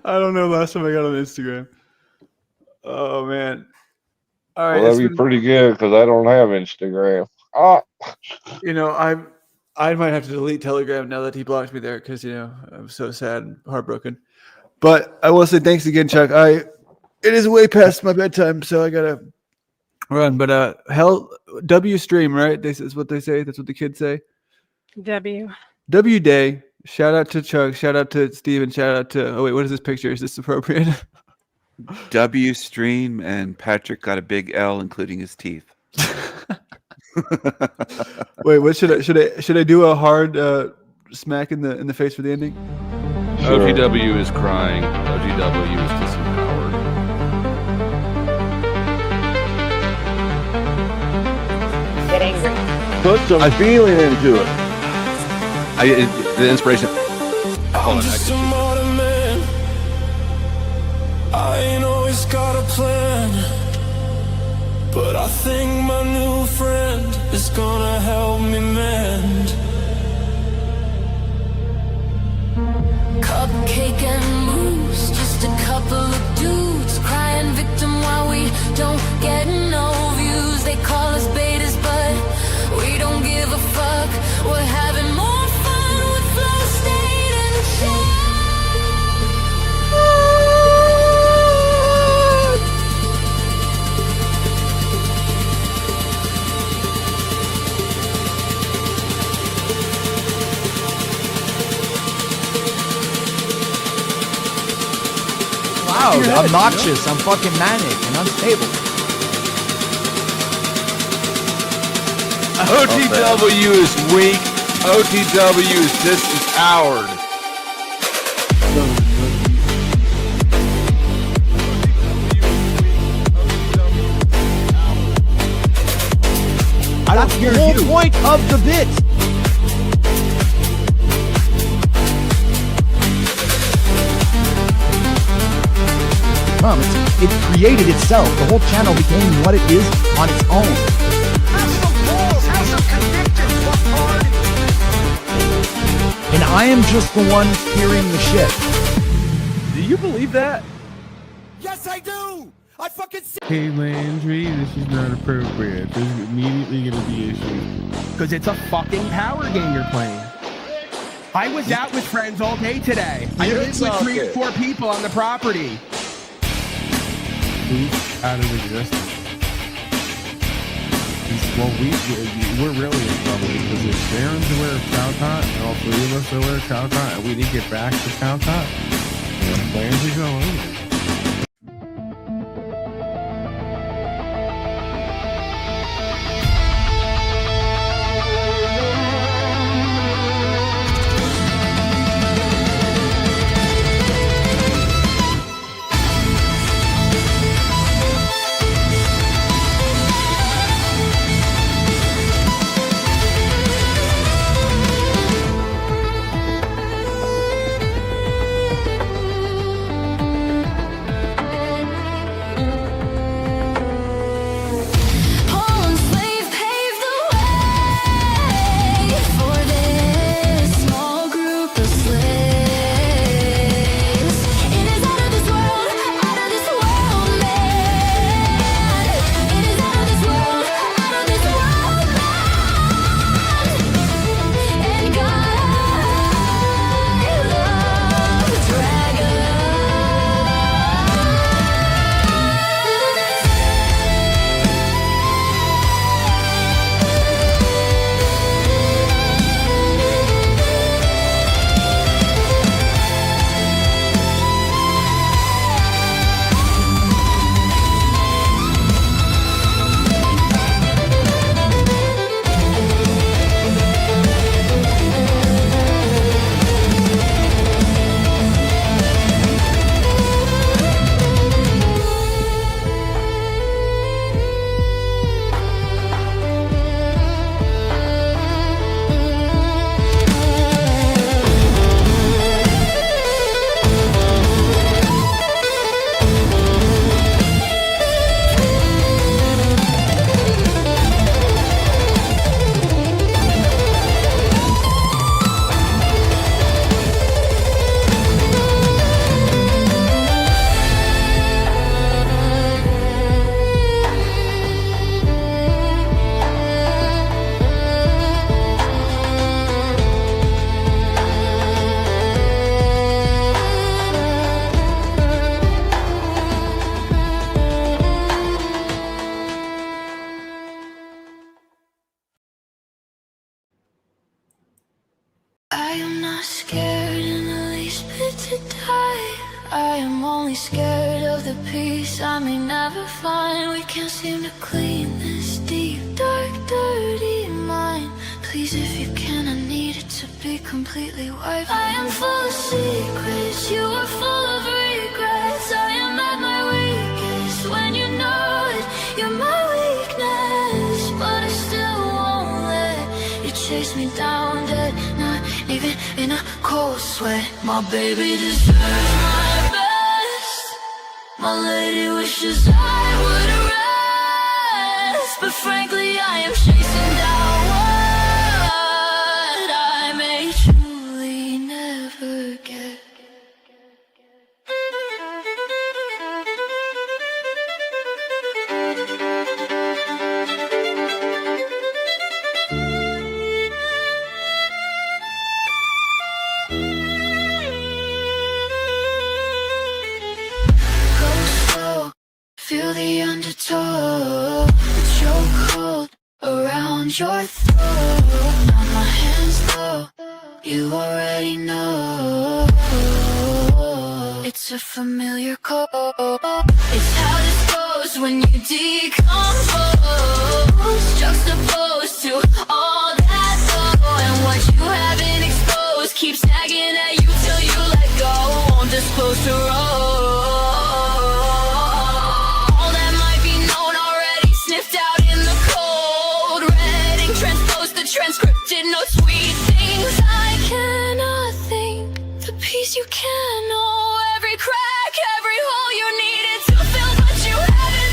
I don't know. Last time I got on Instagram. Oh man. All right. Well, that'd be pretty good because I don't have Instagram. You know, I might have to delete Telegram now that he blocked me there because I'm so sad and heartbroken. But I will say thanks again, Chuck. It is way past my bedtime, so I gotta run. But W stream, right? This is what they say. That's what the kids say. W day. Shout out to Chuck. Shout out to Steven. Shout out to. Oh wait, what is this picture? Is this appropriate? W stream, and Patrick got a big L, including his teeth. Wait, what should I do a hard smack in the face for the ending? Sure. OTW is crying. OTW is disempowered. Get angry. Put some feeling into it. The inspiration. Hold on. Just a modern man. I ain't always got a plan, but I think my new friend is gonna help me mend. Cupcake and mousse, just a couple of dudes crying victim while we don't get no views. They call us betas, but we don't give a fuck. We're having more fun with flow state and shit. Loud, obnoxious, I'm fucking manic and unstable. OTW is weak. OTW is disempowered. That's the whole point of the bit. It created itself. The whole channel became what it is on its own. And I am just the one hearing the shit. Do you believe that? Yes, I do. I fucking see. Hey Landry, this is not appropriate. This is immediately going to be issued. Because it's a fucking power game you're playing. I was out with friends all day today. I lived with 3 or 4 people on the property. Out of existence. Well, we're really in trouble because if Sharon's aware of Chalcott and all 3 of us are aware of Chalcott and we didn't get back to Chalcott, plans are going over. only scared of the peace I may never find. We can't seem to clean this deep, dark, dirty mind. Please, if you can, I need it to be completely wiped. I am full of secrets, you are full of regrets. I am at my weakest when you know it. You're my weakness, but I still won't let you chase me down dead. Not even in a cold sweat. My baby deserves my best. My lady wishes I would rest, but frankly I am chasing down what I may truly never get. Feel the undertow, the chokehold around your throat. Now my hands low, you already know. It's a familiar code. It's how this goes when you decompose, juxtaposed to all that though. And what you haven't exposed keeps nagging at you till you let go. Won't disclose to roll. Transcripted, no sweet things. I cannot think the peace you can know. Every crack, every hole you needed to fill, but you haven't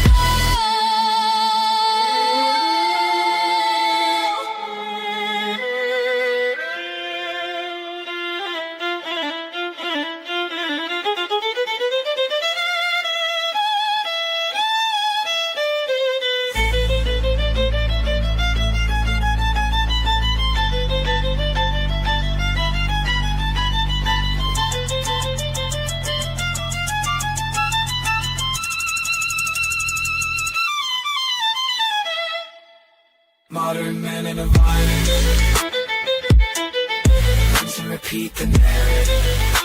modern men in a violence. Rinse and repeat the narrative.